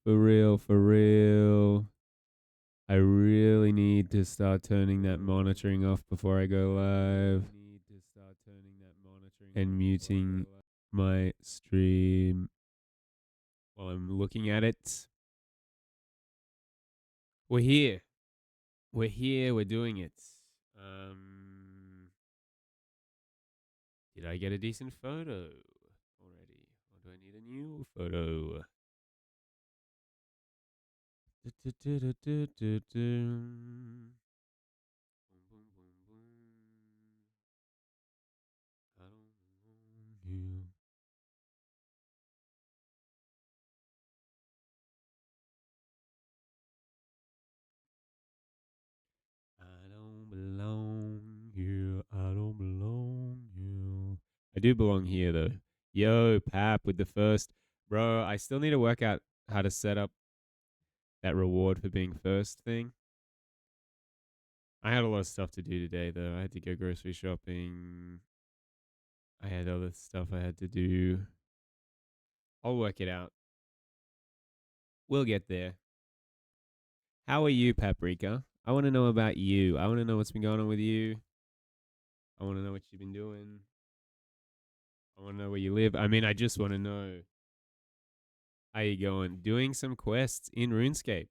For real, for real. I really need to start turning that monitoring off before I go live. And muting my stream while I'm looking at it. We're here. We're here. We're doing it. Did I get a decent photo already? Or do I need a new photo? I don't want you. I don't belong here. I don't belong here. I do belong here though. Yo, Pap with the first. Bro, I still need to work out how to set up that reward for being first thing. I had a lot of stuff to do today though. I had to go grocery shopping. I had other stuff I had to do. I'll work it out. We'll get there. How are you, Paprika? I want to know about you. I want to know what's been going on with you. I want to know what you've been doing. I want to know where you live. I mean, I just want to know how you going. Doing some quests in RuneScape.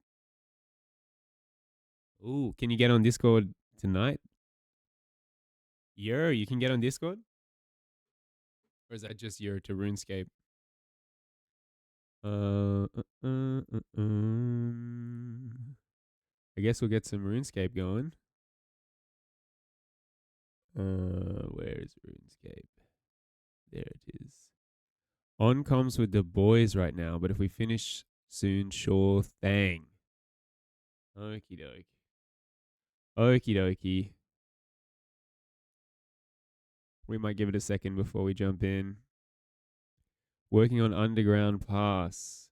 Ooh, can you get on Discord tonight? You can get on Discord? Or is that just your to RuneScape? I guess we'll get some RuneScape going. Where is RuneScape? There it is. On comms with the boys right now, but if we finish soon, sure thing. Okie doke. Okie dokie. We might give it a second before we jump in. Working on Underground Pass.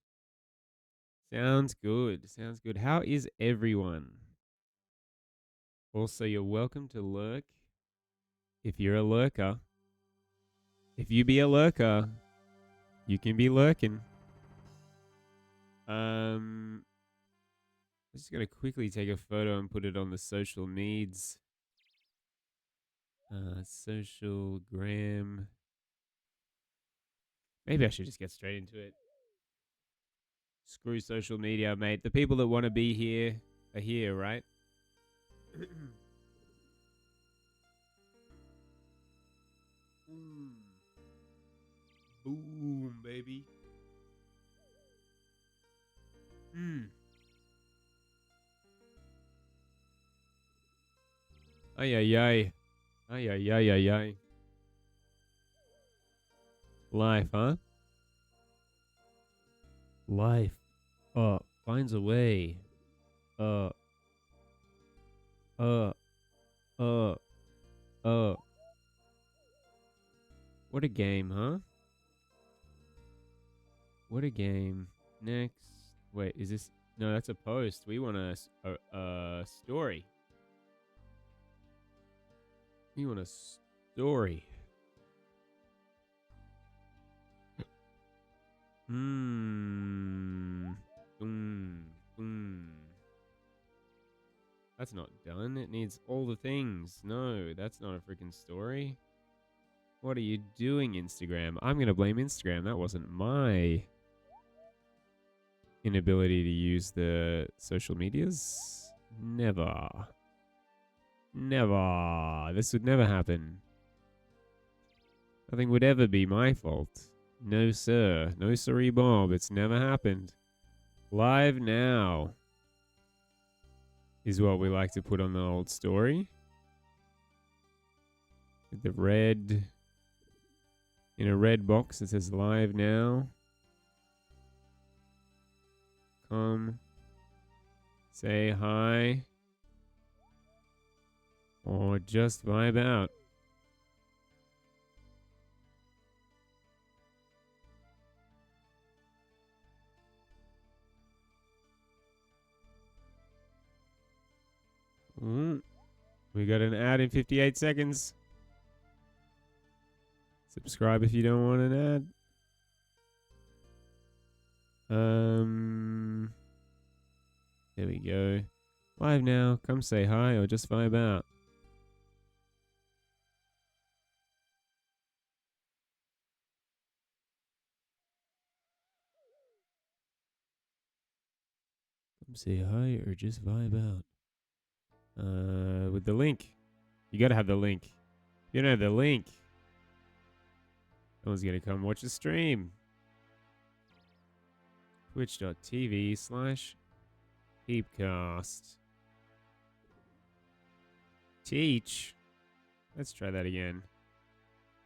Sounds good. Sounds good. How is everyone? Also, you're welcome to lurk if you're a lurker. If you be a lurker, you can be lurking. I'm just gonna quickly take a photo and put it on the social meds. Social gram. Maybe I should just get straight into it. Screw social media, mate. The people that want to be here are here, right? Boom, baby. Ay, ay, ay. Ay, ay, ay, ay, ay. Life, huh? Life. Finds a way. Uh, uh, uh, uh. What a game, huh? What a game. Next. Wait, is this? No, that's a post. We want a story. We want a story. That's not done. It needs all the things. No, that's not a freaking story. What are you doing, Instagram? I'm going to blame Instagram. That wasn't my inability to use the social medias. Never. Never. This would never happen. Nothing would ever be my fault. No, sir. No, sorry, Bob. It's never happened. Live now is what we like to put on the old story. With the red, in a red box that says live now. Come, say hi, or just vibe out. We got an ad in 58 seconds. Subscribe if you don't want an ad. There we go. Live now. Come say hi or just vibe out. Come say hi or just vibe out. With the link. You gotta have the link. If you don't have the link, no one's gonna come watch the stream. Twitch.tv/Peepcast. Teach. Let's try that again.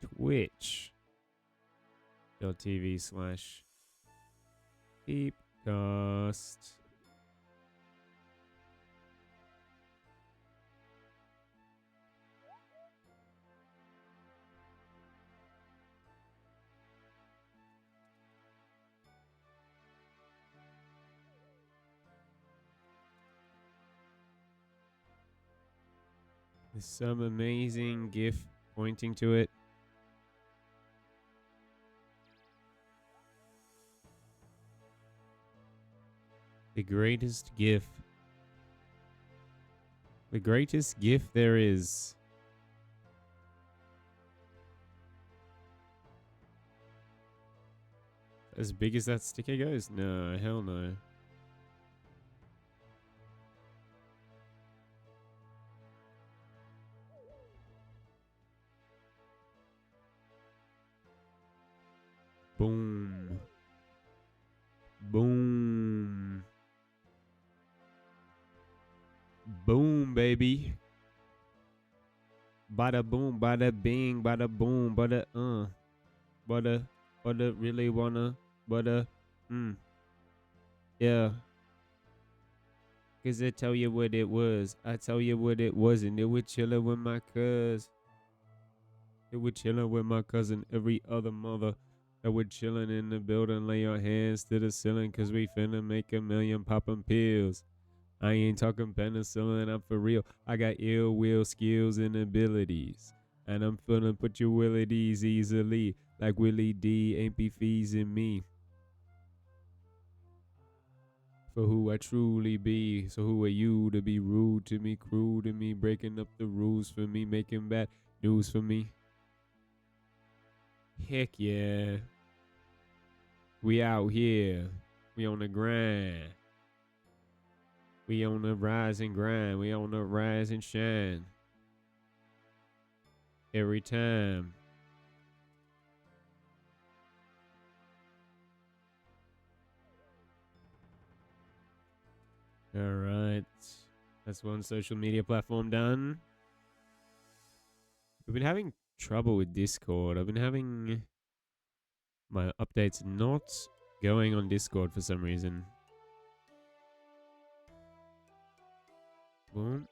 Twitch.tv/Peepcast. There's some amazing GIF pointing to it. The greatest GIF. The greatest GIF there is. As big as that sticker goes? No, hell no. Boom. Boom. Boom, baby. Bada boom, bada bing, bada boom, bada Bada really wanna, bada, yeah. Cause I tell you what it was. I tell you what it wasn't. It was chillin' with my cuz. It was chillin' with my cousin. Every other mother that would chillin' in the building. Lay your hands to the ceiling. Cause we finna make a million poppin' pills. I ain't talking penicillin. I'm for real. I got ill will skills and abilities. And I'm finna put your willities easily. Like Willie D ain't be feezing me. For who I truly be. So who are you to be rude to me, cruel to me, breaking up the rules for me, making bad news for me? Heck yeah. We out here. We on the grind. We on the rise and grind. We on the rise and shine. Every time. All right. That's one social media platform done. We've been having trouble with Discord. I've been having my updates not going on Discord for some reason. Boom.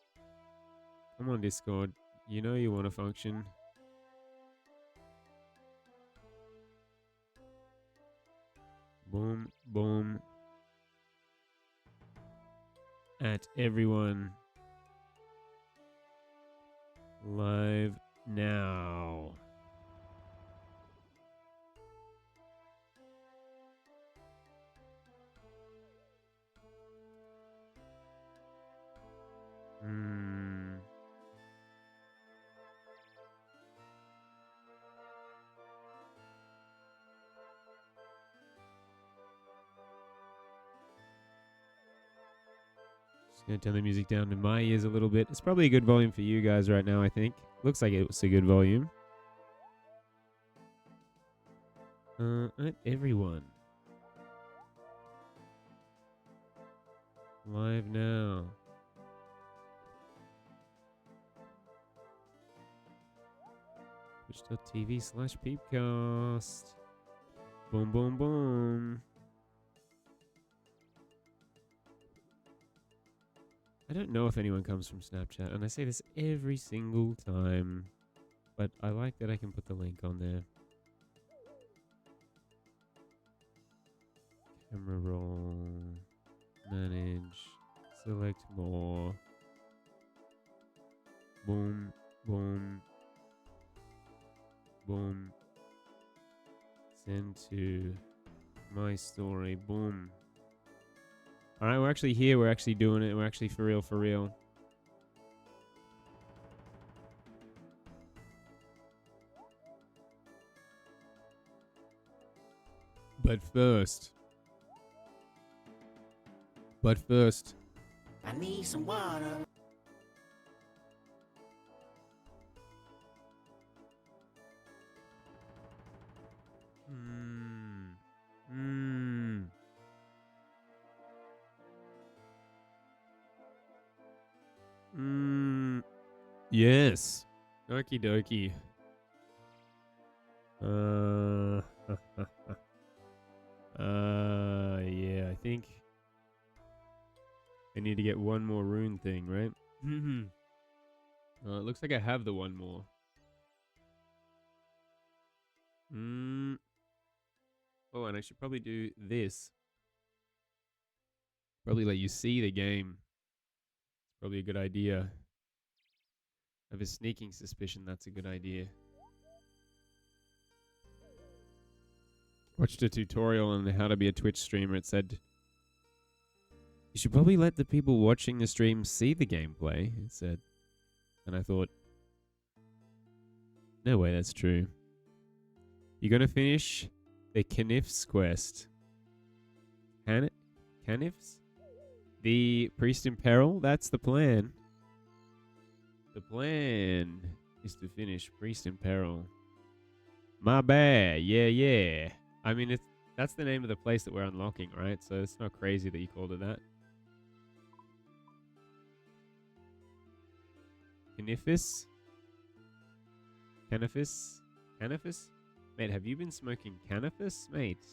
Come on, Discord. You know you want to function. Boom, boom. At everyone. Live now. Just gonna turn the music down to my ears a little bit. It's probably a good volume for you guys right now, I think. Looks like it's a good volume. At everyone. Live now. Twitch.tv/Peepcast. Boom, boom, boom. I don't know if anyone comes from Snapchat, and I say this every single time, but I like that I can put the link on there. Camera roll. Manage. Select more. Boom, boom. Boom. Send to my story. Boom. Alright, we're actually here. We're actually doing it. We're actually for real, for real. But first. I need some water. Yes. Okie dokie. Yeah, I think I need to get one more rune thing, right? It looks like I have the one more. Oh, and I should probably do this. Probably let you see the game. It's probably a good idea. I have a sneaking suspicion that's a good idea. Watched a tutorial on how to be a Twitch streamer. It said you should probably let the people watching the stream see the gameplay, it said. And I thought, no way that's true. You're going to finish the Canifs quest. Canifs? The Priest in Peril? That's the plan. The plan is to finish Priest in Peril. My bad. Yeah. I mean, that's the name of the place that we're unlocking, right? So it's not crazy that you called it that. Canifis? Canifis? Mate, have you been smoking cannabis, mate?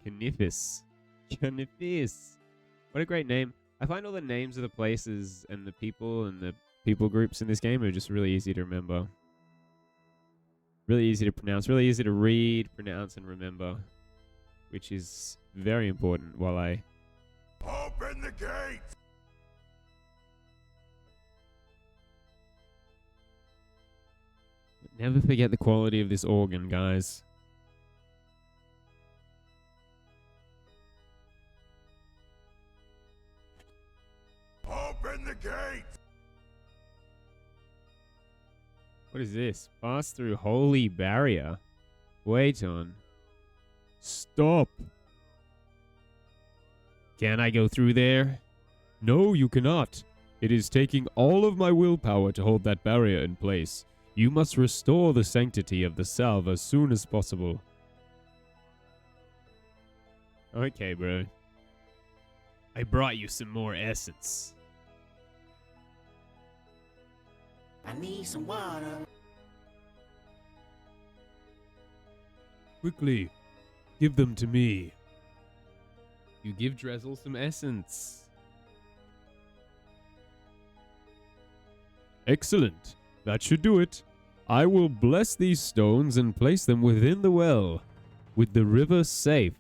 Canifis. What a great name. I find all the names of the places and the people groups in this game are just really easy to remember. Really easy to pronounce, really easy to read, pronounce, and remember. Which is very important while I... Open the gate! Never forget the quality of this organ, guys. Open the gate! What is this? Pass through holy barrier. Wait on. Stop. Can I go through there? No, you cannot. It is taking all of my willpower to hold that barrier in place. You must restore the sanctity of the salve as soon as possible. Okay, bro. I brought you some more essence. I need some water. Quickly, give them to me. You give Drezel some essence. Excellent. That should do it. I will bless these stones and place them within the well, with the river safe.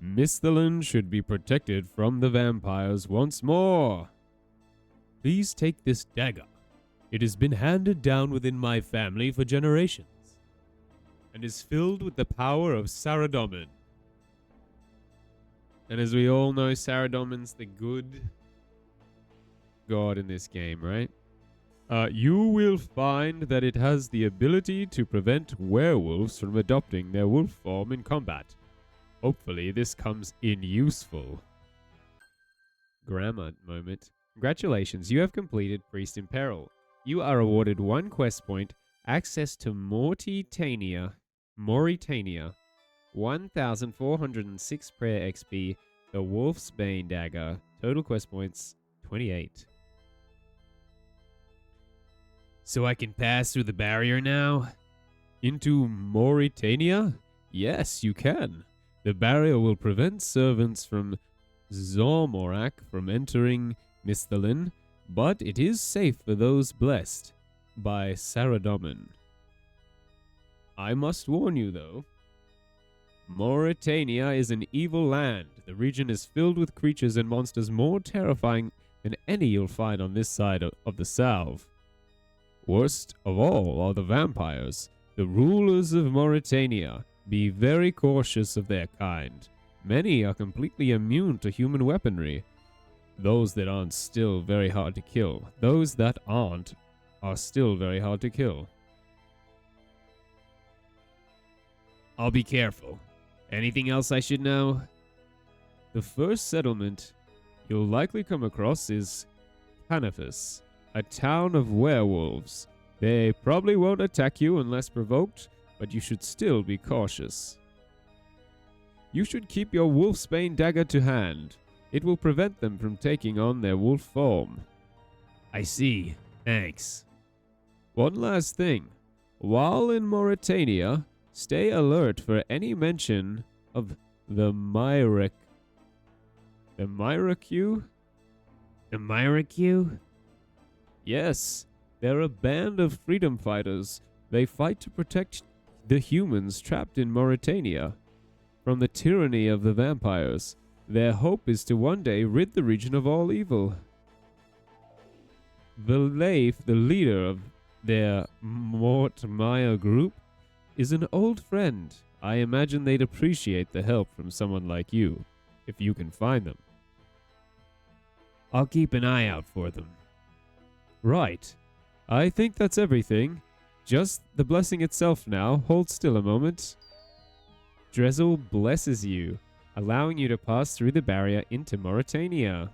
Misthalin should be protected from the vampires once more. Please take this dagger. It has been handed down within my family for generations, and is filled with the power of Saradomin. And as we all know, Saradomin's the good god in this game, right? You will find that it has the ability to prevent werewolves from adopting their wolf form in combat. Hopefully this comes in useful. Grammar moment. Congratulations, you have completed Priest in Peril. You are awarded 1 quest point, access to Mauritania, 1,406 prayer XP, the Wolf's Bane Dagger, total quest points, 28. So I can pass through the barrier now? Into Mauritania? Yes, you can. The barrier will prevent servants from Zormorak from entering Misthalin, but it is safe for those blessed by Saradomin. I must warn you, though. Mauritania is an evil land. The region is filled with creatures and monsters more terrifying than any you'll find on this side of the Salve. Worst of all are the vampires. The rulers of Mauritania, be very cautious of their kind. Many are completely immune to human weaponry. Those that aren't still very hard to kill. Those that aren't are still very hard to kill. I'll be careful. Anything else I should know? The first settlement you'll likely come across is Canifus, a town of werewolves. They probably won't attack you unless provoked, but you should still be cautious. You should keep your wolfsbane dagger to hand. It will prevent them from taking on their wolf form. I see. Thanks. One last thing. While in Mauritania, stay alert for any mention of the Myrick. The Myrick-you? The Myrick-you? Yes, they're a band of freedom fighters. They fight to protect the humans trapped in Mauritania from the tyranny of the vampires. Their hope is to one day rid the region of all evil. The Leif, the leader of their Mort Maya group, is an old friend. I imagine they'd appreciate the help from someone like you, if you can find them. I'll keep an eye out for them. Right. I think that's everything. Just the blessing itself now. Hold still a moment. Drezel blesses you, allowing you to pass through the barrier into Mauritania.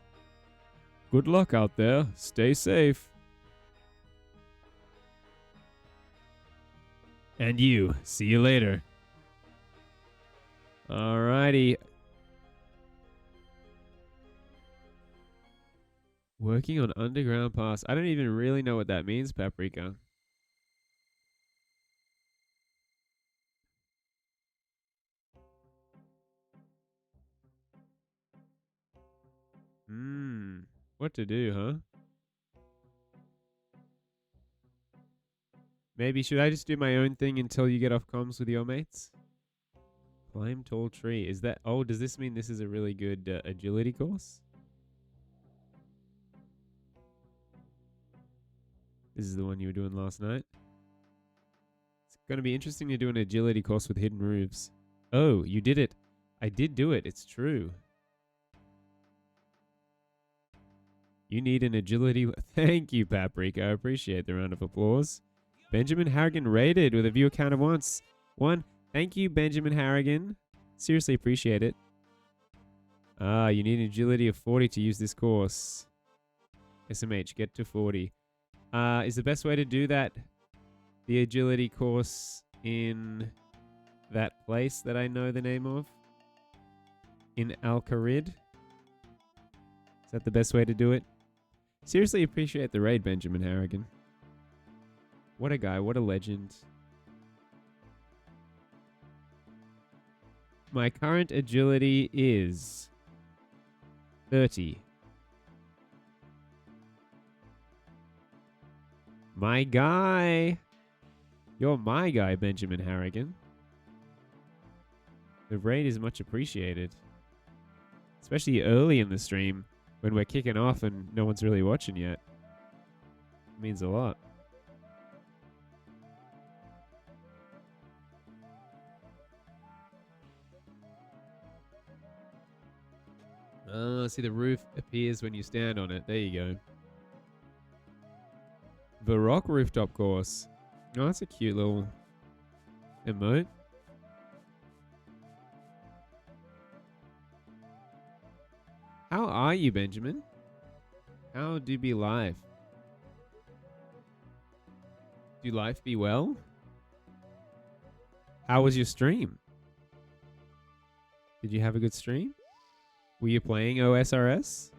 Good luck out there. Stay safe. And you. See you later. Alrighty. Working on underground pass. I don't even really know what that means, Paprika. What to do, huh? Maybe should I just do my own thing until you get off comms with your mates? Climb tall tree. Is that... Oh, does this mean this is a really good agility course? This is the one you were doing last night. It's going to be interesting to do an agility course with hidden roofs. Oh, you did it. I did do it. It's true. You need an agility... Thank you, Paprika. I appreciate the round of applause. Benjamin Harrigan rated with a viewer count of one. Thank you, Benjamin Harrigan. Seriously appreciate it. Ah, you need an agility of 40 to use this course. SMH, get to 40. Is the best way to do that the agility course in that place that I know the name of? In Al-Kharid? Is that the best way to do it? Seriously appreciate the raid, Benjamin Harrigan. What a guy, what a legend. My current agility is 30. My guy. You're my guy, Benjamin Harrigan. The raid is much appreciated. Especially early in the stream when we're kicking off and no one's really watching yet. It means a lot. See, the roof appears when you stand on it. There you go. The Rock Rooftop Course. Oh, that's a cute little emote. How are you, Benjamin? How do be life? Do life be well? How was your stream? Did you have a good stream? Were you playing OSRS?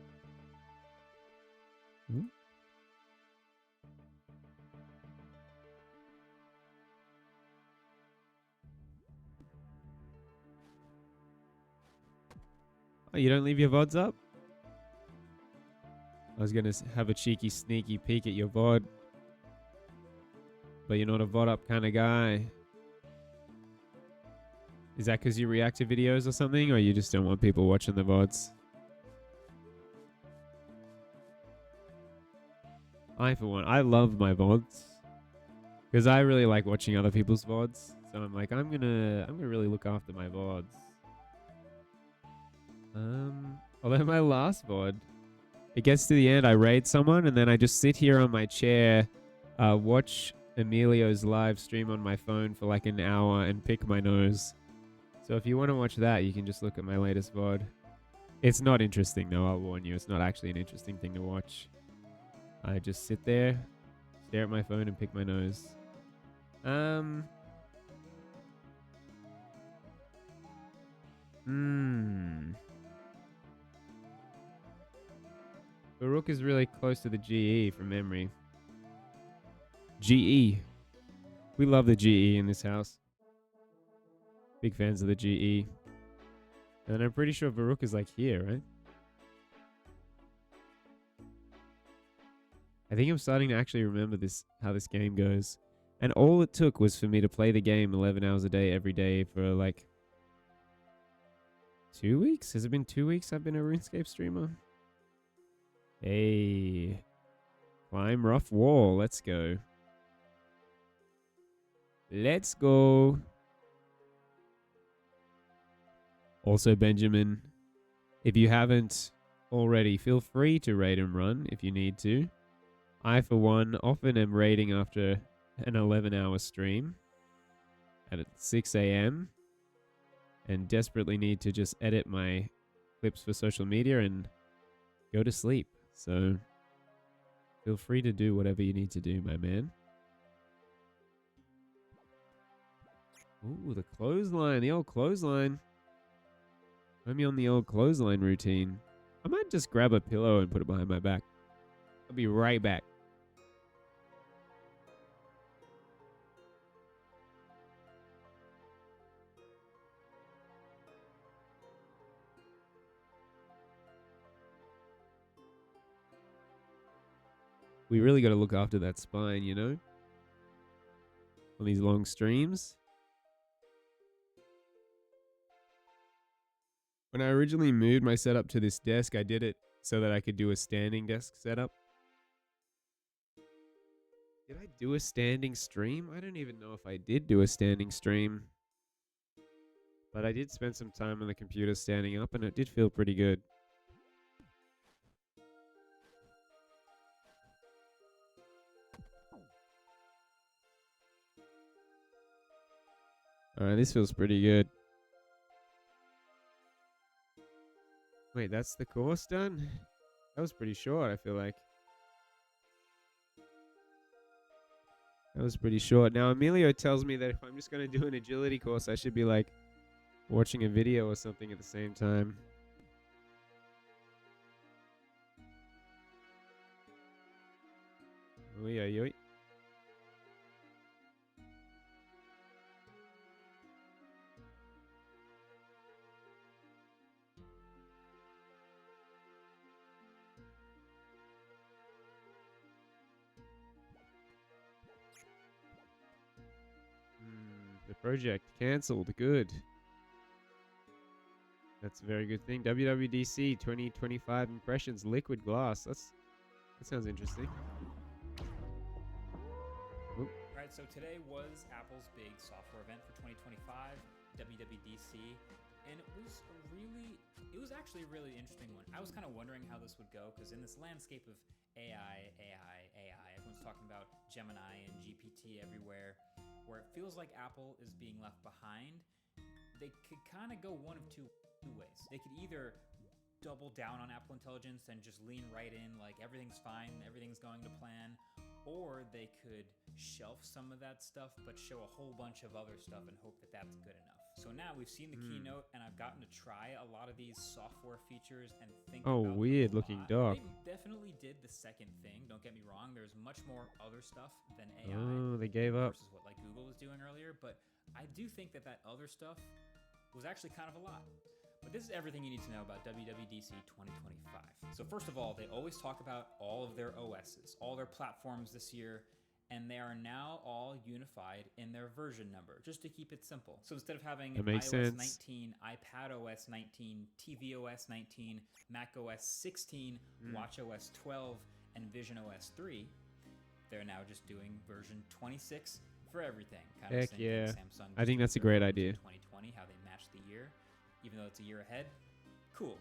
Oh, you don't leave your VODs up? I was going to have a cheeky, sneaky peek at your VOD. But you're not a VOD up kind of guy. Is that because you react to videos or something? Or you just don't want people watching the VODs? I, for one, I love my VODs. Because I really like watching other people's VODs. So I'm like, I'm gonna really look after my VODs. Although my last VOD, it gets to the end, I raid someone, and then I just sit here on my chair, watch Emilio's live stream on my phone for like an hour and pick my nose. So if you want to watch that, you can just look at my latest VOD. It's not interesting though, I'll warn you. It's not actually an interesting thing to watch. I just sit there, stare at my phone and pick my nose. Baruch is really close to the GE from memory. GE. We love the GE in this house. Big fans of the GE. And I'm pretty sure Baruch is like here, right? I think I'm starting to actually remember this, how this game goes. And all it took was for me to play the game 11 hours a day every day for like 2 weeks? Has it been 2 weeks I've been a RuneScape streamer? Hey. Climb rough wall. Let's go. Let's go. Also, Benjamin, if you haven't already, feel free to raid and run if you need to. I, for one, often am raiding after an 11-hour stream at 6 a.m. and desperately need to just edit my clips for social media and go to sleep. So feel free to do whatever you need to do, my man. Ooh, the clothesline, the old clothesline. I'm on the old clothesline routine. I might just grab a pillow and put it behind my back. I'll be right back. We really got to look after that spine, you know? On these long streams. When I originally moved my setup to this desk, I did it so that I could do a standing desk setup. Did I do a standing stream? I don't even know if I did do a standing stream. But I did spend some time on the computer standing up, and it did feel pretty good. Alright, this feels pretty good. Wait, that's the course done? That was pretty short, I feel like. That was pretty short. Now, Emilio tells me that if I'm just going to do an agility course, I should be like watching a video or something at the same time. Oh, yeah, yeah. The project cancelled. Good. That's a very good thing. WWDC 2025 impressions, liquid glass. That sounds interesting. Oop. All right, so today was Apple's big software event for 2025, WWDC, and it was actually a really interesting one. I was kind of wondering how this would go because in this landscape of AI, everyone's talking about Gemini and GPT everywhere, where it feels like Apple is being left behind. They could kind of go one of two ways. They could either double down on Apple Intelligence and just lean right in, like everything's fine, everything's going to plan, or they could shelf some of that stuff but show a whole bunch of other stuff and hope that that's good enough. So now we've seen the keynote, and I've gotten to try a lot of these software features and think about them weird a looking lot. dock. They definitely did the second thing, don't get me wrong. There's much more other stuff than AI. Oh, they gave up. Versus what like Google was doing earlier, but I do think that other stuff was actually kind of a lot. But this is everything you need to know about WWDC 2025. So first of all, they always talk about all of their OSs, all their platforms this year, and they are now all unified in their version number, just to keep it simple. So instead of having iOS 19, iPadOS 19, tvOS 19, macOS 16, watchOS 12, and visionOS 3, they're now just doing version 26 for everything. Kind of Heck the same yeah. thing Samsung I just think did that's a with their great phones idea. in 2020, how they match the year, even though it's a year ahead. Cool.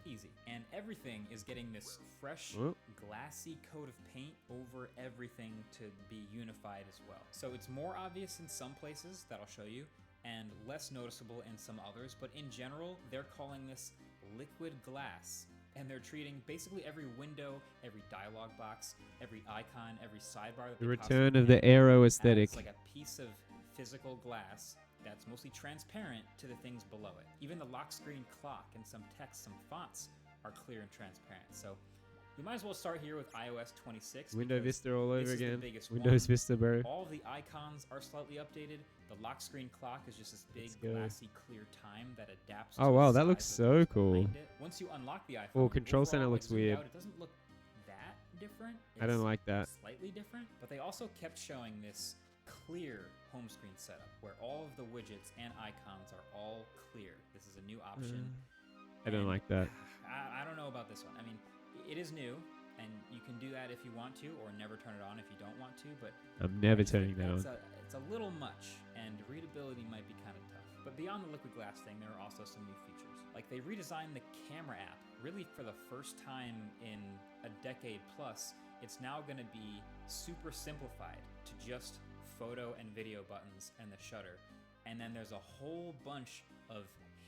Easy. And everything is getting this fresh, Whoop. glassy coat of paint over everything to be unified as well. So it's more obvious in some places that I'll show you, and less noticeable in some others, but in general, they're calling this liquid glass. And they're treating basically every window, every dialog box, every icon, every sidebar that The they return possibly of the can aero as aesthetic. like a piece of physical glass that's mostly transparent to the things below it. Even the lock screen clock and some text, some fonts are clear and transparent. So we might as well start here with iOS 26. Window because Vista all this over is the again. biggest Windows one. Vista, bro. All the icons are slightly updated. The lock screen clock is just this big, Let's go. glassy, clear time that adapts to Oh, the wow, that size looks of so what's cool. behind it. Once you unlock the iPhone, Oh, control center overall, looks zoomed weird. out, it doesn't look that different. I don't It's like that. Slightly different, but they also kept showing this clear home screen setup where all of the widgets and icons are all clear. This is a new option. I don't and like that. I don't know about this one. I mean, it is new, and you can do that if you want to, or never turn it on if you don't want to, but I'm never I just think turning that on. it's a little much, and readability might be kind of tough. But beyond the liquid glass thing, there are also some new features. Like they redesigned the camera app, really for the first time in a decade plus. It's now going to be super simplified to just photo and video buttons and the shutter. And then there's a whole bunch of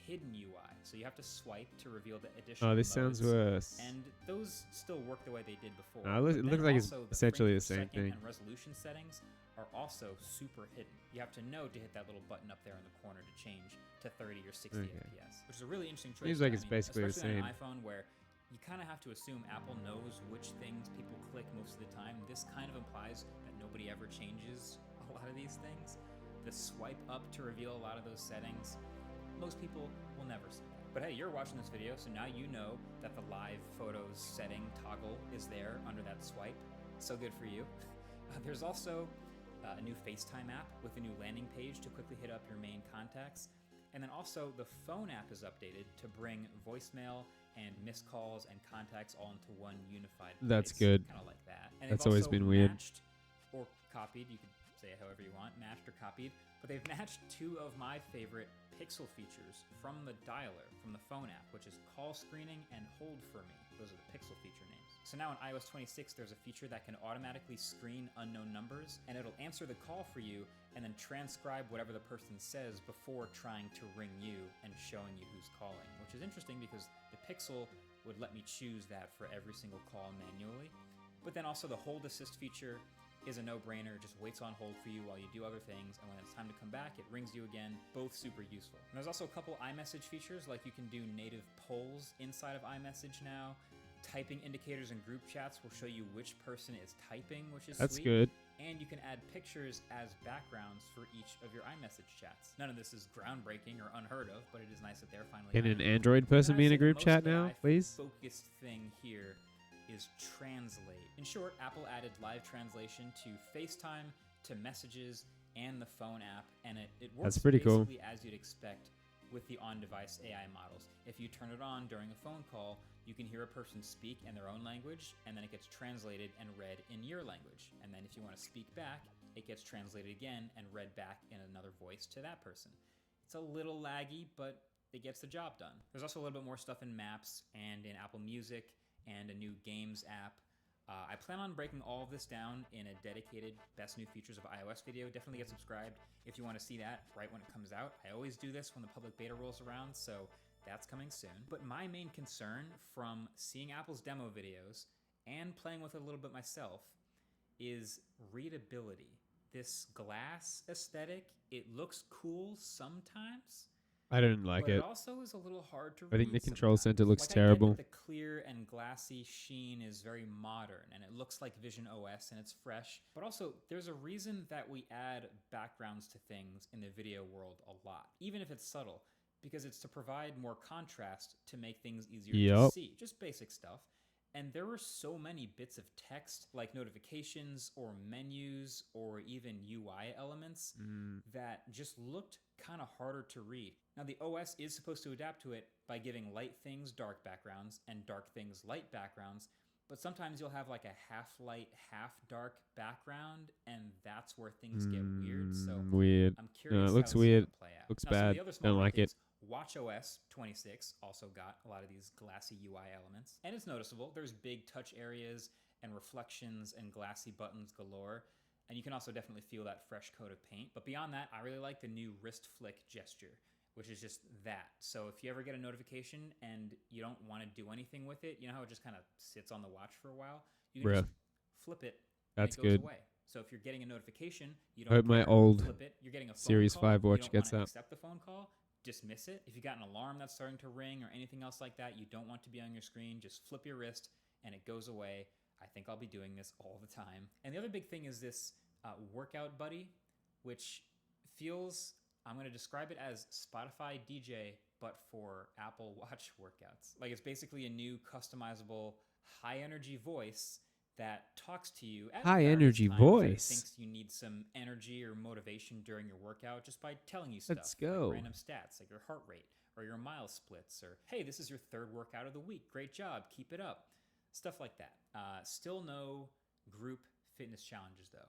hidden UI. So you have to swipe to reveal the additional Oh, this sounds modes. worse. And those still work the way they did before. No, it But looks then like it's also the essentially frames the per same second thing. And resolution settings are also super hidden. You have to know to hit that little button up there in the corner to change to 30 or 60 Okay. FPS, which is a really interesting choice. Seems like I it's mean, basically the especially same. on an iPhone where you kind of have to assume Apple knows which things people click most of the time. This kind of implies that nobody ever changes a lot of these things. The swipe up to reveal a lot of those settings, most people will never see that. But hey, you're watching this video, so now you know that the live photos setting toggle is there under that swipe. So good for you. There's also a new FaceTime app with a new landing page to quickly hit up your main contacts. And then also the phone app is updated to bring voicemail and missed calls and contacts all into one unified place. That's good. Kind of like that. And That's they've always also been weird. matched or copied, you could say it however you want, matched or copied, but they've matched two of my favorite Pixel features from the dialer, from the phone app, which is call screening and hold for me. Those are the Pixel feature names. So now in iOS 26, there's a feature that can automatically screen unknown numbers, and it'll answer the call for you and then transcribe whatever the person says before trying to ring you and showing you who's calling, which is interesting because the Pixel would let me choose that for every single call manually. But then also the hold assist feature is a no-brainer, just waits on hold for you while you do other things, and when it's time to come back, it rings you again. Both super useful. And there's also a couple iMessage features, like you can do native polls inside of iMessage now. Typing indicators in group chats will show you which person is typing, which is That's sweet. good. And you can add pictures as backgrounds for each of your iMessage chats. None of this is groundbreaking or unheard of, but it is nice that they're finally Can adding an it. Android And then person I'd be in say a the group most chat now, AI please? focused thing here is translate. In short, Apple added live translation to FaceTime, to messages, and the phone app, and it works That's pretty cool. basically as you'd expect with the on-device AI models. If you turn it on during a phone call, you can hear a person speak in their own language, and then it gets translated and read in your language. And then if you want to speak back, it gets translated again and read back in another voice to that person. It's a little laggy, but it gets the job done. There's also a little bit more stuff in Maps and in Apple Music and a new Games app. I plan on breaking all of this down in a dedicated Best New Features of iOS video. Definitely get subscribed if you want to see that right when it comes out. I always do this when the public beta rolls around, so that's coming soon. But my main concern from seeing Apple's demo videos and playing with it a little bit myself is readability. This glass aesthetic, it looks cool sometimes, I don't like but it. it also is a little hard to I think read the control sometimes. center looks Like, I get terrible. that the clear and glassy sheen is very modern, and it looks like Vision OS, and it's fresh. But also, there's a reason that we add backgrounds to things in the video world a lot, even if it's subtle, because it's to provide more contrast to make things easier to Yup. see. Just basic stuff. And there were so many bits of text, like notifications or menus or even UI elements, that just looked kind of harder to read. Now, the OS is supposed to adapt to it by giving light things dark backgrounds and dark things light backgrounds, but sometimes you'll have like a half light, half dark background, and that's where things get weird. So Weird. I'm curious it how looks this is weird. gonna play out. Looks Now, some of bad. the other Don't smaller like it. updates, WatchOS 26 also got a lot of these glassy UI elements, and it's noticeable. There's big touch areas and reflections and glassy buttons galore. And you can also definitely feel that fresh coat of paint. But beyond that, I really like the new wrist flick gesture, which is just that. So if you ever get a notification and you don't want to do anything with it, you know how it just kind of sits on the watch for a while? You can Bruh. just flip it and That's it goes good. away. So if you're getting a notification, you don't Hope my care, old flip it. You're getting a phone Series call, 5 you watch don't gets wanna that. accept the phone call, dismiss it. If you got an alarm that's starting to ring or anything else like that, you don't want to be on your screen, just flip your wrist and it goes away. I think I'll be doing this all the time. And the other big thing is this Workout Buddy, which feels, I'm going to describe it as Spotify DJ, but for Apple Watch workouts. Like, it's basically a new customizable high energy voice that talks to you at High various energy times that it voice? thinks you need some energy or motivation during your workout just by telling you stuff. Let's go. Like random stats like your heart rate or your mile splits, or hey, this is your third workout of the week. Great job. Keep it up. Stuff like that. Still no group fitness challenges though.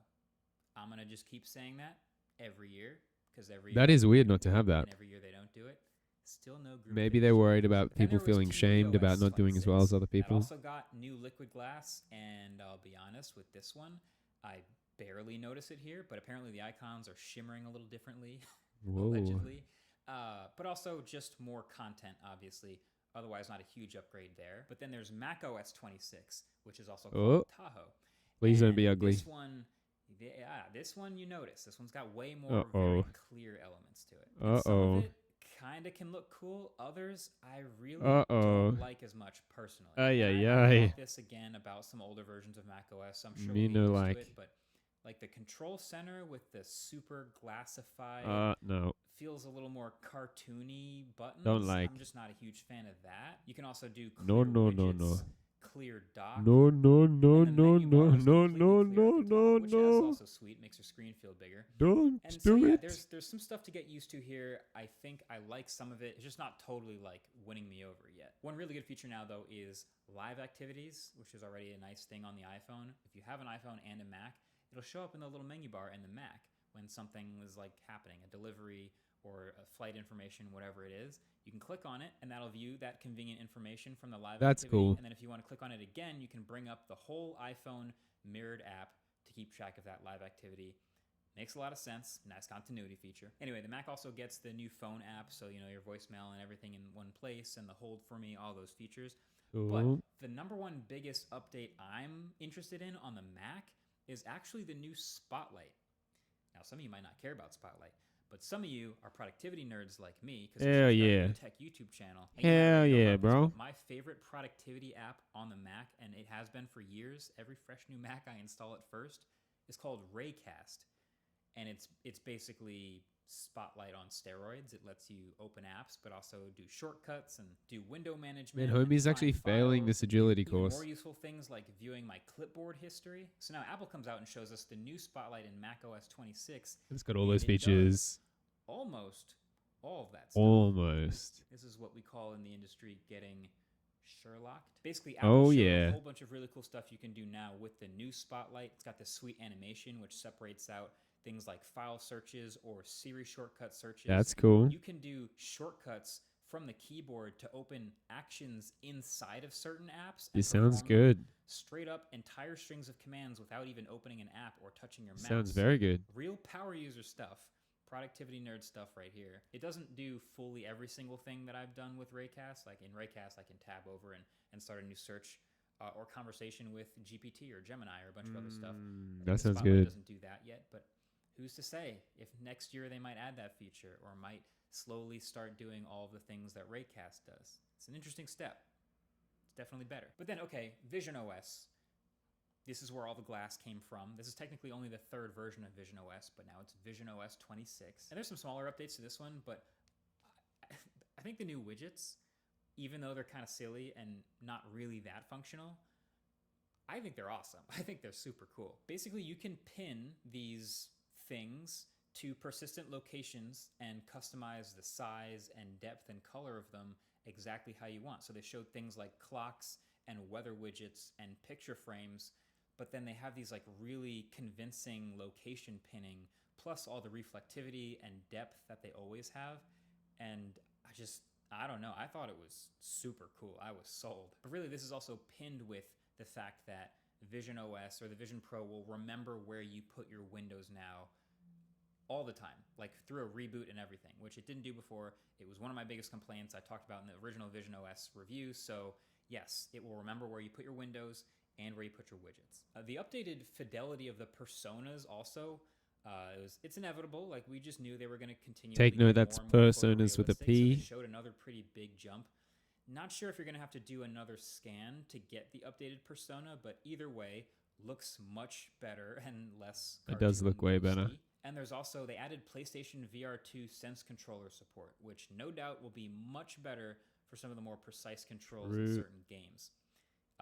I'm going to just keep saying that every year because every That year is weird not to have that. and every year they don't do it. Still no group Maybe fitness they're worried challenges. about But then people there was feeling shamed about tvOS not doing as well as 26. other people. That also got new liquid glass, and I'll be honest with this one, I barely notice it here, but apparently the icons are shimmering a little differently, Whoa. allegedly. But also just more content, obviously. Otherwise, not a huge upgrade there. But then there's macOS 26, which is also called Tahoe. Please don't be And ugly. this one you notice. This one's got way more Uh-oh. very clear elements to it. And some Uh-oh. of it kind of can look cool. Others I really Uh-oh. don't like as much personally. Ay, And ay, I ay. thought this again about some older versions of macOS. I'm sure Me we'll no get used like. to it, but like the control center with the super glassified No. feels a little more cartoony buttons. Don't like. I'm just not a huge fan of that. You can also do clear No, no, no, widgets, no. clear dock. No, no, no, And the no, menu no, bar is no, completely no, clear at no, the top, no, which is no. also sweet, makes your screen feel bigger. Don't And so do yeah, it. there's some stuff to get used to here. I think I like some of it. It's just not totally like winning me over yet. One really good feature now though is live activities, which is already a nice thing on the iPhone. If you have an iPhone and a Mac, it'll show up in the little menu bar in the Mac when something is like happening, a delivery or a flight information, whatever it is. You can click on it and that'll view that convenient information from the live That's activity. cool. And then if you want to click on it again, you can bring up the whole iPhone mirrored app to keep track of that live activity. Makes a lot of sense. Nice continuity feature. Anyway, the Mac also gets the new phone app, so you know your voicemail and everything in one place, and the hold for me, all those features. But Cool. the number one biggest update I'm interested in on the Mac is actually the new Spotlight. Now, some of you might not care about Spotlight, but some of you are productivity nerds like me because Hell yeah. Tech YouTube channel. And you might Hell already know yeah, about this, bro. but my favorite productivity app on the Mac, and it has been for years, every fresh new Mac I install it first, is called Raycast. And it's basically Spotlight on steroids. It lets you open apps, but also do shortcuts and do window management. Man, and homie's find actually failing files this and do agility even course. more useful things like viewing my clipboard history. So now Apple comes out and shows us the new Spotlight in macOS 26. It's got all and those it does features. almost all of that stuff. Almost. This is what we call in the industry getting Sherlocked. Basically, Apple Oh, showed yeah. a whole bunch of really cool stuff you can do now with the new Spotlight. It's got this sweet animation which separates out things like file searches or Siri shortcut searches. That's cool. You can do shortcuts from the keyboard to open actions inside of certain apps. and This sounds perform them. good. Straight up entire strings of commands without even opening an app or touching your mouse. Sounds very good. Real power user stuff. Productivity nerd stuff right here. It doesn't do fully every single thing that I've done with Raycast. Like in Raycast, I can tab over and start a new search or conversation with GPT or Gemini or a bunch of other stuff. That The sounds Spotlight good. doesn't do that yet, but who's to say if next year they might add that feature or might slowly start doing all the things that Raycast does. It's an interesting step. It's definitely better. But then, okay, Vision OS. This is where all the glass came from. This is technically only the third version of Vision OS, but now it's Vision OS 26. And there's some smaller updates to this one, but I think the new widgets, even though they're kind of silly and not really that functional, I think they're awesome. I think they're super cool. Basically, you can pin these things to persistent locations and customize the size and depth and color of them exactly how you want. So they showed things like clocks and weather widgets and picture frames, but then they have these like really convincing location pinning, plus all the reflectivity and depth that they always have. And I don't know, I thought it was super cool. I was sold. But really, this is also pinned with the fact that Vision OS or the Vision Pro will remember where you put your windows now all the time, like through a reboot and everything, which it didn't do before. It was one of my biggest complaints I talked about in the original Vision OS review. So yes, it will remember where you put your windows and where you put your widgets. The updated fidelity of the personas also, it's inevitable. Like, we just knew they were going to continue. Take note, that's personas with a P. So they showed another pretty big jump. Not sure if you're going to have to do another scan to get the updated persona, but either way, looks much better and less. It does look way better. And there's also, they added PlayStation VR2 Sense controller support, which no doubt will be much better for some of the more precise controls in certain games.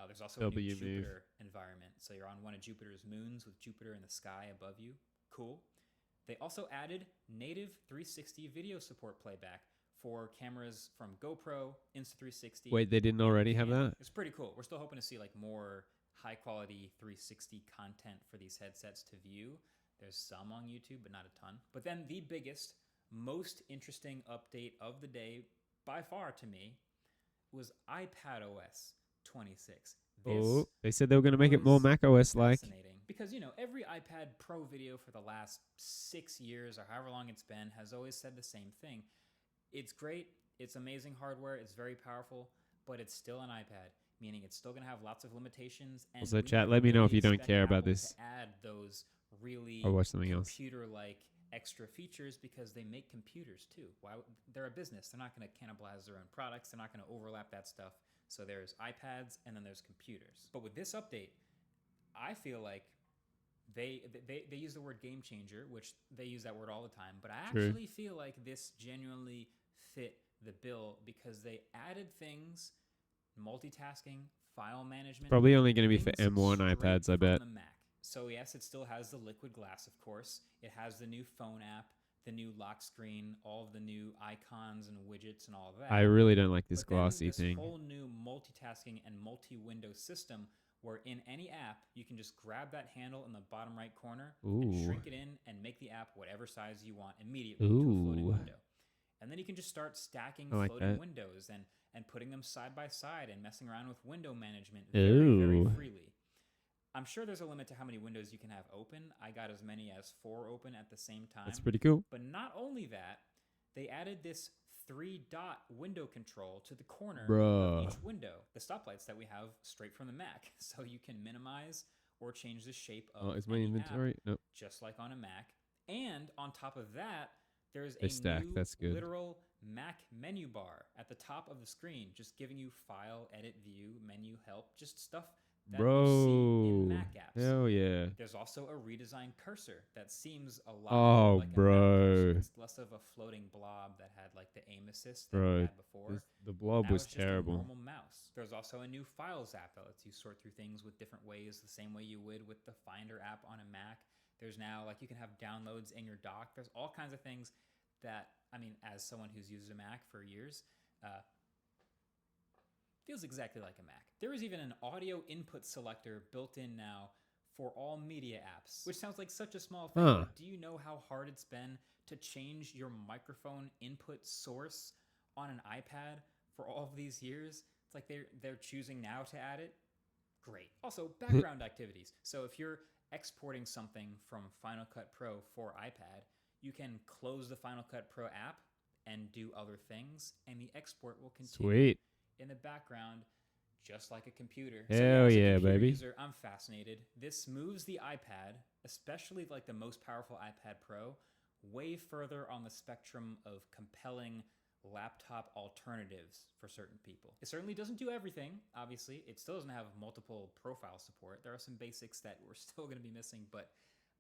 There's also a new Jupiter environment. So you're on one of Jupiter's moons with Jupiter in the sky above you. Cool. They also added native 360 video support playback for cameras from GoPro, Insta360. Wait, they didn't already have that? It's pretty cool. We're still hoping to see like more high quality 360 content for these headsets to view. There's some on YouTube, but not a ton. But then the biggest, most interesting update of the day, by far to me, was iPadOS 26. Oh, they said they were going to make it more macOS-like. Because, you know, every iPad Pro video for the last 6 years or however long it's been has always said the same thing. It's great. It's amazing hardware. It's very powerful, but it's still an iPad, meaning it's still going to have lots of limitations. And also, chat, let me know if you don't care about this. Add those really I'll watch something else. computer-like extra features because they make computers too. They're a business. They're not going to cannibalize their own products. They're not going to overlap that stuff. So there's iPads and then there's computers. But with this update, I feel like they use the word game changer, which they use that word all the time. But I actually feel like this genuinely fit the bill because they added things, multitasking, file management. Probably only going to be for M1 iPads, I bet. The Mac. So yes, it still has the liquid glass, of course. It has the new phone app, the new lock screen, all of the new icons and widgets and all of that. I really don't like this But then glossy this thing. whole new multitasking and multi-window system where in any app, you can just grab that handle in the bottom right corner and shrink it in and make the app whatever size you want immediately to a floating window. And then you can just start stacking floating windows and putting them side by side and messing around with window management very freely. I'm sure there's a limit to how many windows you can have open. I got as many as 4 open at the same time. That's pretty cool. But not only that, they added this 3-dot window control to the corner of each window. The stoplights that we have straight from the Mac. So you can minimize or change the shape of is my inventory? app, Nope. just like on a Mac. And on top of that, there's stack. That's good. Literal Mac menu bar at the top of the screen, just giving you file, edit, view, menu, help, just stuff that you see in Mac apps. Hell yeah. There's also a redesigned cursor that seems a lot more like a Mac cursor. It's less of a floating blob that had like the aim assist that we had before. The blob now was it's terrible. Just a normal mouse. There's also a new Files app that lets you sort through things with different ways, the same way you would with the Finder app on a Mac. There's now, like, you can have downloads in your dock. There's all kinds of things that, I mean, as someone who's used a Mac for years, feels exactly like a Mac. There is even an audio input selector built in now for all media apps, which sounds like such a small thing. But do you know how hard it's been to change your microphone input source on an iPad for all of these years? It's like they're choosing now to add it. Great. Also, background activities. So if you're exporting something from Final Cut Pro for iPad, you can close the Final Cut Pro app and do other things, and the export will continue in the background, just like a computer. Hell yeah, baby. User, I'm fascinated. This moves the iPad, especially like the most powerful iPad Pro, way further on the spectrum of compelling laptop alternatives for certain people. It certainly doesn't do everything, obviously. It still doesn't have multiple profile support. There are some basics that we're still going to be missing, but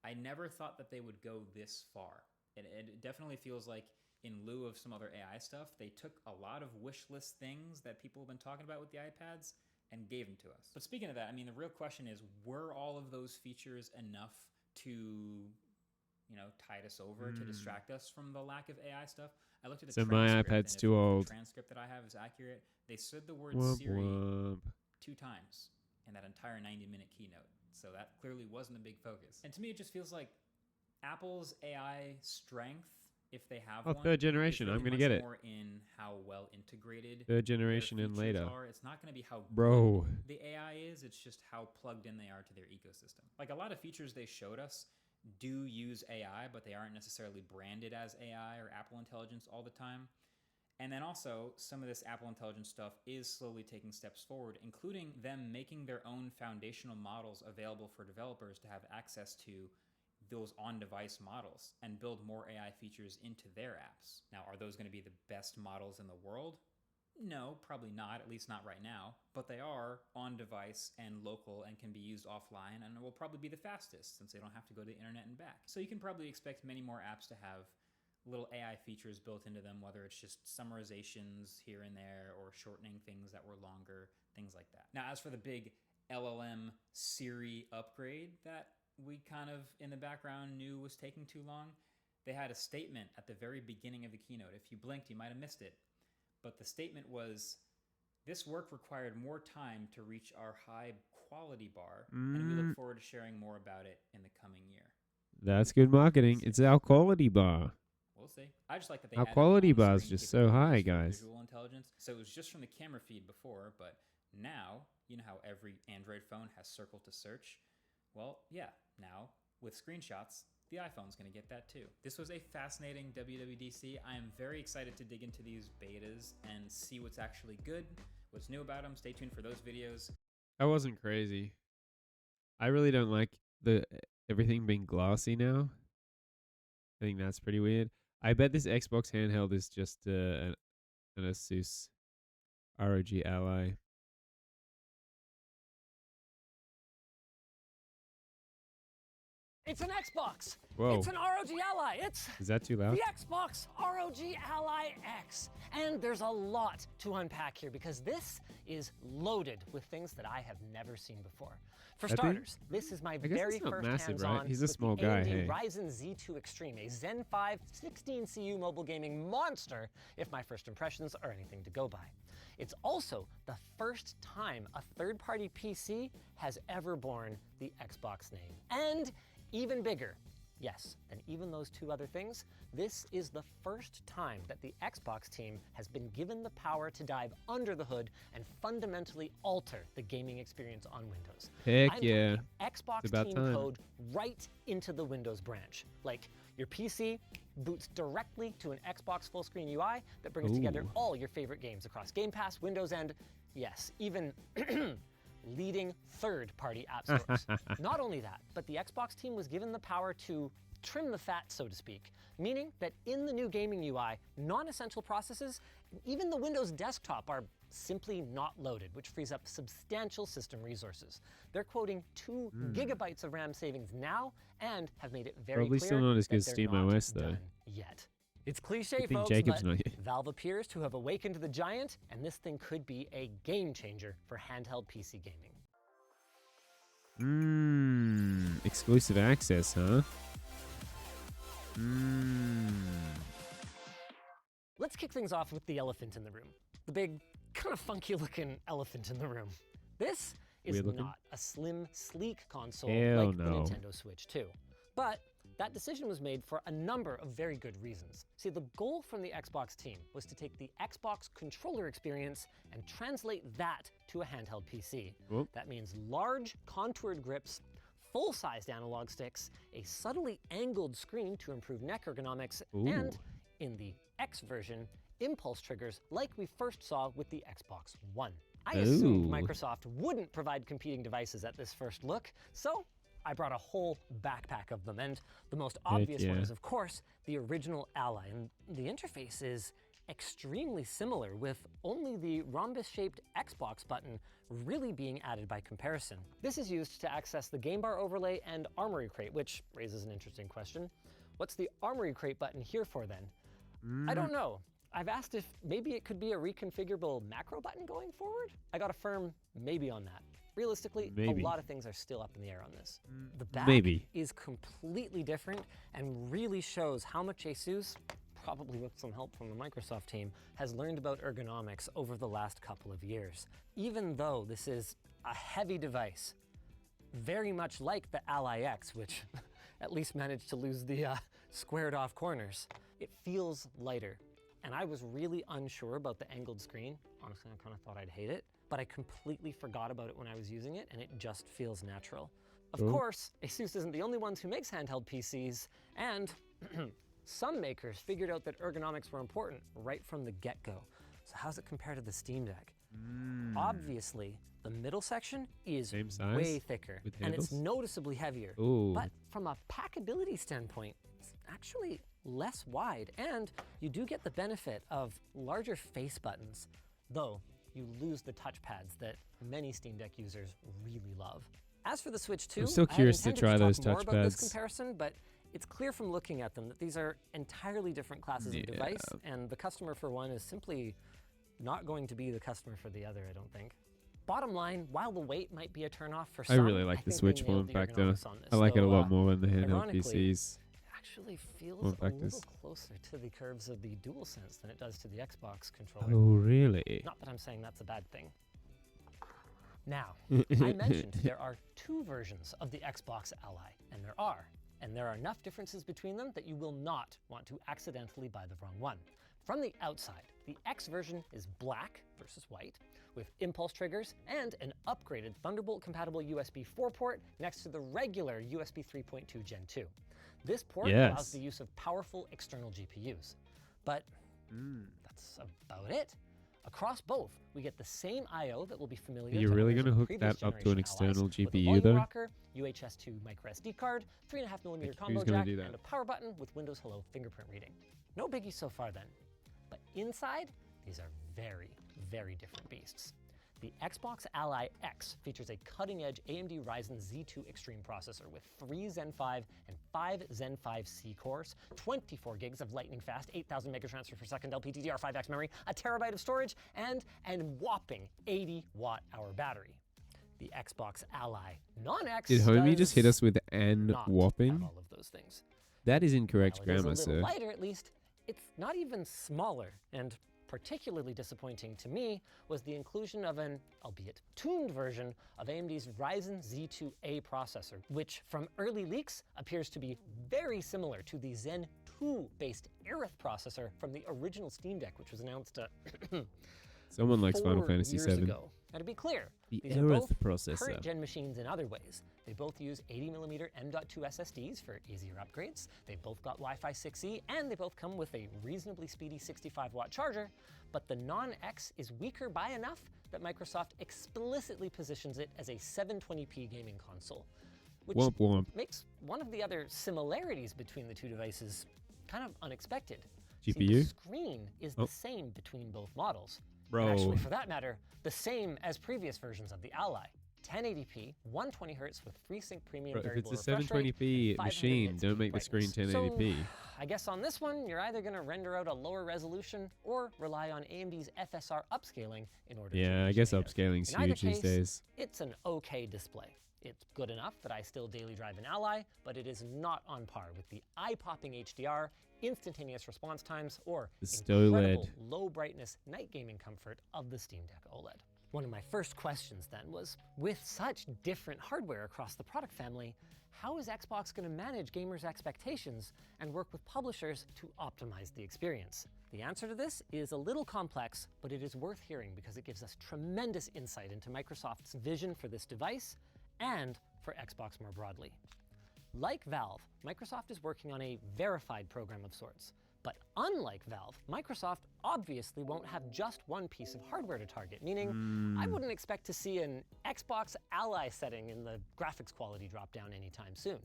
I never thought that they would go this far. It definitely feels like, in lieu of some other AI stuff, they took a lot of wish list things that people have been talking about with the iPads and gave them to us. But speaking of that, I mean, the real question is, were all of those features enough to, you know, tide us over, to distract us from the lack of AI stuff? I looked at the transcript. My iPad's too old. The transcript that I have is accurate. They said the word Womp Siri womp. 2 times in that entire 90-minute keynote. So that clearly wasn't a big focus. And to me, it just feels like Apple's AI strength, if they have Oh, one, third is generation. really I'm gonna much get it. more in how well integrated Third their generation and features later. are. It's not going to be how Bro. good the AI is. It's just how plugged in they are to their ecosystem. Like a lot of features they showed us do use AI, but they aren't necessarily branded as AI or Apple Intelligence all the time. And then also, some of this Apple Intelligence stuff is slowly taking steps forward, including them making their own foundational models available for developers to have access to those on-device models and build more AI features into their apps. Now, are those going to be the best models in the world? No, probably not, at least not right now. But they are on-device and local and can be used offline, and will probably be the fastest since they don't have to go to the internet and back. So you can probably expect many more apps to have little AI features built into them, whether it's just summarizations here and there or shortening things that were longer, things like that. Now, as for the big LLM Siri upgrade that we kind of in the background knew was taking too long, they had a statement at the very beginning of the keynote. If you blinked, you might have missed it. But the statement was, this work required more time to reach our high quality bar, and we look forward to sharing more about it in the coming year. That's good marketing. It's our quality bar. We'll see. I just like that they Our added quality on-screen bar's just so high, capabilities guys. for visual intelligence. So it was just from the camera feed before, but now, you know how every Android phone has circle to search? Well, yeah, now with screenshots, the iPhone's going to get that too. This was a fascinating WWDC. I am very excited to dig into these betas and see what's actually good, what's new about them. Stay tuned for those videos. That wasn't crazy. I really don't like the everything being glassy now. I think that's pretty weird. I bet this Xbox handheld is just an Asus ROG Ally. It's an Xbox. Whoa. It's an ROG Ally. It's Is that too loud? the Xbox ROG Ally X. And there's a lot to unpack here because this is loaded with things that I have never seen before. For That big? starters, this is my guess very it's not first massive, hands-on right? He's a with small the guy, AMD hey. Ryzen Z2 Extreme, a Zen 5 16CU mobile gaming monster, if my first impressions are anything to go by. It's also the first time a third-party PC has ever borne the Xbox name. And even bigger, yes, than even those two other things, this is the first time that the Xbox team has been given the power to dive under the hood and fundamentally alter the gaming experience on Windows. Heck I'm yeah. talking Xbox It's about team time. code right into the Windows branch. Like your PC boots directly to an Xbox full screen UI that brings together Ooh. all your favorite games across Game Pass, Windows, and yes, even leading third-party app stores. Not only that, but the Xbox team was given the power to trim the fat, so to speak, meaning that in the new gaming UI, non-essential processes, even the Windows desktop are simply not loaded, which frees up substantial system resources. They're quoting 2 gigabytes of RAM savings now and have made it very Probably clear still not as that good as they're Steam not OS, though. done yet. It's cliche, Good thing folks, Jacob's but not here. Valve appears to have awakened the giant, and this thing could be a game changer for handheld PC gaming. Exclusive access, huh? Let's kick things off with the elephant in the room. The big, kind of funky looking elephant in the room. This is Weird looking? not a slim, sleek console Hell like the no. Nintendo Switch 2. But that decision was made for a number of very good reasons. See, the goal from the Xbox team was to take the Xbox controller experience and translate that to a handheld PC. Whoop. That means large, contoured grips, full-sized analog sticks, a subtly angled screen to improve neck ergonomics, and, in the X version, impulse triggers like we first saw with the Xbox One. I assumed Ooh. Microsoft wouldn't provide competing devices at this first look, so I brought a whole backpack of them, and the most obvious one yeah. is, of course, the original Ally, and the interface is extremely similar, with only the rhombus-shaped Xbox button really being added by comparison. This is used to access the Game Bar overlay and Armory Crate, which raises an interesting question. What's the Armory Crate button here for then? I don't know. I've asked if maybe it could be a reconfigurable macro button going forward. I got a firm maybe on that. Realistically, Maybe. a lot of things are still up in the air on this. The back Maybe. is completely different and really shows how much Asus probably with some help from the Microsoft team, has learned about ergonomics over the last couple of years. Even though this is a heavy device, very much like the Ally X, which at least managed to lose the squared off corners, it feels lighter. And I was really unsure about the angled screen. Honestly, I kind of thought I'd hate it, but I completely forgot about it when I was using it, and it just feels natural. Of course, ASUS isn't the only ones who makes handheld PCs, and some makers figured out that ergonomics were important right from the get-go. So how's it compare to the Steam Deck? Obviously, the middle section is Same size way thicker, with and it's handles? noticeably heavier. Ooh. But from a packability standpoint, it's actually less wide, and you do get the benefit of larger face buttons, though you lose the touchpads that many Steam Deck users really love. As for the Switch 2, I'm still I had curious to intended try talk those more about this touchpads. comparison, but it's clear from looking at them that these are entirely different classes of device, and the customer for one is simply not going to be the customer for the other, I don't think. Bottom line, while the weight might be a turnoff for I some, really like the think they Switch nailed form the factor. ergonomics on this, I like it a though, lot more than the handheld ironically, PCs. actually feels Form a little factors. closer to the curves of the DualSense than it does to the Xbox controller. Oh, really? Not that I'm saying that's a bad thing. Now, I mentioned there are two versions of the Xbox Ally, and there are enough differences between them that you will not want to accidentally buy the wrong one. From the outside, the X version is black versus white, with impulse triggers and an upgraded Thunderbolt-compatible USB 4 port next to the regular USB 3.2 Gen 2. This port allows Yes. the use of powerful external GPUs. But that's about it. Across both, we get the same I/O that will be familiar. Are you to really owners going to of hook previous that up to an generation external Allies, with a GPU volume though? rocker, UHS-2 micro SD card, 3.5mm Like, combo who's gonna jack, do that? and a power button with Windows Hello fingerprint reading. No biggie so far then. But inside, these are very, very different beasts. The Xbox Ally X features a cutting-edge AMD Ryzen Z2 Extreme processor with 3 Zen 5 and 5 Zen 5C cores, 24 gigs of lightning-fast 8,000 megatransfer per second LPDDR5X memory, a terabyte of storage, and a whopping 80-watt-hour battery. The Xbox Ally Non-X Did Homie just hit does us with an not have whopping? all of those things. That is incorrect While it is grammar, a little sir. lighter, at least, it's not even smaller, and particularly disappointing to me was the inclusion of an, albeit tuned version, of AMD's Ryzen Z2A processor, which from early leaks appears to be very similar to the Zen 2-based Aerith processor from the original Steam Deck, which was announced Someone likes Final 4 Fantasy years VII. ago. Now to be clear, The these are Aerith both processor. current gen machines in other ways. They both use 80mm M.2 SSDs for easier upgrades. They both got Wi-Fi 6E, and they both come with a reasonably speedy 65-watt charger. But the Non-X is weaker by enough that Microsoft explicitly positions it as a 720p gaming console, which Womp womp. makes one of the other similarities between the two devices kind of unexpected. See, the GPU? screen is Oh. the same between both models. Bro. And actually, for that matter, the same as previous versions of the Ally. 1080p, 120Hz with FreeSync Premium Bro, if variable it's a refresh rate, 720p 500 machine, nits don't peak make the screen brightness. 1080p. So, I guess on this one, you're either going to render out a lower resolution or rely on AMD's FSR upscaling in order to Yeah, I reach guess native. upscaling's In either huge these case, days. It's an okay display. It's good enough that I still daily drive an Ally, but it is not on par with the eye-popping HDR, instantaneous response times, or The STOLED. incredible low brightness night gaming comfort of the Steam Deck OLED. One of my first questions then was, with such different hardware across the product family, how is Xbox going to manage gamers' expectations and work with publishers to optimize the experience? The answer to this is a little complex, but it is worth hearing because it gives us tremendous insight into Microsoft's vision for this device and for Xbox more broadly. Like Valve, Microsoft is working on a verified program of sorts. But unlike Valve, Microsoft obviously won't have just one piece of hardware to target, meaning I wouldn't expect to see an Xbox Ally setting in the graphics quality drop down anytime soon.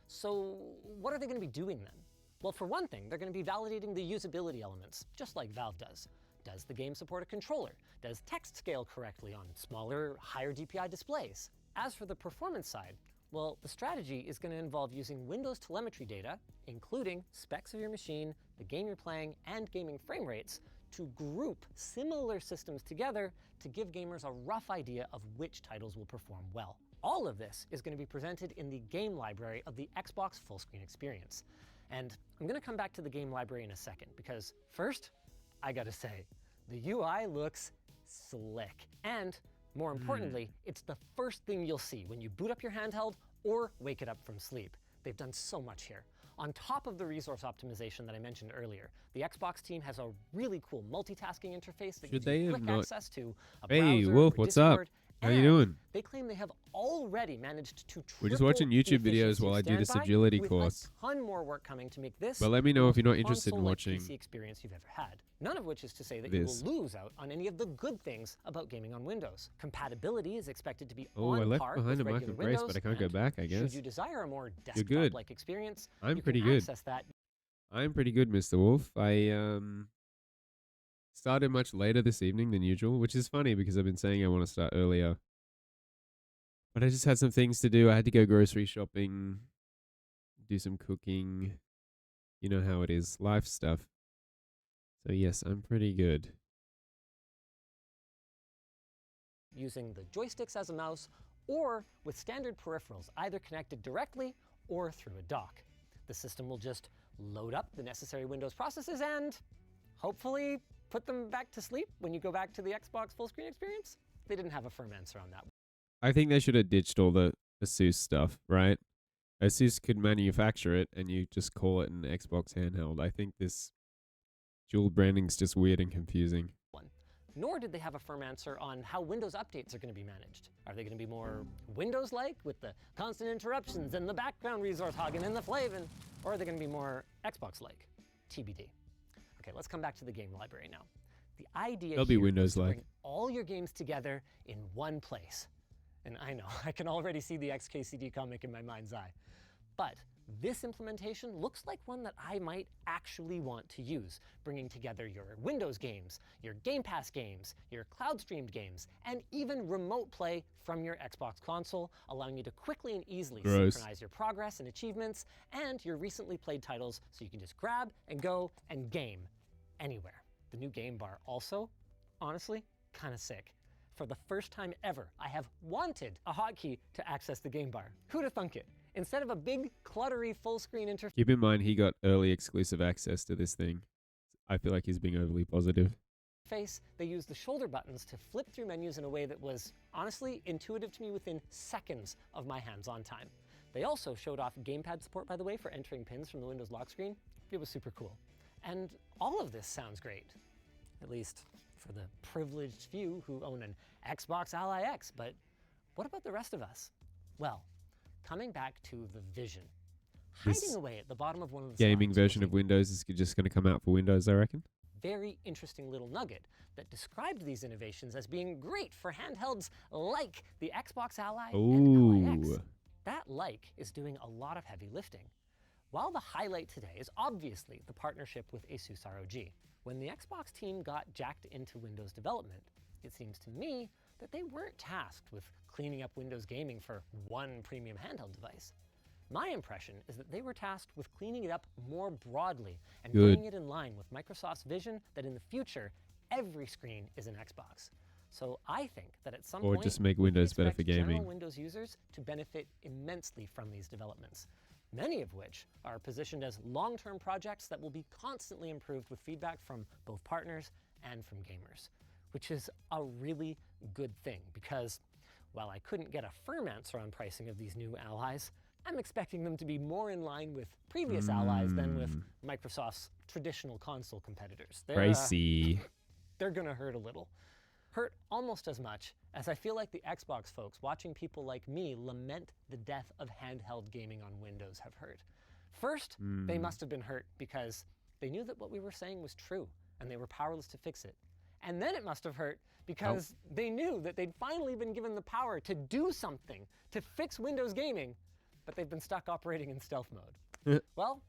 So what are they going to be doing then? Well, for one thing, they're going to be validating the usability elements, just like Valve does. Does the game support a controller? Does text scale correctly on smaller, higher DPI displays? As for the performance side, well, the strategy is going to involve using Windows telemetry data, including specs of your machine, the game you're playing, and gaming frame rates, to group similar systems together to give gamers a rough idea of which titles will perform well. All of this is going to be presented in the game library of the Xbox full screen experience. And I'm going to come back to the game library in a second because first, I gotta say, the UI looks slick. And more importantly, it's the first thing you'll see when you boot up your handheld or wake it up from sleep. They've done so much here. On top of the resource optimization that I mentioned earlier, the Xbox team has a really cool multitasking interface that Should gives they you have quick not- access to a Hey, browser Wolf, or what's up? Discord, How you and doing? They claim they have already managed to We're just triple watching YouTube the videos efficiency while of I do this standby, agility with course. a ton more work coming to make this But let me know the if you're not most interested in console-like watching PC experience you've ever had. None of which is to say that this. you will lose out on any of the good things about gaming on Windows. Compatibility is expected to be Oh, on I left par behind with a mark regular of grace, Windows, but I can't go and back, I Should guess. you desire a more You're good. desktop-like experience, I'm you pretty can good. access that I'm pretty good, Mr. Wolf. I started much later this evening than usual, which is funny because I've been saying I want to start earlier. But I just had some things to do. I had to go grocery shopping, do some cooking. You know how it is, life stuff. So yes, I'm pretty good. using the joysticks as a mouse or with standard peripherals, either connected directly or through a dock. The system will just load up the necessary Windows processes and hopefully put them back to sleep when you go back to the Xbox full screen experience. They didn't have a firm answer on that. I think they should have ditched all the Asus stuff, right? Asus could manufacture it and you just call it an Xbox handheld. I think this dual branding's just weird and confusing. Nor did they have a firm answer on how Windows updates are going to be managed. Are they going to be more Windows-like with the constant interruptions and the background resource hogging and the flavin'? Or are they going to be more Xbox-like? TBD. Okay, let's come back to the game library now. The idea They'll be here is to Windows-like. bring all your games together in one place. And I know, I can already see the XKCD comic in my mind's eye. But this implementation looks like one that I might actually want to use, bringing together your Windows games, your Game Pass games, your cloud-streamed games, and even remote play from your Xbox console, allowing you to quickly and easily Gross. synchronize your progress and achievements and your recently played titles so you can just grab and go and game anywhere. The new game bar also, honestly, kind of sick. For the first time ever, I have wanted a hotkey to access the game bar. Who'd have thunk it? Instead of a big, cluttery, full-screen interface, Keep in mind he got early exclusive access to this thing. I feel like he's being overly positive. they used the shoulder buttons to flip through menus in a way that was, honestly, intuitive to me within seconds of my hands-on time. They also showed off gamepad support, by the way, for entering pins from the Windows lock screen. It was super cool. And all of this sounds great, at least for the privileged few who own an Xbox Ally X, but what about the rest of us? Well, coming back to the vision. This Hiding away at the bottom of one of the Gaming slides version was of a Windows is just going to come out for Windows, I reckon. very interesting little nugget that described these innovations as being great for handhelds like the Xbox Ally and Ally X. Ooh. That like is doing a lot of heavy lifting. While the highlight today is obviously the partnership with Asus ROG, when the Xbox team got jacked into Windows development, it seems to me that they weren't tasked with cleaning up Windows gaming for one premium handheld device. My impression is that they were tasked with cleaning it up more broadly and Good. bringing it in line with Microsoft's vision that in the future, every screen is an Xbox. So I think that at some Or point, just make we can Windows better expect for general gaming. Windows users to benefit immensely from these developments, many of which are positioned as long-term projects that will be constantly improved with feedback from both partners and from gamers, which is a really good thing because while I couldn't get a firm answer on pricing of these new allies, I'm expecting them to be more in line with previous allies than with Microsoft's traditional console competitors. Pricey. They're gonna hurt a little. Hurt almost as much as I feel like the Xbox folks watching people like me lament the death of handheld gaming on Windows have hurt. First, they must have been hurt because they knew that what we were saying was true and they were powerless to fix it. And then it must have hurt because they knew that they'd finally been given the power to do something, to fix Windows gaming, but they've been stuck operating in stealth mode. Well,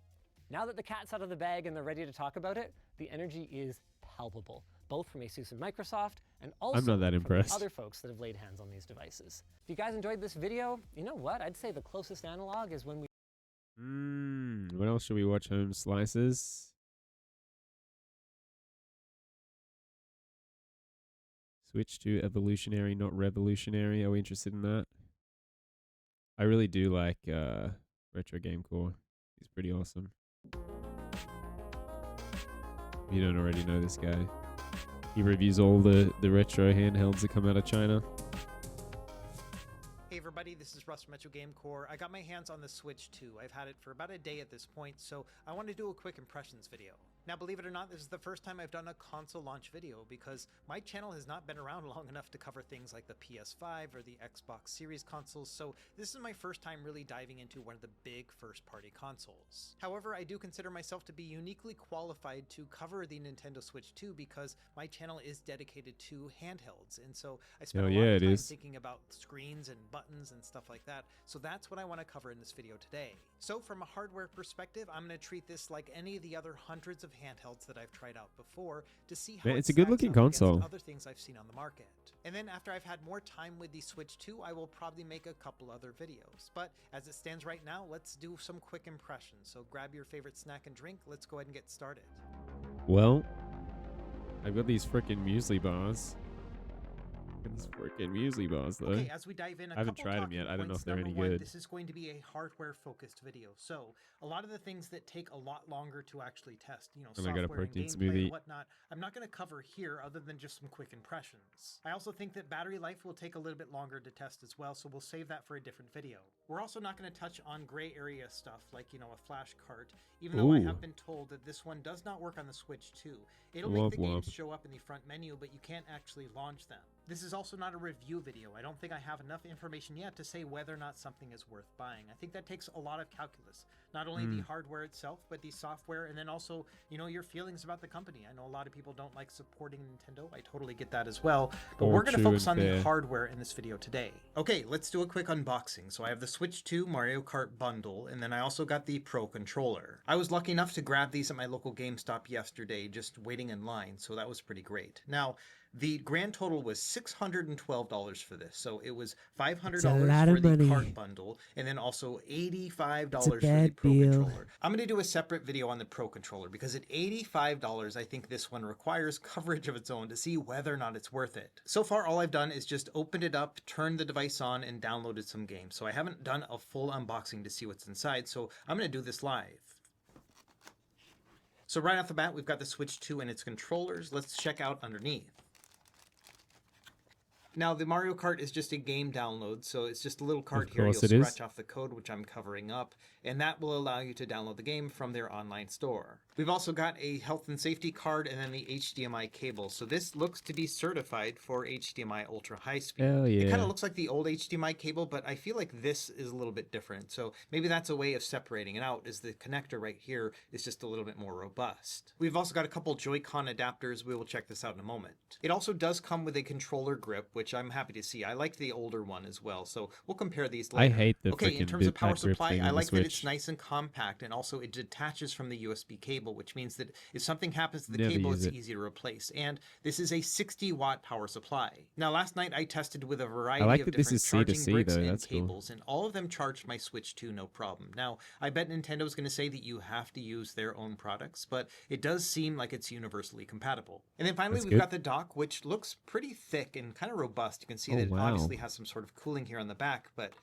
now that the cat's out of the bag and they're ready to talk about it, the energy is palpable, both from Asus and Microsoft, and also not that from the impressed. other folks that have laid hands on these devices. If you guys enjoyed this video, you know what? I'd say the closest analog is when we What else should we watch? Home Slices. Switch to evolutionary, not revolutionary. Are we interested in that? I really do like Retro Game Core. He's pretty awesome. You don't already know this guy. He reviews all the retro handhelds that come out of China. Hey everybody, this is Russ from Metro Game Core. I got my hands on the Switch 2. I've had it for about a day at this point, so I want to do a quick impressions video. Now, believe it or not, this is the first time I've done a console launch video because my channel has not been around long enough to cover things like the PS5 or the Xbox Series consoles, so this is my first time really diving into one of the big first-party consoles. However, I do consider myself to be uniquely qualified to cover the Nintendo Switch 2 because my channel is dedicated to handhelds, and so I spent a lot of time thinking about screens and buttons and stuff like that, so that's what I want to cover in this video today. So from a hardware perspective, I'm going to treat this like any of the other hundreds of handhelds that I've tried out before to see how it's a good looking console. Other things I've seen on the market. And then after I've had more time with the Switch 2, I will probably make a couple other videos. But as it stands right now, let's do some quick impressions. So grab your favorite snack and drink. Let's go ahead and get started. Well, I've got these freaking muesli bars. These freaking muesli bars, though. Okay, as we dive in, I haven't tried them yet. I don't know if they're any good. This is going to be a hardware-focused video. So a lot of the things that take a lot longer to actually test, you know, software and gameplay and whatnot, I'm not going to cover here other than just some quick impressions. I also think that battery life will take a little bit longer to test as well, so we'll save that for a different video. We're also not going to touch on gray area stuff like, you know, a flash cart, even though I have been told that this one does not work on the Switch 2. It'll make the games show up in the front menu, but you can't actually launch them. This is also not a review video. I don't think I have enough information yet to say whether or not something is worth buying. I think that takes a lot of calculus. Not only the hardware itself, but the software, and then also, you know, your feelings about the company. I know a lot of people don't like supporting Nintendo. I totally get that as well. But we're going to focus on the hardware in this video today. Okay, let's do a quick unboxing. So I have the Switch 2 Mario Kart bundle, and then I also got the Pro Controller. I was lucky enough to grab these at my local GameStop yesterday, just waiting in line, so that was pretty great. Now, the grand total was $612 for this. So it was $500 for the cart bundle, and then also $85 for the Pro Controller. I'm going to do a separate video on the Pro Controller because at $85, I think this one requires coverage of its own to see whether or not it's worth it. So far, all I've done is just opened it up, turned the device on, and downloaded some games. So I haven't done a full unboxing to see what's inside, so I'm going to do this live. So right off the bat, we've got the Switch 2 and its controllers. Let's check out underneath. Now, the Mario Kart is just a game download, so it's just a little cart here. You'll scratch off the code, which I'm covering up, and that will allow you to download the game from their online store. We've also got a health and safety card and then the HDMI cable. So this looks to be certified for HDMI ultra high speed. Hell yeah. It kind of looks like the old HDMI cable, but I feel like this is a little bit different. So maybe that's a way of separating it out, is the connector right here is just a little bit more robust. We've also got a couple Joy-Con adapters. We will check this out in a moment. It also does come with a controller grip, which I'm happy to see. I liked the older one as well, so we'll compare these later. I hate the Okay, in terms of power supply, I like that it's Switch. nice and compact, and also it detaches from the USB cable, which means that if something happens to the cable, it's easy to replace. And this is a 60-watt power supply. Now, last night I tested with a variety of different charging bricks and cables, and all of them charged my Switch 2 no problem. Now, I bet Nintendo's going to say that you have to use their own products, but it does seem like it's universally compatible. And then finally, we've got the dock, which looks pretty thick and kind of robust. You can see that it obviously has some sort of cooling here on the back, but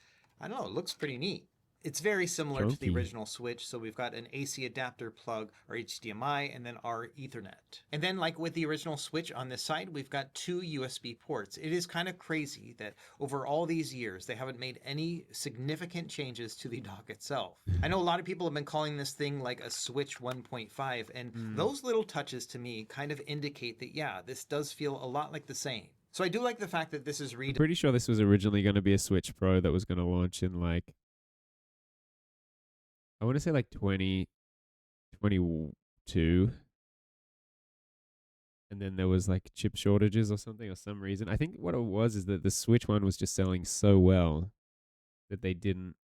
I don't know, it looks pretty neat. It's very similar to the original Switch, so we've got an AC adapter plug, our HDMI, and then our Ethernet. And then, like with the original Switch on this side, we've got two USB ports. It is kind of crazy that over all these years, they haven't made any significant changes to the dock itself. I know a lot of people have been calling this thing like a Switch 1.5, and those little touches to me kind of indicate that, yeah, this does feel a lot like the same. So I do like the fact that this is I'm pretty sure this was originally going to be a Switch Pro that was going to launch in like, I want to say like 2022. And then there was like chip shortages or something or some reason. I think what it was is that the Switch one was just selling so well that they didn't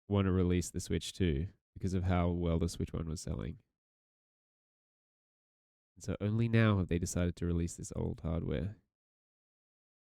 want to release the Switch 2 because of how well the Switch one was selling. And so only now have they decided to release this old hardware.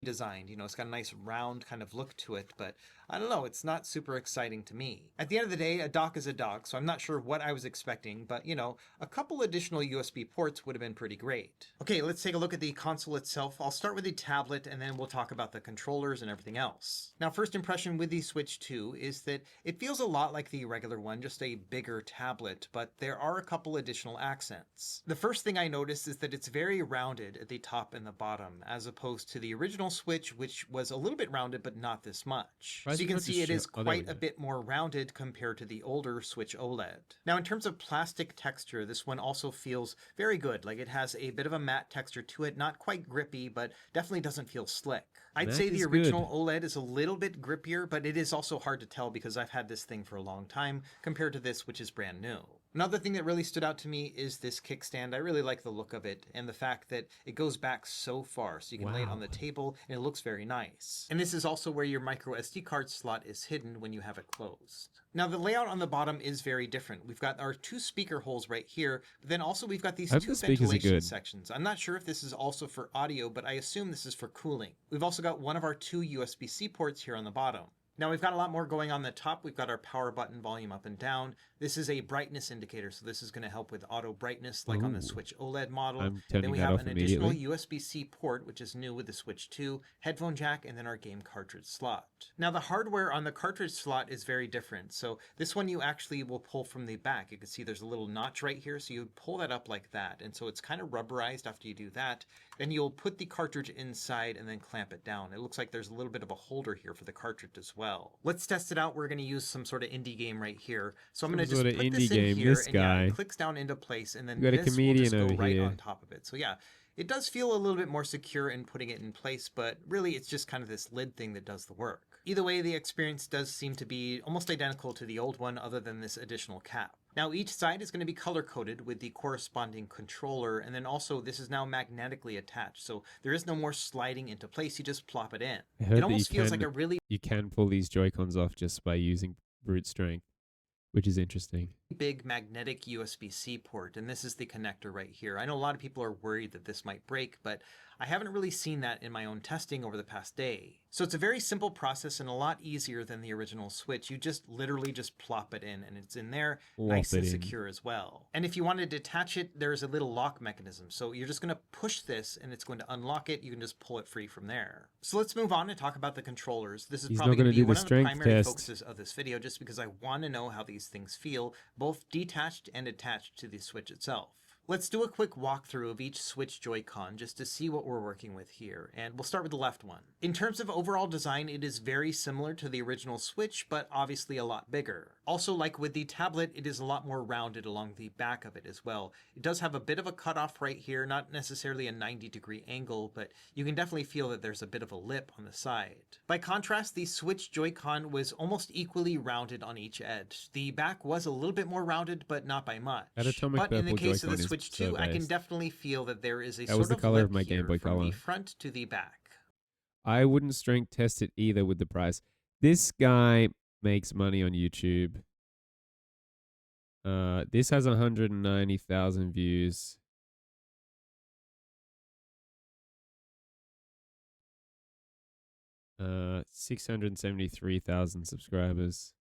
designed. You know, it's got a nice round kind of look to it, but I don't know, it's not super exciting to me. At the end of the day, a dock is a dock, so I'm not sure what I was expecting, but you know, a couple additional USB ports would have been pretty great. Okay, let's take a look at the console itself. I'll start with the tablet and then we'll talk about the controllers and everything else. Now, first impression with the Switch 2 is that it feels a lot like the regular one, just a bigger tablet, but there are a couple additional accents. The first thing I noticed is that it's very rounded at the top and the bottom, as opposed to the original Switch, which was a little bit rounded, but not this much. So you can see it is quite a bit more rounded compared to the older Switch OLED. Now, in terms of plastic texture, this one also feels very good. Like it has a bit of a matte texture to it, not quite grippy, but definitely doesn't feel slick. I'd say the original OLED is a little bit grippier, but it is also hard to tell because I've had this thing for a long time compared to this, which is brand new. Another thing that really stood out to me is this kickstand. I really like the look of it and the fact that it goes back so far, so you can lay it on the table and it looks very nice. And this is also where your micro SD card slot is hidden when you have it closed. Now the layout on the bottom is very different. We've got our 2 speaker holes right here, but then also we've got these 2 ventilation sections. I'm not sure if this is also for audio, but I assume this is for cooling. We've also got one of our 2 USB-C ports here on the bottom. Now we've got a lot more going on the top. We've got our power button, volume up and down. This is a brightness indicator, so this is going to help with auto brightness like on the Switch OLED model. Then we have an additional USB-C port, which is new with the Switch 2, headphone jack, and then our game cartridge slot. Now the hardware on the cartridge slot is very different. So this one you actually will pull from the back. You can see there's a little notch right here, so you pull that up like that. And so it's kind of rubberized after you do that. Then you'll put the cartridge inside and then clamp it down. It looks like there's a little bit of a holder here for the cartridge as well. Let's test it out. We're going to use some sort of indie game right here. So I'm going to just put this in here, and yeah, it clicks down into place, and then this will just go right on top of it. So yeah, it does feel a little bit more secure in putting it in place, but really it's just kind of this lid thing that does the work. Either way, the experience does seem to be almost identical to the old one other than this additional cap. Now each side is going to be color-coded with the corresponding controller, and then also this is now magnetically attached, so there is no more sliding into place, you just plop it in. It almost feels like a really... You can pull these Joy-Cons off just by using brute strength, which is interesting. Big magnetic USB-C port, and this is the connector right here. I know a lot of people are worried that this might break, but I haven't really seen that in my own testing over the past day. So it's a very simple process and a lot easier than the original Switch. You just literally just plop it in and it's in there, nice and secure as well. And if you want to detach it, there's a little lock mechanism. So you're just going to push this and it's going to unlock it. You can just pull it free from there. So let's move on and talk about the controllers. This is probably going to be one of the primary focuses of this video just because I want to know how these things feel, both detached and attached to the Switch itself. Let's do a quick walkthrough of each Switch Joy-Con just to see what we're working with here, and we'll start with the left one. In terms of overall design, it is very similar to the original Switch, but obviously a lot bigger. Also, like with the tablet, it is a lot more rounded along the back of it as well. It does have a bit of a cutoff right here, not necessarily a 90-degree angle, but you can definitely feel that there's a bit of a lip on the side. By contrast, the Switch Joy-Con was almost equally rounded on each edge. The back was a little bit more rounded, but not by much. But in the case of the Switch 2, I can definitely feel that there is a sort of lip here Game Boy from the front to the back. I wouldn't strength test it either with the price. This guy makes money on YouTube. This has 190,000 views. Uh, 673,000 subscribers.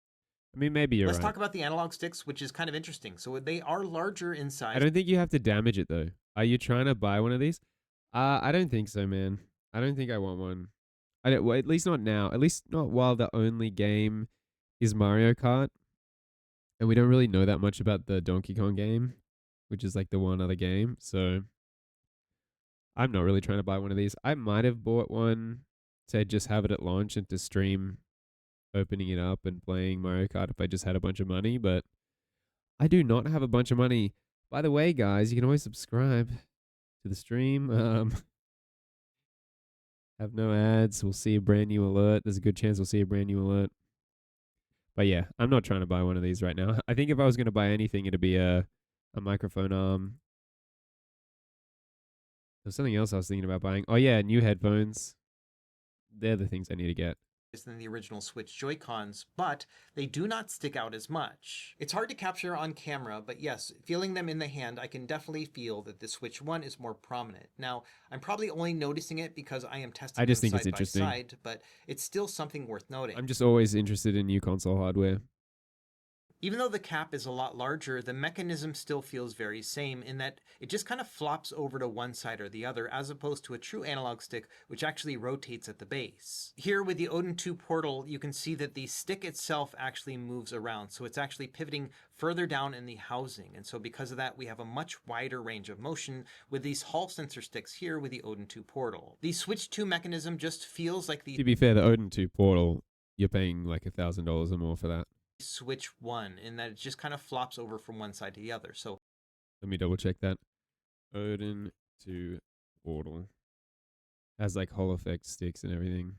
I mean, maybe you're right. Let's talk about the analog sticks, which is kind of interesting. So they are larger in size. I don't think you have to damage it, though. Are you trying to buy one of these? I don't think so, man. I don't think I want one. Well, at least not now. At least not while the only game is Mario Kart. And we don't really know that much about the Donkey Kong game, which is like the one other game. So I'm not really trying to buy one of these. I might have bought one to just have it at launch and to stream opening it up and playing Mario Kart if I just had a bunch of money, but I do not have a bunch of money. By the way, guys, you can always subscribe to the stream. Have no ads. We'll see a brand new alert. There's a good chance we'll see a brand new alert. But yeah, I'm not trying to buy one of these right now. I think if I was going to buy anything, it'd be a microphone arm. There's something else I was thinking about buying. Oh yeah, new headphones. They're the things I need to get. than the original Switch Joy-Cons, but they do not stick out as much. It's hard to capture on camera, but yes, feeling them in the hand, I can definitely feel that the Switch 1 is more prominent. Now, I'm probably only noticing it because I am testing I just them think it's side by interesting. side, but it's still something worth noting. I'm just always interested in new console hardware. Even though the cap is a lot larger, the mechanism still feels very same in that it just kind of flops over to one side or the other, as opposed to a true analog stick, which actually rotates at the base. Here with the Odin 2 Portal, you can see that the stick itself actually moves around, so it's actually pivoting further down in the housing, and so because of that, we have a much wider range of motion with these Hall sensor sticks here with the Odin 2 Portal. The Switch 2 mechanism just feels like the... To be fair, the Odin 2 Portal, you're paying like $1,000 or more for that. Switch 1 in that it just kind of flops over from one side to the other. So let me double check that. Odin 2 Portal has like Hall effect sticks and everything.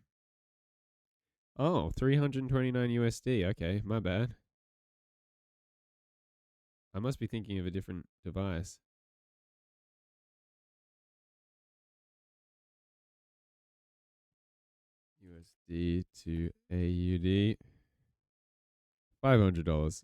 Oh, 329 USD. Okay, my bad. I must be thinking of a different device. USD to AUD. $500.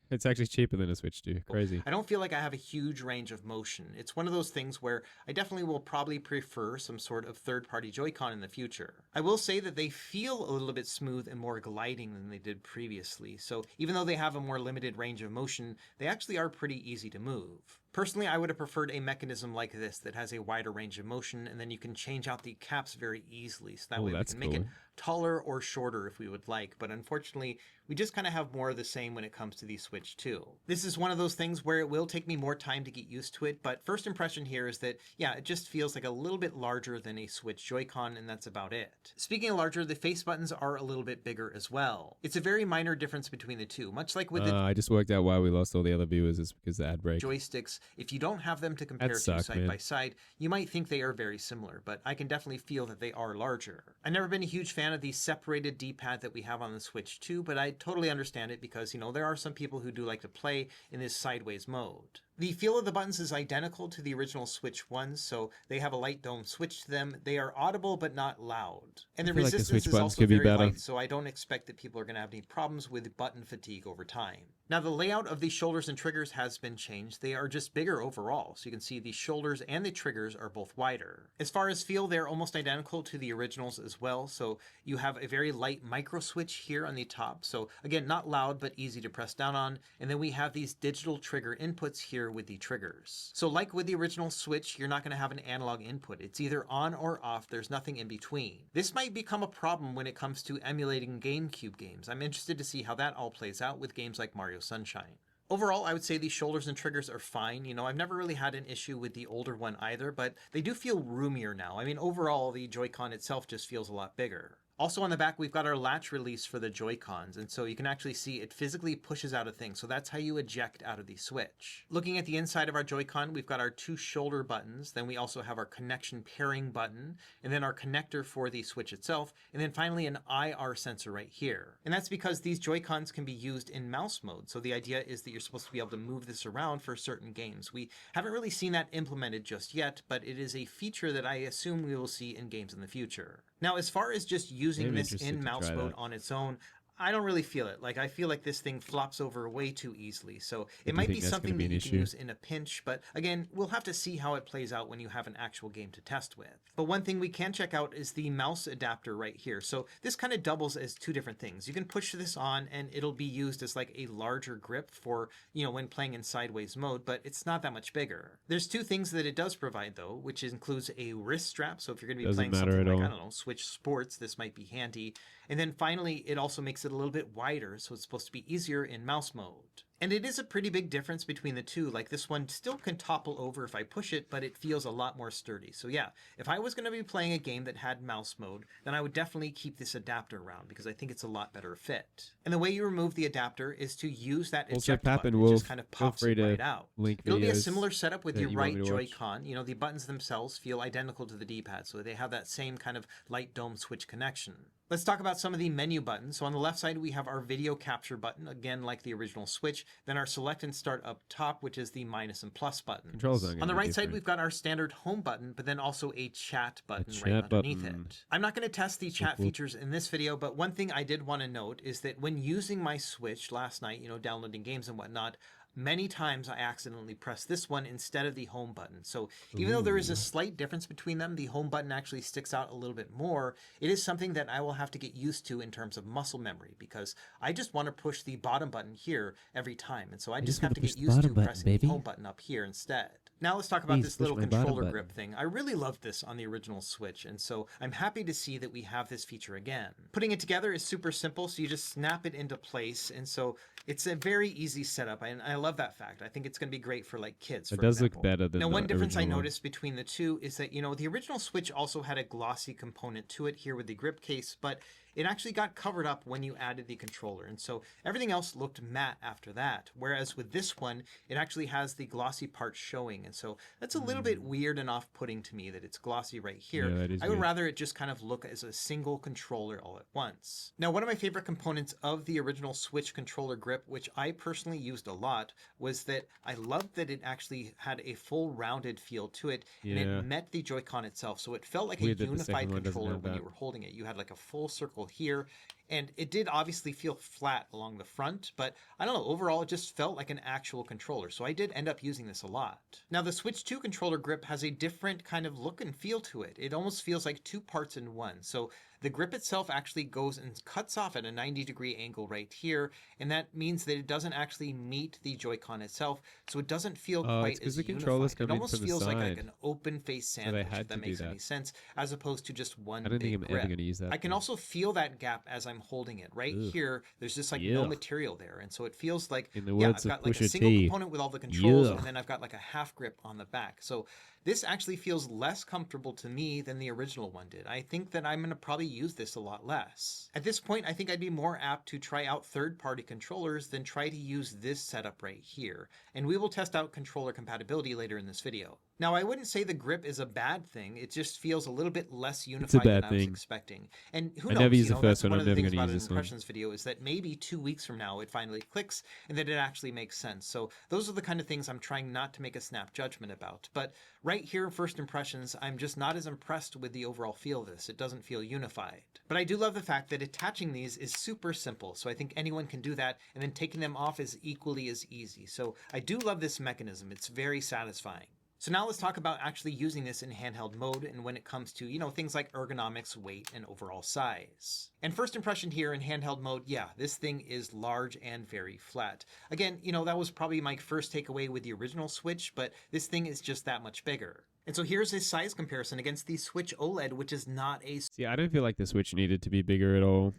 It's actually cheaper than a Switch 2. Crazy. I don't feel like I have a huge range of motion. It's one of those things where I definitely will probably prefer some sort of third-party Joy-Con in the future. I will say that they feel a little bit smooth and more gliding than they did previously. So even though they have a more limited range of motion, they actually are pretty easy to move. Personally, I would have preferred a mechanism like this that has a wider range of motion, and then you can change out the caps very easily. So that way we can make it taller or shorter if we would like. But unfortunately, we just kind of have more of the same when it comes to the Switch 2. This is one of those things where it will take me more time to get used to it, but first impression here is that, yeah, it just feels like a little bit larger than a Switch Joy-Con, and that's about it. Speaking of larger, the face buttons are a little bit bigger as well. It's a very minor difference between the two, much like with the I just worked out why we lost all the other viewers is because the ad break. Joysticks. If you don't have them to compare to side by side, you might think they are very similar, but I can definitely feel that they are larger. I've never been a huge fan of the separated D-pad that we have on the Switch 2, but I totally understand it because, you know, there are some people who do like to play in this sideways mode. The feel of the buttons is identical to the original Switch ones, so they have a light dome switch to them. They are audible but not loud. And the resistance is also very light, so I don't expect that people are going to have any problems with button fatigue over time. Now the layout of the shoulders and triggers has been changed. They are just bigger overall, so you can see the shoulders and the triggers are both wider. As far as feel, they're almost identical to the originals as well, so you have a very light micro switch here on the top, so again, not loud but easy to press down on, and then we have these digital trigger inputs here with the triggers. So like with the original Switch, you're not going to have an analog input. It's either on or off. There's nothing in between. This might become a problem when it comes to emulating GameCube games. I'm interested to see how that all plays out with games like Mario Sunshine. Overall, I would say the shoulders and triggers are fine. You know, I've never really had an issue with the older one either, but they do feel roomier now. I mean, overall, the Joy-Con itself just feels a lot bigger. Also on the back, we've got our latch release for the Joy-Cons, and so you can actually see it physically pushes out a thing, so that's how you eject out of the Switch. Looking at the inside of our Joy-Con, we've got our two shoulder buttons, then we also have our connection pairing button, and then our connector for the Switch itself, and then finally an IR sensor right here. And that's because these Joy-Cons can be used in mouse mode, so the idea is that you're supposed to be able to move this around for certain games. We haven't really seen that implemented just yet, but it is a feature that I assume we will see in games in the future. Now, as far as just using this in mouse mode on its own, I don't really feel it. Like, I feel like this thing flops over way too easily. So it might be something that you can use in a pinch, but again, we'll have to see how it plays out when you have an actual game to test with. But one thing we can check out is the mouse adapter right here. So this kind of doubles as two different things. You can push this on and it'll be used as like a larger grip for, you know, when playing in sideways mode, but it's not that much bigger. There's two things that it does provide though, which includes a wrist strap. So if you're going to be playing something like, I don't know, Switch Sports, this might be handy. And then finally, it also makes it a little bit wider, so it's supposed to be easier in mouse mode. And it is a pretty big difference between the two. Like this one still can topple over if I push it, but it feels a lot more sturdy. So yeah, if I was going to be playing a game that had mouse mode, then I would definitely keep this adapter around because I think it's a lot better fit. And the way you remove the adapter is to use that eject button. It just kind of pops it right out. It'll be a similar setup with your right Joy-Con. You know, the buttons themselves feel identical to the D-pad, so they have that same kind of light dome switch connection. Let's talk about some of the menu buttons. So on the left side, we have our video capture button, again, like the original Switch. Then our select and start up top, which is the minus and plus buttons. Controls aren't On the gonna be right side, different. we've got our standard home button, but then also a chat button right chat underneath button. it. I'm not going to test the chat cool. features in this video, but one thing I did want to note is that when using my Switch last night, downloading games and whatnot, many times I accidentally pressed this one instead of the home button. So even though there is a slight difference between them, the home button actually sticks out a little bit more. It is something that I will have to get used to in terms of muscle memory, because I just want to push the bottom button here every time. And so I just have to get used to pressing the home button up here instead. Now let's talk about this little controller grip thing. I really loved this on the original Switch, and so I'm happy to see that we have this feature again. Putting it together is super simple, so you just snap it into place, and so it's a very easy setup, and I love that fact. I think it's going to be great for like kids. It does look better than now, the one difference I original one. noticed between the two is that the original Switch also had a glossy component to it here with the grip case, but it actually got covered up when you added the controller, and so everything else looked matte after that. Whereas with this one, it actually has the glossy part showing, and so that's a little bit weird and off-putting to me that it's glossy right here. Yeah, that is I would weird. rather it just kind of look as a single controller all at once. Now, one of my favorite components of the original Switch controller grip, which I personally used a lot, was that I loved that it actually had a full rounded feel to it, and Yeah. it met the Joy-Con itself, so it felt like Weird a that the second unified one doesn't controller have when you that. were holding it. You had like a full circle here, and it did obviously feel flat along the front, but I don't know, overall it just felt like an actual controller, so I did end up using this a lot. Now the Switch 2 controller grip has a different kind of look and feel to it. It almost feels like two parts in one. So the grip itself actually goes and cuts off at a 90-degree angle right here, and that means that it doesn't actually meet the Joy-Con itself, so it doesn't feel Oh, quite it's 'cause as the controllers unified. come It in almost from the feels like side. an open-faced they sandwich, had if that to do makes that. any sense, as opposed to just one I don't think big I'm grip. ever going to use that. I can thing. also feel that gap as I'm holding it. Right Ugh. here, there's just like no Yuck. material there, and so it feels like, In the yeah, words I've of got like a Pusha single T, component with all the controls, yuck. and then I've got like a half grip on the back. So this actually feels less comfortable to me than the original one did. I think that I'm going to probably use this a lot less. At this point, I think I'd be more apt to try out third-party controllers than try to use this setup right here, and we will test out controller compatibility later in this video. Now, I wouldn't say the grip is a bad thing. It just feels a little bit less unified bad than I was thing. expecting. And who I knows? never used the that's first one, one I'm of the never things gonna about use an this one. impressions video is that maybe 2 weeks from now it finally clicks and that it actually makes sense. So those are the kind of things I'm trying not to make a snap judgment about. But right here in first impressions, I'm just not as impressed with the overall feel of this. It doesn't feel unified. But I do love the fact that attaching these is super simple. So I think anyone can do that, and then taking them off is equally as easy. So I do love this mechanism. It's very satisfying. So now let's talk about actually using this in handheld mode and when it comes to, things like ergonomics, weight, and overall size. And first impression here in handheld mode, yeah, this thing is large and very flat. Again, that was probably my first takeaway with the original Switch, but this thing is just that much bigger. And so here's a size comparison against the Switch OLED, which is not a See, I don't feel like the Switch needed to be bigger at all.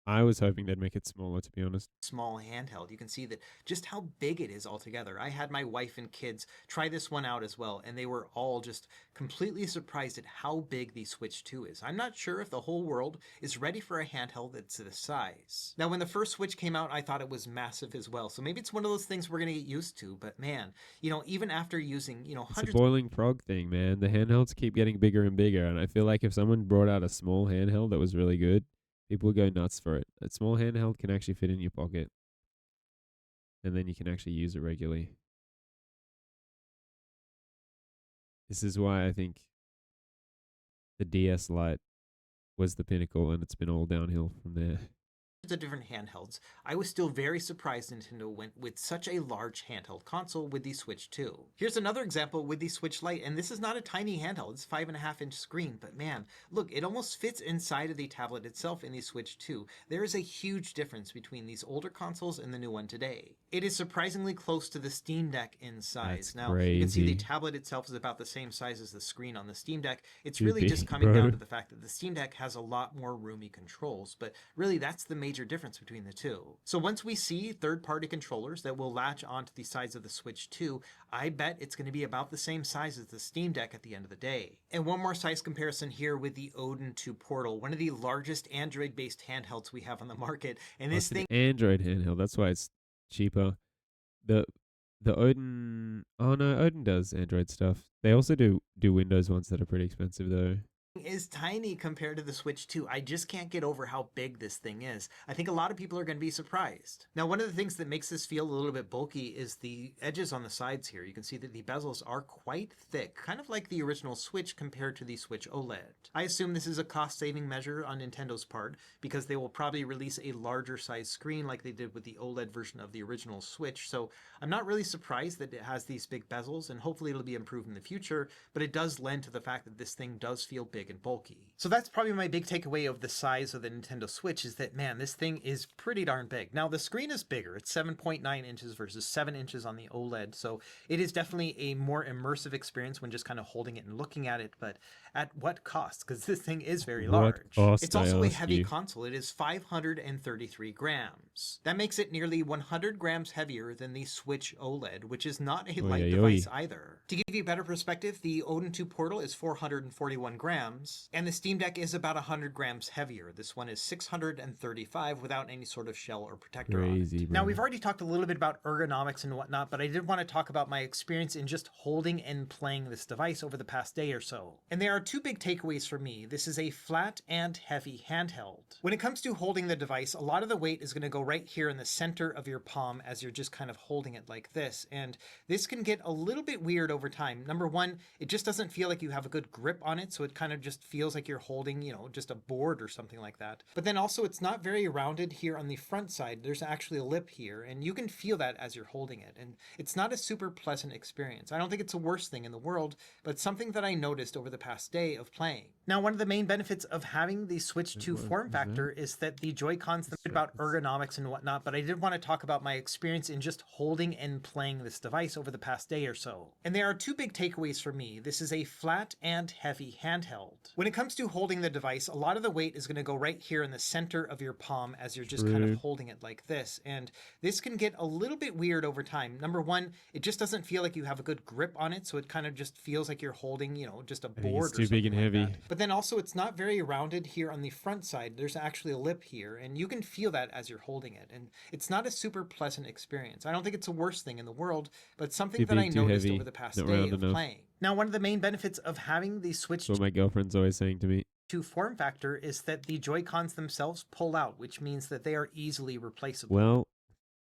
I was hoping they'd make it smaller, to be honest. small handheld. You can see that just how big it is altogether. I had my wife and kids try this one out as well, and they were all just completely surprised at how big the Switch 2 is. I'm not sure if the whole world is ready for a handheld that's this size. Now, when the first Switch came out, I thought it was massive as well. So maybe it's one of those things we're going to get used to. But man, even after using, It's a hundreds boiling frog thing, man. The handhelds keep getting bigger and bigger, and I feel like if someone brought out a small handheld that was really good, people would go nuts for it. A small handheld can actually fit in your pocket, and then you can actually use it regularly. This is why I think the DS Lite was the pinnacle, and it's been all downhill from there. of different handhelds, I was still very surprised Nintendo went with such a large handheld console with the Switch 2. Here's another example with the Switch Lite, and this is not a tiny handheld, it's 5.5-inch screen, but man, look, it almost fits inside of the tablet itself in the Switch 2. There is a huge difference between these older consoles and the new one today. It is surprisingly close to the Steam Deck in size. That's Now, you can see the crazy. tablet itself is about the same size as the screen on the Steam Deck. It's Too really just big, coming down bro. to the fact that the Steam Deck has a lot more roomy controls, but really that's the major difference between the two. So once we see third-party controllers that will latch onto the sides of the Switch 2, I bet it's going to be about the same size as the Steam Deck at the end of the day. And one more size comparison here with the Odin 2 Portal, one of the largest Android-based handhelds we have on the market, and Oh, this it's an thing Android handheld. That's why it's cheaper. The Odin. Oh no, Odin does Android stuff. They also do Windows ones that are pretty expensive though. is tiny compared to the Switch 2. I just can't get over how big this thing is. I think a lot of people are going to be surprised. Now, one of the things that makes this feel a little bit bulky is the edges on the sides here. You can see that the bezels are quite thick, kind of like the original Switch compared to the Switch OLED. I assume this is a cost-saving measure on Nintendo's part because they will probably release a larger size screen like they did with the OLED version of the original Switch. So I'm not really surprised that it has these big bezels, and hopefully it'll be improved in the future, but it does lend to the fact that this thing does feel big and bulky. So that's probably my big takeaway of the size of the Nintendo Switch is that, man, this thing is pretty darn big. Now, the screen is bigger. It's 7.9 inches versus 7 inches on the OLED, so it is definitely a more immersive experience when just kind of holding it and looking at it, but at what cost? Because this thing is very large. It's also a heavy console. It is 533 grams. That makes it nearly 100 grams heavier than the Switch OLED, which is not a light device either. To give you a better perspective, the Odin 2 Portal is 441 grams, and the Steam Deck is about 100 grams heavier. This one is 635 without any sort of shell or protector on it. Now, we've already talked a little bit about ergonomics and whatnot, but I did want to talk about my experience in just holding and playing this device over the past day or so. And there are two big takeaways for me. This is a flat and heavy handheld. When it comes to holding the device, a lot of the weight is going to go right here in the center of your palm as you're just kind of holding it like this. And this can get a little bit weird over time. Number one, it just doesn't feel like you have a good grip on it, so it kind of just feels like you're holding, you know, just a board or something like that. But then also it's not very rounded here on the front side. There's actually a lip here, and you can feel that as you're holding it. And it's not a super pleasant experience. I don't think it's the worst thing in the world, but it's something that I noticed over the past day of playing. Now, one of the main benefits of having the Switch 2 form factor is that the Joy-Cons about ergonomics and whatnot, but I did want to talk about my experience in just holding and playing this device over the past day or so. And there are two big takeaways for me. This is a flat and heavy handheld. When it comes to holding the device, a lot of the weight is going to go right here in the center of your palm as you're just kind of holding it like this. And this can get a little bit weird over time. Number one, it just doesn't feel like you have a good grip on it, so it kind of just feels like you're holding, you know, just a board. It's too big and heavy. But then also it's not very rounded here on the front side. There's actually a lip here, and you can feel that as you're holding it. And it's not a super pleasant experience. I don't think it's the worst thing in the world, but something that I noticed over the past day of playing. Now, one of the main benefits of having the Switch... That's what my girlfriend's always saying to me. Form factor is that the Joy-Cons themselves pull out, which means that they are easily replaceable. Well,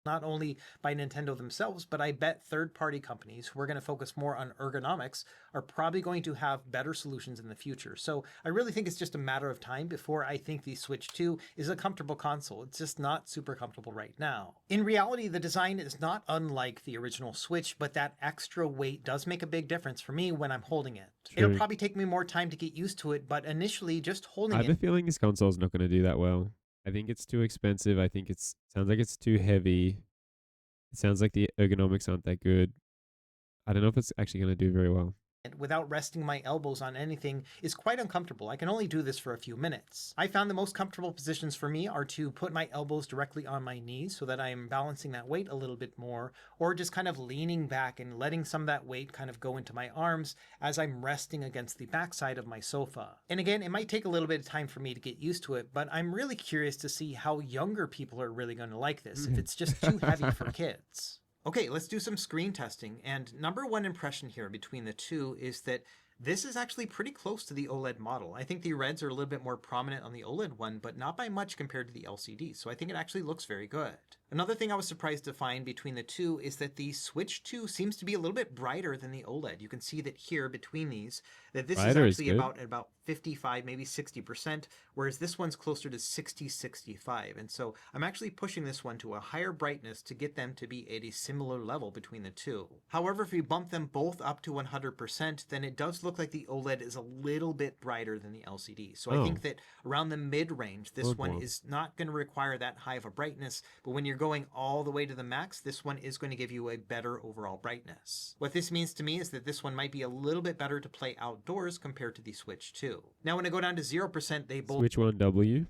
not only by Nintendo themselves, but I bet third-party companies who are going to focus more on ergonomics are probably going to have better solutions in the future. So I really think it's just a matter of time before I think the Switch 2 is a comfortable console. It's just not super comfortable right now. In reality, the design is not unlike the original Switch, but that extra weight does make a big difference for me when I'm holding it. It'll probably take me more time to get used to it, but initially just holding it... I have a feeling this console is not going to do that well. I think it's too expensive. I think sounds like it's too heavy. It sounds like the ergonomics aren't that good. I don't know if it's actually going to do very well. Without resting my elbows on anything is quite uncomfortable. I can only do this for a few minutes. I found the most comfortable positions for me are to put my elbows directly on my knees so that I am balancing that weight a little bit more, or just kind of leaning back and letting some of that weight kind of go into my arms as I'm resting against the backside of my sofa. And again, it might take a little bit of time for me to get used to it, but I'm really curious to see how younger people are really going to like this, if it's just too heavy for kids. Okay, let's do some screen testing, and number one impression here between the two is that this is actually pretty close to the OLED model. I think the reds are a little bit more prominent on the OLED one, but not by much compared to the LCD, so I think it actually looks very good. Another thing I was surprised to find between the two is that the Switch 2 seems to be a little bit brighter than the OLED. You can see that here between these, that this is actually about 55, maybe 60%, whereas this one's closer to 60, 65. And so I'm actually pushing this one to a higher brightness to get them to be at a similar level between the two. However, if we bump them both up to 100%, then it does look like the OLED is a little bit brighter than the LCD. So I think that around the mid-range, this one is not going to require that high of a brightness, but when you're going all the way to the max, this one is going to give you a better overall brightness. What this means to me is that this one might be a little bit better to play outdoors compared to the Switch 2. Now, when I go down to 0%, they both Switch 1W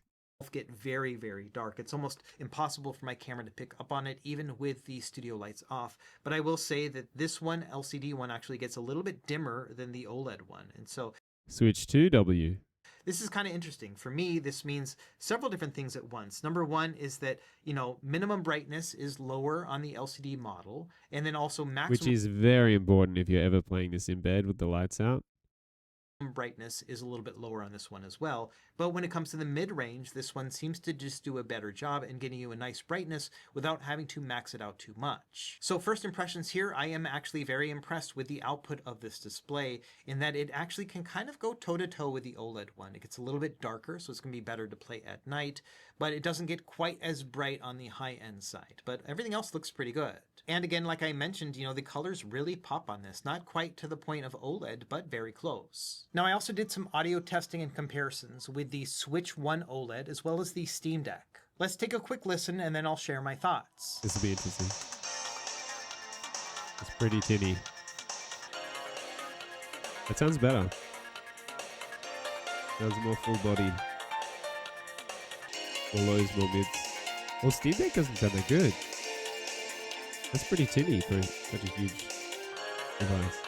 get very, very dark. It's almost impossible for my camera to pick up on it, even with the studio lights off. But I will say that this one, LCD one, actually gets a little bit dimmer than the OLED one. And so Switch 2W. This is kind of interesting. For me, this means several different things at once. Number one is that, you know, minimum brightness is lower on the LCD model, and then also maximum... Which is very important if you're ever playing this in bed with the lights out. brightness is a little bit lower on this one as well, but when it comes to the mid-range, this one seems to just do a better job in getting you a nice brightness without having to max it out too much. So first impressions here, I am actually very impressed with the output of this display in that it actually can kind of go toe-to-toe with the OLED one. It gets a little bit darker, so it's going to be better to play at night, but it doesn't get quite as bright on the high-end side, but everything else looks pretty good. And again, like I mentioned, the colors really pop on this. Not quite to the point of OLED, but very close. Now, I also did some audio testing and comparisons with the Switch 1 OLED as well as the Steam Deck. Let's take a quick listen and then I'll share my thoughts. This will be interesting. It's pretty tinny. That sounds better. Sounds more full-bodied. More lows, more mids. Well, Steam Deck doesn't sound that good. That's pretty tinny for such a huge device.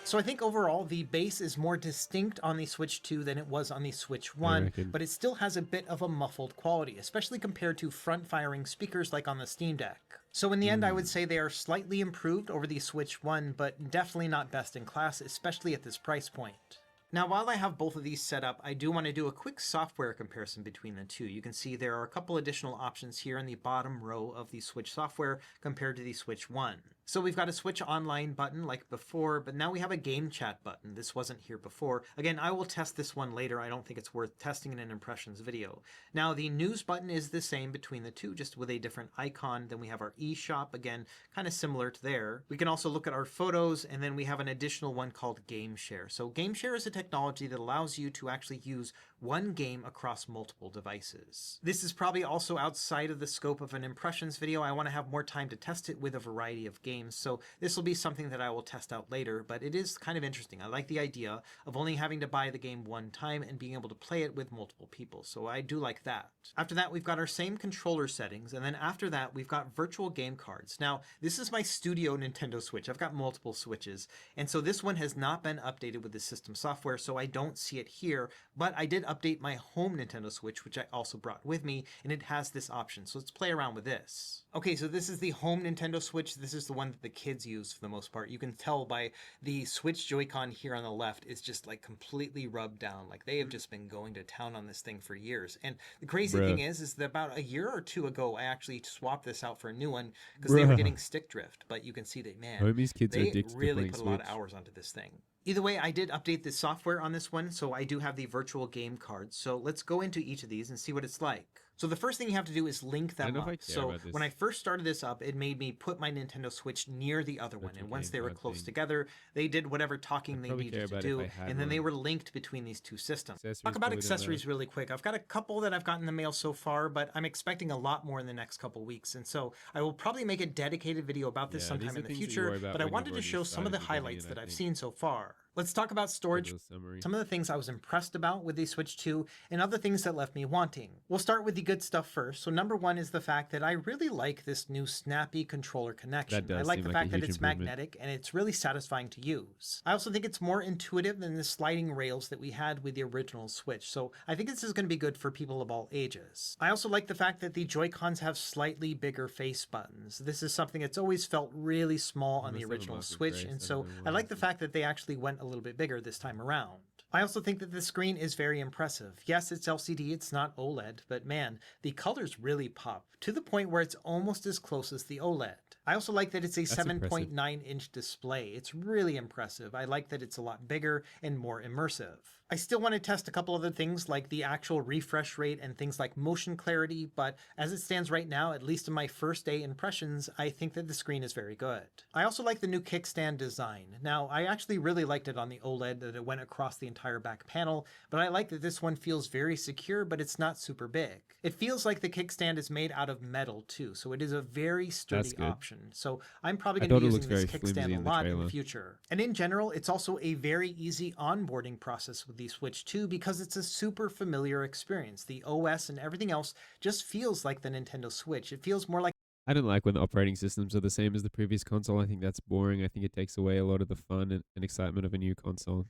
So I think overall the bass is more distinct on the Switch 2 than it was on the Switch 1, but it still has a bit of a muffled quality, especially compared to front-firing speakers like on the Steam Deck. So in the end, I would say they are slightly improved over the Switch 1, but definitely not best in class, especially at this price point. Now, while I have both of these set up, I do want to do a quick software comparison between the two. You can see there are a couple additional options here in the bottom row of the Switch software compared to the Switch 1. So we've got a Switch Online button like before, but now we have a Game Chat button. This wasn't here before. Again, I will test this one later. I don't think it's worth testing in an impressions video. Now, the News button is the same between the two, just with a different icon. Then we have our eShop, again, kind of similar to there. We can also look at our photos, and then we have an additional one called Game Share. So Game Share is a technology that allows you to actually use one game across multiple devices. This is probably also outside of the scope of an impressions video. I want to have more time to test it with a variety of games, so this will be something that I will test out later, but it is kind of interesting. I like the idea of only having to buy the game one time and being able to play it with multiple people, so I do like that. After that, we've got our same controller settings, and then after that, we've got virtual game cards. Now, this is my studio Nintendo Switch. I've got multiple Switches, and so this one has not been updated with the system software, so I don't see it here, but I did update my home Nintendo Switch, which I also brought with me, and it has this option. So let's play around with this. Okay, so this is the home Nintendo Switch. This is the one that the kids use for the most part. You can tell by the Switch Joy-Con here on the left is just like completely rubbed down. Like they have just been going to town on this thing for years. And the crazy thing is that about a year or two ago, I actually swapped this out for a new one because they were getting stick drift. But you can see that, man, Homie's kids they are addicted really to put a playing lot of hours onto this thing. Either way, I did update the software on this one, so I do have the virtual game cards. So let's go into each of these and see what it's like. So the first thing you have to do is link them up. So when I first started this up, it made me put my Nintendo Switch near the other one. And once they were close together, they did whatever talking they needed to do. And then they were linked between these two systems. Talk about accessories really quick. I've got a couple that I've gotten in the mail so far, but I'm expecting a lot more in the next couple weeks. And so I will probably make a dedicated video about this sometime in the future. But I wanted to show some of the highlights that I've seen so far. Let's talk about storage, some of the things I was impressed about with the Switch 2, and other things that left me wanting. We'll start with the good stuff first. So number one is the fact that I really like this new snappy controller connection. I like the fact that it's magnetic and it's really satisfying to use. I also think it's more intuitive than the sliding rails that we had with the original Switch. So I think this is going to be good for people of all ages. I also like the fact that the Joy-Cons have slightly bigger face buttons. This is something that's always felt really small on the original Switch, and so I like the fact that they actually went a little bit bigger this time around. I also think that the screen is very impressive. Yes, it's LCD, it's not OLED, but man, the colors really pop to the point where it's almost as close as the OLED. I also like that it's a 7.9-inch display. It's really impressive. I like that it's a lot bigger and more immersive. I still want to test a couple other things like the actual refresh rate and things like motion clarity, but as it stands right now, at least in my first day impressions, I think that the screen is very good. I also like the new kickstand design. Now, I actually really liked it on the OLED that it went across the entire back panel, but I like that this one feels very secure, but it's not super big. It feels like the kickstand is made out of metal too, so it is a very sturdy option. So I'm probably going to be using this kickstand a lot in the future. And in general, it's also a very easy onboarding process with the Switch 2 because it's a super familiar experience. The OS and everything else just feels like the Nintendo Switch. It feels more like... I don't like when the operating systems are the same as the previous console. I think that's boring. I think it takes away a lot of the fun and excitement of a new console.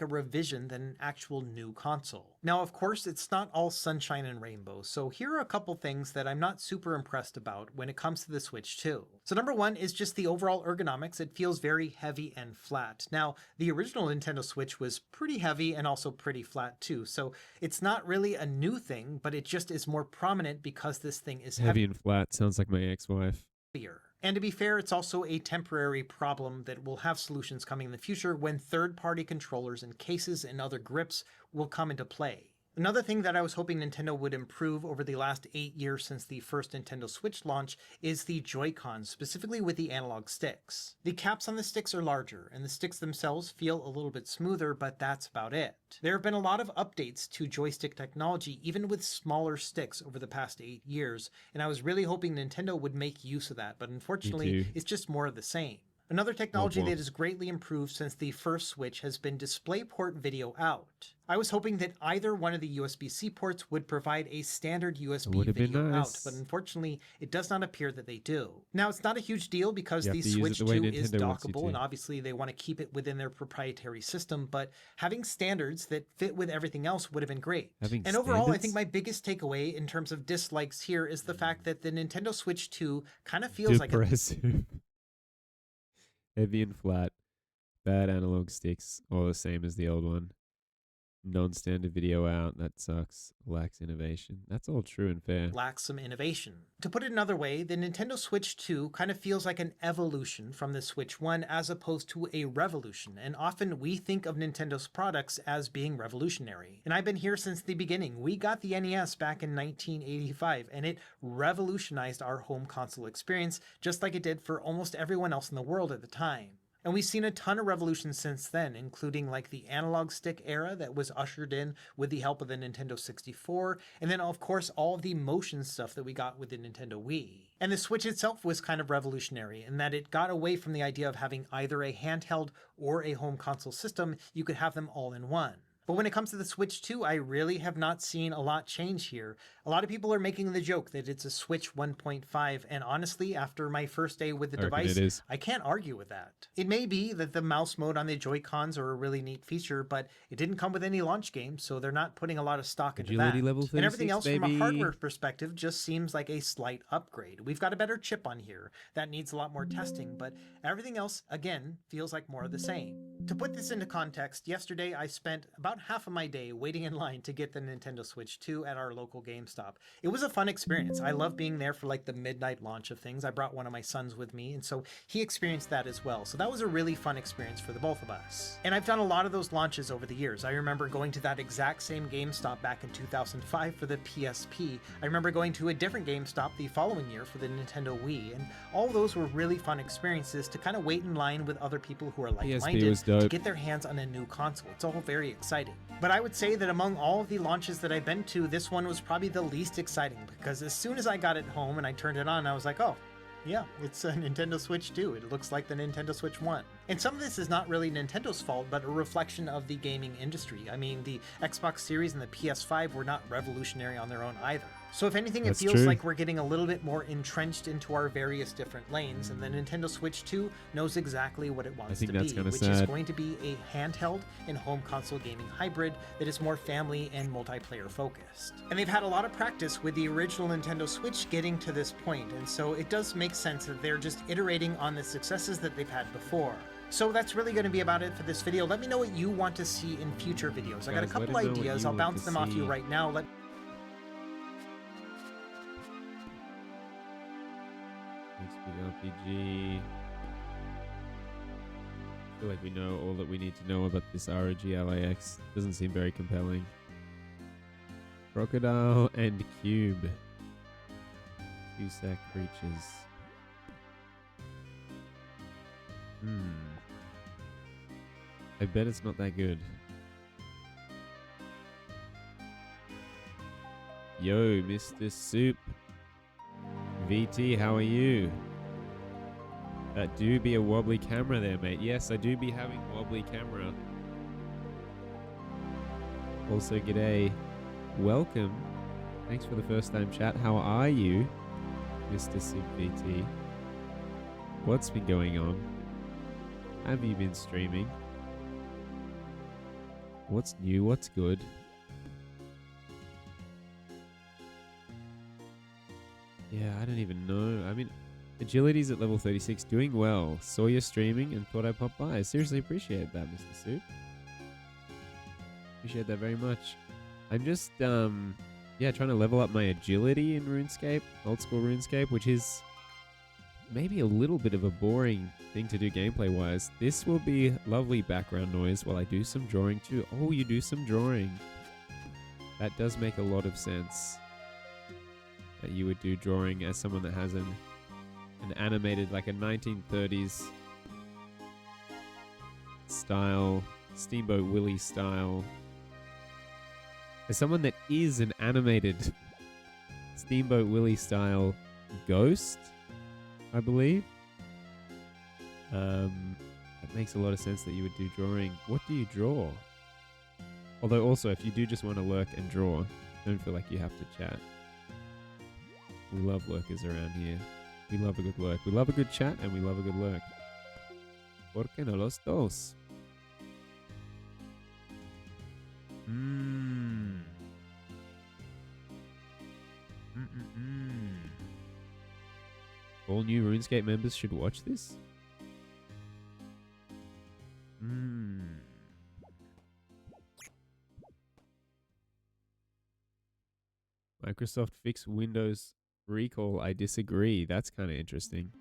a revision than an actual new console. Now, of course, it's not all sunshine and rainbows, so here are a couple things that I'm not super impressed about when it comes to the Switch 2. So number one is just the overall ergonomics. It feels very heavy and flat. Now, the original Nintendo Switch was pretty heavy and also pretty flat too, so it's not really a new thing, but it just is more prominent because this thing is heavy and flat. Sounds like my ex-wife. heavier. And to be fair, it's also a temporary problem that will have solutions coming in the future when third-party controllers and cases and other grips will come into play. Another thing that I was hoping Nintendo would improve over the last 8 years since the first Nintendo Switch launch is the Joy-Cons, specifically with the analog sticks. The caps on the sticks are larger, and the sticks themselves feel a little bit smoother, but that's about it. There have been a lot of updates to joystick technology, even with smaller sticks over the past 8 years, and I was really hoping Nintendo would make use of that, but unfortunately, it's just more of the same. Another technology that has greatly improved since the first Switch has been DisplayPort video out. I was hoping that either one of the USB-C ports would provide a standard USB video out, but unfortunately, it does not appear that they do. Now, it's not a huge deal because the Switch 2 is dockable, and obviously they want to keep it within their proprietary system, but having standards that fit with everything else would have been great. And overall, I think my biggest takeaway in terms of dislikes here is the fact that the Nintendo Switch 2 kind of feels like a... Heavy and flat, bad analog sticks, all the same as the old one. Non-standard video out, that sucks. Lacks innovation. That's all true and fair. Lacks some innovation. To put it another way, the Nintendo Switch 2 kind of feels like an evolution from the Switch 1 as opposed to a revolution, and often we think of Nintendo's products as being revolutionary. And I've been here since the beginning. We got the NES back in 1985, and it revolutionized our home console experience, just like it did for almost everyone else in the world at the time. And we've seen a ton of revolutions since then, including like the analog stick era that was ushered in with the help of the Nintendo 64, and then of course all of the motion stuff that we got with the Nintendo Wii. And the Switch itself was kind of revolutionary in that it got away from the idea of having either a handheld or a home console system. You could have them all in one. But when it comes to the Switch 2, I really have not seen a lot change here. A lot of people are making the joke that it's a Switch 1.5, and honestly, after my first day with the device, I can't argue with that. It may be that the mouse mode on the Joy-Cons are a really neat feature, but it didn't come with any launch games, so they're not putting a lot of stock into that. And everything else from a hardware perspective just seems like a slight upgrade. We've got a better chip on here that needs a lot more testing, but everything else, again, feels like more of the same. To put this into context, yesterday I spent about half of my day waiting in line to get the Nintendo Switch 2 at our local GameStop. It was a fun experience. I love being there for like the midnight launch of things. I brought one of my sons with me, and so he experienced that as well. So that was a really fun experience for the both of us. And I've done a lot of those launches over the years. I remember going to that exact same GameStop back in 2005 for the PSP. I remember going to a different GameStop the following year for the Nintendo Wii, and all those were really fun experiences to kind of wait in line with other people who are like-minded to get their hands on a new console. It's all very exciting. But I would say that among all of the launches that I've been to, this one was probably the least exciting, because as soon as I got it home and I turned it on, I was like, oh, yeah, it's a Nintendo Switch 2. It looks like the Nintendo Switch 1. And some of this is not really Nintendo's fault, but a reflection of the gaming industry. I mean, the Xbox Series and the PS5 were not revolutionary on their own either. So if anything, it feels like we're getting a little bit more entrenched into our various different lanes, and the Nintendo Switch 2 knows exactly what it wants to be, which is going to be a handheld and home console gaming hybrid that is more family and multiplayer focused. And they've had a lot of practice with the original Nintendo Switch getting to this point, and so it does make sense that they're just iterating on the successes that they've had before. So that's really going to be about it for this video. Let me know what you want to see in future videos. I got a couple ideas. I'll bounce them off you right now. RPG. I feel like we know all that we need to know about this ROG LAX. Doesn't seem very compelling. Crocodile and Cube. Cusack creatures. I bet it's not that good. Yo, Mr. Soup. VT, how are you? That do be a wobbly camera there, mate. Yes, I do be having wobbly camera. Also, g'day. Welcome. Thanks for the first time chat. How are you, Mr. Soup VT? What's been going on? Have you been streaming? What's new? What's good? Yeah, I don't even know. I mean, Agility's at level 36, doing well. Saw your streaming and thought I'd pop by. I seriously appreciate that, Mr. Soup. Appreciate that very much. I'm just, yeah, trying to level up my agility in RuneScape, old school RuneScape, which is maybe a little bit of a boring thing to do gameplay-wise. This will be lovely background noise while I do some drawing too. Oh, you do some drawing. That does make a lot of sense. That you would do drawing as someone that has an animated, like a 1930s style, Steamboat Willie style. As someone that is an animated Steamboat Willie style ghost, I believe. It makes a lot of sense that you would do drawing. What do you draw? Although also, if you do just want to lurk and draw, don't feel like you have to chat. We love lurkers around here. We love a good lurk. We love a good chat and we love a good lurk. ¿Por qué no los dos? All new RuneScape members should watch this? Microsoft fixed Windows recall. I disagree. That's kind of interesting.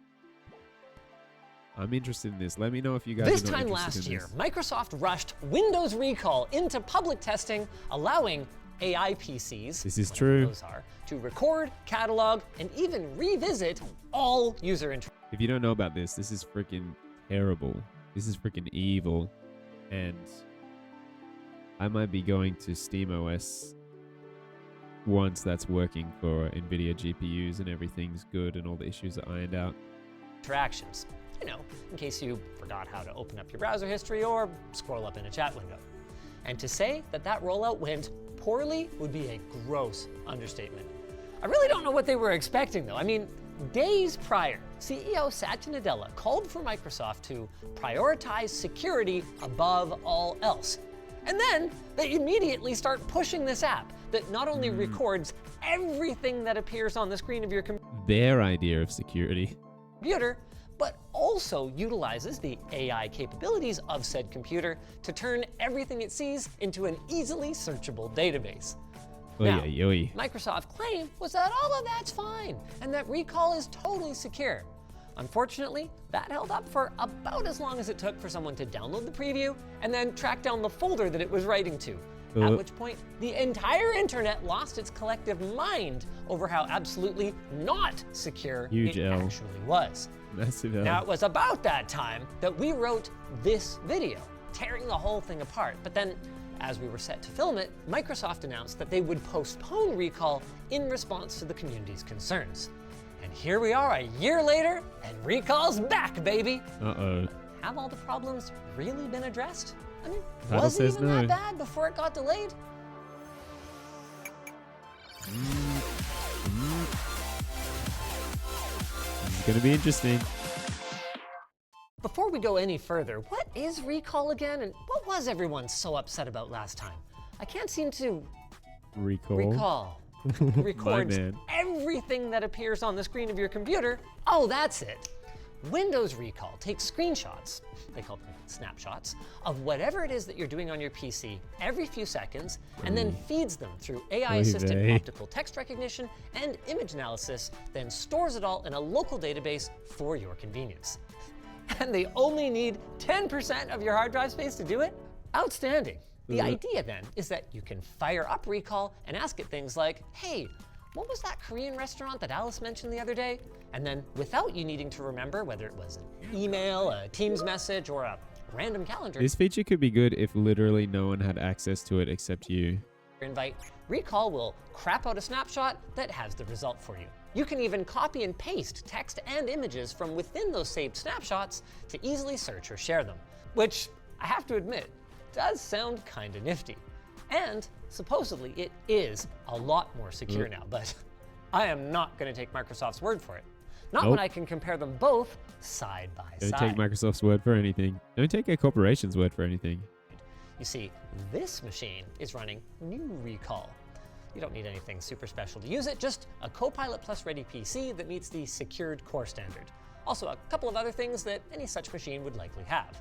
I'm interested in this. Let me know if you guys This are not time interested last in year, this. Microsoft rushed Windows Recall into public testing, allowing AI PCs, This is whatever true. those are, to record, catalog, and even revisit all user interactions. If you don't know about this, this is freaking terrible. This is freaking evil. And I might be going to SteamOS once that's working for NVIDIA GPUs and everything's good and all the issues are ironed out. You know, in case you forgot how to open up your browser history or scroll up in a chat window. And to say that that rollout went poorly would be a gross understatement. I really don't know what they were expecting though. I mean, days prior, CEO Satya Nadella called for Microsoft to prioritize security above all else. And then they immediately start pushing this app that not only records everything that appears on the screen of your Their idea of security. computer, but also utilizes the AI capabilities of said computer to turn everything it sees into an easily searchable database. Now, Microsoft's claim was that all of that's fine and that recall is totally secure. Unfortunately, that held up for about as long as it took for someone to download the preview and then track down the folder that it was writing to. At which point, the entire internet lost its collective mind over how absolutely not secure Huge it L. actually was. Massive L. Now, it was about that time that we wrote this video, tearing the whole thing apart. But then, as we were set to film it, Microsoft announced that they would postpone recall in response to the community's concerns. And here we are a year later, and recall's back, baby. Uh-oh. Have all the problems really been addressed? I mean, Title was it says even no. that bad before it got delayed? This is going to be interesting. Before we go any further, what is recall again, and what was everyone so upset about last time? I can't seem to recall. Records man. everything that appears on the screen of your computer. Oh, that's it. Windows Recall takes screenshots, they call them snapshots, of whatever it is that you're doing on your PC every few seconds, and then feeds them through AI-assisted vey. optical text recognition and image analysis, then stores it all in a local database for your convenience. And they only need 10% of your hard drive space to do it? Outstanding. The idea then is that you can fire up Recall and ask it things like, hey, what was that Korean restaurant that Alice mentioned the other day? And then without you needing to remember whether it was an email, a Teams message, or a random calendar This feature could be good if literally no one had access to it except you. invite, Recall will crap out a snapshot that has the result for you. You can even copy and paste text and images from within those saved snapshots to easily search or share them, which I have to admit, does sound kinda nifty. And supposedly it is a lot more secure now, but I am not gonna take Microsoft's word for it. Not when Nope. I can compare them both side by Don't side. take Microsoft's word for anything. Don't take a corporation's word for anything. You see, this machine is running New Recall. You don't need anything super special to use it, just a Copilot Plus ready PC that meets the secured core standard. Also, a couple of other things that any such machine would likely have.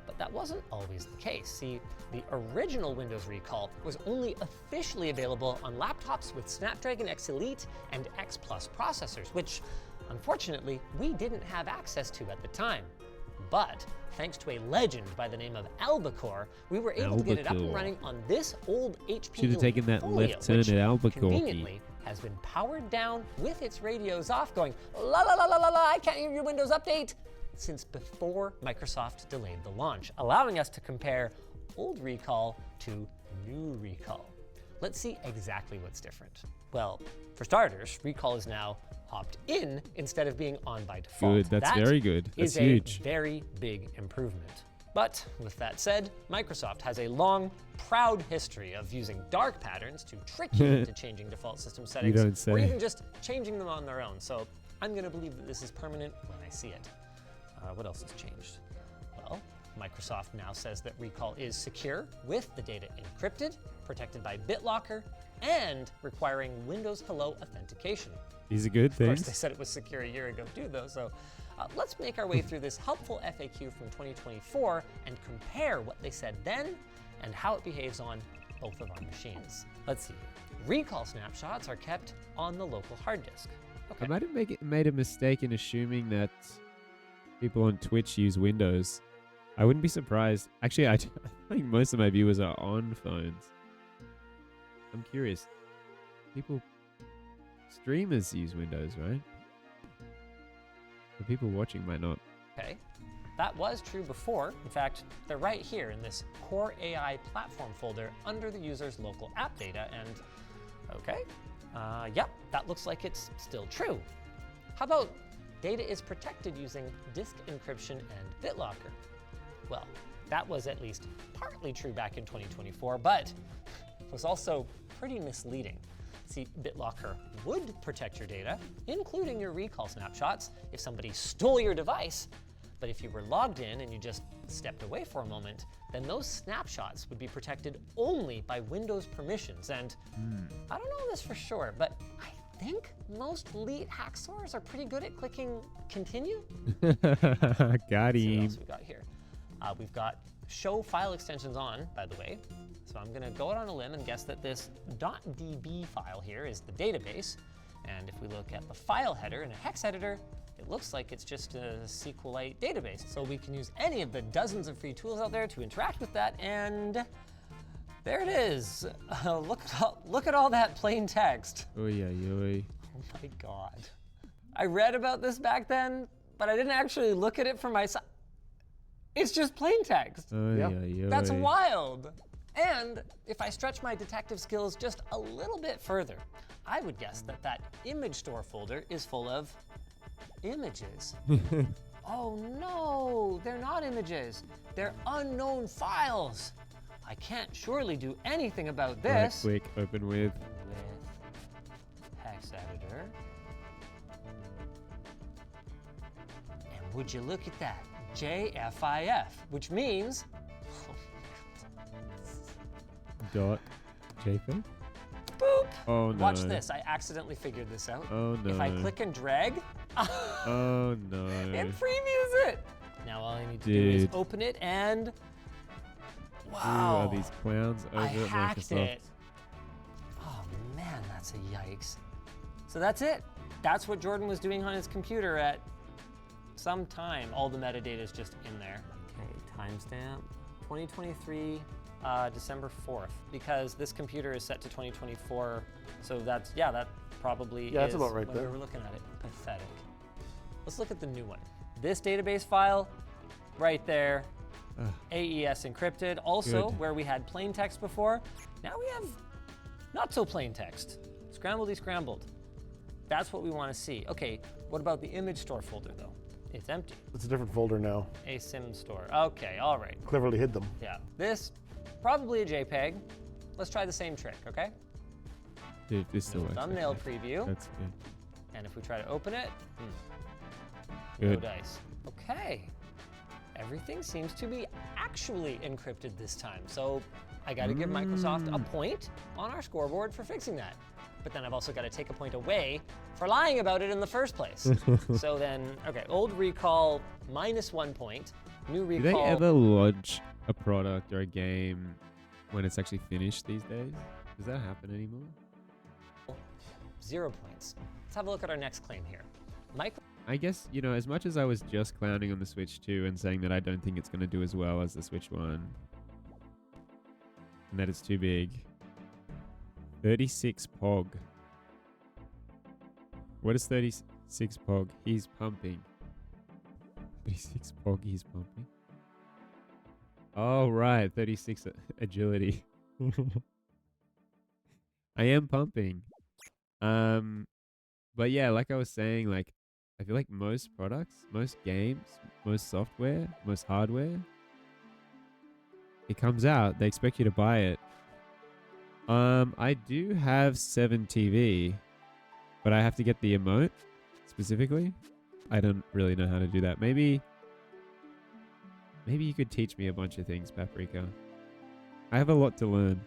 But that wasn't always the case. See, the original Windows Recall was only officially available on laptops with Snapdragon X Elite and X Plus processors, which unfortunately we didn't have access to at the time. But thanks to a legend by the name of Albacore, we were able to get it up and Albacore. running on this old HP Should have taken that Folio, left turn which at Albuquerque. conveniently has been powered down with its radios off, going la la la la la la, I can't hear your Windows update, since before Microsoft delayed the launch, allowing us to compare old Recall to new Recall. Let's see exactly what's different. Well, for starters, Recall is now opt-in instead of being on by default. Good, that's very good. That's is huge. a very big improvement. But with that said, Microsoft has a long, proud history of using dark patterns to trick you into changing default system settings, don't or say. even just changing them on their own. So I'm going to believe that this is permanent when I see it. What else has changed? Well, Microsoft now says that Recall is secure, with the data encrypted, protected by BitLocker, and requiring Windows Hello authentication. These are good Of course, they things. said it was secure a year ago too, though, so let's make our way through this helpful FAQ from 2024 and compare what they said then and how it behaves on both of our machines. Let's see. Recall snapshots are kept on the local hard disk. I Okay. might have made a mistake in assuming that people on Twitch use Windows. I wouldn't be surprised. Actually, I think most of my viewers are on phones. I'm curious. Streamers use Windows, right? The people watching might not. Okay. That was true before. In fact, they're right here in this Core AI platform folder under the user's local app data. And okay, yep, that looks like it's still true. How about data is protected using disk encryption and BitLocker? Well, that was at least partly true back in 2024, but it was also pretty misleading. See, BitLocker would protect your data, including your Recall snapshots, if somebody stole your device. But if you were logged in and you just stepped away for a moment, then those snapshots would be protected only by Windows permissions. And I don't know this for sure, but I think most elite hacksaws are pretty good at clicking continue. Got Let's see what him. else we got here. We've got show file extensions on, by the way. So I'm gonna go out on a limb and guess that this .db file here is the database. And if we look at the file header in a hex editor, it looks like it's just a SQLite database. So we can use any of the dozens of free tools out there to interact with that, and there it is. Look at all that plain text. Oy, oy, oy. Oh my God. I read about this back then, but I didn't actually look at it for myself. It's just plain text. Oy, Yep. oy, oy. That's wild. And if I stretch my detective skills just a little bit further, I would guess that that image store folder is full of images. Oh no, they're not images. They're unknown files. I can't surely do anything about Right this. click, open with. With hex editor. And would you look at that? JFIF, which means Dot JPEG. boop. Oh no. Watch this. I accidentally figured this out. Oh no. If I click and drag, Oh no. it previews it. Now all I need to do is Dude. open it and Ooh, wow. are these clowns over I at hacked Microsoft? it. Oh man, that's a yikes. So that's it. That's what Jordan was doing on his computer at some time. All the metadata is just in there. Okay, timestamp 2023, December 4th, because this computer is set to 2024. So that's, yeah, that probably Yeah, that's is about right when there. we were looking at it. Pathetic. Let's look at the new one. This database file, right there, Ugh. AES encrypted. Also, Good. where we had plain text before, now we have not so plain text. Scrambledy scrambled. That's what we want to see. Okay, what about the image store folder though? It's empty. It's a different folder now. Asym store. Okay, all right. Cleverly hid them. Yeah. This, probably a JPEG. Let's try the same trick, okay? Dude, this still works. Thumbnail okay. preview. That's good. And if we try to open it, no Good. dice. Okay. everything seems to be actually encrypted this time. So I got to give Microsoft a point on our scoreboard for fixing that. But then I've also got to take a point away for lying about it in the first place. So then, okay, old recall, -1 point. New recall. Do they ever lodge a product or a game when it's actually finished these days? Does that happen anymore? 0 points. Let's have a look at our next claim here. I guess, you know, as much as I was just clowning on the Switch 2 and saying that I don't think it's going to do as well as the Switch 1, and that it's too big. 36 POG. What is 36 POG? He's pumping. 36 POG, he's pumping. Oh, right. 36 agility. I am pumping. But yeah, like I was saying, like, I feel like most products, most games, most software, most hardware, it comes out, they expect you to buy it. I do have 7 TV, but I have to get the emote specifically. I don't really know how to do that. Maybe you could teach me a bunch of things, Paprika. I have a lot to learn.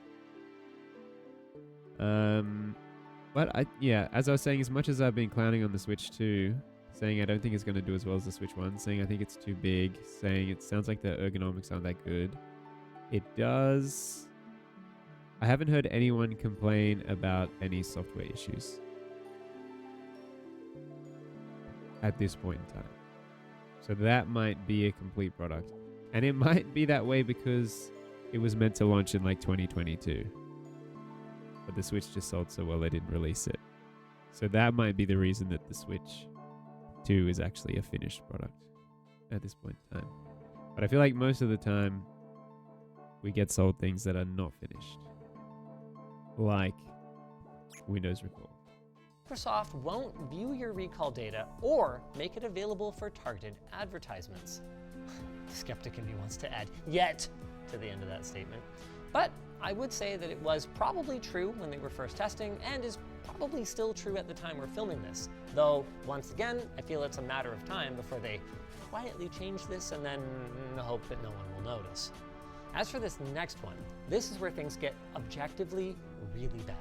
But yeah, as I was saying, as much as I've been clowning on the Switch 2, saying I don't think it's going to do as well as the Switch 1, saying I think it's too big, saying it sounds like the ergonomics aren't that good, it does. I haven't heard anyone complain about any software issues at this point in time. So that might be a complete product. And it might be that way because it was meant to launch in like 2022. But the Switch just sold so well they didn't release it. So that might be the reason that the Switch 2 is actually a finished product at this point in time. But I feel like most of the time we get sold things that are not finished. Like Windows Recall. Microsoft won't view your recall data or make it available for targeted advertisements. Skeptic in me wants to add "yet" to the end of that statement. But I would say that it was probably true when they were first testing and is probably still true at the time we're filming this. Though, once again, I feel it's a matter of time before they quietly change this and then hope that no one will notice. As for this next one, this is where things get objectively really bad.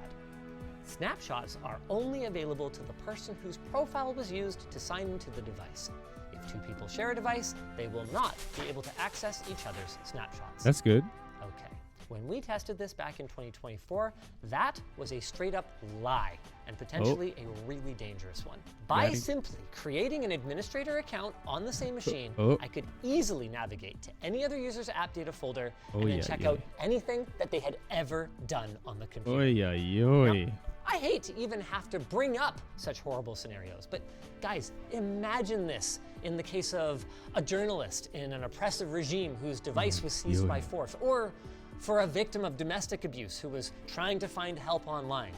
Snapshots are only available to the person whose profile was used to sign into the device. If 2 people share a device, they will not be able to access each other's snapshots. That's good. Okay. When we tested this back in 2024, that was a straight up lie and potentially a really dangerous one. By simply creating an administrator account on the same machine, I could easily navigate to any other user's app data folder and then check out anything that they had ever done on the computer. Now, I hate to even have to bring up such horrible scenarios, but guys, imagine this in the case of a journalist in an oppressive regime whose device was seized by force, or for a victim of domestic abuse who was trying to find help online.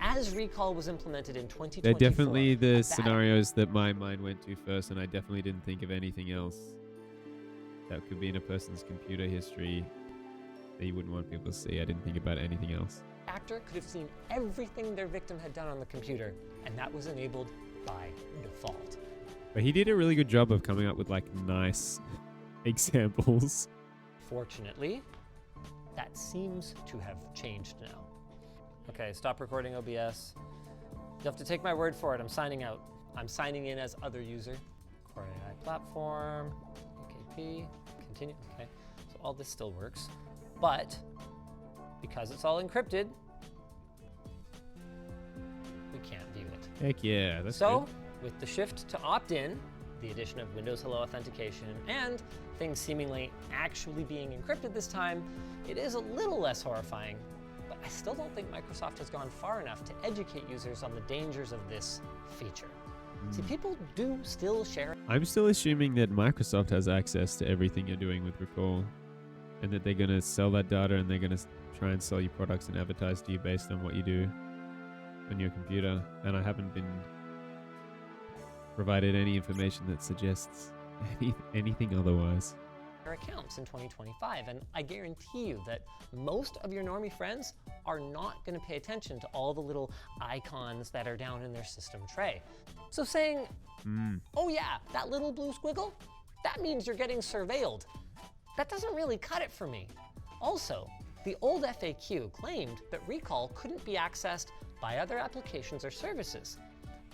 As Recall was implemented in 2024, they're definitely the scenarios that my mind went to first, and I definitely didn't think of anything else that could be in a person's computer history that you wouldn't want people to see. I didn't think about anything else. Actor could have seen everything their victim had done on the computer, and that was enabled by default. But he did a really good job of coming up with like nice examples. Fortunately, that seems to have changed now. Okay, stop recording OBS. You have to take my word for it. I'm signing out. I'm signing in as other user. Core AI platform, UKP, continue. Okay, so all this still works, but because it's all encrypted, we can't view it. Heck yeah, that's so, good. With the shift to opt-in, the addition of Windows Hello authentication, and things seemingly actually being encrypted this time, it is a little less horrifying, but I still don't think Microsoft has gone far enough to educate users on the dangers of this feature. See, people do still share. I'm still assuming that Microsoft has access to everything you're doing with Recall, and that they're going to sell that data and they're going to try and sell you products and advertise to you based on what you do on your computer. And I haven't been provided any information that suggests anything otherwise. Accounts in 2025, and I guarantee you that most of your normie friends are not going to pay attention to all the little icons that are down in their system tray. So saying, oh yeah, that little blue squiggle, that means you're getting surveilled. That doesn't really cut it for me. Also, the old FAQ claimed that Recall couldn't be accessed by other applications or services.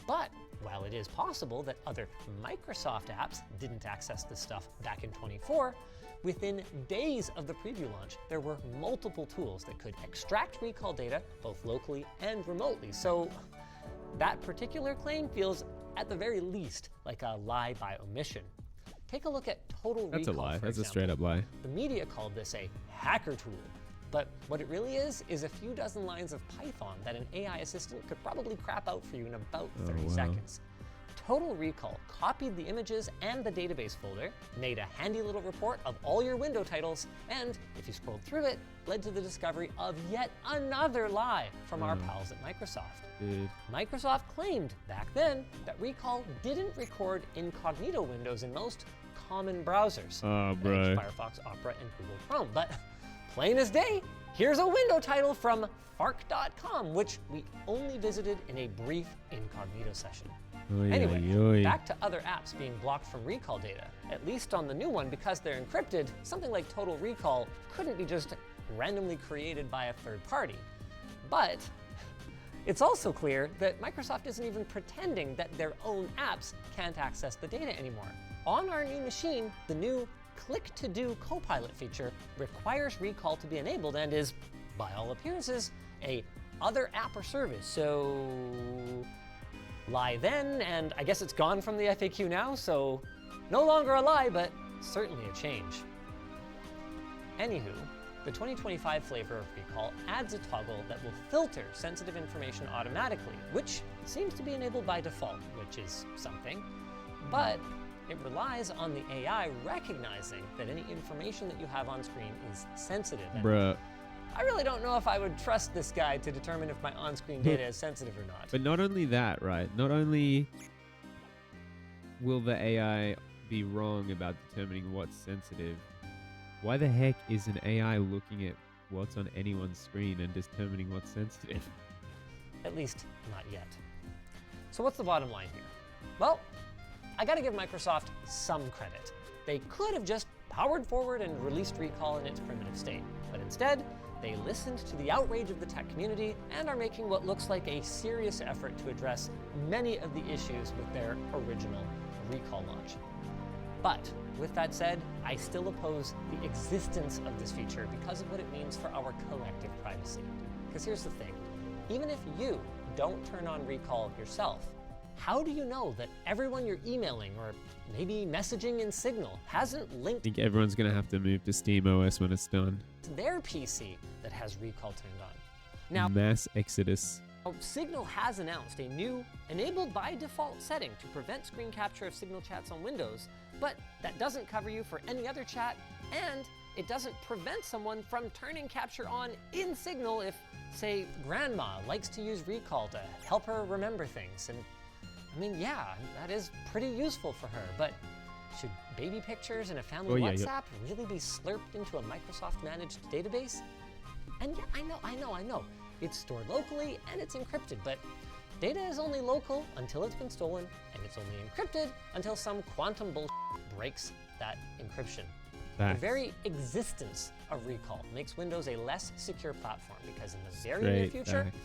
But while it is possible that other Microsoft apps didn't access this stuff back in 24, within days of the preview launch, there were multiple tools that could extract Recall data both locally and remotely. So that particular claim feels, at the very least, like a lie by omission. Take a look at Total Recall. That's a lie. For That's a example. straight up lie. The media called this a hacker tool. But what it really is a few dozen lines of Python that an AI assistant could probably crap out for you in about 30 seconds. Total Recall copied the images and the database folder, made a handy little report of all your window titles, and if you scrolled through it, led to the discovery of yet another lie from our pals at Microsoft. Dude. Microsoft claimed back then that Recall didn't record incognito windows in most common browsers, Oh, like bro. Firefox, Opera, and Google Chrome. But plain as day, here's a window title from Fark.com, which we only visited in a brief incognito session. Oy, Anyway, oy, oy. back to other apps being blocked from Recall data. At least on the new one, because they're encrypted, something like Total Recall couldn't be just randomly created by a third party. But it's also clear that Microsoft isn't even pretending that their own apps can't access the data anymore. On our new machine, the new Click to Do Copilot feature requires Recall to be enabled and is, by all appearances, a other app or service. So lie then, and I guess it's gone from the FAQ now, so no longer a lie, but certainly a change. Anywho, the 2025 flavor of Recall adds a toggle that will filter sensitive information automatically, which seems to be enabled by default, which is something, but it relies on the AI recognizing that any information that you have on screen is sensitive. And Bruh. I really don't know if I would trust this guy to determine if my on-screen data is sensitive or not. But not only that, right? Not only will the AI be wrong about determining what's sensitive, why the heck is an AI looking at what's on anyone's screen and determining what's sensitive? At least, not yet. So what's the bottom line here? Well, I gotta give Microsoft some credit. They could have just powered forward and released Recall in its primitive state, but instead, they listened to the outrage of the tech community and are making what looks like a serious effort to address many of the issues with their original Recall launch. But with that said, I still oppose the existence of this feature because of what it means for our collective privacy. Because here's the thing, even if you don't turn on Recall yourself, how do you know that everyone you're emailing or maybe messaging in Signal hasn't I linked think everyone's going to have to move to SteamOS when it's done. to their PC that has Recall turned on? Now, Mass exodus. Signal has announced a new enabled by default setting to prevent screen capture of Signal chats on Windows, but that doesn't cover you for any other chat, and it doesn't prevent someone from turning capture on in Signal if, say, grandma likes to use Recall to help her remember things. And I mean, yeah, that is pretty useful for her, but should baby pictures in a family WhatsApp really be slurped into a Microsoft-managed database? And yeah, I know. It's stored locally and it's encrypted, but data is only local until it's been stolen, and it's only encrypted until some quantum bullshit breaks that encryption. Facts. The very existence of Recall makes Windows a less secure platform because in the very near Straight future, facts.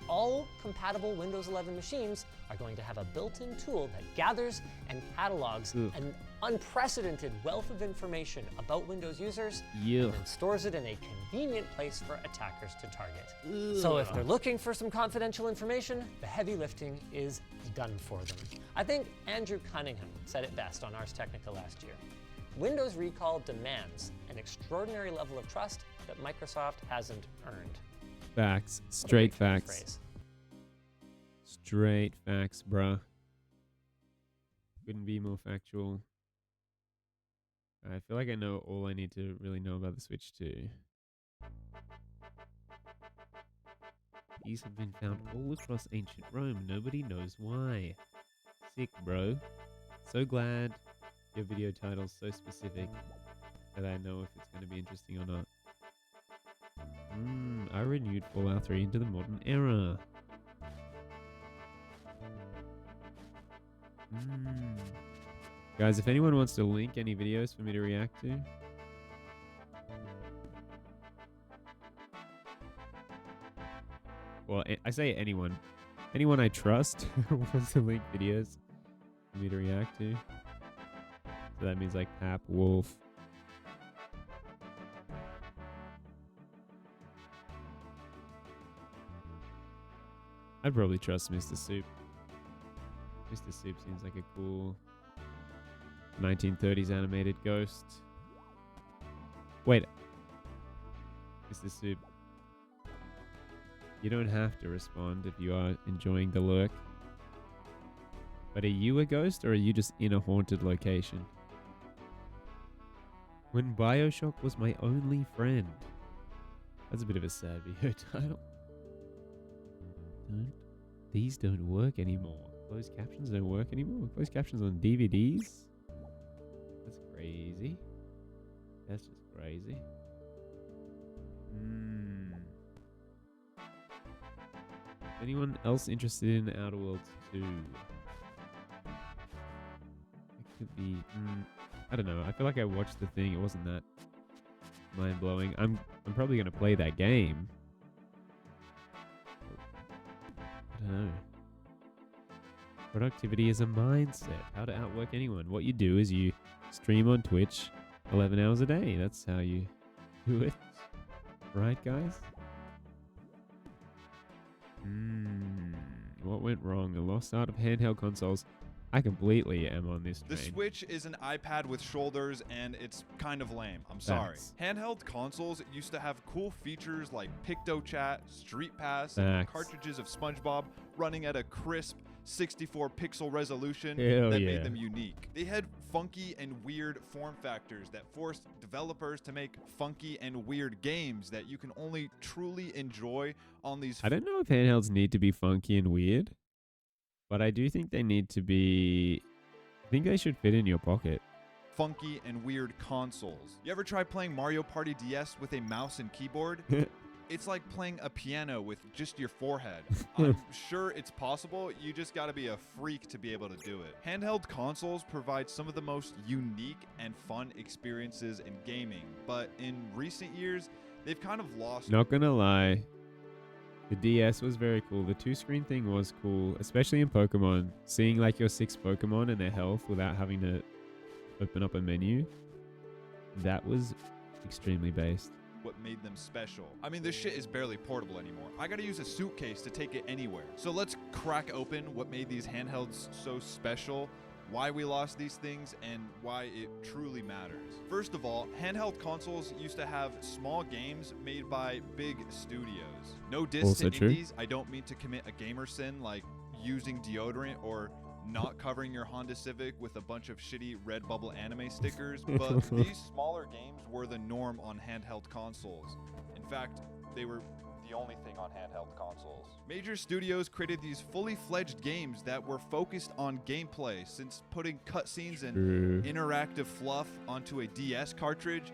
all compatible Windows 11 machines are going to have a built-in tool that gathers and catalogs Ugh. an unprecedented wealth of information about Windows users Yeah. and then stores it in a convenient place for attackers to target. So if they're looking for some confidential information, the heavy lifting is done for them. I think Andrew Cunningham said it best on Ars Technica last year. Windows Recall demands an extraordinary level of trust that Microsoft hasn't earned. Facts. What a Straight great facts. phrase. Straight facts, bruh. Couldn't be more factual. I feel like I know all I need to really know about the Switch 2. These have been found all across ancient Rome. Nobody knows why. Sick, bro. So glad your video title's so specific that I know if it's going to be interesting or not. I renewed Fallout 3 into the modern era. Guys, if anyone wants to link any videos for me to react to. Well, I say anyone. Anyone I trust wants to link videos for me to react to. So that means like Pap, Wolf. I'd probably trust Mr. Soup. Mr. Soup seems like a cool 1930s animated ghost. Wait. Mr. Soup. You don't have to respond if you are enjoying the lurk. But are you a ghost or are you just in a haunted location? When Bioshock was my only friend. That's a bit of a sad video title. These don't work anymore. Closed captions don't work anymore. Closed captions on DVDs? That's crazy. That's just crazy. Anyone else interested in Outer Worlds 2? It could be. I don't know. I feel like I watched the thing. It wasn't that mind blowing. I'm probably gonna play that game. I don't know. Productivity is a mindset. How to outwork anyone. What you do is you stream on Twitch 11 hours a day. That's how you do it. Right, guys? What went wrong? The lost art of handheld consoles. I completely am on this train. The Switch is an iPad with shoulders, and it's kind of lame. I'm sorry. Facts. Handheld consoles used to have cool features like PictoChat, Street Pass, Facts. cartridges of SpongeBob running at a crisp 64 pixel resolution Hell that yeah. made them unique. They had funky and weird form factors that forced developers to make funky and weird games that you can only truly enjoy on these. I don't know if handhelds need to be funky and weird, but I do think they need to be. I think they should fit in your pocket. Funky and weird consoles. You ever try playing Mario Party DS with a mouse and keyboard? It's like playing a piano with just your forehead. I'm sure it's possible. You just got to be a freak to be able to do it. Handheld consoles provide some of the most unique and fun experiences in gaming, but in recent years, they've kind of lost. Not gonna lie, the DS was very cool. The 2-screen thing was cool, especially in Pokemon. Seeing like your 6 Pokemon and their health without having to open up a menu. That was extremely based. What made them special. I mean, this shit is barely portable anymore. I gotta use a suitcase to take it anywhere. So let's crack open what made these handhelds so special, why we lost these things, and why it truly matters. First of all, handheld consoles used to have small games made by big studios. No diss Also to true. indies. I don't mean to commit a gamer sin like using deodorant or not covering your Honda Civic with a bunch of shitty Redbubble anime stickers, but these smaller games were the norm on handheld consoles. In fact, they were the only thing on handheld consoles. Major studios created these fully fledged games that were focused on gameplay, since putting cutscenes and interactive fluff onto a DS cartridge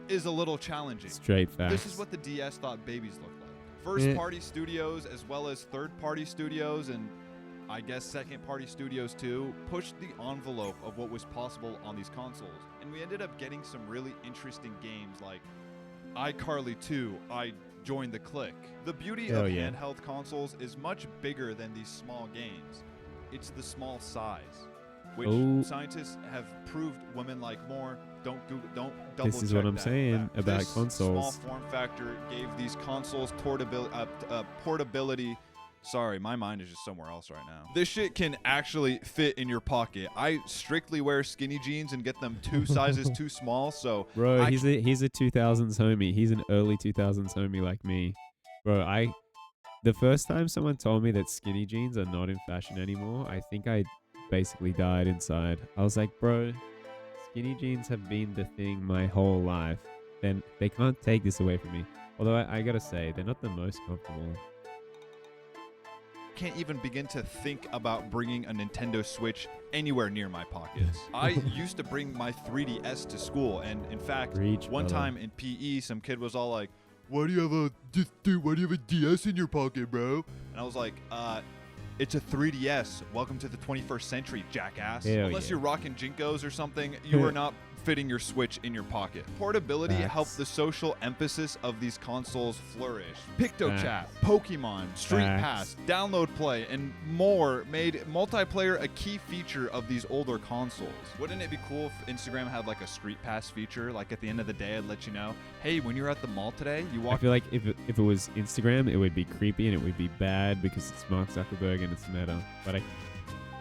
is a little challenging. Straight facts. This is what the DS thought babies looked like. First-party studios as well as third-party studios and I guess second-party studios too, pushed the envelope of what was possible on these consoles. And we ended up getting some really interesting games like iCarly 2, I Joined the Click. The beauty of handheld consoles is much bigger than these small games. It's the small size, which scientists have proved women like more. Don't double check. This is what I'm saying about this consoles. Small form factor gave these consoles portability. Sorry, my mind is just somewhere else right now. This shit can actually fit in your pocket. I strictly wear skinny jeans and get them 2 sizes too small, so... Bro, he's a 2000s homie. He's an early 2000s homie like me. Bro, the first time someone told me that skinny jeans are not in fashion anymore, I think I basically died inside. I was like, bro, skinny jeans have been the thing my whole life. Then they can't take this away from me. Although I gotta say, they're not the most comfortable. Can't even begin to think about bringing a Nintendo Switch anywhere near my pockets. I used to bring my 3DS to school, and in fact, one time in PE, some kid was all like, "Why do you have a DS in your pocket, bro?" And I was like, It's a 3DS. Welcome to the 21st century, jackass. Hell Unless yeah. you're rocking Jinkos or something, you are not fitting your Switch in your pocket. Portability Facts. helped the social emphasis of these consoles flourish. PictoChat, Facts. Pokemon, Street Facts. Pass, Download Play, and more made multiplayer a key feature of these older consoles. Wouldn't it be cool if Instagram had like a Street Pass feature? Like at the end of the day, I'd let you know, hey, when you're at the mall today, you I walk. feel like if it was Instagram, it would be creepy and it would be bad because it's Mark Zuckerberg and it's Meta. But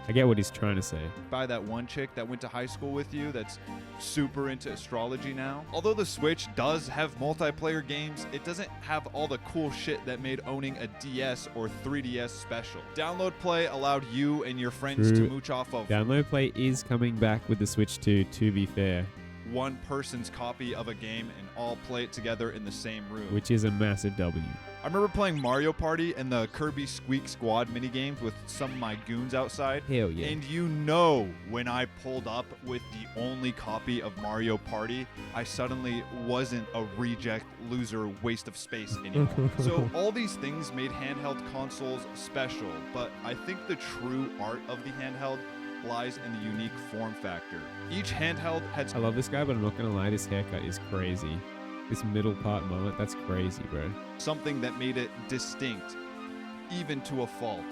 I get what he's trying to say. By that one chick that went to high school with you that's super into astrology now. Although the Switch does have multiplayer games, it doesn't have all the cool shit that made owning a DS or 3DS special. Download Play allowed you and your friends True. to mooch off of Download Play is coming back with the Switch 2, to be fair, one person's copy of a game and all play it together in the same room. which is a massive W. I remember playing Mario Party and the Kirby Squeak Squad minigames with some of my goons outside. Hell yeah. And you know, when I pulled up with the only copy of Mario Party, I suddenly wasn't a reject, loser, waste of space anymore. So all these things made handheld consoles special, but I think the true art of the handheld lies in the unique form factor. Each handheld had I love this guy, but I'm not going to lie, this haircut is crazy. This middle part mullet, that's crazy, bro. something that made it distinct, even to a fault.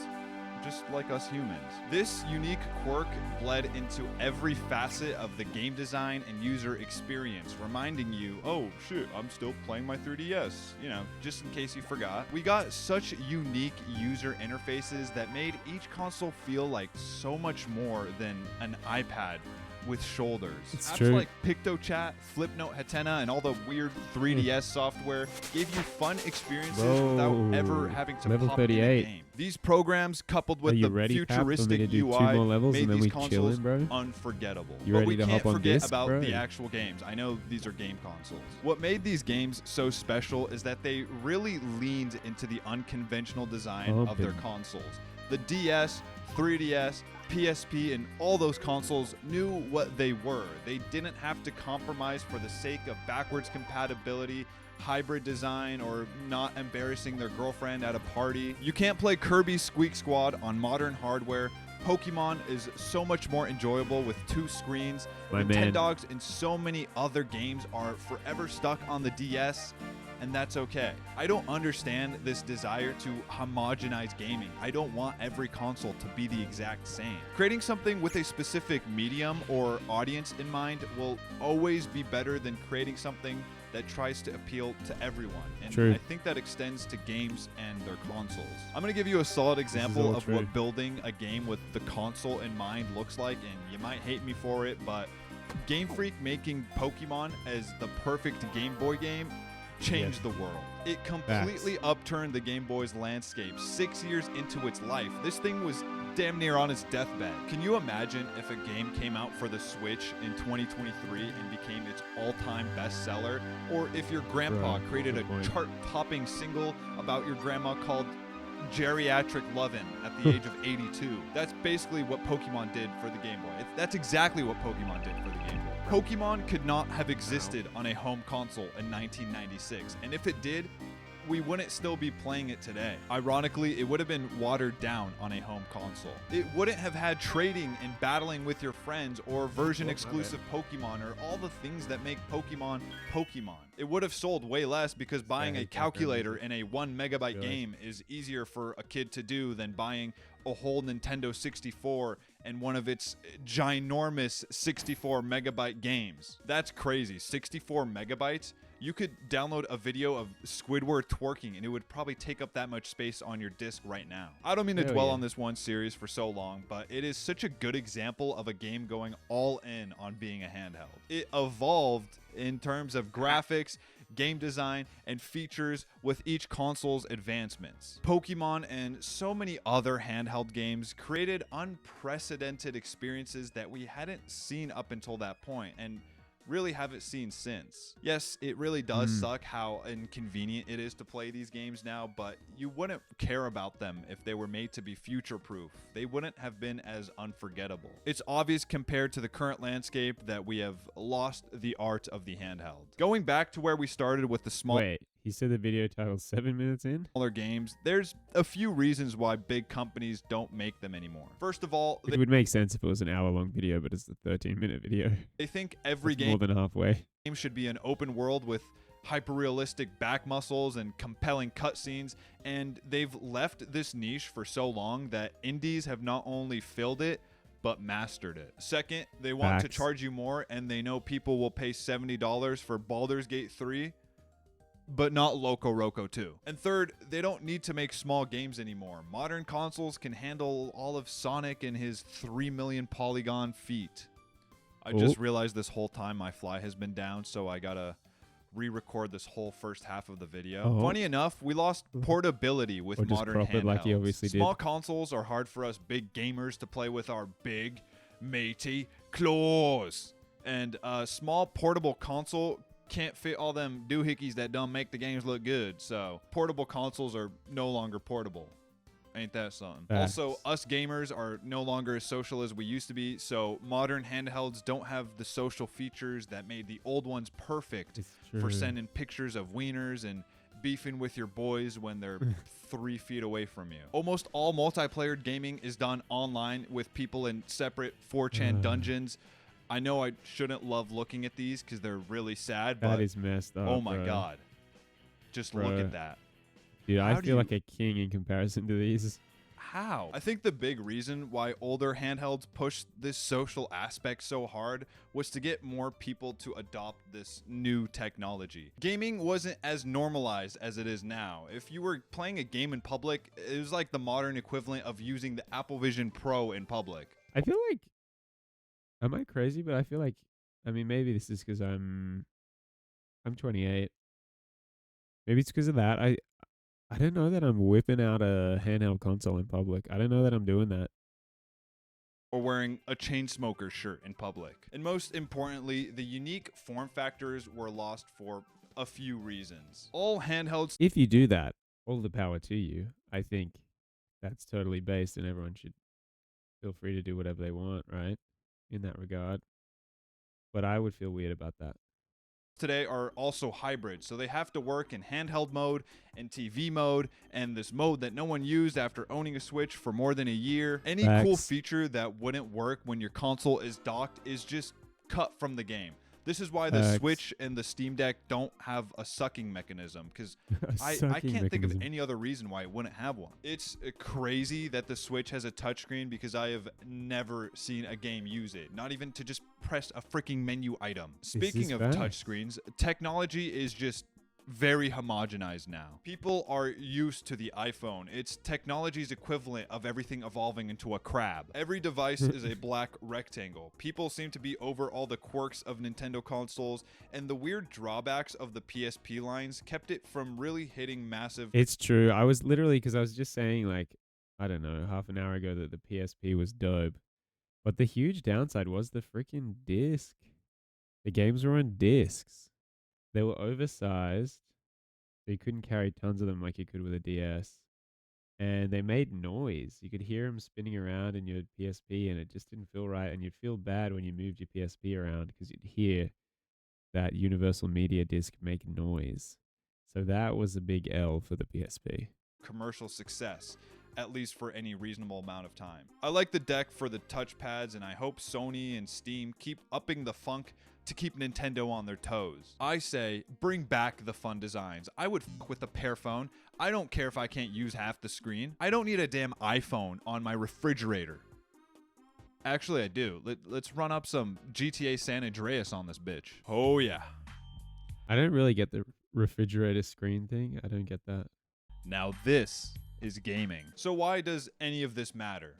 Just like us humans. This unique quirk bled into every facet of the game design and user experience, reminding you, oh shit, I'm still playing my 3DS, you know, just in case you forgot. We got such unique user interfaces that made each console feel like so much more than an iPad with shoulders. It's Apps true. like PictoChat, Flipnote Hatena, and all the weird 3DS software gave you fun experiences without ever having to Level pop in a 38. game. These programs, coupled with Are you the ready, Pap, for me futuristic to do UI, 2 more levels made and then these we consoles chillin', bro? unforgettable. You But ready we to can't hop on forget disc, about bro? the actual games. I know these are game consoles. What made these games so special is that they really leaned into the unconventional design of their Pumpin'. consoles. The DS, 3DS, PSP, and all those consoles knew what they were. They didn't have to compromise for the sake of backwards compatibility, hybrid design, or not embarrassing their girlfriend at a party. You can't play Kirby Squeak Squad on modern hardware. Pokemon is so much more enjoyable with 2 screens. My man. Nintendogs and so many other games are forever stuck on the DS, and that's okay. I don't understand this desire to homogenize gaming. I don't want every console to be the exact same. Creating something with a specific medium or audience in mind will always be better than creating something that tries to appeal to everyone. And True. I think that extends to games and their consoles. I'm going to give you a solid all example of true. what building a game with the console in mind looks like, and you might hate me for it, but Game Freak making Pokemon as the perfect Game Boy game changed the world. It completely upturned the Game Boy's landscape 6 years into its life. This thing was damn near on its deathbed. Can you imagine if a game came out for the Switch in 2023 and became its all-time bestseller? Or if your grandpa Bro, created a good point. chart-topping single about your grandma called Geriatric Lovin' at the age of 82. That's basically what Pokemon did for the Game Boy. That's exactly what Pokemon did for the Game Boy. Pokemon could not have existed on a home console in 1996, and if it did, we wouldn't still be playing it today. Ironically, it would have been watered down on a home console. It wouldn't have had trading and battling with your friends or version-exclusive Pokemon or all the things that make Pokemon Pokemon. It would have sold way less because buying a calculator in a 1 megabyte game is easier for a kid to do than buying a whole Nintendo 64 and one of its ginormous 64 megabyte games. That's crazy. 64 megabytes? You could download a video of Squidward twerking and it would probably take up that much space on your disc right now. I don't mean to Hell dwell yeah. on this one series for so long, but it is such a good example of a game going all in on being a handheld. It evolved in terms of graphics, game design, and features with each console's advancements. Pokemon and so many other handheld games created unprecedented experiences that we hadn't seen up until that point, and really haven't seen since. Yes, it really does suck how inconvenient it is to play these games now, but you wouldn't care about them if they were made to be future-proof. They wouldn't have been as unforgettable. It's obvious compared to the current landscape that we have lost the art of the handheld. Going back to where we started with the small... Wait, He said the video title's 7 minutes in. Smaller games, there's a few reasons why big companies don't make them anymore. First of all, It would make sense if it was an hour-long video, but it's a 13-minute video. they think every That's more game than halfway. should be an open world with hyper-realistic back muscles and compelling cutscenes, and they've left this niche for so long that indies have not only filled it, but mastered it. Second, they want to Facts. charge you more, and they know people will pay $70 for Baldur's Gate 3, but not Loco Roco 2. And third, they don't need to make small games anymore. Modern consoles can handle all of Sonic and his 3 million polygon feet. I just realized this whole time my fly has been down, so I gotta re-record this whole first half of the video. Oh. Funny enough, we lost portability with Or just modern crop it like you handhelds. obviously did. Small consoles are hard for us big gamers to play with our big, matey claws. And a small portable console can't fit all them doohickeys that don't make the games look good. So portable consoles are no longer portable. Ain't that something? Facts. Also, us gamers are no longer as social as we used to be, so modern handhelds don't have the social features that made the old ones perfect It's for true. sending pictures of wieners and beefing with your boys when they're 3 feet away from you. Almost all multiplayer gaming is done online with people in separate 4chan dungeons. I know I shouldn't love looking at these because they're really sad, but That is messed up. oh my bro. god. Just look Bro. at that. Dude, I How do feel you- like a king in comparison to these. How? I think the big reason why older handhelds pushed this social aspect so hard was to get more people to adopt this new technology. Gaming wasn't as normalized as it is now. If you were playing a game in public, it was like the modern equivalent of using the Apple Vision Pro in public. I feel like, am I crazy? But I feel like, I mean, maybe this is because I'm 28. Maybe it's because of that. I don't know that I'm whipping out a handheld console in public. I don't know that I'm doing that. Or wearing a Chainsmokers shirt in public. And most importantly, the unique form factors were lost for a few reasons. All handhelds If you do that, all the power to you. I think that's totally based, and everyone should feel free to do whatever they want, right? In that regard. But I would feel weird about that. today are also hybrid, so they have to work in handheld mode and TV mode, and this mode that no one used after owning a Switch for more than a year. Any cool Facts. feature that wouldn't work when your console is docked is just cut from the game. This is why the Facts. Switch and the Steam Deck don't have a sucking mechanism, because I Sucking can't think of mechanism. any other reason why it wouldn't have one. It's crazy that the Switch has a touchscreen because I have never seen a game use it, not even to just press a freaking menu item. Speaking of facts. touchscreens, technology is just very homogenized now. People are used to the iPhone. It's technology's equivalent of everything evolving into a crab. Every device is a black rectangle. People seem to be over all the quirks of Nintendo consoles, and the weird drawbacks of the PSP lines kept it from really hitting massive. It's true. I was literally, because I was just saying, like, I don't know, half an hour ago that the PSP was dope. But the huge downside was the freaking disc. The games were on discs. They were oversized. So you couldn't carry tons of them like you could with a DS. And they made noise. You could hear them spinning around in your PSP, and it just didn't feel right. And you'd feel bad when you moved your PSP around because you'd hear that Universal Media Disc make noise. So that was a big L for the PSP. Commercial success, at least for any reasonable amount of time. I like the deck for the touchpads, and I hope Sony and Steam keep upping the funk to keep Nintendo on their toes. I say, bring back the fun designs. I would fuck with a Pearphone. I don't care if I can't use half the screen. I don't need a damn iPhone on my refrigerator. Actually, I do. Let's run up some GTA San Andreas on this bitch. Oh yeah. I don't really get the refrigerator screen thing. I don't get that. Now this is gaming. So why does any of this matter?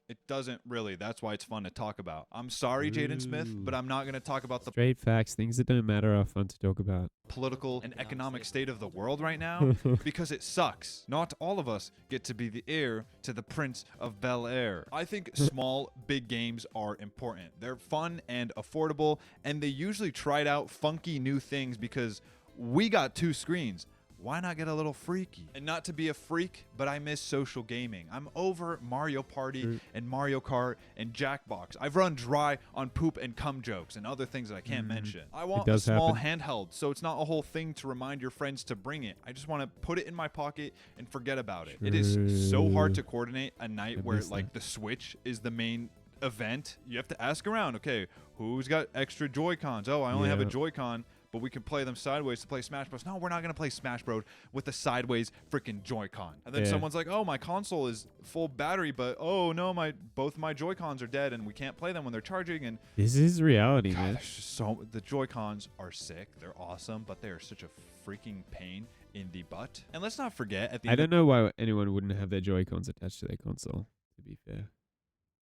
It doesn't really. That's why it's fun to talk about. I'm sorry, Jaden Smith, but I'm not going to talk about the Straight facts, things that don't matter are fun to talk about. political and economic state of the world right now because it sucks. Not all of us get to be the heir to the Prince of Bel-Air. I think small, big games are important. They're fun and affordable, and they usually tried out funky new things because we got 2 screens. Why not get a little freaky? And not to be a freak, but I miss social gaming. I'm over Mario Party and Mario Kart and Jackbox. I've run dry on poop and cum jokes and other things that I can't mention. I want a small handheld, so it's not a whole thing to remind your friends to bring it. I just want to put it in my pocket and forget about it. It is so hard to coordinate a night where like the Switch is the main event. You have to ask around, okay, who's got extra Joy-Cons? Oh, I only have a Joy-Con, but we can play them sideways to play Smash Bros. No, we're not going to play Smash Bros. With a sideways freaking Joy-Con. And then someone's like, oh, my console is full battery, but oh no, both my Joy-Cons are dead and we can't play them when they're charging. And this is reality, man. So the Joy-Cons are sick. They're awesome, but they are such a freaking pain in the butt. And let's not forget at the I don't know why anyone wouldn't have their Joy-Cons attached to their console, to be fair.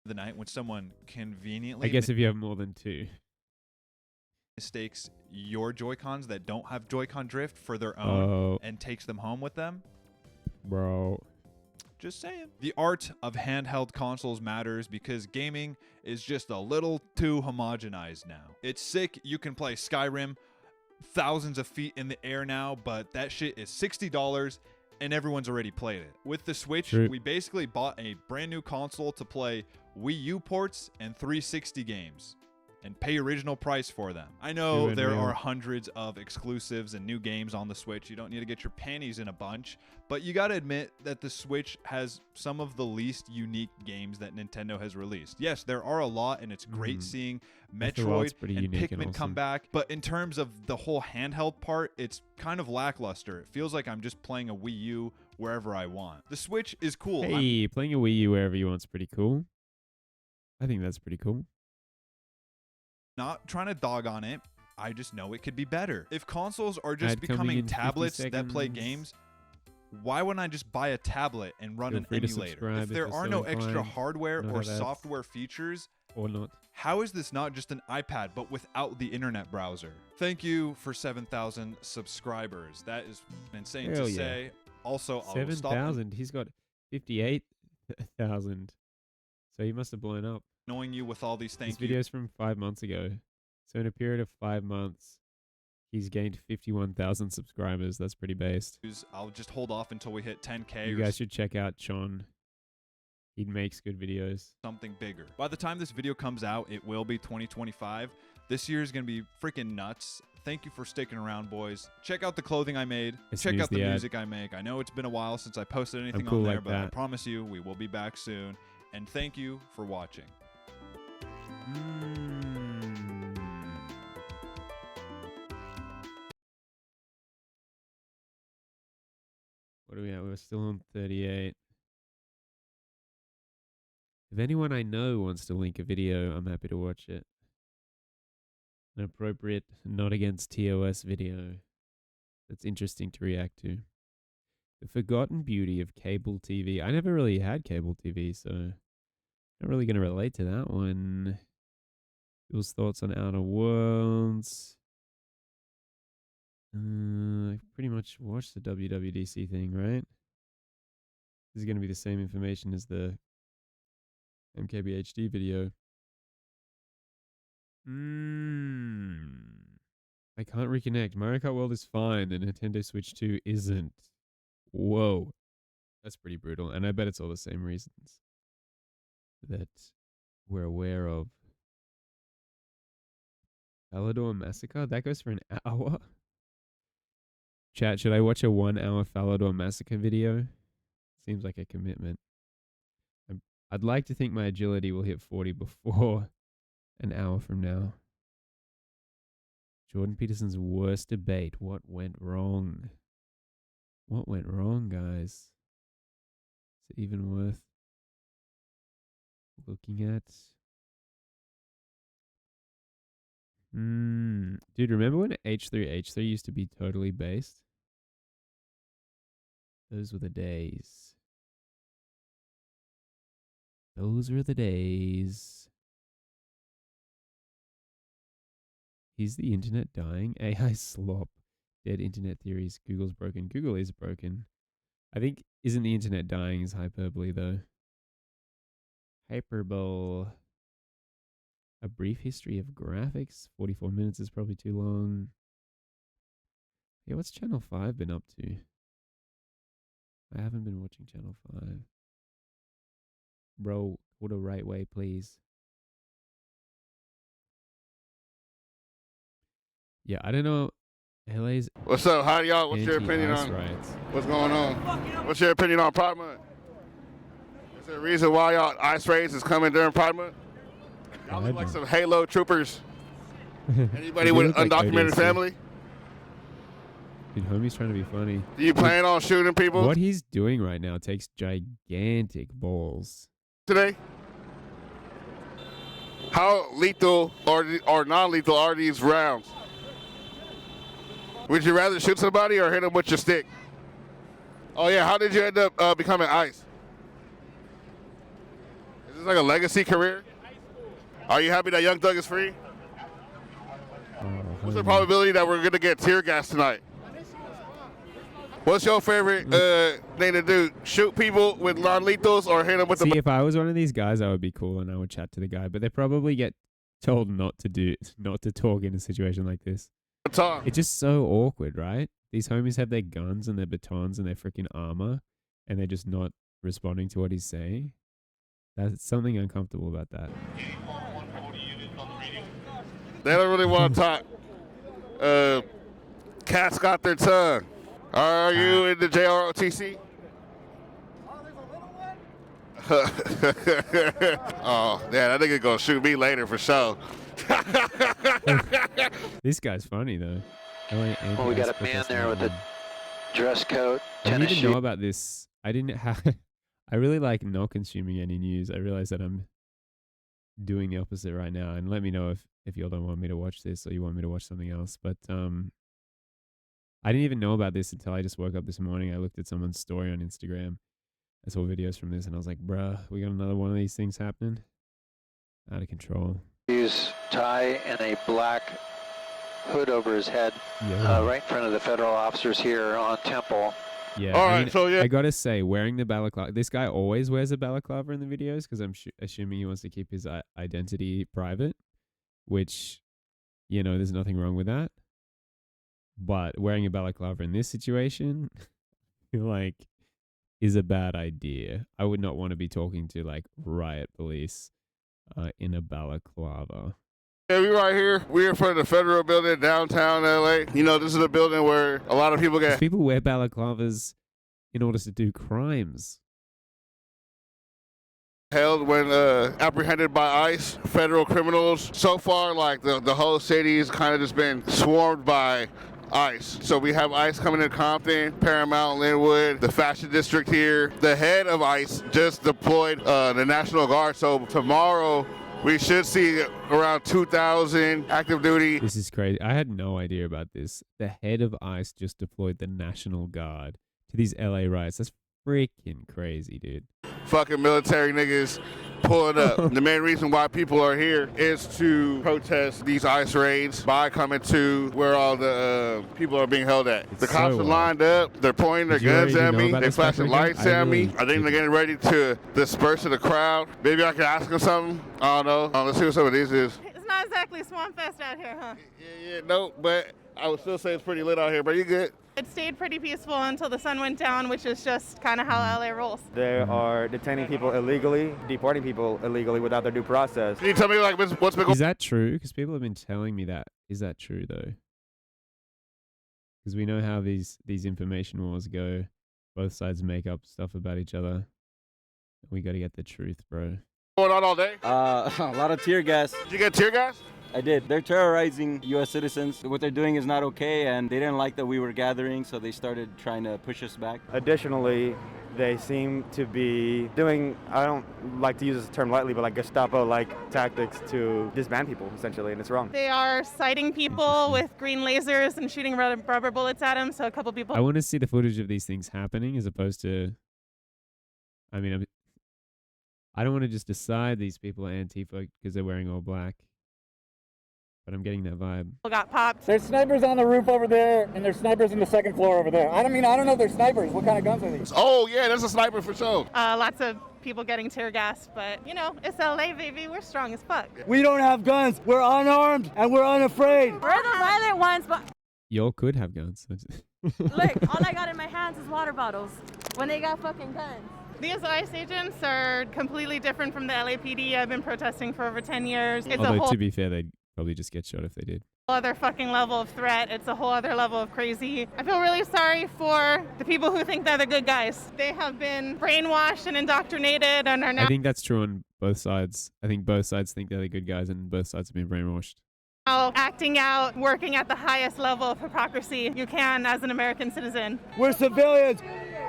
The night when someone conveniently, I guess if you have more than two, mistakes your Joy-Cons that don't have Joy-Con drift for their own and takes them home with them. Bro. Just saying. The art of handheld consoles matters because gaming is just a little too homogenized now. It's sick. You can play Skyrim thousands of feet in the air now, but that shit is $60 and everyone's already played it. With the Switch, we basically bought a brand new console to play Wii U ports and 360 games and pay original price for them. I know there are hundreds of exclusives and new games on the Switch. You don't need to get your panties in a bunch, but you got to admit that the Switch has some of the least unique games that Nintendo has released. Yes, there are a lot, and it's great seeing Metroid and Pikmin come back, but in terms of the whole handheld part, it's kind of lackluster. It feels like I'm just playing a Wii U wherever I want. The Switch is cool. Hey, playing a Wii U wherever you want is pretty cool. I think that's pretty cool. Not trying to dog on it. I just know it could be better. If consoles are just becoming tablets that play games, why wouldn't I just buy a tablet and run an emulator? If there are no extra hardware or software features, or not, how is this not just an iPad but without the internet browser? Thank you for 7,000 subscribers. That is insane to say. Also, 7,000. He's got 58,000. So he must have blown up. Knowing you with all these This video's from 5 months ago. So in a period of 5 months, he's gained 51,000 subscribers. That's pretty based. I'll just hold off until we hit 10K. You guys should check out Chon. He makes good videos. Something bigger. By the time this video comes out, it will be 2025. This year is going to be freaking nuts. Thank you for sticking around, boys. Check out the clothing I made. Check out the music I make. I know it's been a while since I posted anything on there, but I promise you we will be back soon. And thank you for watching. What are we at? We're still on 38. If anyone I know wants to link a video, I'm happy to watch it. An appropriate, not against TOS video that's interesting to react to. The Forgotten Beauty of Cable TV. I never really had cable TV, so not really going to relate to that one. Bill's thoughts on Outer Worlds. I pretty much watched the WWDC thing, right? This is going to be the same information as the MKBHD video. I can't reconnect. Mario Kart World is fine. The Nintendo Switch 2 isn't. Whoa. That's pretty brutal. And I bet it's all the same reasons that we're aware of. Falador Massacre? That goes for an hour? Chat, should I watch a 1 hour Falador Massacre video? Seems like a commitment. I'd like to think my agility will hit 40 before an hour from now. Jordan Peterson's worst debate. What went wrong? What went wrong, guys? Is it even worth looking at? Dude, remember when H3H3 used to be totally based? Those were the days. Those were the days. Is the internet dying? AI slop. Dead internet theories. Google's broken. Google is broken. I think, isn't the internet dying is hyperbole, though. Hyperbole. A brief history of graphics. 44 minutes is probably too long. Yeah, what's Channel 5 been up to? I haven't been watching Channel 5. Bro, go the right way, please. Yeah, I don't know. LA's What's up? How y'all? What's your opinion anti-ice on riots. what's going on? What's your opinion on Pride Month? Is there a reason why y'all ice raids is coming during Pride Month? Y'all look like some Halo troopers. Anybody They with look an like undocumented ODST. family? Dude, homie's trying to be funny. Do you plan on shooting people What he's doing right now takes gigantic balls. today? How lethal or non-lethal are these rounds? Would you rather shoot somebody or hit them with your stick? Oh yeah, how did you end up becoming ICE? Is this like a legacy career? Are you happy that Young Thug is free? What's the probability that we're gonna get tear gas tonight? What's your favorite thing to do? Shoot people with non-lethals or hit them with See, the... if I was one of these guys, I would be cool and I would chat to the guy. But they probably get told not to talk in a situation like this. baton? It's just so awkward, right? These homies have their guns and their batons and their freaking armor, and they're just not responding to what he's saying. That's something uncomfortable about that. They don't really want to talk. Cats got their tongue. Are you in the JROTC? Oh, yeah, that nigga gonna shoot me later for sure. This guy's funny though. Well, we got a man there with a dress coat, I didn't tennis even know shoes. about this. I didn't have. I really like not consuming any news. I realize that I'm doing the opposite right now. And let me know if you all don't want me to watch this or you want me to watch something else. But I didn't even know about this until I just woke up this morning. I looked at someone's story on Instagram. I saw videos from this and I was like, bruh, we got another one of these things happening. Out of control. Shoes, tie, and a black hood over his head, Yeah. right in front of the federal officers here on Temple. Yeah. All I right, mean, so yeah. I gotta say, wearing the balaclava. This guy always wears a balaclava in the videos because I'm assuming he wants to keep his identity private, which, you know, there's nothing wrong with that. But wearing a balaclava in this situation, I feel like, is a bad idea. I would not want to be talking to like riot police in a balaclava. Yeah, we right here. We're in front of the federal building downtown LA. You know, this is a building where a lot of people get People wear balaclavas in order to do crimes. held when apprehended by ICE, federal criminals. So far, like the whole city's kind of just been swarmed by ICE. So we have ICE coming in Compton, Paramount, Linwood, the fashion district here. The head of ICE just deployed the National Guard. So tomorrow we should see around 2,000 active duty. This is crazy. I had no idea about this. The head of ICE just deployed the National Guard to these LA riots. That's freaking crazy, dude. Fucking military niggas pulling up. The main reason why people are here is to protest these ICE raids by coming to where all the people are being held at. It's The cops so are wild. lined up. They're pointing their Did you guns already at know me. about They're this stuff, flashing Rico? lights I at me. really I think they're getting ready to disperse to the crowd. Maybe I can ask them something. I don't know. Let's see what some of these is. It's not exactly swamp fest out here, huh? Yeah, no, but I would still say it's pretty lit out here, bro. You good? It stayed pretty peaceful until the sun went down, which is just kind of how LA rolls. They are detaining people illegally, deporting people illegally without their due process. Can you tell me like what's been going Is that true? Because people have been telling me that. Is that true though? Because we know how these information wars go. Both sides make up stuff about each other. We got to get the truth, bro. on all day? A lot of tear gas. Did you get tear gas? I did. They're terrorizing U.S. citizens. What they're doing is not okay, and they didn't like that we were gathering, so they started trying to push us back. Additionally, they seem to be doing, I don't like to use this term lightly, but like Gestapo-like tactics to disband people, essentially, and it's wrong. They are citing people with green lasers and shooting rubber bullets at them, so a couple people... I want to see the footage of these things happening as opposed to... I mean, I don't want to just decide these people are Antifa because they're wearing all black. But I'm getting that vibe. got popped. There's snipers on the roof over there, and there's snipers on the second floor over there. I don't know if they're snipers. What kind of guns are these? Oh, yeah, that's a sniper for sure. Lots of people getting tear gas, but, you know, it's LA, baby. We're strong as fuck. We don't have guns. We're unarmed, and we're unafraid. We're the violent ones, but... y'all could have guns. Look, all I got in my hands is water bottles when they got fucking guns. These ICE agents are completely different from the LAPD. I've been protesting for over 10 years. It's a Although, whole to be fair, they'd probably just get shot if they did. other fucking level of threat. It's a whole other level of crazy. I feel really sorry for the people who think they're the good guys. They have been brainwashed and indoctrinated and are now I think that's true on both sides. I think both sides think they're the good guys and both sides have been brainwashed. acting out, working at the highest level of hypocrisy you can as an American citizen. We're civilians.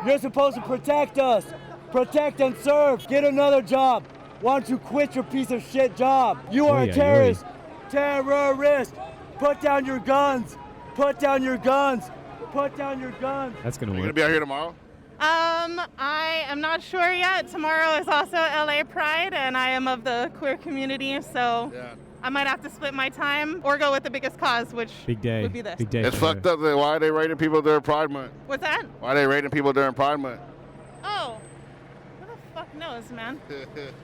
You're supposed to protect us. Protect and serve. Get another job. Why don't you quit your piece of shit job? You are a terrorist. Terrorist. Put down your guns. Put down your guns. Put down your guns. That's going to work. You going to be out here tomorrow? I am not sure yet. Tomorrow is also LA Pride, and I am of the queer community, so I might have to split my time or go with the biggest cause, which Big day. would be this. Big day. It's fucked up. Why are they raiding people during Pride Month? What's that? Why are they raiding people during Pride Month? Oh, who the fuck knows, man?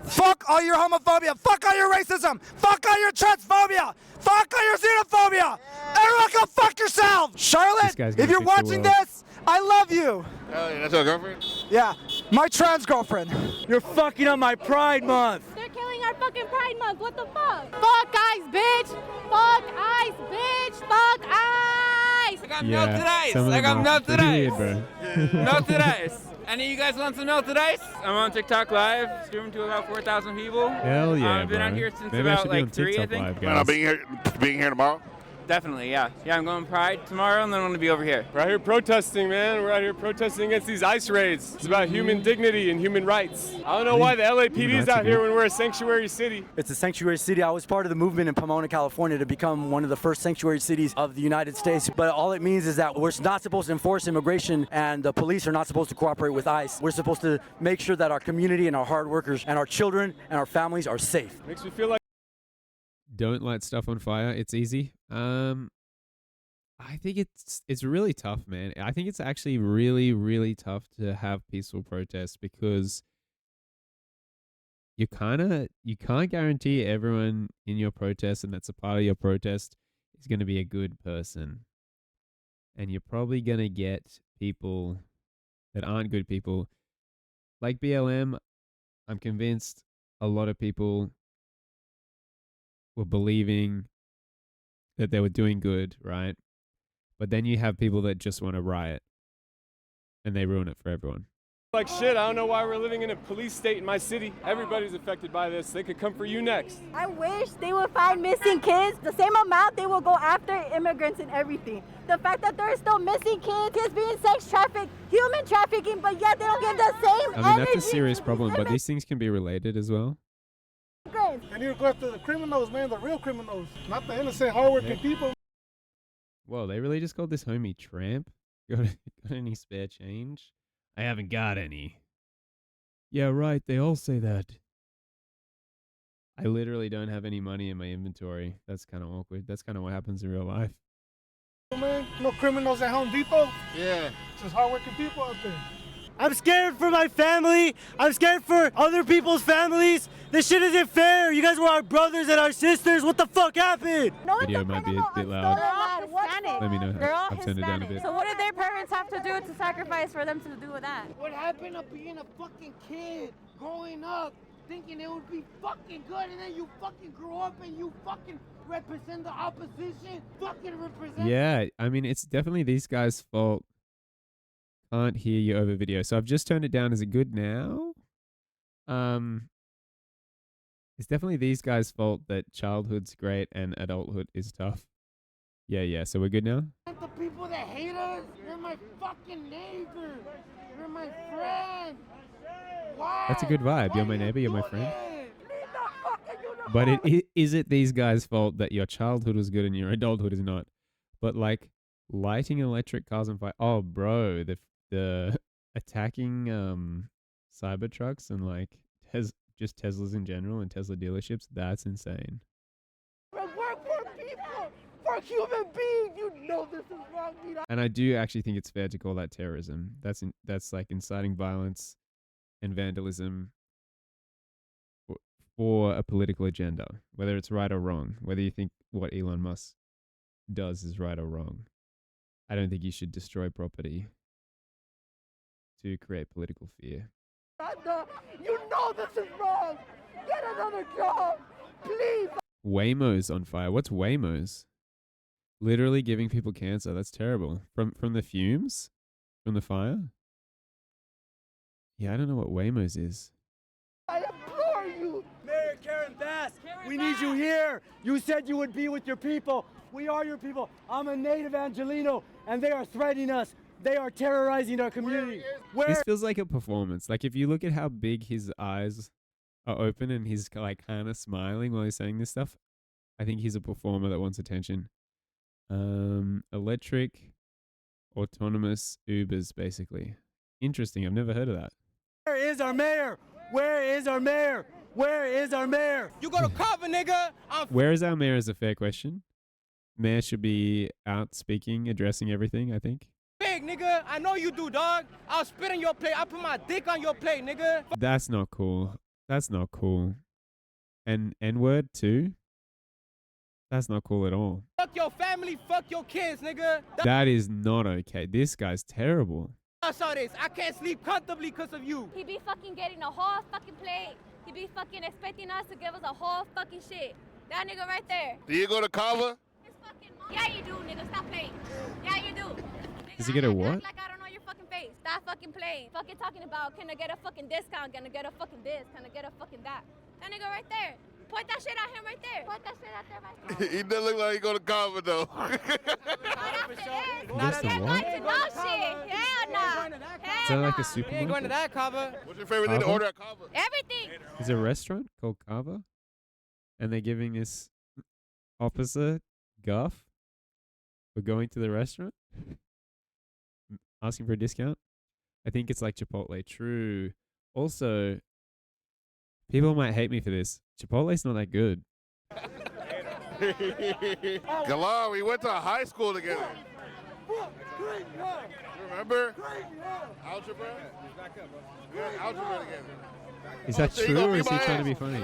Fuck all your homophobia. Fuck all your racism. Fuck all your transphobia. Fuck all your xenophobia. Everyone go fuck yourself. Charlotte, if you're watching this, I love you. Hell yeah, that's your girlfriend? Yeah, my trans girlfriend. You're fucking up my Pride Month. They're killing our fucking Pride Month. What the fuck? Fuck ICE, bitch. Fuck ICE, bitch. Fuck ICE. I got melted ice. I got melted ice. Melted ice. Any of you guys want some melted ice? I'm on TikTok Live, streaming to about 4,000 people. Hell yeah, I've been bro. on here since Maybe I about should be on like 3, I TikTok think. Live, Man, I'm being here tomorrow? Definitely, yeah. Yeah, I'm going Pride tomorrow, and then I'm going to be over here. We're out here protesting, man. We're out here protesting against these ICE raids. It's about human dignity and human rights. I don't know why the LAPD is out here when we're a sanctuary city. It's a sanctuary city. I was part of the movement in Pomona, California to become one of the first sanctuary cities of the United States. But all it means is that we're not supposed to enforce immigration and the police are not supposed to cooperate with ICE. We're supposed to make sure that our community and our hard workers and our children and our families are safe. Makes me feel like Don't light stuff on fire. It's easy. I think it's really tough, man. I think it's actually really, really tough to have peaceful protests because you can't guarantee everyone in your protest and that's a part of your protest is going to be a good person. And you're probably going to get people that aren't good people. Like BLM, I'm convinced a lot of people were believing that they were doing good, right? But then you have people that just want to riot and they ruin it for everyone. like shit. I don't know why we're living in a police state in my city. Everybody's affected by this. They could come for you next. I wish they would find missing kids the same amount they will go after immigrants and everything. The fact that there's still missing kids being sex trafficked, human trafficking, but yet they don't give the same I mean, that's a serious problem, but these things can be related as well. I need to go after the criminals, man, the real criminals, not the innocent, hardworking people. Whoa, they really just called this homie Tramp? Got any spare change? I haven't got any. Yeah, right, they all say that. I literally don't have any money in my inventory. That's kind of awkward. That's kind of what happens in real life. Man, no criminals at Home Depot. Yeah. Just hardworking people out there. I'm scared for my family. I'm scared for other people's families. This shit isn't fair. You guys were our brothers and our sisters. What the fuck happened? Video might be a bit loud. Let me know. They're all I've turned it down a bit. So what did their parents have to do to sacrifice for them to do with that? What happened to being a fucking kid growing up thinking it would be fucking good and then you fucking grow up and you fucking represent the opposition? Fucking represent. Yeah, I mean, it's definitely these guys' fault. Can't hear you over video. So I've just turned it down. Is it good now? It's definitely these guys' fault that childhood's great and adulthood is tough. Yeah. So we're good now? The people that hate us, they're my fucking neighbor. You're my friend. Why? That's a good vibe. You're my neighbor, you're my friend. But is it these guys' fault that your childhood was good and your adulthood is not? But like lighting electric cars on fire. Oh, bro, the attacking cyber trucks and like just Teslas in general and Tesla dealerships, that's insane. Work for people, for human beings. You know this is wrong. And I do actually think it's fair to call that terrorism. That's like inciting violence and vandalism for a political agenda, whether it's right or wrong, whether you think what Elon Musk does is right or wrong. I don't think you should destroy property to create political fear. You know this is wrong. Get another job, please. Waymo's on fire. What's Waymo's? Literally giving people cancer. That's terrible. From the fumes? From the fire? Yeah, I don't know what Waymo's is. I implore you. Mayor Karen Bass, we need you here. You said you would be with your people. We are your people. I'm a native Angelino, and they are threatening us. They are terrorizing our community. This feels like a performance. Like if you look at how big his eyes are open and he's like kind of smiling while he's saying this stuff, I think he's a performer that wants attention. Electric, autonomous Ubers, basically. Interesting. I've never heard of that. Where is our mayor? Where is our mayor? Where is our mayor? You go to cover, nigga. Where is our mayor is a fair question. Mayor should be out speaking, addressing everything, I think. Big, nigga. I know you do, dog. I'll spit on your plate. I'll put my dick on your plate, nigga. That's not cool. That's not cool. And N-word too? That's not cool at all. Fuck your family, fuck your kids, nigga. That is not okay. This guy's terrible. I saw this. I can't sleep comfortably because of you. He be fucking getting a whole fucking plate. He be fucking expecting us to give us a whole fucking shit. That nigga right there. Do you go to Kava? Yeah, you do, nigga. Stop playing. Yeah, you do. Does he get a what? Act like I don't know your fucking face. Stop fucking playing. Fucking talking about, can I get a fucking discount? Can I get a fucking this? Can I get a fucking that? That nigga right there. Point that shit at him right there. Point that shit at there right there. He doesn't look like he go to Kava though. That's the what? To know shit. Hell nah. Is that like a supermarket? Ain't going to that Kava. What's your favorite thing to order at Kava? Everything. Is it a restaurant called Kava? And they're giving this officer guff for going to the restaurant? Asking for a discount? I think it's like Chipotle. True. Also, people might hate me for this. Chipotle's not that good. Galar, we went to high school together. Remember? Algebra? We had algebra together. Is that So you true gonna or be is he my trying to be ass? funny?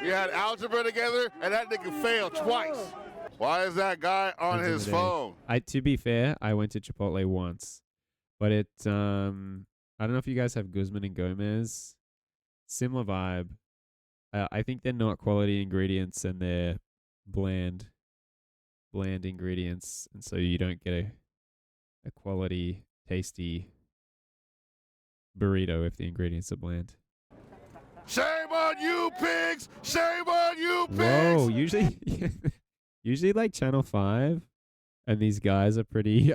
We had algebra together, and that nigga failed twice. Why is that guy on his phone? To be fair, I went to Chipotle once, but I don't know if you guys have Guzman and Gomez. Similar vibe. I think they're not quality ingredients and they're bland ingredients, and so you don't get a quality, tasty burrito if the ingredients are bland. Shame on you, pigs! Shame on you, pigs! Whoa, usually like Channel 5 and these guys are pretty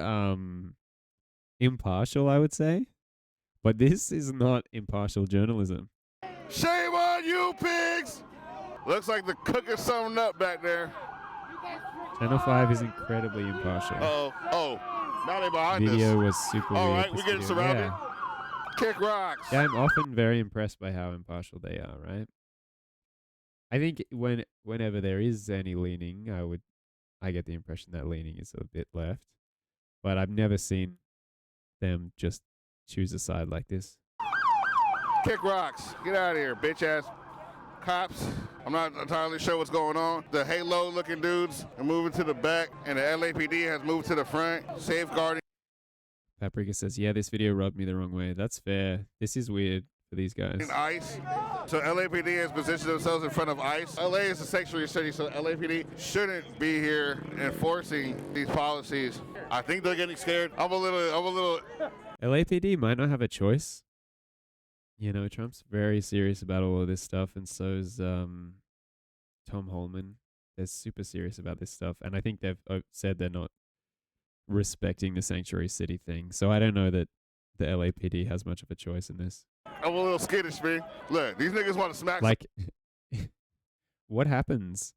impartial, I would say. But this is not impartial journalism. Shame on you, pigs! Looks like the cooking something up back there. Channel 5 is incredibly impartial. Oh, now they behind us. Video was super All weird. right, we this getting video. surrounded. Yeah. Kick rocks. Yeah, I'm often very impressed by how impartial they are, right? I think whenever there is any leaning, I get the impression that leaning is a bit left. But I've never seen them just choose a side like this. Kick rocks. Get out of here, bitch ass cops. I'm not entirely sure what's going on. The Halo looking dudes are moving to the back, and the LAPD has moved to the front, safeguarding. Paprika says, yeah, this video rubbed me the wrong way. That's fair. This is weird for these guys. ICE. So LAPD has positioned themselves in front of ICE. LA is a sanctuary city, so LAPD shouldn't be here enforcing these policies. I think they're getting scared. I'm a little. LAPD might not have a choice. You know, Trump's very serious about all of this stuff, and so's Tom Holman. They're super serious about this stuff, and I think they've said they're not respecting the sanctuary city thing. So I don't know that the LAPD has much of a choice in this. I'm a little skittish, man. Look, these niggas want to smack. Like, what happens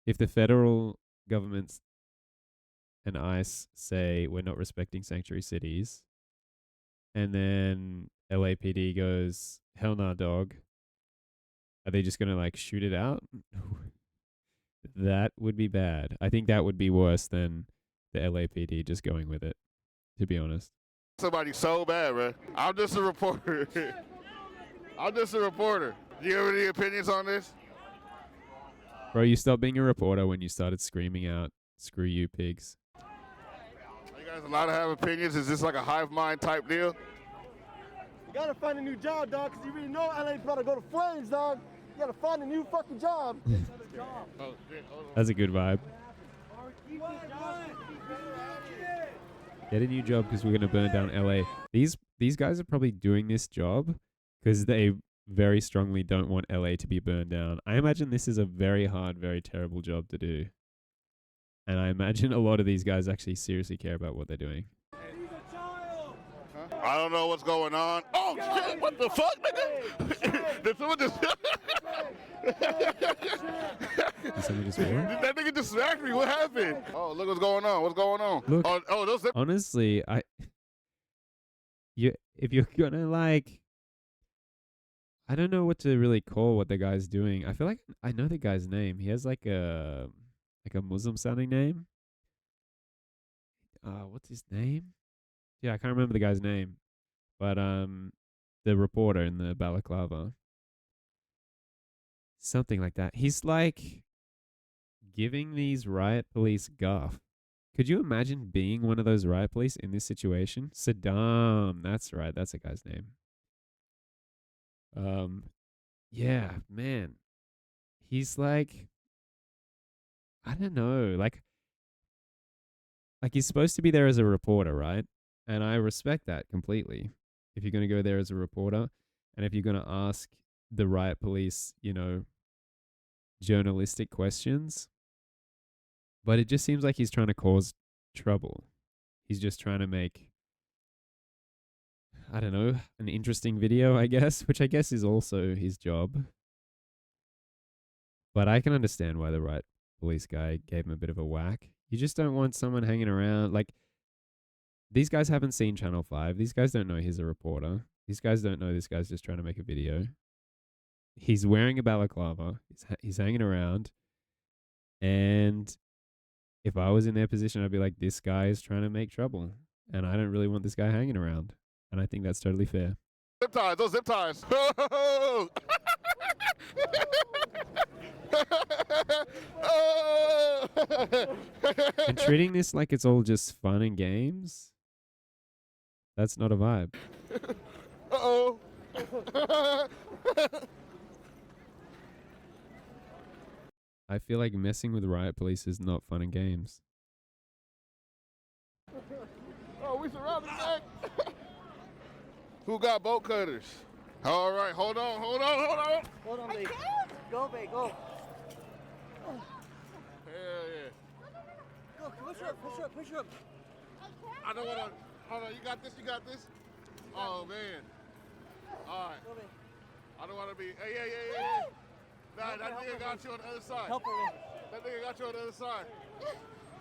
if the federal government and ICE say we're not respecting sanctuary cities, and then LAPD goes, hell nah, dog? Are they just going to like shoot it out? That would be bad. I think that would be worse than the LAPD just going with it, to be honest. Somebody so bad, man. I'm just a reporter. Do you have any opinions on this? Bro, you stopped being a reporter when you started screaming out, screw you, pigs. guys allowed to have opinions? Is this like a hive mind type deal? You gotta find a new job, dog, because you really know LA's about to go to flames, dog. You gotta find a new fucking job. That's a good vibe. Get a new job because we're gonna burn down LA. These guys are probably doing this job because they very strongly don't want LA to be burned down. I imagine this is a very hard, very terrible job to do. And I imagine a lot of these guys actually seriously care about what they're doing. I don't know what's going on. Oh shit! What the fuck, nigga? Did someone just? Did someone just what? That nigga just smacked me. What happened? Oh, look what's going on. What's going on? Look, those. Honestly, if you're gonna like, I don't know what to really call what the guy's doing. I feel like I know the guy's name. He has like a Muslim sounding name. What's his name? Yeah, I can't remember the guy's name. But the reporter in the balaclava. Something like that. He's like giving these riot police guff. Could you imagine being one of those riot police in this situation? Saddam. That's right. That's a guy's name. Yeah, man. He's like, I don't know, like he's supposed to be there as a reporter, right? And I respect that completely. If you're going to go there as a reporter, and if you're going to ask the riot police, you know, journalistic questions. But it just seems like he's trying to cause trouble. He's just trying to make, I don't know, an interesting video, I guess, which I guess is also his job. But I can understand why the riot police guy gave him a bit of a whack. You just don't want someone hanging around. Like, these guys haven't seen Channel 5. These guys don't know he's a reporter. These guys don't know this guy's just trying to make a video. He's wearing a balaclava. He's hanging around. And if I was in their position, I'd be like, this guy is trying to make trouble. And I don't really want this guy hanging around. And I think that's totally fair. Zip ties, those zip ties. And treating this like it's all just fun and games, that's not a vibe. Uh-oh. I feel like messing with riot police is not fun and games. Oh, we surrounded back. Who got bolt cutters? All right, hold on. Hold on, babe. Go, babe, go. Hell yeah. Go, push her up. I don't want to. Hold on, you got this? Oh, man. All right. I don't want to be. Hey. Nah, that nigga got you on the other side. Help her. That nigga got you on the other side.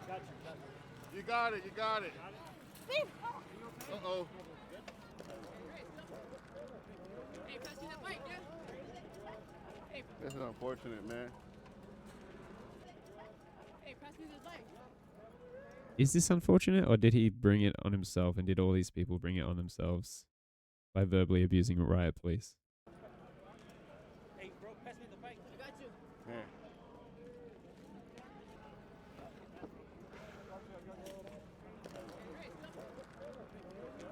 Got you. You got it. Uh-oh. This is unfortunate, man. Is this unfortunate, or did he bring it on himself, and did all these people bring it on themselves by verbally abusing riot police? Hey, bro, pass me the bike. I got you. Yeah.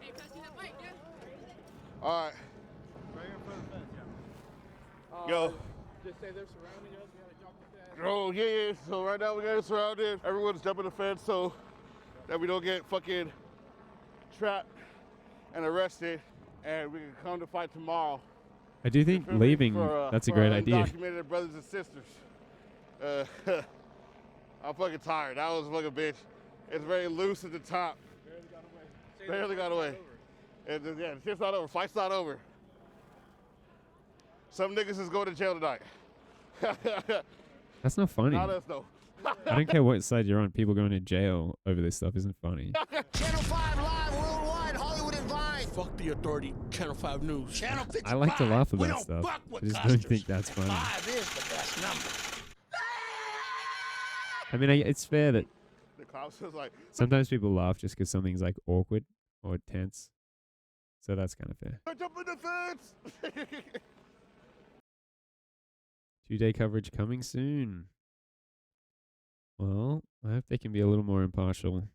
Hey, pass me that bike, yeah? All right. Right here in front of the fence, yeah. Yo. Just say they're surrounding us. We gotta jump the fence. Oh, yeah. So right now we got it surrounded. Everyone's jumping the fence so that we don't get fucking trapped and arrested, and we can come to fight tomorrow. I do think leaving, that's a great idea. Undocumented brothers and sisters. I'm fucking tired. That was fucking bitch. It's very loose at the top. Barely got away. And yeah, the shit's not over. Fight's not over. Some niggas is going to jail tonight. That's not funny. Not us, though. I don't care what side you're on. People going to jail over this stuff isn't funny. Channel 5 live worldwide, Hollywood and Vine. Fuck the authority. Channel 5 News. Channel 55. I like to laugh We about don't stuff. fuck with I just customers. don't think that's funny. 5 is the best number. I mean, it's fair that The cops was like, sometimes people laugh just because something's like awkward or tense. So that's kind of fair. jump in the fence! 2-day coverage coming soon. Well, I hope they can be a little more impartial.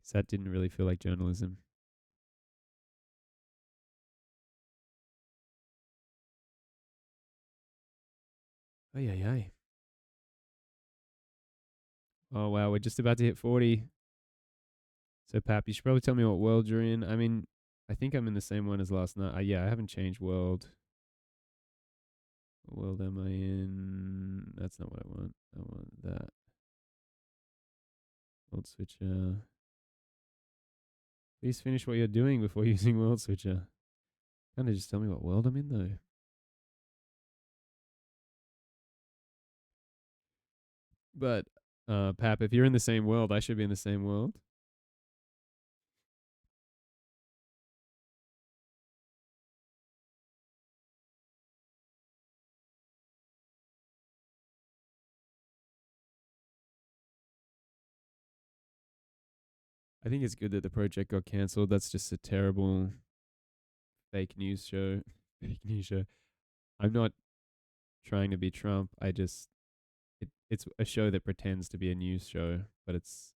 'Cause that didn't really feel like journalism. Oh, yeah. Oh, wow. We're just about to hit 40. So, Pap, you should probably tell me what world you're in. I mean, I think I'm in the same one as last night. Yeah, I haven't changed world. What world am I in? That's not what I want. I want that. World switcher. Please finish what you're doing before using world switcher. Kind of just tell me what world I'm in, though. But, Pap, if you're in the same world, I should be in the same world. I think it's good that the project got cancelled. That's just a terrible fake news show. I'm not trying to be Trump. It's a show that pretends to be a news show, but it's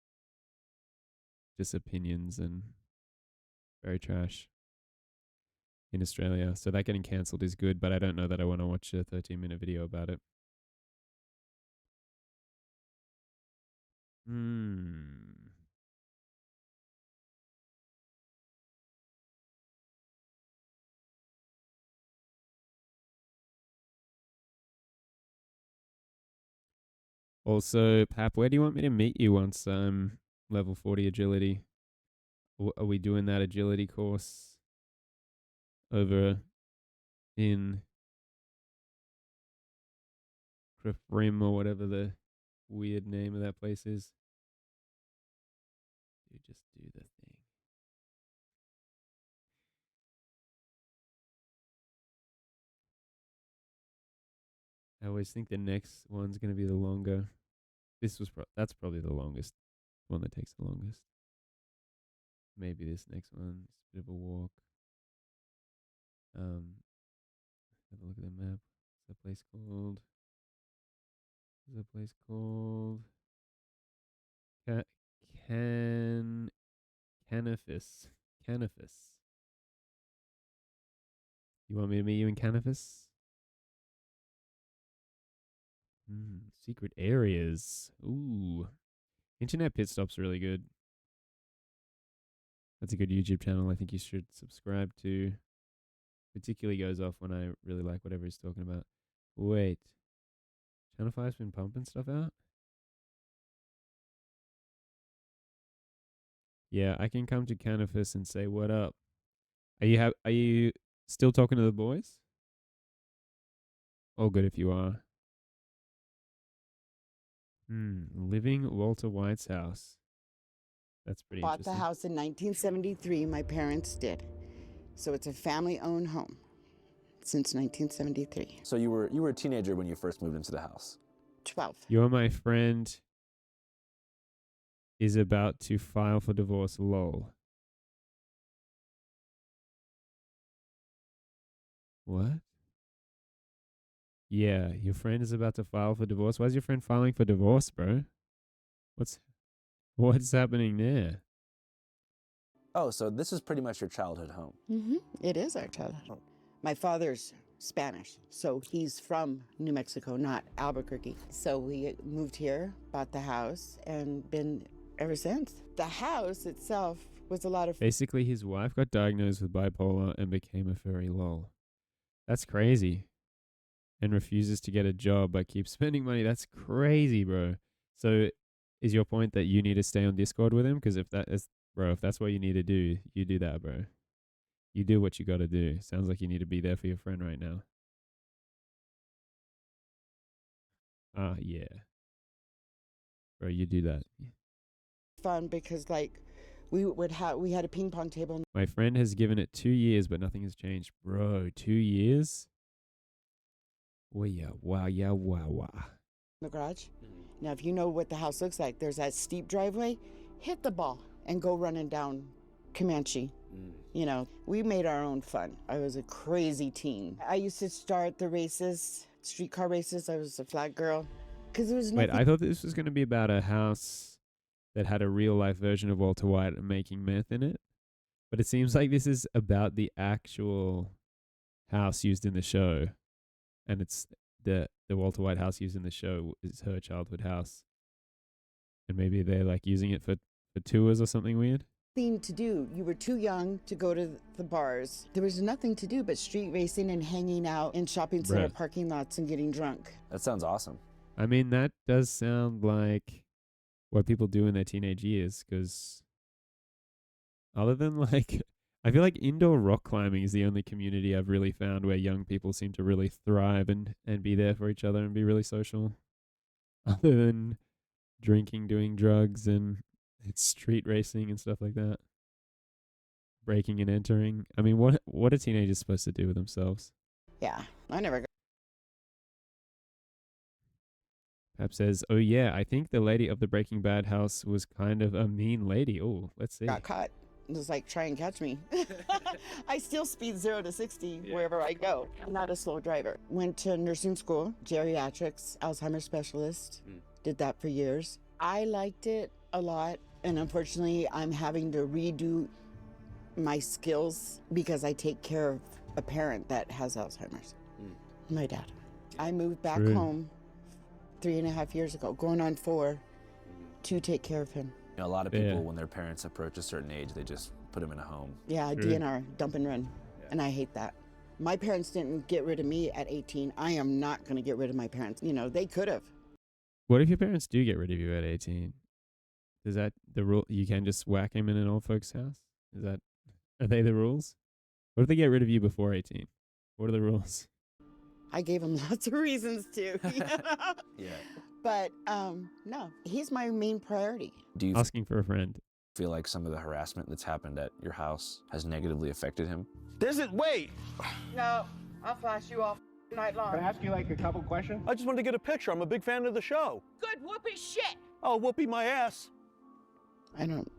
just opinions and very trash in Australia. So that getting cancelled is good, but I don't know that I want to watch a 13-minute video about it. Also, Pap, where do you want me to meet you once I'm level 40 agility? Are we doing that agility course over in Rim or whatever the weird name of that place is? You just do the thing. I always think the next one's going to be the longer. That's probably the longest one that takes the longest. Maybe this next one is a bit of a walk. Have a look at the map. What's that place called? Canifis. You want me to meet you in Canifis? Secret areas. Ooh. Internet Pit Stop's really good. That's a good YouTube channel I think you should subscribe to. Particularly goes off when I really like whatever he's talking about. Wait. Channel 5's been pumping stuff out? Yeah, I can come to Canifis and say what up. Are you still talking to the boys? All good if you are. Living Walter White's house. That's pretty interesting. Bought the house in 1973, my parents did. So it's a family-owned home since 1973. So you were a teenager when you first moved into the house? 12. You're my friend is about to file for divorce, lol. What? Yeah, your friend is about to file for divorce. Why is your friend filing for divorce, bro? What's happening there? Oh, so this is pretty much your childhood home. Mm-hmm. It is our childhood home. My father's Spanish, so he's from New Mexico, not Albuquerque. So we moved here, bought the house, and been ever since. The house itself was a lot of... Basically, his wife got diagnosed with bipolar and became a furry, lol. That's crazy. And refuses to get a job but keeps spending money. That's crazy, bro. So is your point that you need to stay on Discord with him? Because if that's what you need to do, you do that, bro. You do what you got to do. Sounds like you need to be there for your friend right now. Yeah. Bro, you do that. Fun because, like, we had a ping pong table. My friend has given it 2 years, but nothing has changed. Bro, 2 years? Wow. The garage. Now, if you know what the house looks like, there's that steep driveway. Hit the ball and go running down Comanche. You know, we made our own fun. I was a crazy teen. I used to start the races, streetcar races. I was a flag girl. Because there was nothing. Wait, I thought this was going to be about a house that had a real life version of Walter White making meth in it. But it seems like this is about the actual house used in the show, and it's the Walter White house used in the show is her childhood house, and maybe they're like using it for tours or something weird. Thing to do. You were too young to go to the bars. There was nothing to do but street racing and hanging out in shopping center parking lots and getting drunk. That sounds awesome. I mean, that does sound like what people do in their teenage years, because other than like, I feel like indoor rock climbing is the only community I've really found where young people seem to really thrive and be there for each other and be really social. Other than drinking, doing drugs, and it's street racing and stuff like that. Breaking and entering. I mean, what are teenagers supposed to do with themselves? Yeah, I never got. Pap says, "Oh yeah, I think the lady of the Breaking Bad house was kind of a mean lady." Oh, let's see. Got caught. It was like, try and catch me. I still speed 0 to 60 wherever I go. I'm not a slow driver. Went to nursing school, geriatrics, Alzheimer's specialist. Did that for years. I liked it a lot, and unfortunately, I'm having to redo my skills because I take care of a parent that has Alzheimer's. My dad. I moved back home 3.5 years ago, going on 4, to take care of him. You know, a lot of people, when their parents approach a certain age, they just put them in a home. Yeah, DNR, dump and run. And I hate that. My parents didn't get rid of me at 18. I am not going to get rid of my parents. You know, they could have. What if your parents do get rid of you at 18? Is that the rule? You can just whack him in an old folks' house? Are they the rules? What if they get rid of you before 18? What are the rules? I gave him lots of reasons to. You know? Yeah. But no, he's my main priority. Do you asking for a friend? Feel like some of the harassment that's happened at your house has negatively affected him? Wait. No, I'll flash you off night long. Can I ask you like a couple questions? I just wanted to get a picture. I'm a big fan of the show. Good whoopee shit. Oh, whoopee my ass.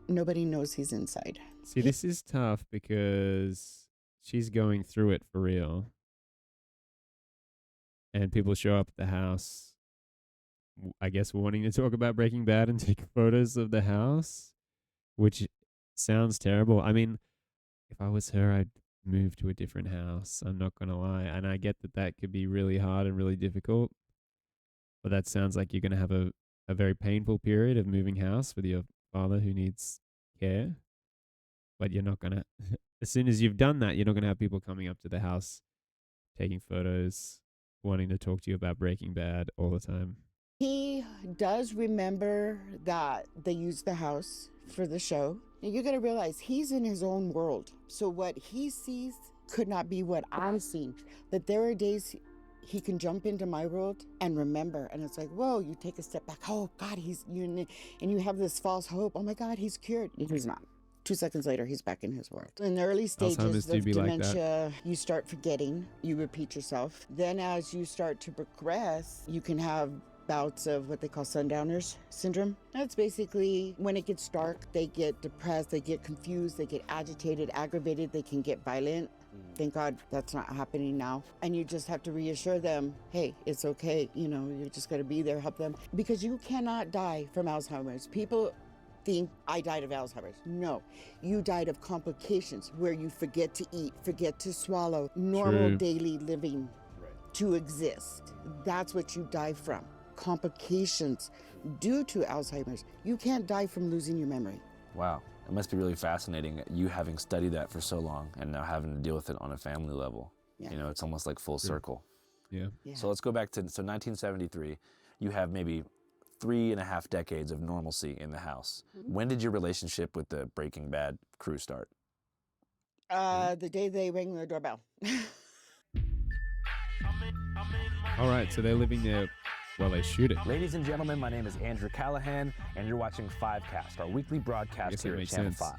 Nobody knows he's inside. See, this is tough because she's going through it for real. And people show up at the house, I guess, wanting to talk about Breaking Bad and take photos of the house, which sounds terrible. I mean, if I was her, I'd move to a different house. I'm not going to lie. And I get that could be really hard and really difficult. But that sounds like you're going to have a very painful period of moving house with your father who needs care. But you're not going to, as soon as you've done that, you're not going to have people coming up to the house, taking photos, wanting to talk to you about Breaking Bad all the time. He does remember that they used the house for the show. And you got to realize he's in his own world. So what he sees could not be what I'm seeing. That there are days he can jump into my world and remember. And it's like, whoa, you take a step back. Oh, God, and you have this false hope. Oh, my God, he's cured. He's not. 2 seconds later, he's back in his world. In the early stages of dementia, you start forgetting, you repeat yourself. Then as you start to progress, you can have bouts of what they call sundowners syndrome. That's basically when it gets dark, they get depressed, they get confused, they get agitated, aggravated, they can get violent. Thank God that's not happening now. And you just have to reassure them, hey, it's okay. You know, you just got to be there, help them. Because you cannot die from Alzheimer's. People think I died of Alzheimer's. No, you died of complications where you forget to eat, forget to swallow, normal daily living to exist. That's what you die from. Complications due to Alzheimer's. You can't die from losing your memory. Wow. It must be really fascinating, you having studied that for so long and now having to deal with it on a family level. Yeah. You know, it's almost like full circle. Yeah. So let's go back to 1973. You have maybe 3.5 decades of normalcy in the house. When did your relationship with the Breaking Bad crew start? The day they rang the doorbell. All right, so they're living there while they shoot it. Ladies and gentlemen, my name is Andrew Callahan, and you're watching Fivecast, our weekly broadcast here at Channel 5.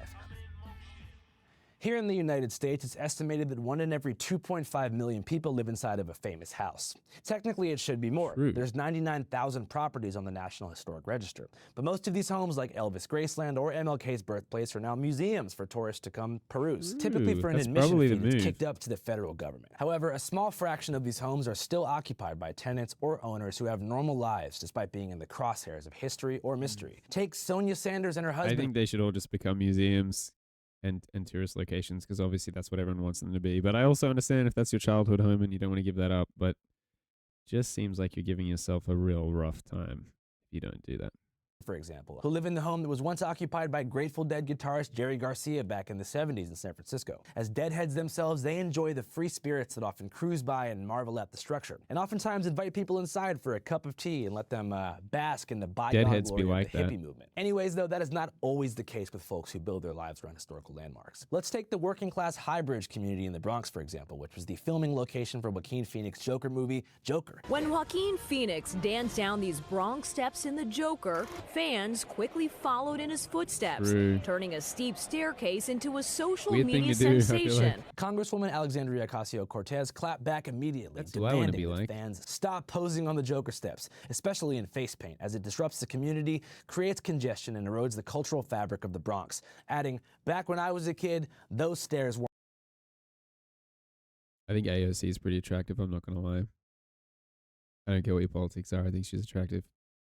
Here in the United States, it's estimated that 1 in every 2.5 million people live inside of a famous house. Technically, it should be more. There's 99,000 properties on the National Historic Register. But most of these homes, like Elvis Graceland or MLK's birthplace, are now museums for tourists to come peruse, typically for an admission fee that's kicked up to the federal government. However, a small fraction of these homes are still occupied by tenants or owners who have normal lives despite being in the crosshairs of history or mystery. Take Sonia Sanders and her husband. I think they should all just become museums and tourist locations, because obviously that's what everyone wants them to be. But I also understand if that's your childhood home and you don't want to give that up, but just seems like you're giving yourself a real rough time if you don't do that. For example, who live in the home that was once occupied by Grateful Dead guitarist Jerry Garcia back in the 70s in San Francisco. As Deadheads themselves, they enjoy the free spirits that often cruise by and marvel at the structure, and oftentimes invite people inside for a cup of tea and let them bask in the bygone glory of the hippie movement. Anyways, though, that is not always the case with folks who build their lives around historical landmarks. Let's take the working class Highbridge community in the Bronx, for example, which was the filming location for Joaquin Phoenix's Joker movie, Joker. When Joaquin Phoenix danced down these Bronx steps in the Joker, fans quickly followed in his footsteps, turning a steep staircase into a social media sensation. Congresswoman Alexandria Ocasio-Cortez clapped back immediately, demanding that fans stop posing on the Joker steps, especially in face paint, as it disrupts the community, creates congestion, and erodes the cultural fabric of the Bronx, adding, "Back when I was a kid, those stairs were..." I think AOC is pretty attractive, I'm not going to lie. I don't care what your politics are, I think she's attractive.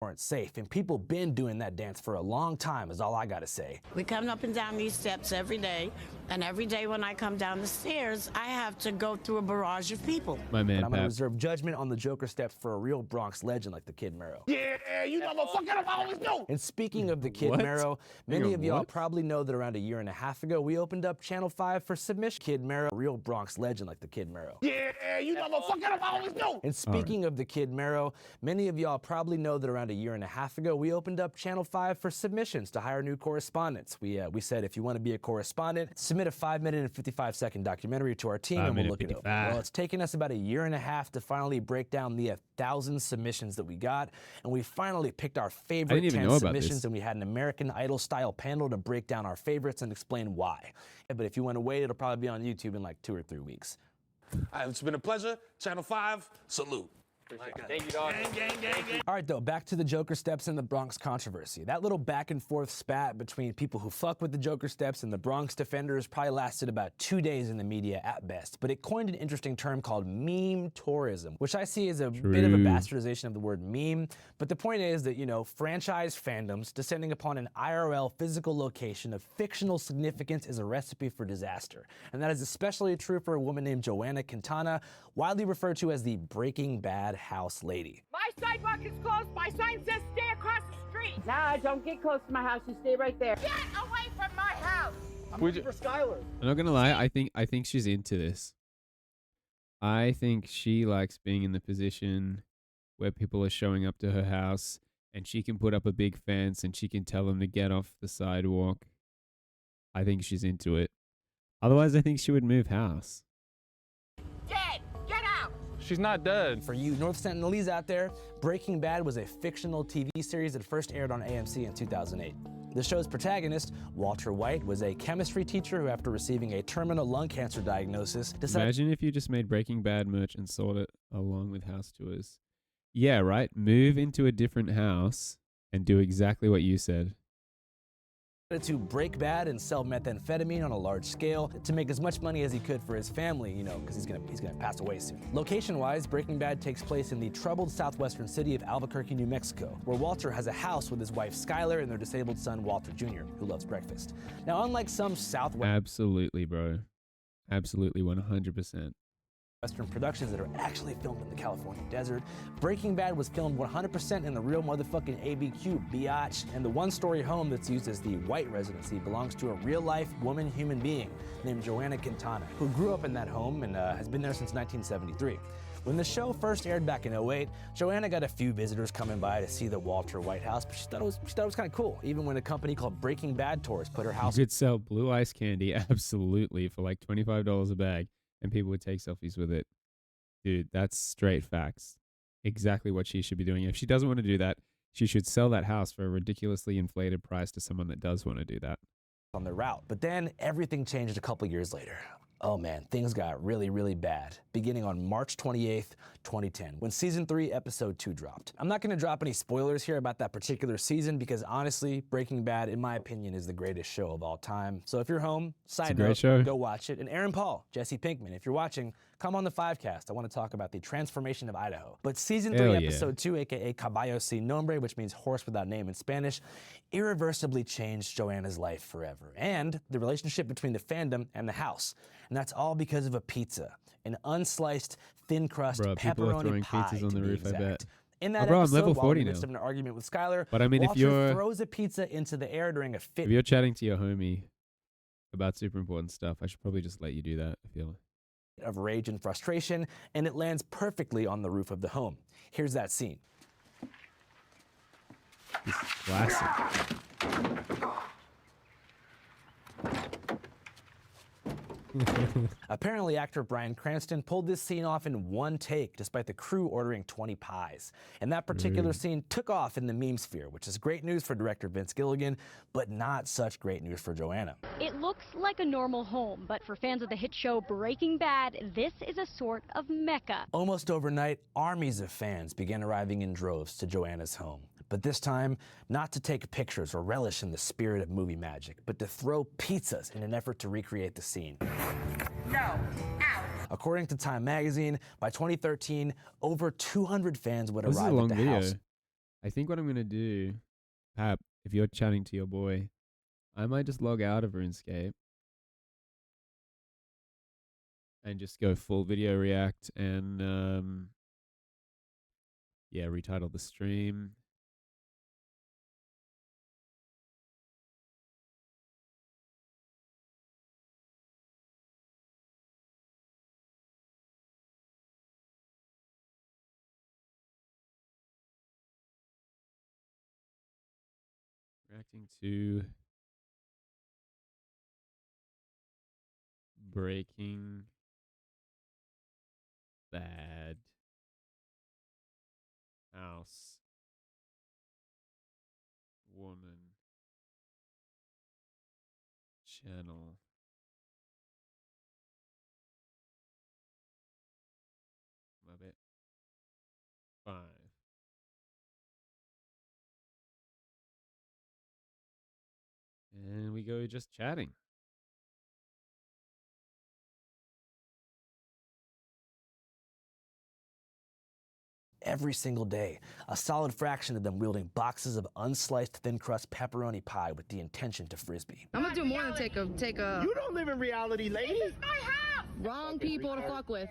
Weren't safe, and people been doing that dance for a long time is all I gotta say. We come up and down these steps every day, and every day when I come down the stairs, I have to go through a barrage of people. My man, but I'm gonna reserve judgment on the Joker steps for a real Bronx legend like the Kid Mero. Yeah, you motherfucker, I always do. And speaking of the Kid Mero, many of y'all probably know that around a year and a half ago, we opened up Channel 5 for submission. Kid Mero, a real Bronx legend like the Kid Mero. Yeah, you motherfucker, I always do. And speaking of the Kid Mero, many of y'all probably know that around a year and a half ago, we opened up Channel 5 for submissions to hire new correspondents. We said if you want to be a correspondent, submit a 5-minute and 55-second documentary to our team and we'll look it over. Well, it's taken us about a year and a half to finally break down the 1,000 submissions that we got, and we finally picked our favorite 10 submissions, and we had an American Idol-style panel to break down our favorites and explain why. But if you want to wait, it'll probably be on YouTube in like 2 or 3 weeks. It's been a pleasure. Channel 5, salute. Thank you, dog. All right, though, back to the Joker steps and the Bronx controversy. That little back and forth spat between people who fuck with the Joker steps and the Bronx defenders probably lasted about 2 days in the media at best, but it coined an interesting term called meme tourism, which I see as a bit of a bastardization of the word meme. But the point is that, you know, franchise fandoms descending upon an IRL physical location of fictional significance is a recipe for disaster. And that is especially true for a woman named Joanna Quintana, widely referred to as the Breaking Bad house lady. My sidewalk is closed. My sign says stay across the street. Nah, don't get close to my house. You stay right there. Get away from my house. I'm looking for Skylar. I'm not gonna lie, I think she's into this. I think she likes being in the position where people are showing up to her house and she can put up a big fence and she can tell them to get off the sidewalk. I think she's into it. Otherwise, I think she would move house. She's not dead. For you North Sentinelese out there, Breaking Bad was a fictional TV series that first aired on AMC in 2008. The show's protagonist, Walter White, was a chemistry teacher who, after receiving a terminal lung cancer diagnosis, decided— Imagine if you just made Breaking Bad merch and sold it along with house tours. Yeah, right? Move into a different house and do exactly what you said. To break bad and sell methamphetamine on a large scale to make as much money as he could for his family, you know, because he's gonna pass away soon. Location-wise, Breaking Bad takes place in the troubled southwestern city of Albuquerque, New Mexico, where Walter has a house with his wife Skylar and their disabled son Walter Jr., who loves breakfast. Now, unlike some Absolutely, bro. Absolutely, 100%. Western productions that are actually filmed in the California desert, Breaking Bad was filmed 100% in the real motherfucking ABQ, biatch. And the one-story home that's used as the White residency belongs to a real-life woman human being named Joanna Quintana, who grew up in that home and has been there since 1973. When the show first aired back in 2008, Joanna got a few visitors coming by to see the Walter White house, but she thought it was kind of cool, even when a company called Breaking Bad Tours put her house— You could sell blue ice candy, absolutely, for like $25 a bag. And people would take selfies with it. Dude, that's straight facts. Exactly what she should be doing. If she doesn't want to do that, she should sell that house for a ridiculously inflated price to someone that does want to do that. on their route. But then everything changed a couple years later. Oh man, things got really, really bad, beginning on March 28th, 2010, when Season 3, Episode 2 dropped. I'm not gonna drop any spoilers here about that particular season because honestly, Breaking Bad, in my opinion, is the greatest show of all time. So if you're home, side note, go watch it. And Aaron Paul, Jesse Pinkman, if you're watching, come on the 5cast. I wanna talk about the transformation of Idaho. But Season 3, Episode 2, aka Caballo Sin Nombre, which means horse without name in Spanish, irreversibly changed Joanna's life forever, and the relationship between the fandom and the house. And that's all because of a pizza, an unsliced, thin crust pepperoni pie, pizzas on the roof, I bet. In that I'm episode, level while 40 in the midst now. of an argument with Skylar, But I mean, Walter if you're throws a pizza into the air during a fit. if you're chatting to your homie about super important stuff, I should probably just let you do that. I feel of rage and frustration, and it lands perfectly on the roof of the home. Here's that scene. this is classic. Apparently, actor Bryan Cranston pulled this scene off in one take, despite the crew ordering 20 pies. And that particular scene took off in the meme sphere, which is great news for director Vince Gilligan, but not such great news for Joanna. It looks like a normal home, but for fans of the hit show Breaking Bad, this is a sort of mecca. Almost overnight, armies of fans began arriving in droves to Joanna's home. But this time, not to take pictures or relish in the spirit of movie magic, but to throw pizzas in an effort to recreate the scene. No. According to Time magazine, by 2013, over 200 fans would This is a arrive long at the video. house. I think what I'm gonna do, Pap, if you're chatting to your boy, I might just log out of RuneScape and just go full video react and yeah, retitle the stream. Reacting to Breaking Bad House Woman Channel. Love it. 5. And we go just chatting. Every single day, a solid fraction of them wielding boxes of unsliced thin crust pepperoni pie with the intention to frisbee. I'm gonna do more than take a. You don't live in reality, lady. This is my house. Wrong people to fuck with.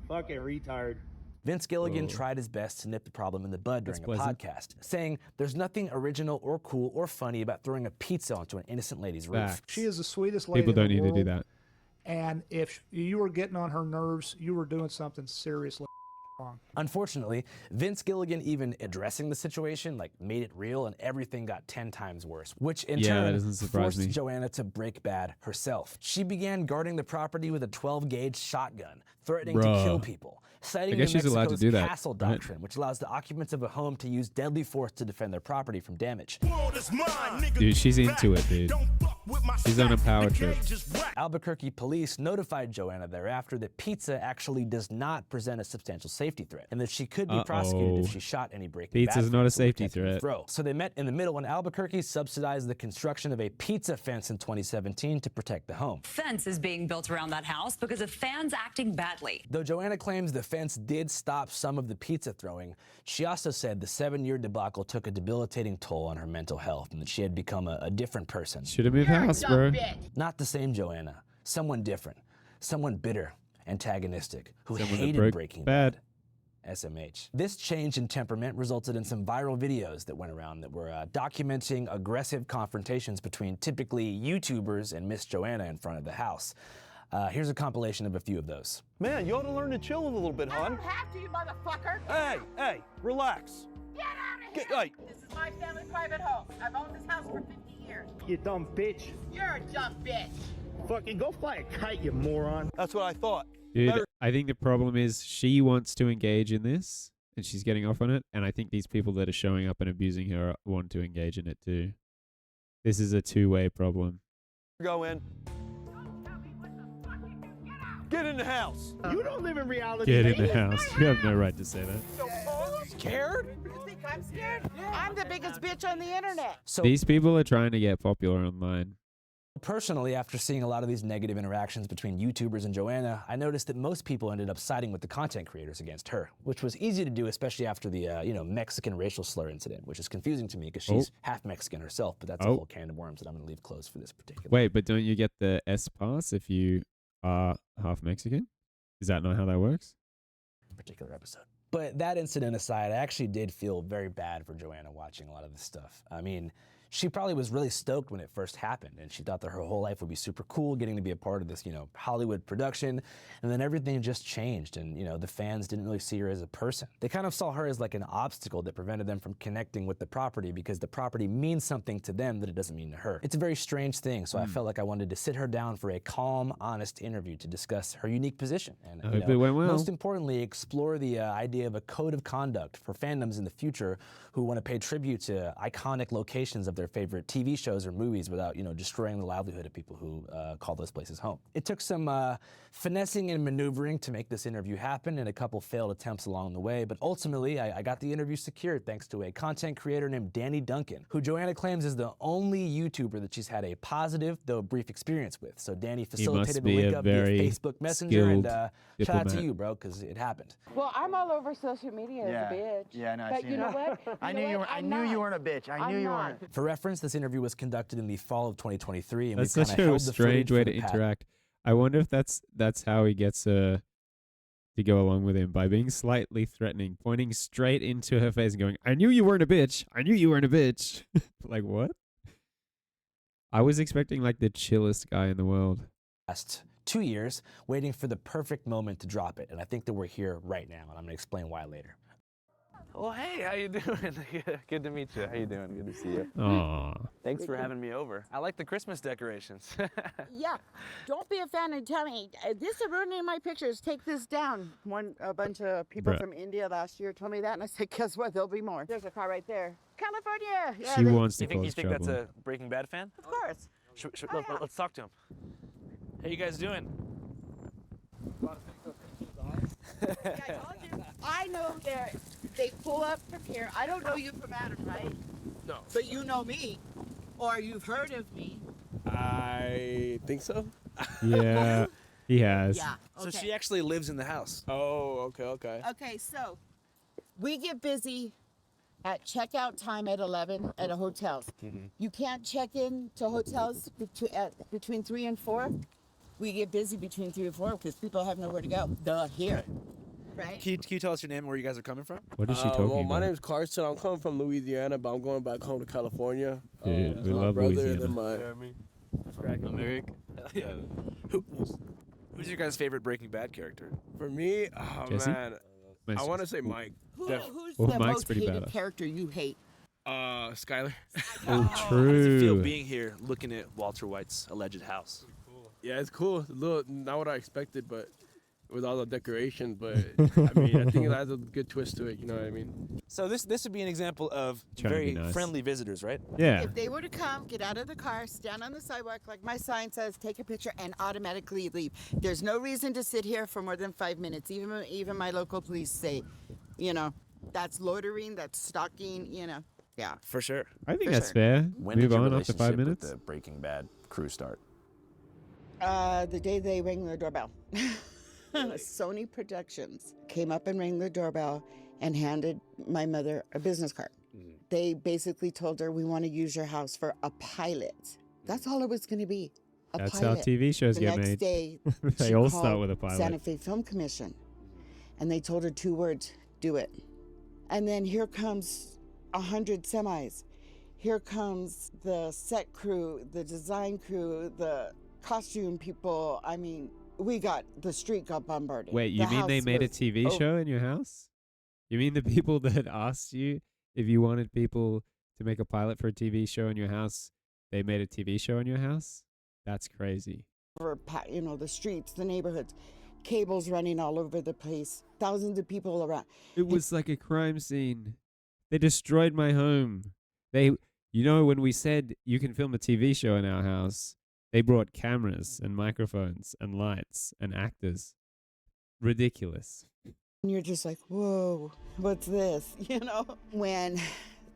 Fucking retard. Vince Gilligan tried his best to nip the problem in the bud during a podcast, saying there's nothing original or cool or funny about throwing a pizza onto an innocent lady's roof. She is the sweetest lady People don't in the need to do world, that. And if you were getting on her nerves, you were doing something seriously wrong. Unfortunately, Vince Gilligan even addressing the situation made it real, and everything got 10 times worse, which in that turn doesn't surprise forced me. Joanna to break bad herself. She began guarding the property with a 12-gauge shotgun, threatening to Bruh. kill people, citing I guess New she's allowed to Mexico's do that, castle right? doctrine, which allows the occupants of a home to use deadly force to defend their property from damage. Dude, she's into it, dude. She's on a power trip. Albuquerque police notified Joanna thereafter that pizza actually does not present a substantial safety threat, and that she could be prosecuted if she shot any Breaking Bad Pizza's fans not a who were safety attempting to threat. throw. So they met in the middle, and Albuquerque subsidized the construction of a pizza fence in 2017 to protect the home. Fence is being built around that house because of fans acting badly. Though Joanna claims the fence did stop some of the pizza throwing, she also said the 7-year debacle took a debilitating toll on her mental health and that she had become a different person. Should have moved house, bro. Not the same Joanna. Someone different. Someone bitter, antagonistic, who Someone that hated broke Breaking Bad. SMH. This change in temperament resulted in some viral videos that went around that were documenting aggressive confrontations between typically YouTubers and Miss Joanna in front of the house. Here's a compilation of a few of those. Man, you ought to learn to chill a little bit, I hon. don't have to, you motherfucker. Hey, relax. Get out of here. Hey. This is my family private home. I've owned this house for 50 years. You dumb bitch. You're a dumb bitch. Fucking go fly a kite, you moron. That's what I thought. Dude, I think the problem is she wants to engage in this, and she's getting off on it, and I think these people that are showing up and abusing her want to engage in it too. This is a two-way problem. go in. Get in the house. You don't live in reality. Get in the house. You have no right to say that. Scared? You think I'm scared? I'm the biggest bitch on the internet. So These people are trying to get popular online. personally, after seeing a lot of these negative interactions between YouTubers and Joanna, I noticed that most people ended up siding with the content creators against her, which was easy to do, especially after the Mexican racial slur incident, which is confusing to me because she's half Mexican herself, but that's a whole can of worms that I'm going to leave closed for this particular. Wait, but don't you get the S pass if you are half Mexican? Is that not how that works? Particular episode. But that incident aside, I actually did feel very bad for Joanna watching a lot of this stuff. I mean, she probably was really stoked when it first happened, and she thought that her whole life would be super cool, getting to be a part of this, Hollywood production, and then everything just changed, and, the fans didn't really see her as a person. They kind of saw her as like an obstacle that prevented them from connecting with the property because the property means something to them that it doesn't mean to her. It's a very strange thing, so I felt like I wanted to sit her down for a calm, honest interview to discuss her unique position, and I hope it went well. Most importantly, explore the idea of a code of conduct for fandoms in the future who want to pay tribute to iconic locations of their favorite TV shows or movies without, destroying the livelihood of people who call those places home. It took some finessing and maneuvering to make this interview happen, and a couple failed attempts along the way, but ultimately I got the interview secured thanks to a content creator named Danny Duncan, who Joanna claims is the only YouTuber that she's had a positive, though brief experience with. So Danny facilitated the link up via Facebook Messenger, and shout out to you, bro, because it happened. Well, I'm all over social media as a bitch. Yeah, no, but you know what? I knew you weren't a bitch. I knew you weren't. For reference, this interview was conducted in the fall of 2023, and That's we've such kind of a held the strange footage way for to the past. interact. I wonder if that's how he gets to go along with him, by being slightly threatening, pointing straight into her face and going, "I knew you weren't a bitch. I knew you weren't a bitch." Like, what? I was expecting like the chillest guy in the world. Last 2 years, waiting for the perfect moment to drop it, and I think that we're here right now, and I'm gonna explain why later. Well, hey, how you doing? Good to meet you. How you doing? Good to see you. Aww. Thanks for having me over. I like the Christmas decorations. Yeah, don't be a fan and tell me, this is ruining my pictures, take this down. A bunch of people Bruh. from India last year told me that, and I said, guess what, there'll be more. There's a car right there. California! Yeah, She wants to You think cause that's trouble. a Breaking Bad fan? Of course. Let's talk to him. How you guys doing? I know they pull up from here. I don't know you from Adam, right? No. But you know me, or you've heard of me. I think so. Yeah, he has. Yeah. So Okay. she actually lives in the house. Oh, okay. Okay, so we get busy at checkout time at 11 at a hotel. You can't check in to hotels between 3 and 4. We get busy between 3 and 4 because people have nowhere to go. Here. Right? Can you tell us your name and where you guys are coming from? What is she talking Well, about? my name's Carson. I'm coming from Louisiana, but I'm going back home to California. Dude, we my love brother Louisiana. and then I'm Eric. Who's your guys' favorite Breaking Bad character? for me, oh Jesse? man, I want to say Mike. Who's Well, the Mike's most pretty hated badass. character you hate? Skyler. Oh, How does it feel true. being here, looking at Walter White's alleged house? Yeah, it's cool. It's a little not what I expected, but with all the decoration. But I mean, I think it has a good twist to it. You know what I mean? So this would be an example of Trying to be very nice. friendly visitors, right? Yeah. If they were to come, get out of the car, stand on the sidewalk like my sign says, take a picture, and automatically leave. There's no reason to sit here for more than 5 minutes. Even my local police say, that's loitering, that's stalking, Yeah. For sure. I think For that's sure. fair. When Move did your on after 5 relationship minutes. with the Breaking Bad crew start? The day they rang the doorbell. Sony Productions came up and rang the doorbell and handed my mother a business card. They basically told her, we want to use your house for a pilot. That's all it was going to be. That's pilot. how TV shows the get next made. day, They she all called start with a pilot. Santa Fe Film Commission, and they told her 2 words: do it. And then here comes 100 semis. Here comes the set crew, the design crew, the costume people. I mean, the street got bombarded. Wait, you The mean they house made a was TV over. show in your house? You mean the people that asked you if you wanted people to make a pilot for a TV show in your house, they made a TV show in your house? That's crazy. For the streets, the neighborhoods, cables running all over the place, thousands of people around. It was like a crime scene. They destroyed my home. When we said you can film a TV show in our house, They brought cameras and microphones and lights and actors. Ridiculous. And you're just like, whoa, what's this? You know? When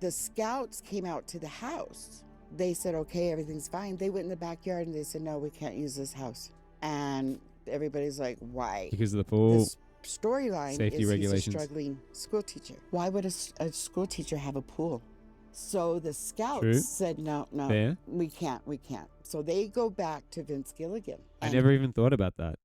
the scouts came out to the house, they said, okay, everything's fine. They went in the backyard and they said, no, we can't use this house. And everybody's like, why? Because of the pool. This storyline Safety is regulations. he's a struggling school teacher. Why would a school teacher have a pool? So the scouts True. said, no, Fair. we can't. So they go back to Vince Gilligan. I never even thought about that.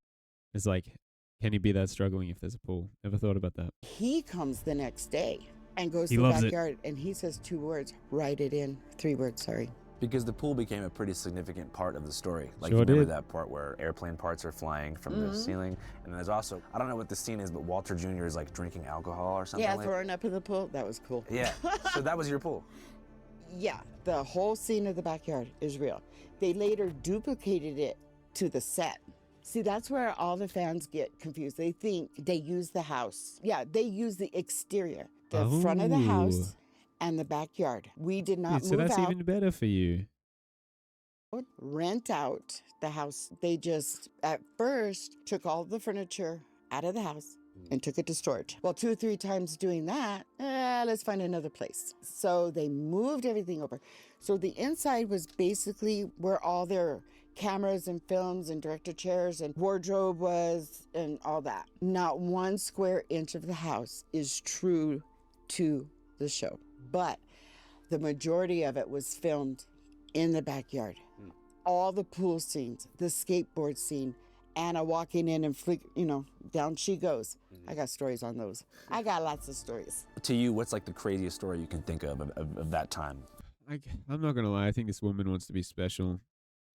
It's like, can you be that struggling if there's a pool? Never thought about that. He comes the next day and goes He to the loves it. backyard and he says 2 words, write it in, 3 words, sorry. Because the pool became a pretty significant part of the story. Like, Sure you remember did. that part where airplane parts are flying from the ceiling, and there's also, I don't know what the scene is, but Walter Jr. is like drinking alcohol or something Yeah, like throwing up in the pool, that was cool. Yeah, so that was your pool. Yeah, the whole scene of the backyard is real. They later duplicated it to the set. See, that's where all the fans get confused. They think they use the house. Yeah, they use the exterior, the front of the house and the backyard. We did not So move that's out, even better for you. rent out the house. They just, at first, took all the furniture out of the house and took it to storage. Well, 2 or 3 times doing that, let's find another place. So they moved everything over. So the inside was basically where all their cameras and films and director chairs and wardrobe was and all that. Not 1 square inch of the house is true to the show, but the majority of it was filmed in the backyard. All the pool scenes, the skateboard scene, Anna walking in and down she goes. I got stories on those. I got lots of stories. To you, what's like the craziest story you can think of that time? I'm not gonna lie. I think this woman wants to be special.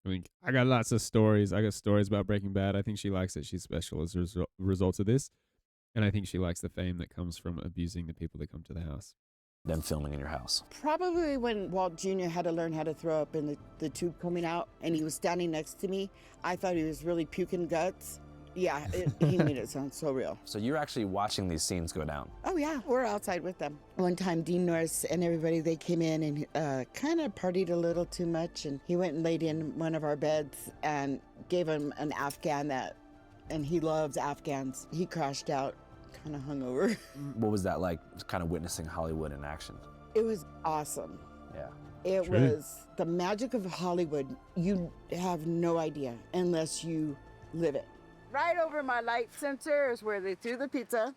I mean, I got lots of stories. I got stories about Breaking Bad. I think she likes that she's special as a result of this, and I think she likes the fame that comes from abusing the people that come to the house. Them filming in your house. Probably when Walt Jr. had to learn how to throw up in the tube coming out and he was standing next to me, I thought he was really puking guts. Yeah, he made it sound so real. So you're actually watching these scenes go down. Oh yeah, we're outside with them. One time Dean Norris and everybody, they came in and kind of partied a little too much, and he went and laid in one of our beds and gave him an Afghan and he loves Afghans. He crashed out, kind of hungover. What was that like, kind of witnessing Hollywood in action? It was awesome. Yeah. It was the magic of Hollywood. You have no idea unless you live it. Right over my light sensor is where they threw the pizza.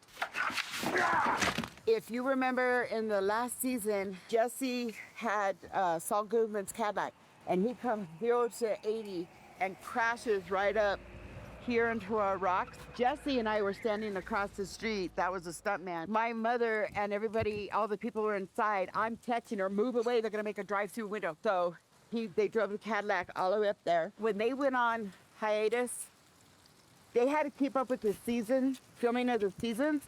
If you remember in the last season, Jesse had Saul Goodman's Cadillac, and he comes 0 to 80 and crashes right up here into our rocks. Jesse and I were standing across the street. That was a stuntman. My mother and everybody, all the people were inside. I'm texting her, move away, they're gonna make a drive-through window. So they drove the Cadillac all the way up there. When they went on hiatus, they had to keep up with the season, filming of the seasons.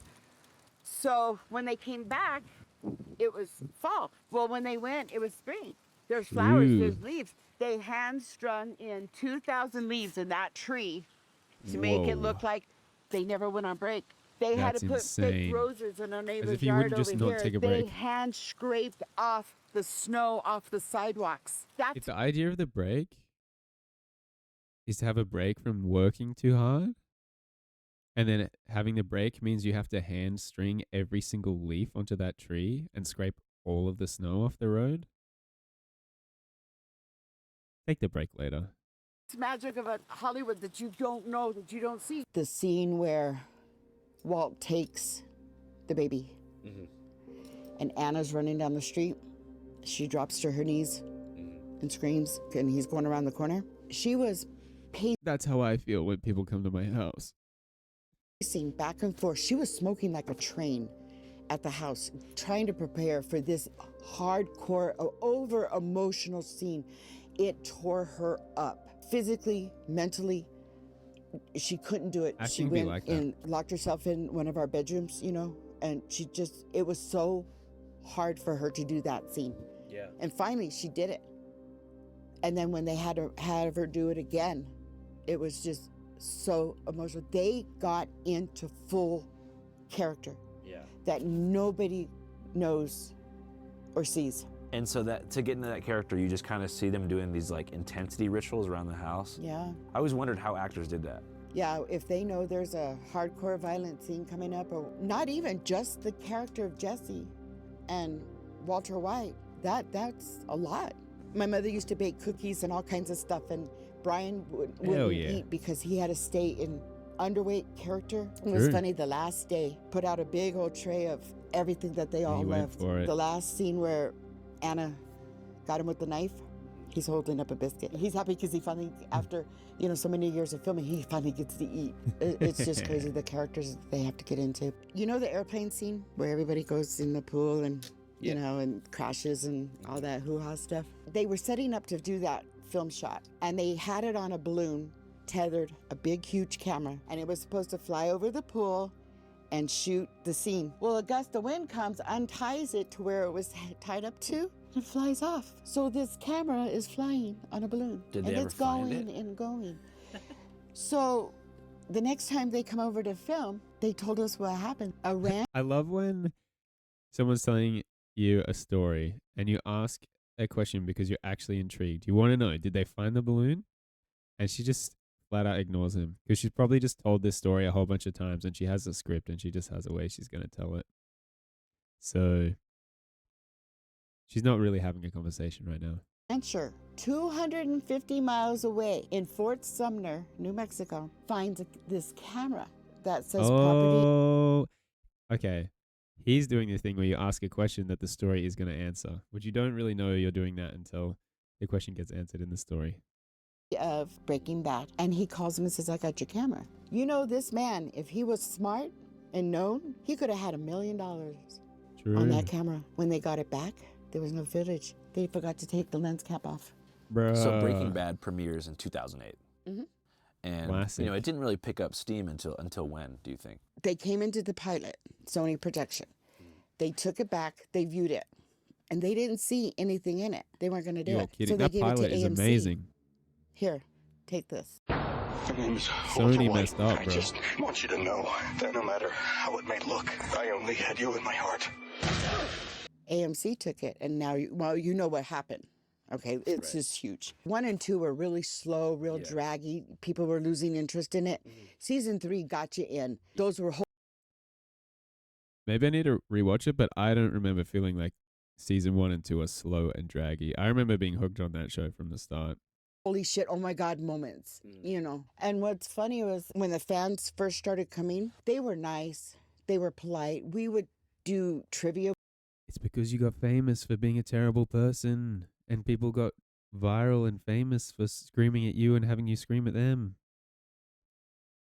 So when they came back, it was fall. Well, when they went, it was spring. There's flowers, there's leaves. They hand-strung in 2,000 leaves in that tree to make it look like they never went on break. They had to put fake roses in our neighbor's yard over here. They hand scraped off the snow off the sidewalks. If the idea of the break is to have a break from working too hard, and then having the break means you have to hand string every single leaf onto that tree and scrape all of the snow off the road. Take the break later. It's magic of a Hollywood that you don't know, that you don't see. The scene where Walt takes the baby and Anna's running down the street. She drops to her knees and screams, and he's going around the corner. She was That's how I feel when people come to my house. pacing back and forth. She was smoking like a train at the house, trying to prepare for this hardcore, over emotional scene. It tore her up. Physically, mentally, she couldn't do it. She went and locked herself in one of our bedrooms, and it was so hard for her to do that scene. Yeah. And finally, she did it. And then when they had her do it again, it was just so emotional. They got into full character that nobody knows or sees. And so that to get into that character, you just kind of see them doing these like intensity rituals around the house. Yeah. I always wondered how actors did that. Yeah, if they know there's a hardcore violent scene coming up, or not even just the character of Jesse and Walter White, that's a lot. My mother used to bake cookies and all kinds of stuff, and Brian wouldn't eat because he had to stay in underweight character. It was funny, the last day, put out a big old tray of everything that they all left. The last scene where Anna got him with the knife, he's holding up a biscuit. He's happy because he finally, after so many years of filming, he finally gets to eat. It's just crazy, the characters they have to get into. You know the airplane scene where everybody goes in the pool and and crashes and all that hoo-ha stuff? They were setting up to do that film shot, and they had it on a balloon, tethered, a big, huge camera, and it was supposed to fly over the pool and shoot the scene. Well, a gust of wind comes, unties it to where it was tied up to, and flies off. So this camera is flying on a balloon. Did they and ever it's find going it? and going. So the next time they come over to film, they told us what happened. A ram. I love when someone's telling you a story and you ask a question because you're actually intrigued. You want to know, did they find the balloon? And she just flat out ignores him because she's probably just told this story a whole bunch of times and she has a script and she just has a way she's going to tell it. So she's not really having a conversation right now. Rancher, 250 miles away in Fort Sumner, New Mexico, finds this camera that says property. Oh, okay. He's doing the thing where you ask a question that the story is going to answer, which you don't really know you're doing that until the question gets answered in the story. Of Breaking Bad, and he calls him and says, I got your camera. You know, this man, if he was smart and known, he could have had $1 million on that camera. When they got it back, there was no footage. They forgot to take the lens cap off. Bruh. So Breaking Bad premieres in 2008. Mhm. And Classic. it didn't really pick up steam until when, do you think? They came into the pilot, Sony production. They took it back, they viewed it, and they didn't see anything in it. They weren't going to do You're it. kidding. So they That gave pilot it to is AMC. amazing. Here, take this. My name is Sony messed up, I bro. just want you to know that no matter how it may look, I only had you in my heart. AMC took it, and now, you know what happened. Okay, it's just huge. 1 and 2 were really slow, real draggy. People were losing interest in it. Season 3 got you in. Those were Maybe I need to rewatch it, but I don't remember feeling like season 1 and 2 are slow and draggy. I remember being hooked on that show from the start. holy shit, oh my God moments, And what's funny was when the fans first started coming, they were nice, they were polite. We would do trivia. It's because you got famous for being a terrible person, and people got viral and famous for screaming at you and having you scream at them.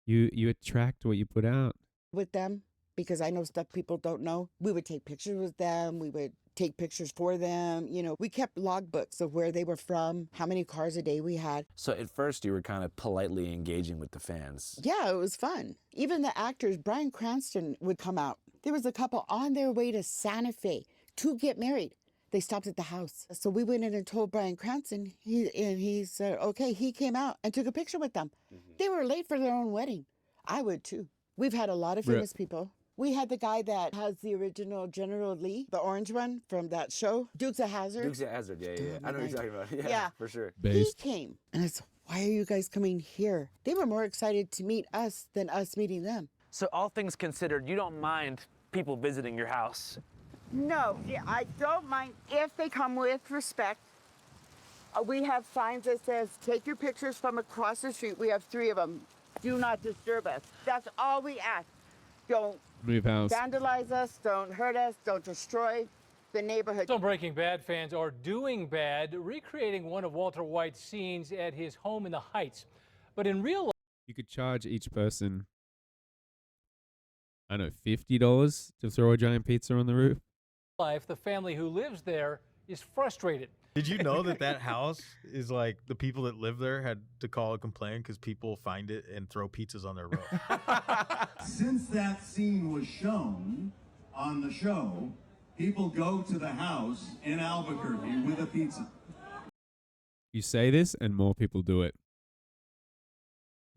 You attract what you put out. With them, because I know stuff people don't know. We would take pictures with them. We would take pictures for them. We kept logbooks of where they were from, how many cars a day we had. So at first you were kind of politely engaging with the fans. Yeah, it was fun. Even the actors, Bryan Cranston would come out. There was a couple on their way to Santa Fe to get married. They stopped at the house. So we went in and told Bryan Cranston, he said, okay, he came out and took a picture with them. They were late for their own wedding. I would too. We've had a lot of famous people. We had the guy that has the original General Lee, the orange one from that show, Dukes of Hazzard. Dukes of Hazzard, yeah. I know what you're talking about. Yeah, for sure. He came. And I said, why are you guys coming here? They were more excited to meet us than us meeting them. So all things considered, you don't mind people visiting your house? No, I don't mind if they come with respect. We have signs that says, take your pictures from across the street. We have 3 of them. Do not disturb us. That's all we ask. Don't Move house. vandalize us, don't hurt us, don't destroy the neighborhood. Some Breaking Bad fans are doing bad, recreating one of Walter White's scenes at his home in the Heights. But in real life, You could charge each person, I don't know, $50 to throw a giant pizza on the roof. the family who lives there is frustrated. Did you know that house is like the people that live there had to call a complaint because people find it and throw pizzas on their roof? Since that scene was shown on the show, people go to the house in Albuquerque with a pizza. You say this and more people do it.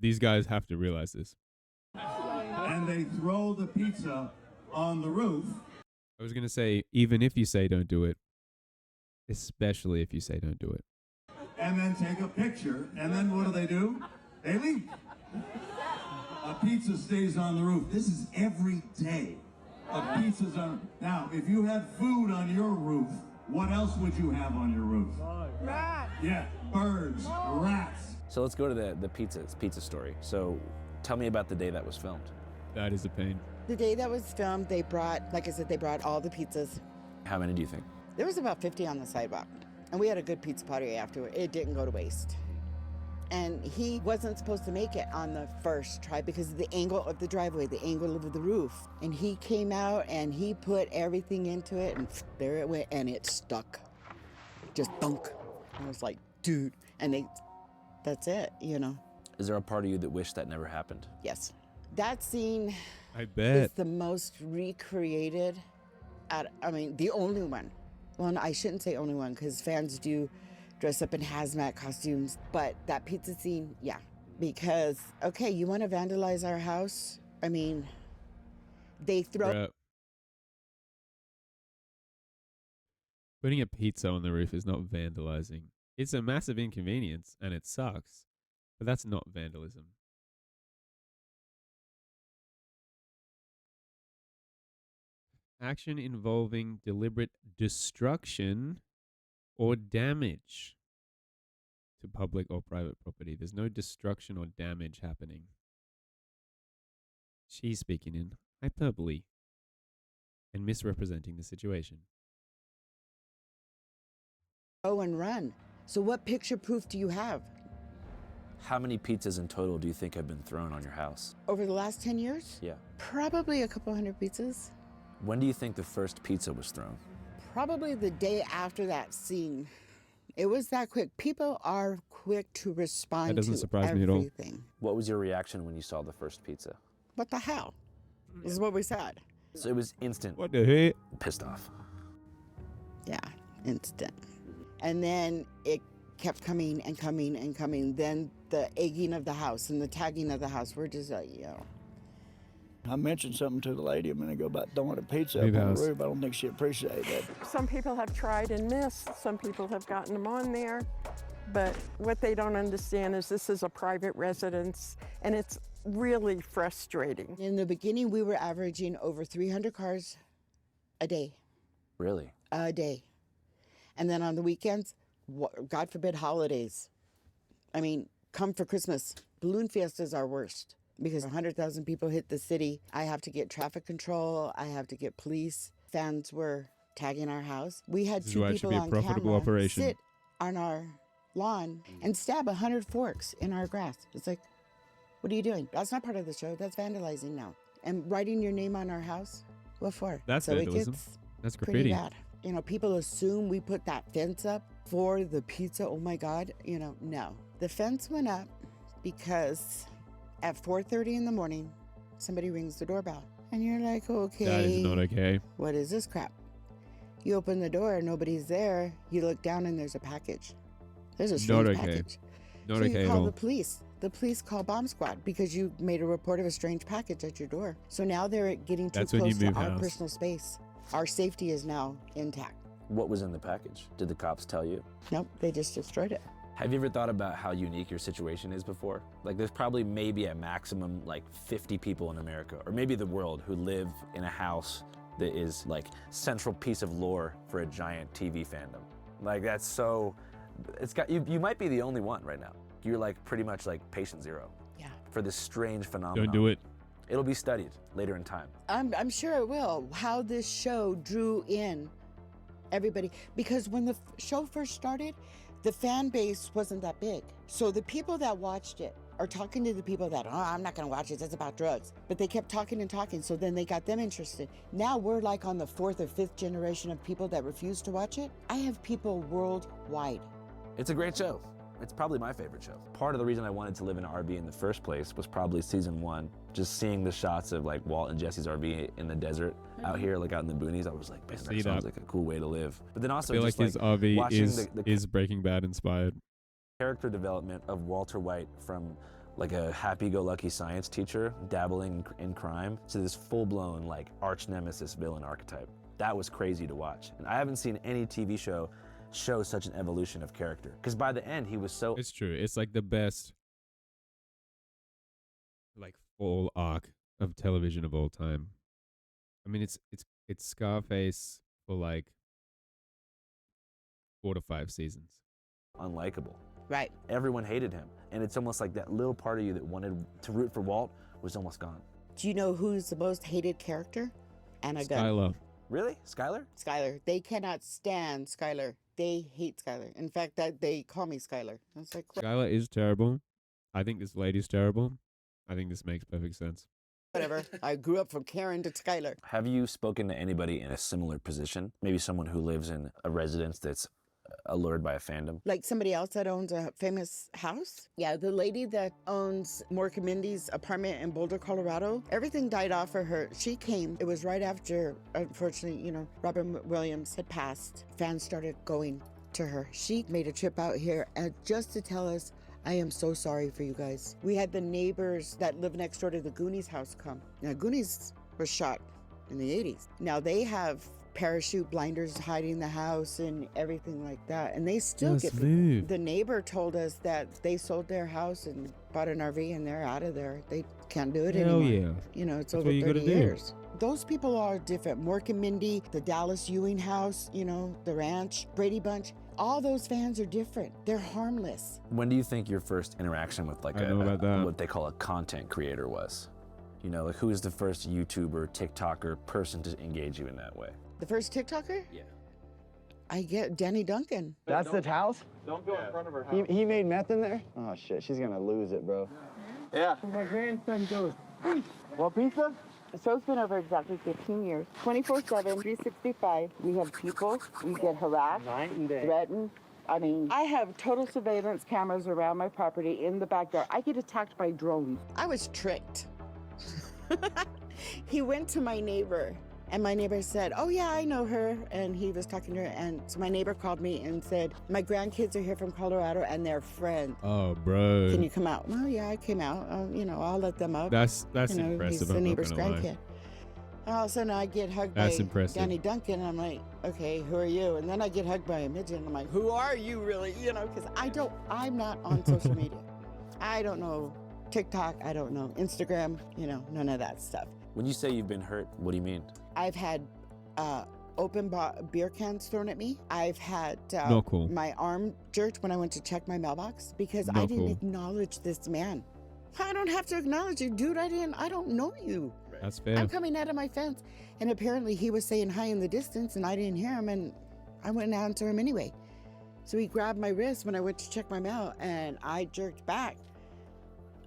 These guys have to realize this. And they throw the pizza on the roof. I was going to say, even if you say don't do it, Especially if you say don't do it. And then take a picture, and then what do? They leave. A pizza stays on the roof. This is every day. A pizza's on. Now, if you had food on your roof, what else would you have on your roof? Rats. Yeah, birds, rats. So let's go to the pizza story. So tell me about the day that was filmed. That is a pain. The day that was filmed, they brought, like I said, they brought all the pizzas. How many do you think? There was about 50 on the sidewalk. And we had a good pizza party afterward. It didn't go to waste. And he wasn't supposed to make it on the first try because of the angle of the driveway, the angle of the roof. And he came out and he put everything into it, and there it went, and it stuck. Just thunk. I was like, dude. And that's it, you know. Is there a part of you that wished that never happened? Yes. That scene I bet is the most recreated, the only one. Well, I shouldn't say only one, because fans do dress up in hazmat costumes, but that pizza scene, yeah. Because, okay, you want to vandalize our house? I mean, they throw... Bruh. Putting a pizza on the roof is not vandalizing. It's a massive inconvenience, and it sucks. But that's not vandalism. Action involving deliberate destruction or damage to public or private property. There's no destruction or damage happening. She's speaking in hyperbole and misrepresenting the situation. Oh, and run. So what picture proof do you have? How many pizzas in total do you think have been thrown on your house? Over the last 10 years? Yeah. Probably a couple hundred pizzas. When do you think the first pizza was thrown? Probably the day after that scene. It was that quick. People are quick to respond to That doesn't surprise me at all. everything. What was your reaction when you saw the first pizza? What the hell? This is what we said. So it was instant. What the heck? Pissed off. Yeah, instant. And then it kept coming and coming and coming. Then the egging of the house and the tagging of the house. We're just like, I mentioned something to the lady a minute ago about throwing a pizza up Maybe on the roof. I don't think she appreciated that. Some people have tried and missed. Some people have gotten them on there. But what they don't understand is this is a private residence, and it's really frustrating. In the beginning, we were averaging over 300 cars a day. Really? A day. And then on the weekends, God forbid, holidays. I mean, come for Christmas. Balloon fiestas are worst because 100,000 people hit the city. I have to get traffic control. I have to get police. Fans were tagging our house. We had This is two why it should people be a on profitable camera operation. sit on our lawn and stab 100 forks in our grass. It's like, what are you doing? That's not part of the show. That's vandalizing now. And writing your name on our house? What for? That's so vandalism. It gets That's pretty graffiti. bad. You know, people assume we put that fence up for the pizza. Oh my God. You know, no. The fence went up because at 4:30 in the morning, somebody rings the doorbell. And you're like, okay. That is not okay. What is this crap? You open the door, nobody's there. You look down and there's a package. There's a strange Not okay. package. Not so okay you at call all. the police. The police call bomb squad because you made a report of a strange package at your door. So now they're getting too That's when you close to move our house. personal space. Our safety is now intact. What was in the package? Did the cops tell you? Nope, they just destroyed it. Have you ever thought about how unique your situation is before? Like there's probably maybe a maximum like 50 people in America or maybe the world who live in a house that is like central piece of lore for a giant TV fandom. Like that's so, it's got, you might be the only one right now. You're like pretty much like patient zero. Yeah. For this strange phenomenon. Don't do it. It'll be studied later in time. I'm sure it will. How this show drew in everybody. Because when the show first started, the fan base wasn't that big. So the people that watched it are talking to the people that, I'm not gonna watch it, it's about drugs. But they kept talking and talking, so then they got them interested. Now we're like on the 4th or 5th generation of people that refuse to watch it. I have people worldwide. It's a great show. It's probably my favorite show. Part of the reason I wanted to live in an RV in the first place was probably season 1. Just seeing the shots of like Walt and Jesse's RV in the desert out here, like out in the boonies, I was like, man, that sounds like a cool way to live. But then also I feel just like his like RV watching is Breaking Bad inspired. character development of Walter White from like a happy-go-lucky science teacher dabbling in crime to this full-blown like arch nemesis villain archetype. That was crazy to watch. And I haven't seen any TV show show such an evolution of character. Because by the end, he was so. It's true. It's like the best, like, full arc of television of all time. I mean, it's Scarface for like 4 to 5 seasons. Unlikable. Right. Everyone hated him. And it's almost like that little part of you that wanted to root for Walt was almost gone. Do you know who's the most hated character? Anna Gunn. Skylar. Really? Skylar? Skylar. They cannot stand Skylar. They hate Skylar. In fact, that they call me Skylar. I was like, Skylar is terrible. I think this lady's terrible. I think this makes perfect sense. whatever. I grew up from Karen to Skylar. Have you spoken to anybody in a similar position? Maybe someone who lives in a residence that's allured by a fandom? Like somebody else that owns a famous house? Yeah, the lady that owns Mork and Mindy's apartment in Boulder, Colorado, everything died off for her. She came, it was right after, unfortunately, Robin Williams had passed. Fans started going to her. She made a trip out here just to tell us, I am so sorry for you guys. We had the neighbors that live next door to the Goonies house come. Now, Goonies was shot in the 80s. Now they have parachute blinders hiding the house and everything like that. And they still get the neighbor told us that they sold their house and bought an RV and they're out of there. They can't do it Hell anymore. yeah. It's That's over what you 30 gotta do. years. Those people are different. Mork and Mindy, the Dallas Ewing house, the ranch, Brady Bunch. All those fans are different. They're harmless. When do you think your first interaction with like I know about that. what they call a content creator was? Like who was the first YouTuber, TikToker person to engage you in that way? The first TikToker? Yeah. I get Danny Duncan. That's the house? Don't go in front of her house. He made meth in there? Oh shit, she's gonna lose it, bro. Yeah. My grandson goes, what pizza? The show's been over exactly 15 years. 24/7, 365. We have people. We get harassed, Night and day. threatened. I have total surveillance cameras around my property in the backyard. I get attacked by drones. I was tricked. He went to my neighbor, and my neighbor said, oh yeah, I know her. And he was talking to her, and so my neighbor called me and said, my grandkids are here from Colorado, and they're friends. Oh, bro. Can you come out? Well, yeah, I came out. I'll let them out. That's He's impressive. the I'm not neighbor's gonna lie. grandkid. All of a sudden, I get hugged That's by impressive. Danny Duncan, and I'm like, okay, who are you? And then I get hugged by a midget, and I'm like, who are you really? Because I'm not on social media. I don't know TikTok, I don't know Instagram, none of that stuff. When you say you've been hurt, what do you mean? I've had open beer cans thrown at me. I've had Not cool. my arm jerked when I went to check my mailbox because I Not didn't cool. acknowledge this man. I don't have to acknowledge you, dude. I don't know you. That's fair. I'm coming out of my fence, and apparently he was saying hi in the distance, and I didn't hear him, and I went and answered him anyway. So he grabbed my wrist when I went to check my mail, and I jerked back,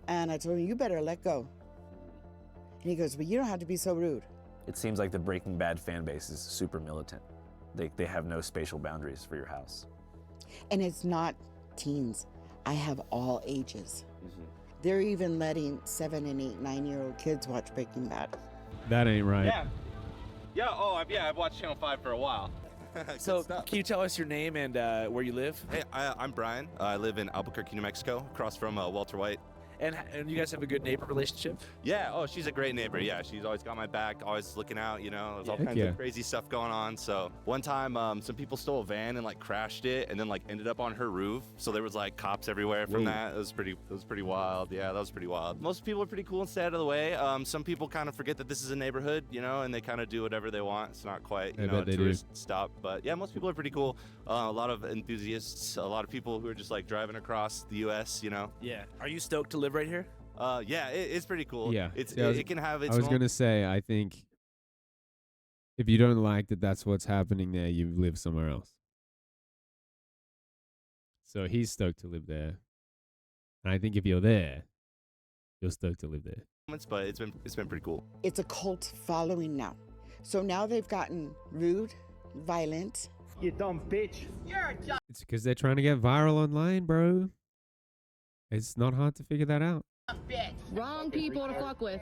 and I told him, you better let go. And he goes, well, you don't have to be so rude. It seems like the Breaking Bad fan base is super militant. They have no spatial boundaries for your house. And it's not teens. I have all ages. They're even letting 7 and 8, 9-year-old kids watch Breaking Bad. That ain't right. I've watched Channel 5 for a while. So, can you tell us your name and where you live? Hey, I'm Brian. I live in Albuquerque, New Mexico, across from Walter White. And you guys have a good neighbor relationship? Yeah, she's a great neighbor. Yeah, she's always got my back, always looking out, there's all kinds of crazy stuff going on. So one time, some people stole a van and crashed it and then ended up on her roof. So there was cops everywhere from that. It was pretty wild. Yeah, that was pretty wild. Most people are pretty cool and stay out of the way. Some people kind of forget that this is a neighborhood, and they kind of do whatever they want. It's not quite, I a bet they do. tourist stop. But yeah, most people are pretty cool. A lot of enthusiasts, a lot of people who are just driving across the U.S., Yeah. Are you stoked to live right here? Yeah, it's pretty cool. Yeah. It can have its I was own- going to say, I think if you don't like that that's what's happening there, you live somewhere else. So he's stoked to live there. And I think if you're there, you're stoked to live there. But it's been pretty cool. It's a cult following now. So now they've gotten rude, violent. You dumb bitch. You're a dumb It's because they're trying to get viral online, bro. It's not hard to figure that out. bitch. Wrong people to fuck with.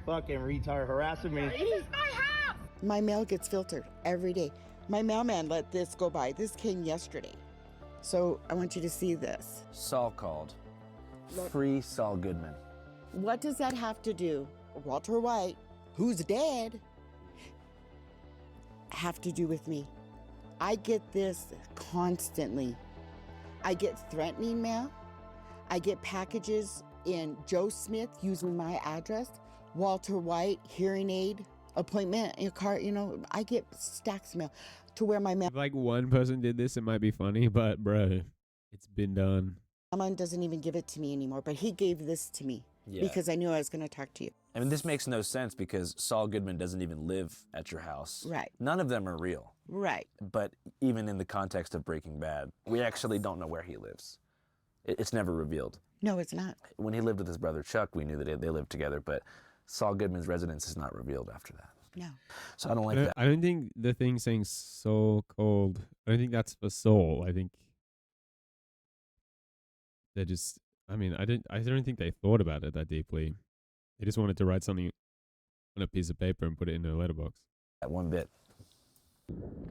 Fucking retard harassing me. He's my house. My mail gets filtered every day. My mailman let this go by. This came yesterday. So I want you to see this. Saul called. Look. Free Saul Goodman. What does that have to do, Walter White, who's dead, have to do with me? I get this constantly. I get threatening mail. I get packages in Joe Smith using my address, Walter White, hearing aid, appointment in your car. You know, I get stacks of mail to where my mail. If like one person did this, it might be funny, but bro, it's been done. Someone doesn't even give it to me anymore, but he gave this to me because I knew I was going to talk to you. I mean, this makes no sense because Saul Goodman doesn't even live at your house. Right. None of them are real. Right. But even in the context of Breaking Bad, we actually don't know where he lives. It's never revealed. No, it's not. When he lived with his brother Chuck, we knew that they lived together, but Saul Goodman's residence is not revealed after that. No. So I don't like that. I don't think the thing saying soul cold, I don't think that's for soul. I think they just, I mean, I don't think they thought about it that deeply. They just wanted to write something on a piece of paper and put it in their letterbox. That one bit.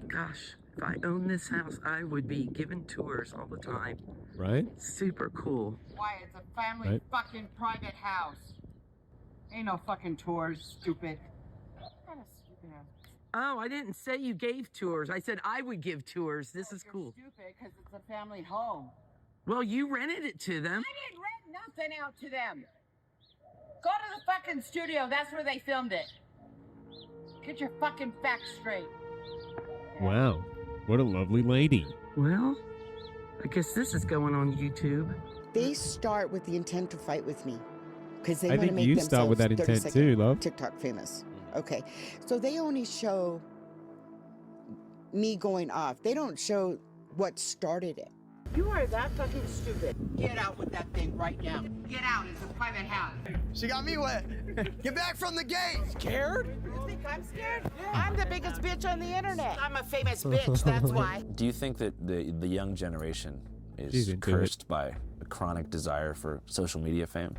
Gosh, if I owned this house, I would be giving tours all the time. Right? Super cool. Why? It's a family fucking private house. Ain't no fucking tours, stupid. Oh, I didn't say you gave tours. I said I would give tours. This is cool. Stupid, because it's a family home. Well, you rented it to them. I didn't rent nothing out to them. Go to the fucking studio. That's where they filmed it. Get your fucking facts straight. Wow. What a lovely lady. Well, I guess this is going on YouTube. They start with the intent to fight with me because they I want to think make you themselves start with that 30 intent second too, love. TikTok famous. Okay, so they only show me going off. They don't show what started it. You are that fucking stupid. Get out with that thing right now. Get out. It's a private house. She got me wet. Get back from the gate. Scared? You think I'm scared? I'm the biggest bitch on the internet. I'm a famous bitch, that's why. Do you think that the young generation She's is into cursed by a chronic desire for social media fame?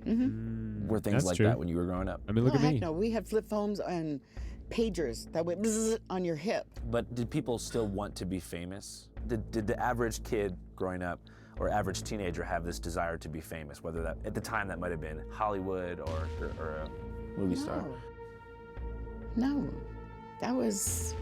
Mm-hmm. Were things That's like true. that when you were growing up? I mean, look Oh, at heck me. no, we had flip phones and pagers that went bzzz on your hip. But did people still want to be famous? Did the average kid growing up or average teenager have this desire to be famous? Whether that at the time that might have been Hollywood or a movie star. No, there was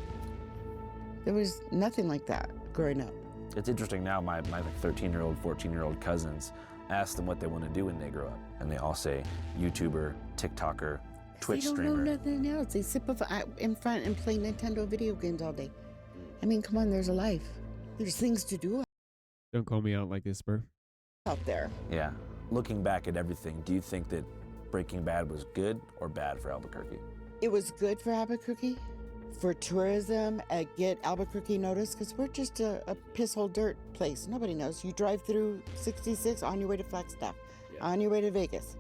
nothing like that growing up. It's interesting now. My 13-year-old, 14-year-old cousins ask them what they want to do when they grow up, and they all say YouTuber, TikToker, Twitch They don't streamer. know nothing else. They sit in front and play Nintendo video games all day. I mean, come on, there's a life. There's things to do Don't call me out like this, bro. out there. Yeah. Looking back at everything, do you think that Breaking Bad was good or bad for Albuquerque? It was good for Albuquerque, for tourism, get Albuquerque noticed, because we're just a pisshole dirt place. Nobody knows. You drive through 66 on your way to Flagstaff, on your way to Vegas.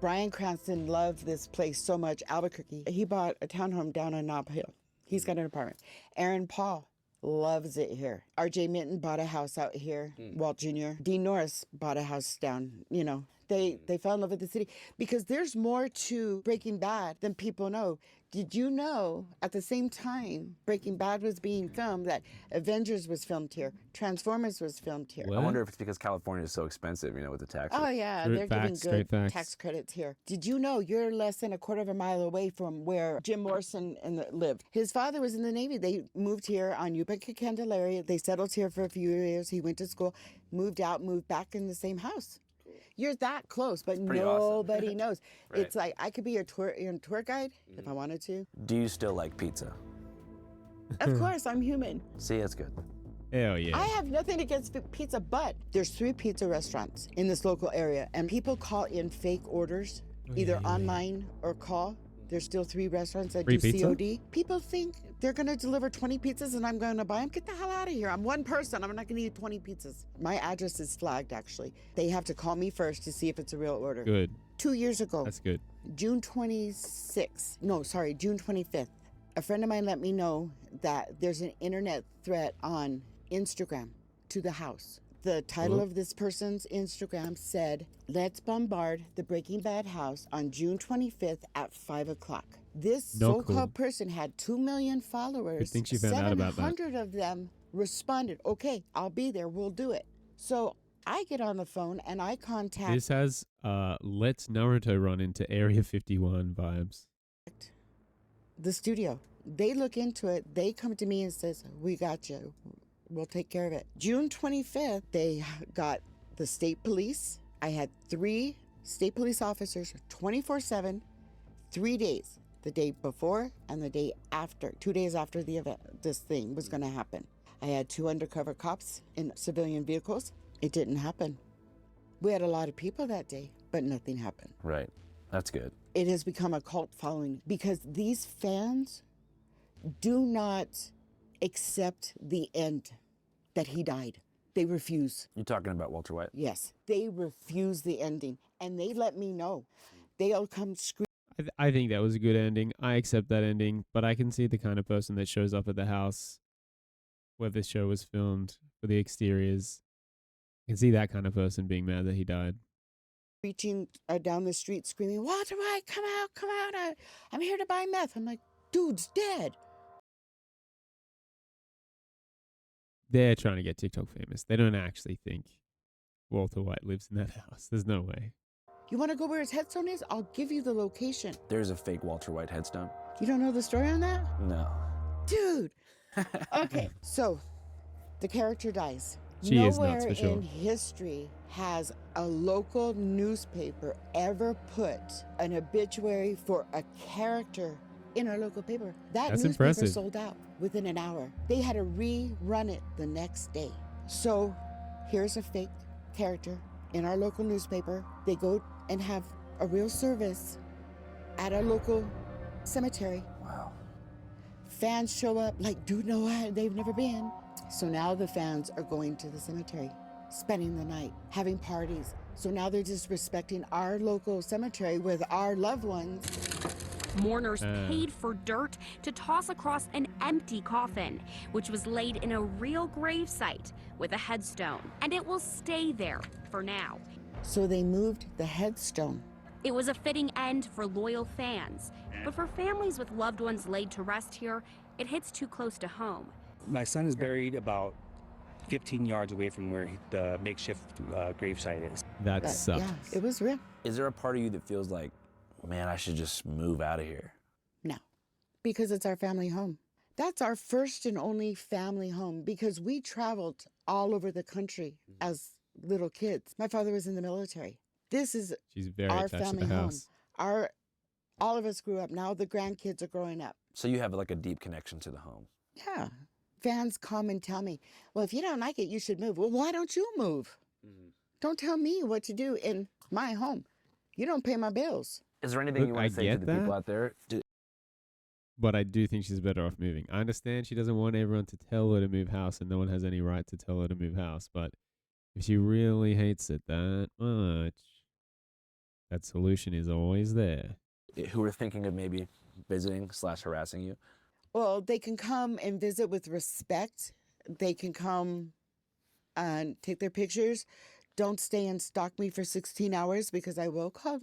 Bryan Cranston loved this place so much, Albuquerque. He bought a townhome down on Nob Hill. He's got an apartment. Aaron Paul loves it here. R.J. Minton bought a house out here. Walt Jr. Dean Norris bought a house down, you know. They fell in love with the city because there's more to Breaking Bad than people know. Did you know at the same time Breaking Bad was being filmed that Avengers was filmed here, Transformers was filmed here? I wonder if it's because California is so expensive, you know, with the taxes. Oh yeah, they're giving good tax credits here. Did you know you're less than a quarter of a mile away from where Jim Morrison lived? His father was in the Navy. They moved here on Yucca Candelaria. They settled here for a few years. He went to school, moved out, moved back in the same house. You're that close, but nobody awesome. knows. Right. It's like I could be your tour guide if I wanted to. Do you still like pizza? Of course, I'm human. See, that's good. Hell yeah. I have nothing against pizza, but there's 3 pizza restaurants in this local area, and people call in fake orders, either online or call. There's still 3 restaurants that Free do pizza? COD. People think they're going to deliver 20 pizzas and I'm going to buy them. Get the hell out of here. I'm one person. I'm not going to eat 20 pizzas. My address is flagged, actually. They have to call me first to see if it's a real order. Good. 2 years ago. That's good. June 25th, a friend of mine let me know that there's an internet threat on Instagram to the house. The title of this person's Instagram said, "Let's bombard the Breaking Bad house on June 25th at 5 o'clock." This so-called person had 2 million followers. Good thing she found out about that. 700 of them responded, "Okay, I'll be there. We'll do it." So I get on the phone and I contact This has Let's Naruto run into Area 51 vibes. the studio. They look into it. They come to me and says, we got you. We'll take care of it. June 25th, they got the state police. I had 3 state police officers 24/7, 3 days, the day before and the day after, 2 days after the event, this thing was going to happen. I had 2 undercover cops in civilian vehicles. It didn't happen. We had a lot of people that day, but nothing happened. Right. That's good. It has become a cult following because these fans do not accept the end that he died. They refuse. You're talking about Walter White? Yes, they refuse the ending, and they let me know. They'll come scream. I think that was a good ending. I accept that ending, but I can see the kind of person that shows up at the house where this show was filmed for the exteriors. I can see that kind of person being mad that he died. Reaching down the street screaming, Walter White, come out, I'm here to buy meth. I'm like, dude's dead. They're trying to get TikTok famous. They don't actually think Walter White lives in that house. There's no way. You want to go where his headstone is? I'll give you the location. There's a fake Walter White headstone. You don't know the story on that? No. Dude. Okay, so the character dies. She is nuts, Nowhere for sure. in history has a local newspaper ever put an obituary for a character in our local paper. That That's newspaper impressive. sold out within an hour. They had to rerun it the next day. So here's a fake character in our local newspaper. They go and have a real service at a local cemetery. Wow. Fans show up like, dude, no, they've never been. So now the fans are going to the cemetery, spending the night, having parties. So now they're just respecting our local cemetery with our loved ones. Mourners paid for dirt to toss across an empty coffin, which was laid in a real gravesite with a headstone, and it will stay there for now. So they moved the headstone. It was a fitting end for loyal fans, but for families with loved ones laid to rest here, it hits too close to home. My son is buried about 15 yards away from where the makeshift gravesite is. That sucks. Yeah, it was real. Is there a part of you that feels like, man, I should just move out of here? No, because it's our family home. That's our first and only family home because we traveled all over the country as little kids. My father was in the military. This is She's very our attached to family the home. house. All of us grew up. Now the grandkids are growing up. So you have like a deep connection to the home. Yeah. Fans come and tell me, well, if you don't like it, you should move. Well, why don't you move? Don't tell me what to do in my home. You don't pay my bills. Is there anything you want to say to the people out there? But I do think she's better off moving. I understand she doesn't want everyone to tell her to move house, and no one has any right to tell her to move house. But if she really hates it that much, that solution is always there. Who are thinking of maybe visiting / harassing you? Well, they can come and visit with respect. They can come and take their pictures. Don't stay and stalk me for 16 hours because I will call,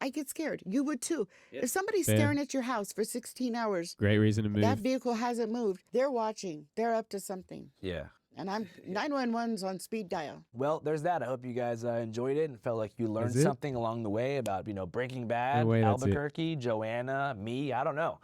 I get scared. You would too. Yep. If somebody's Fair. staring at your house for 16 hours, Great reason to move. that vehicle hasn't moved. They're watching. They're up to something. Yeah. And I'm 911's on speed dial. Well, there's that. I hope you guys enjoyed it and felt like you learned Is it? something along the way about, Breaking Bad, way, that's it. Albuquerque, Joanna, me. I don't know.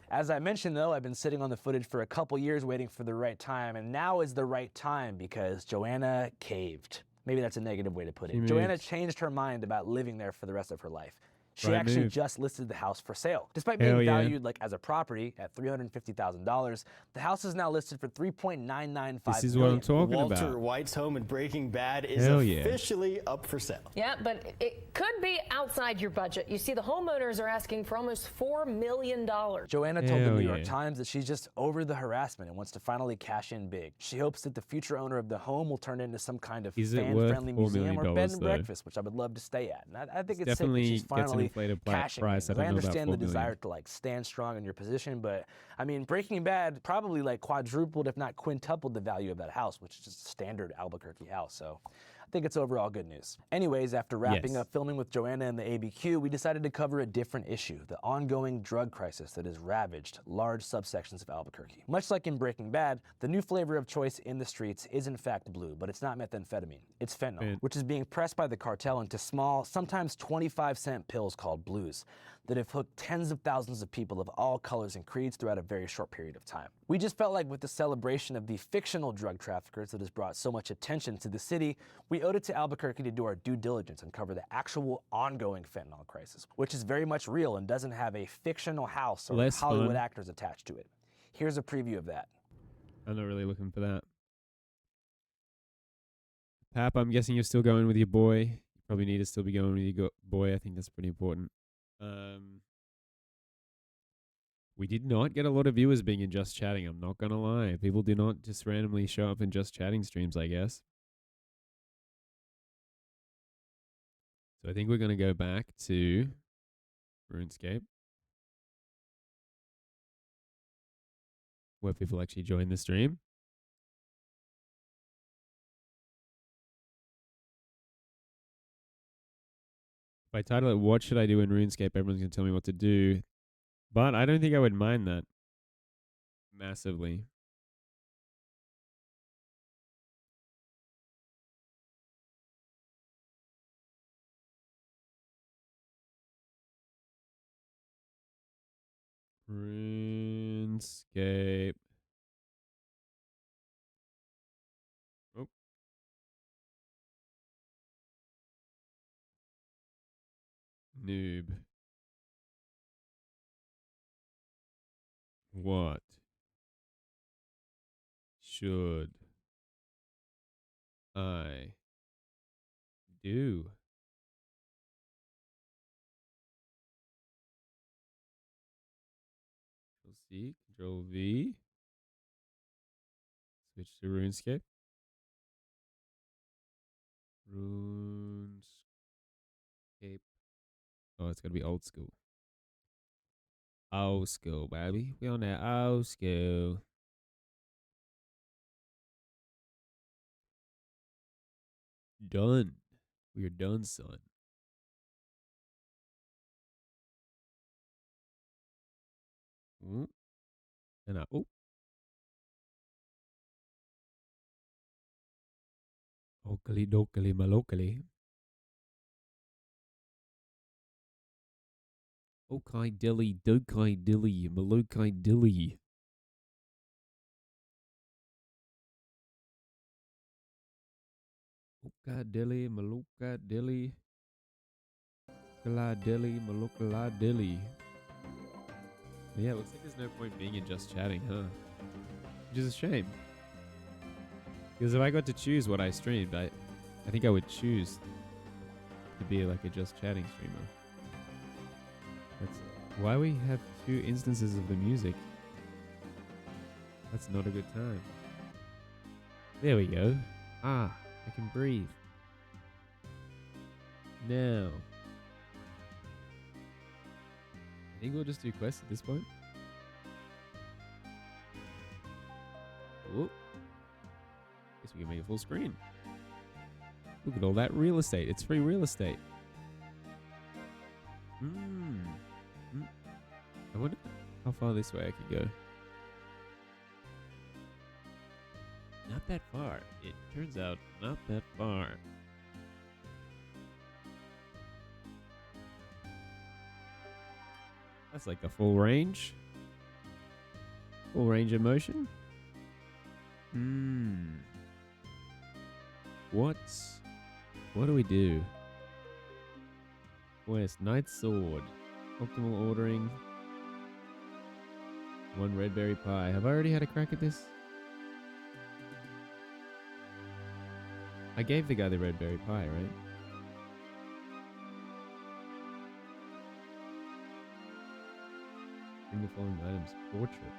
As I mentioned, though, I've been sitting on the footage for a couple years waiting for the right time, and now is the right time because Joanna caved. Maybe that's a negative way to put She it. Joanna moved. changed her mind about living there for the rest of her life. She Right actually move. just listed the house for sale. Despite Hell being yeah. valued as a property at $350,000, the house is now listed for $3.995 This is what I'm talking Walter about. White's home in Breaking Bad is Hell yeah. officially up for sale. Yeah, but it could be outside your budget. You see, the homeowners are asking for almost $4 million. Joanna told the Hell New York yeah. Times that she's just over the harassment and wants to finally cash in big. She hopes that the future owner of the home will turn it into some kind of Is it worth fan-friendly $4 museum million or bed and though? breakfast, which I would love to stay at. And I think it's sick that Definitely she's gets an finally inflated cashing in. price. I I don't know about understand the $4 million. desire to stand strong in your position, but I mean, Breaking Bad probably quadrupled, if not quintupled, the value of that house, which is just a standard Albuquerque house. So I think it's overall good news. Anyways, after wrapping up filming with Joanna and the ABQ, we decided to cover a different issue, the ongoing drug crisis that has ravaged large subsections of Albuquerque. Much like in Breaking Bad, the new flavor of choice in the streets is in fact blue, but it's not methamphetamine. It's fentanyl, which is being pressed by the cartel into small, sometimes 25-cent pills called blues that have hooked tens of thousands of people of all colors and creeds throughout a very short period of time. We just felt like with the celebration of the fictional drug traffickers that has brought so much attention to the city, we owed it to Albuquerque to do our due diligence and cover the actual ongoing fentanyl crisis, which is very much real and doesn't have a fictional house or Hollywood actors attached to it. Here's a preview of that. I'm not really looking for that. Pap, I'm guessing you're still going with your boy. You probably need to still be going with your boy. I think that's pretty important. We did not get a lot of viewers being in Just Chatting. I'm not going to lie. People do not just randomly show up in Just Chatting streams, I guess. So I think we're going to go back to RuneScape, where people actually join the stream. If I title it, "What should I do in RuneScape?" everyone's going to tell me what to do. But I don't think I would mind that massively. RuneScape. Oh. Noob. What should I do? Control C, Control V. Switch to RuneScape. RuneScape. Oh, it's gotta be old school. Old school, baby. We on that old school. Done. We are done, son. Ooh. And oh. Okali dokali malokali. Okai dilly, dokai dilly, malokai dilly. Oka dilly, maloka dilly. Kala dilly, malokala dilly. Yeah, it looks like there's no point being in Just Chatting, huh? Which is a shame. Because if I got to choose what I streamed, I think I would choose to be like a Just Chatting streamer. That's why we have 2 instances of the music. That's not a good time. There we go. Ah, I can breathe. Now, I think we'll just do quests at this point. Whoop. Guess we can make it full screen. Look at all that real estate. It's free real estate. I wonder how far this way I could go. Not that far. It turns out not that far. That's like the full range. Full range of motion. What do we do? West, Knight's Sword. Optimal ordering. 1 red berry pie. Have I already had a crack at this? I gave the guy the red berry pie, right? Bring the following items. Portrait.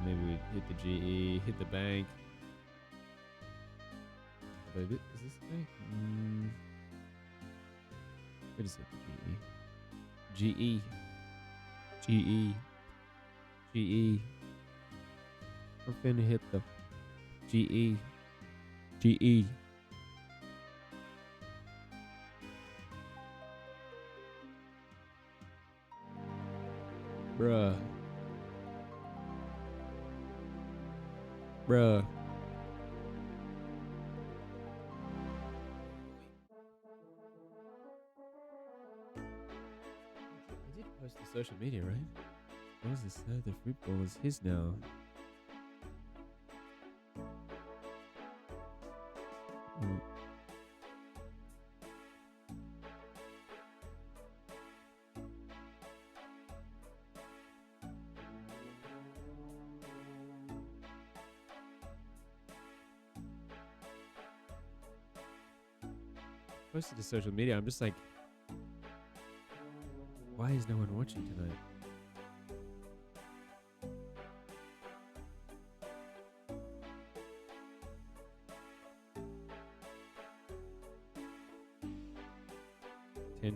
Maybe we hit the GE, hit the bank. Is this the bank? We just hit the GE. GE. I'm finna hit the GE. GE. Bruh. Bruh. I did post to social media, right? Moses said the fruit bowl is his now. Mm. Posted to social media. I'm just like, why is no one watching tonight?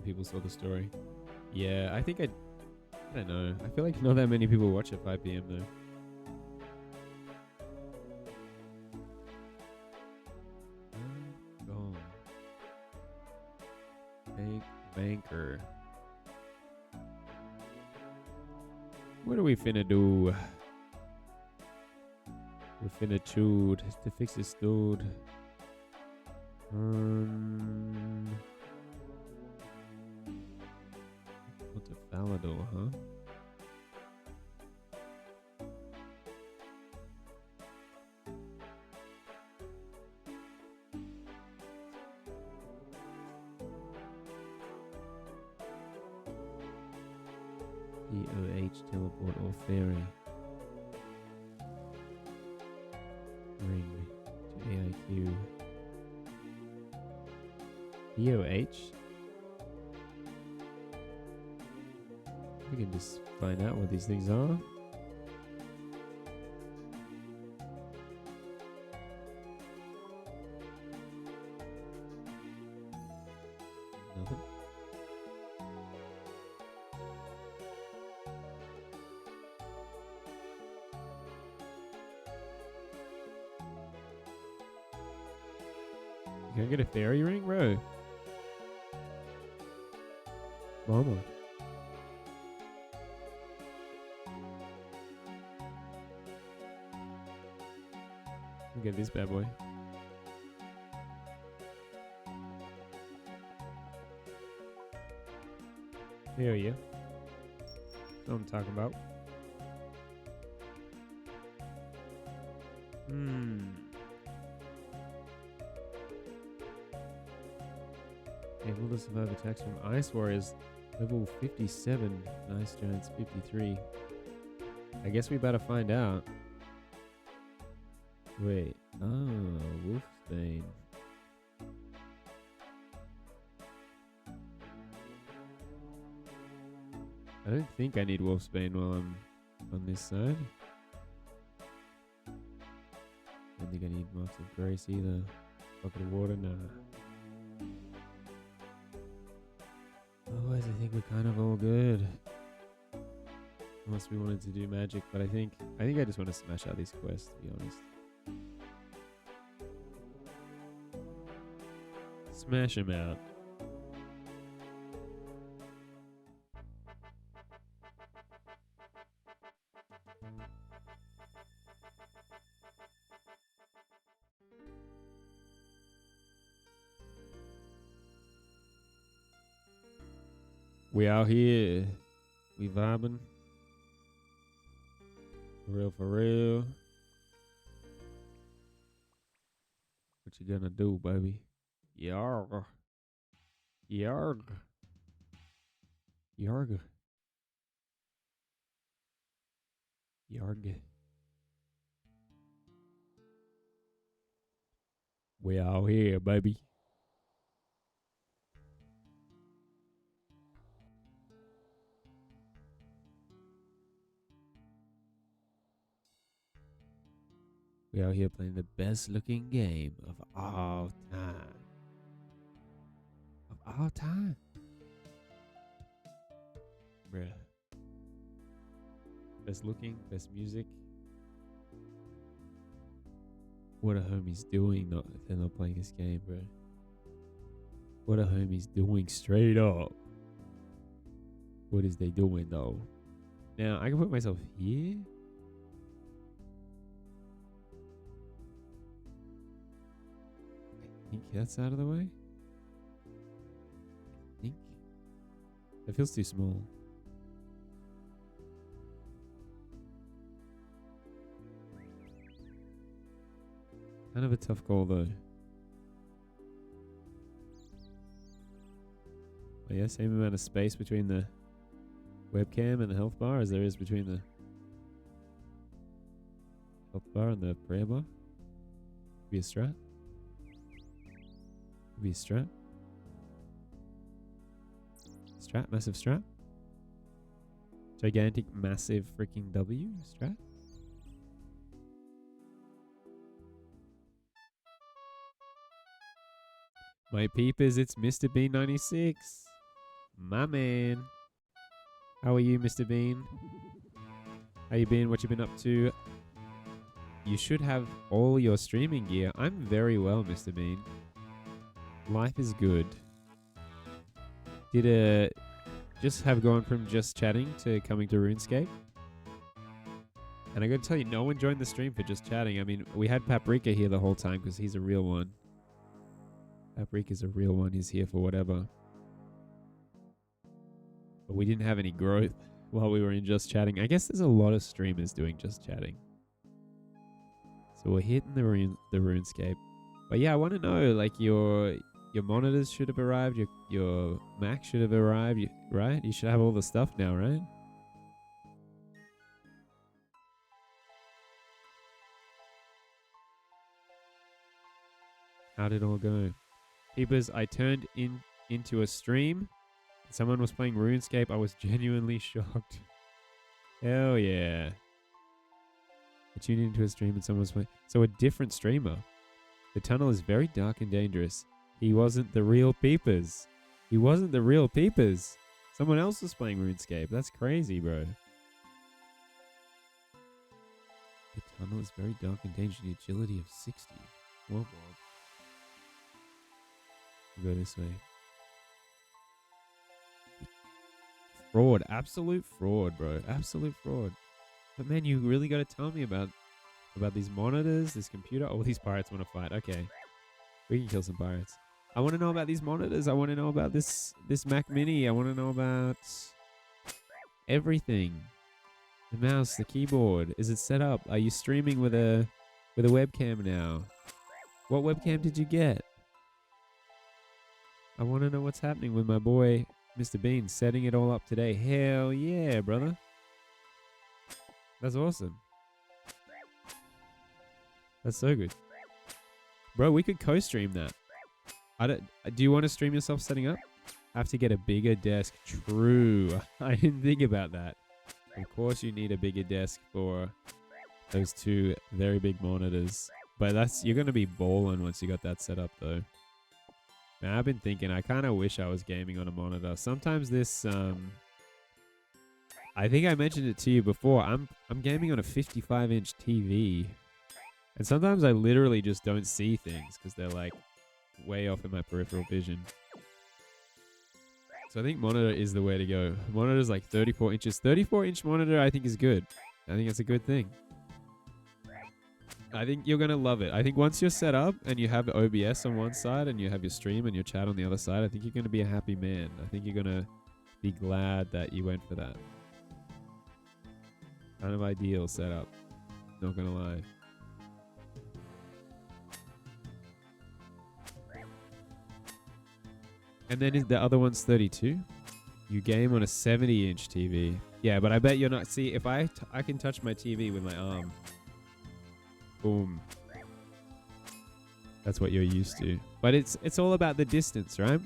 People saw the story. Yeah, I think I don't know. I feel like not that many people watch at 5 p.m. though. Gone. Banker. What are we finna do? We're finna chewed to fix this dude. What's a Falador, huh? EOH, teleport or fairy. Ring to AIQ. EOH? We can just find out what these things are. Nothing. You gonna get a fairy ring, bro? Mama. Look at this bad boy. Hell yeah. That's what I'm talking about. Able to survive attacks from Ice Warriors. Level 57. Nice Giants 53. I guess we better find out. Wait. Oh, Wolfsbane. I don't think I need Wolfsbane while I'm on this side. I don't think I need Marks of Grace either. Bucket of water, nah. Otherwise, I think we're kind of all good. Unless we wanted to do magic, but I think I just want to smash out these quests, to be honest. Smash them out. We out here. We vibing. For real, for real. What you gonna do, baby? Yarg. Yarg. Yarg. Yarg. We out here, baby. We out here playing the best looking game of all time. Of all time. Bruh. Best looking, best music. what are homies doing? Not if they're not playing this game, bro. What are homies doing straight up? What is they doing though? Now I can put myself here. I think that's out of the way. I think that feels too small. Kind of a tough call though. Oh yeah, same amount of space between the webcam and the health bar as there is between the health bar and the prayer bar. Be a strat. Be a strat. Strat, massive strat. Gigantic, massive freaking W strat. My peepers, it's Mr. Bean 96. My man. How are you, Mr. Bean? How you been? What you been up to? You should have all your streaming gear. I'm very well, Mr. Bean. Life is good. Did just have gone from just chatting to coming to RuneScape. And I gotta tell you, no one joined the stream for just chatting. I mean, we had Paprika here the whole time because he's a real one. Paprika's a real one. He's here for whatever. But we didn't have any growth while we were in just chatting. I guess there's a lot of streamers doing just chatting. So we're hitting the RuneScape. But yeah, I want to know, like, your monitors should have arrived. Your Mac should have arrived, right? You should have all the stuff now, right? How did it all go? Peepers, I turned into a stream. Someone was playing RuneScape. I was genuinely shocked. Hell yeah. I tuned into a stream and someone was playing. So a different streamer. The tunnel is very dark and dangerous. He wasn't the real Peepers. He wasn't the real Peepers. Someone else was playing RuneScape. That's crazy, bro. The tunnel is very dark and dangerous. The agility of 60. Whoa, whoa. We'll go this way. Fraud. Absolute fraud, bro. Absolute fraud. But man, you really got to tell me about these monitors, this computer. Oh, these pirates want to fight. Okay. We can kill some pirates. I want to know about these monitors. I want to know about this Mac Mini. I want to know about everything. The mouse, the keyboard. Is it set up? Are you streaming with a webcam now? What webcam did you get? I want to know what's happening with my boy, Mr. Bean, setting it all up today. Hell yeah, brother. That's awesome. That's so good. Bro, we could co-stream that. Do you want to stream yourself setting up? I have to get a bigger desk. True. I didn't think about that. Of course you need a bigger desk for those two very big monitors. But you're going to be balling once you got that set up though. Man, I've been thinking, I kind of wish I was gaming on a monitor. Sometimes this, I think I mentioned it to you before. I'm gaming on a 55-inch TV. And sometimes I literally just don't see things because they're like way off in my peripheral vision. So I think monitor is the way to go. Monitor's like 34 inches. 34-inch monitor I think is good. I think it's a good thing. I think you're going to love it. I think once you're set up and you have OBS on one side and you have your stream and your chat on the other side, I think you're going to be a happy man. I think you're going to be glad that you went for that. Kind of ideal setup. Not going to lie. And then the other one's 32. You game on a 70-inch TV. Yeah, but I bet you're not... See, if I can touch my TV with my arm... Boom. That's what you're used to. But it's all about the distance, right?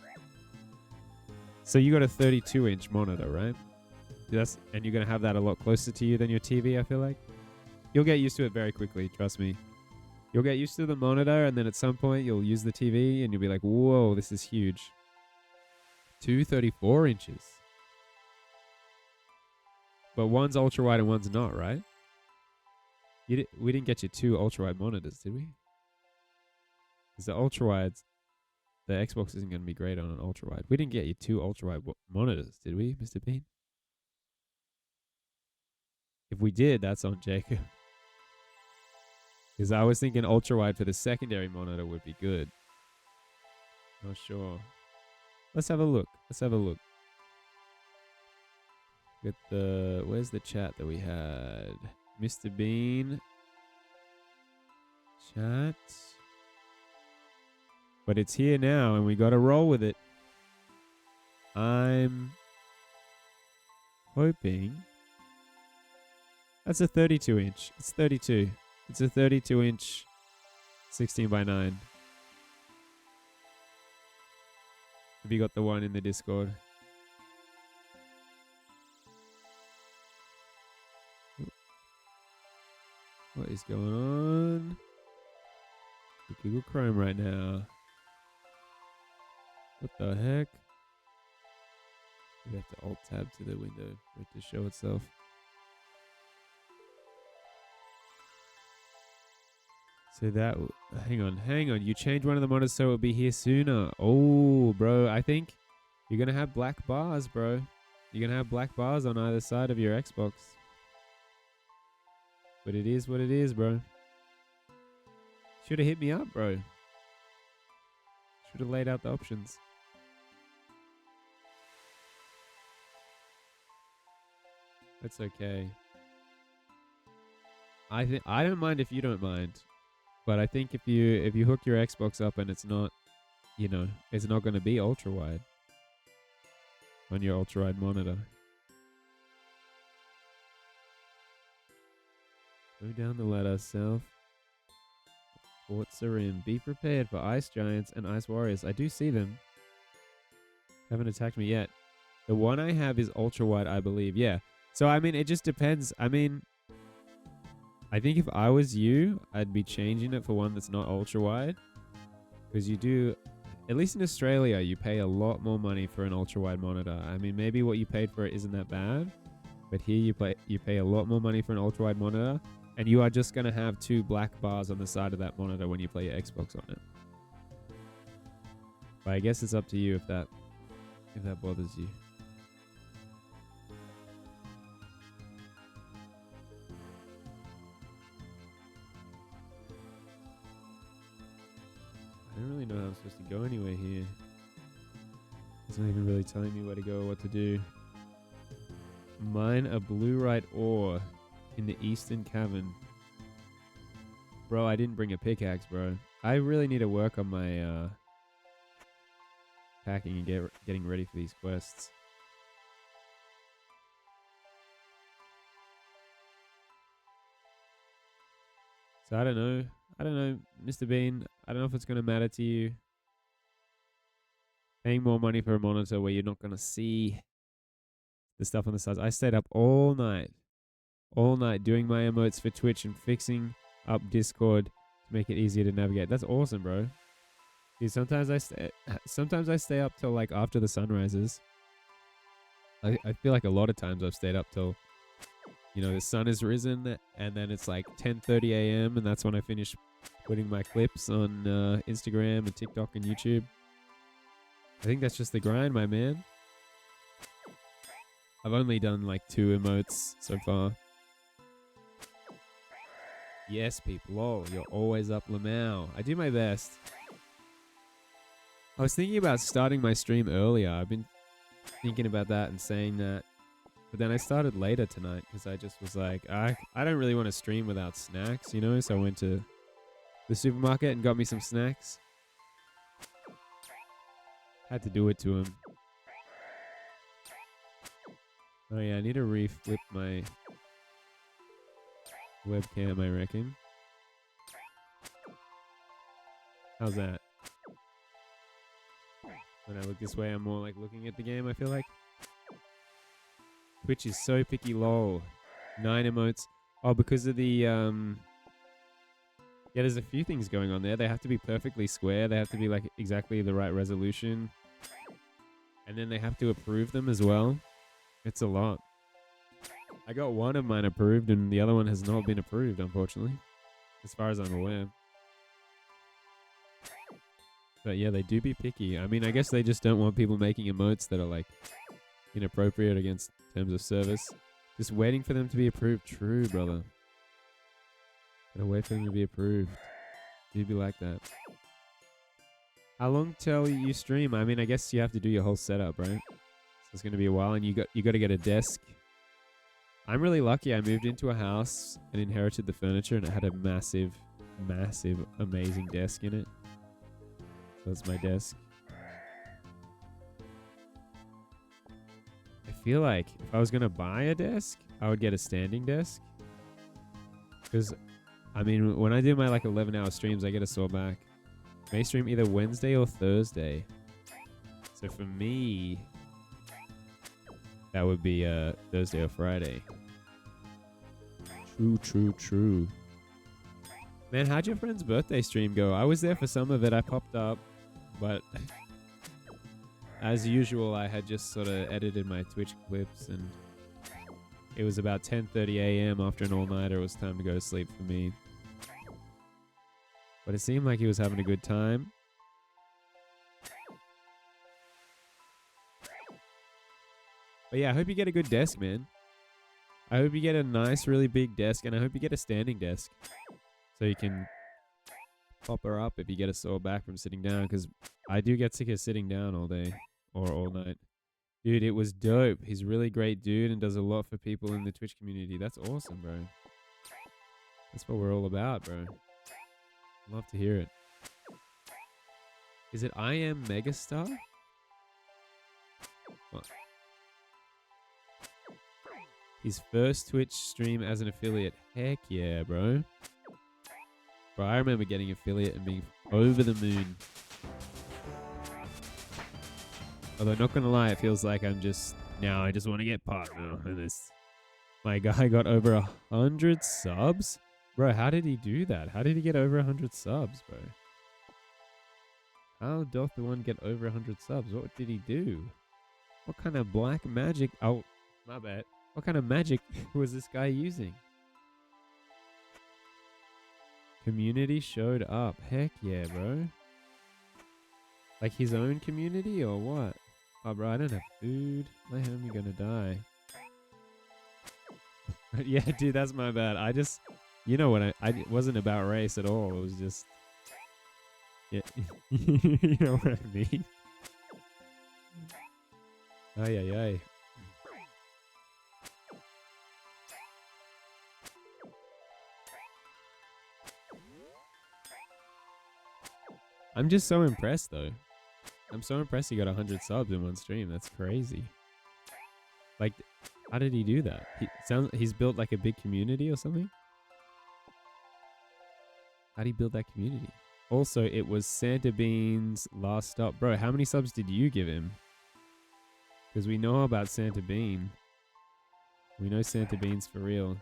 So you got a 32-inch monitor, right? And you're going to have that a lot closer to you than your TV, I feel like. You'll get used to it very quickly, trust me. You'll get used to the monitor, and then at some point you'll use the TV, and you'll be like, whoa, this is huge. 34 inches. But one's ultra-wide and one's not, right? We didn't get you two ultra-wide monitors, did we? Because the ultra wides, the Xbox isn't going to be great on an ultra wide. We didn't get you 2 ultra wide monitors, did we, Mr. Bean? If we did, that's on Jacob. Because I was thinking ultra wide for the secondary monitor would be good. Not sure. Let's have a look. Let's have a look. Get the, where's the chat that we had? Mr. Bean. Chat. But it's here now and we got to roll with it. I'm hoping. That's a 32 inch. It's 32. It's a 32 inch 16 by 9. Have you got the one in the Discord? What is going on? Google Chrome right now. What the heck? We have to alt tab to the window for it to show itself. So that, hang on. You changed one of the monitors so it'll be here sooner. Oh, bro, I think you're going to have black bars, bro. You're going to have black bars on either side of your Xbox. But it is what it is, bro. Should have hit me up, bro. Should have laid out the options. That's okay. I don't mind if you don't mind. But I think if you hook your Xbox up and it's not, you know, it's not going to be ultra wide on your ultra wide monitor. Go down the ladder, South. Forza Rim. Be prepared for Ice Giants and Ice Warriors. I do see them. Haven't attacked me yet. The one I have is ultra wide, I believe. Yeah. So, I mean, it just depends. I mean, I think if I was you, I'd be changing it for one that's not ultra wide. Because you do, at least in Australia, you pay a lot more money for an ultra wide monitor. I mean, maybe what you paid for it isn't that bad. But here you pay a lot more money for an ultra wide monitor. And you are just going to have 2 black bars on the side of that monitor when you play your Xbox on it. But I guess it's up to you if that bothers you. I don't really know how I'm supposed to go anywhere here. It's not even really telling me where to go or what to do. Mine a blue-right ore in the Eastern Cavern. Bro, I didn't bring a pickaxe, bro. I really need to work on my packing and getting ready for these quests. So I don't know, Mr. Bean. I don't know if it's going to matter to you. Paying more money for a monitor where you're not going to see the stuff on the sides. I stayed up all night doing my emotes for Twitch and fixing up Discord to make it easier to navigate. That's awesome, bro. Dude, sometimes I stay up till like after the sun rises. I feel like a lot of times I've stayed up till, you know, the sun has risen and then it's like 10:30 a.m. and that's when I finish putting my clips on Instagram and TikTok and YouTube. I think that's just the grind, my man. I've only done like 2 emotes so far. Yes, people. Lol, you're always up, Lamau. I do my best. I was thinking about starting my stream earlier. I've been thinking about that and saying that. But then I started later tonight because I just was like, I don't really want to stream without snacks, you know? So I went to the supermarket and got me some snacks. Had to do it to him. Oh yeah, I need to reflip my webcam, I reckon. How's that? When I look this way, I'm more like looking at the game, I feel like. Twitch is so picky, lol. 9 emotes. Oh, because of the, yeah, there's a few things going on there. They have to be perfectly square. They have to be like exactly the right resolution. And then they have to approve them as well. It's a lot. I got one of mine approved and the other one has not been approved, unfortunately. As far as I'm aware. But yeah, they do be picky. I mean, I guess they just don't want people making emotes that are like inappropriate against terms of service. Just waiting for them to be approved. True, brother. Gotta wait for them to be approved. Do be like that. How long till you stream? I mean, I guess you have to do your whole setup, right? So it's gonna be a while, and you got to get a desk. I'm really lucky. I moved into a house and inherited the furniture, and it had a massive, amazing desk in it. So that's my desk. I feel like if I was gonna buy a desk, I would get a standing desk. Because, I mean, when I do my like 11-hour streams, I get a sore back. May stream either Wednesday or Thursday. So for me, that would be Thursday or Friday. True. Man, how'd your friend's birthday stream go? I was there for some of it. I popped up, but as usual, I had just sort of edited my Twitch clips, and it was about 10:30 a.m. after an all-nighter. It was time to go to sleep for me. But it seemed like he was having a good time. But yeah, I hope you get a good desk, man. I hope you get a nice, really big desk, and I hope you get a standing desk. So you can pop her up if you get a sore back from sitting down, because I do get sick of sitting down all day or all night. Dude, it was dope. He's a really great dude and does a lot for people in the Twitch community. That's awesome, bro. That's what we're all about, bro. Love to hear it. Is it I Am Megastar? What? His first Twitch stream as an affiliate. Heck yeah, bro. Bro, I remember getting affiliate and being over the moon. Although, not gonna lie, it feels like I'm just... Now I just want to get partner in this. My guy got over 100 subs? Bro, how did he do that? How did he get over 100 subs, bro? How doth the one get over 100 subs? What did he do? What kind of black magic... Oh, my bad. What kind of magic was this guy using? Community showed up. Heck yeah, bro. Like his own community or what? Oh, bro, I don't have food. My homie gonna die. Yeah, dude, that's my bad. I just... You know what? I wasn't about race at all. It was just... Yeah. You know what I mean? Ay. I'm just so impressed, though. I'm so impressed he got 100 subs in one stream. That's crazy. Like, how did he do that? He's built like a big community or something? How did he build that community? Also, it was Santa Bean's last stop. Bro, how many subs did you give him? Because we know about Santa Bean. We know Santa Bean's for real.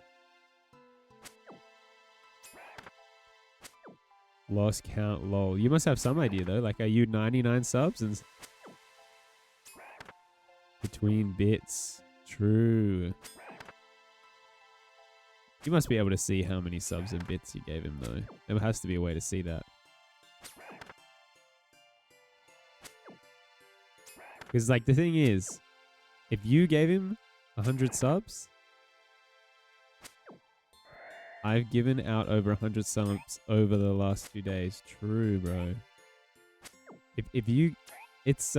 Lost count, lol. You must have some idea, though. Like, are you 99 subs? And between bits. True. You must be able to see how many subs and bits you gave him, though. There has to be a way to see that. Because, like, the thing is, if you gave him 100 subs, I've given out over 100 subs over the last 2 days. True, bro. If you... It's,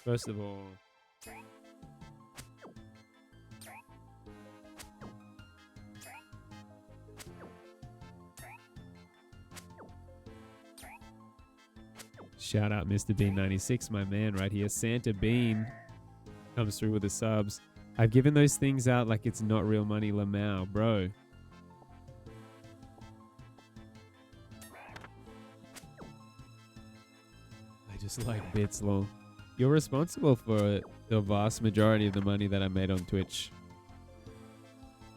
first of all... Shout out Mr. Bean96, my man right here. Santa Bean comes through with the subs. I've given those things out like it's not real money, Lamau, bro. I just like bits, lol. You're responsible for the vast majority of the money that I made on Twitch.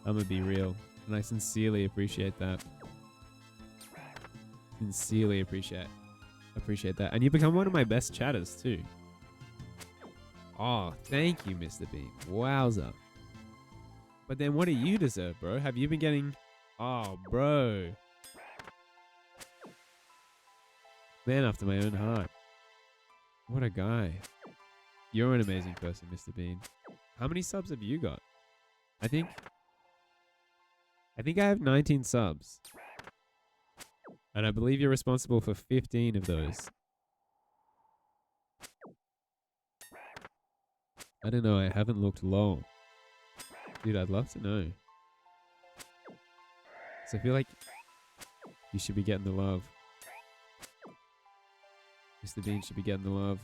I'm gonna be real. And I sincerely appreciate that. Sincerely appreciate that. And you become one of my best chatters too. Oh, thank you, Mr. Bean. Wowza. But then what do you deserve, bro? Have you been getting... Oh, bro. Man after my own heart. What a guy. You're an amazing person, Mr. Bean. How many subs have you got? I think I have 19 subs. And I believe you're responsible for 15 of those. I don't know, I haven't looked low. Dude, I'd love to know. So I feel like you should be getting the love. Mr. Bean should be getting the love.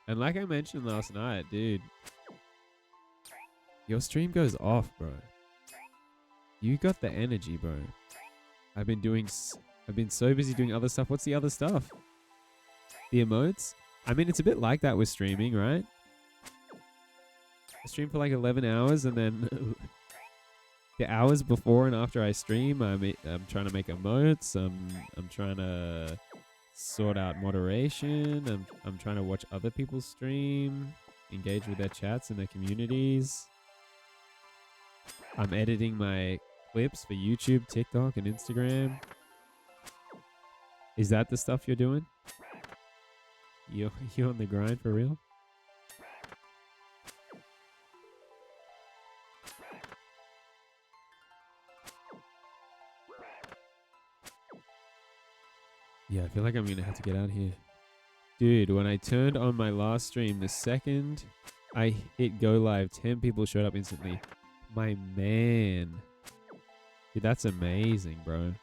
And like I mentioned last night, dude, your stream goes off, bro. You got the energy, bro. I've been so busy doing other stuff. What's the other stuff? The emotes? I mean, it's a bit like that with streaming, right? I stream for like 11 hours and then the hours before and after I stream, I'm trying to make emotes. I'm trying to sort out moderation. I'm trying to watch other people stream, engage with their chats and their communities. I'm editing my clips for YouTube, TikTok, and Instagram. Is that the stuff you're doing? You on the grind for real? Yeah, I feel like I'm gonna have to get out of here. Dude, when I turned on my last stream, the second I hit go live, 10 people showed up instantly. My man. Dude, that's amazing, bro.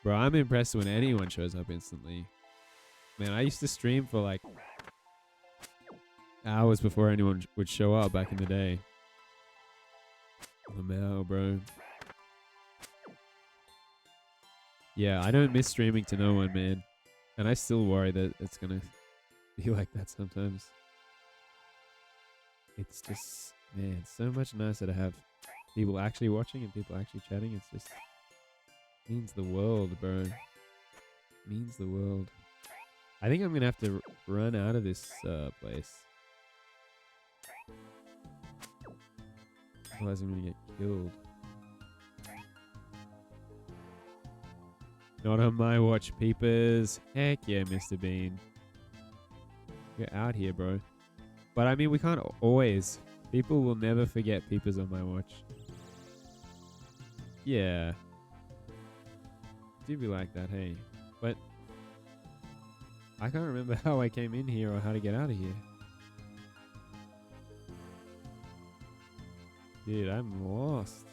Bro, I'm impressed when anyone shows up instantly. Man, I used to stream for like hours before anyone would show up back in the day. LMAO, bro. Yeah, I don't miss streaming to no one, man. And I still worry that it's gonna be like that sometimes. It's just, man, it's so much nicer to have people actually watching and people actually chatting. It's just means the world, bro. Means the world. I think I'm gonna have to run out of this place. Otherwise I'm gonna get killed. Not on my watch, peepers. Heck yeah, Mr. Bean. You're out here, bro. But I mean, we can't always. People will never forget peepers on my watch. Yeah. Do be like that, hey. But I can't remember how I came in here or how to get out of here. Dude, I'm lost.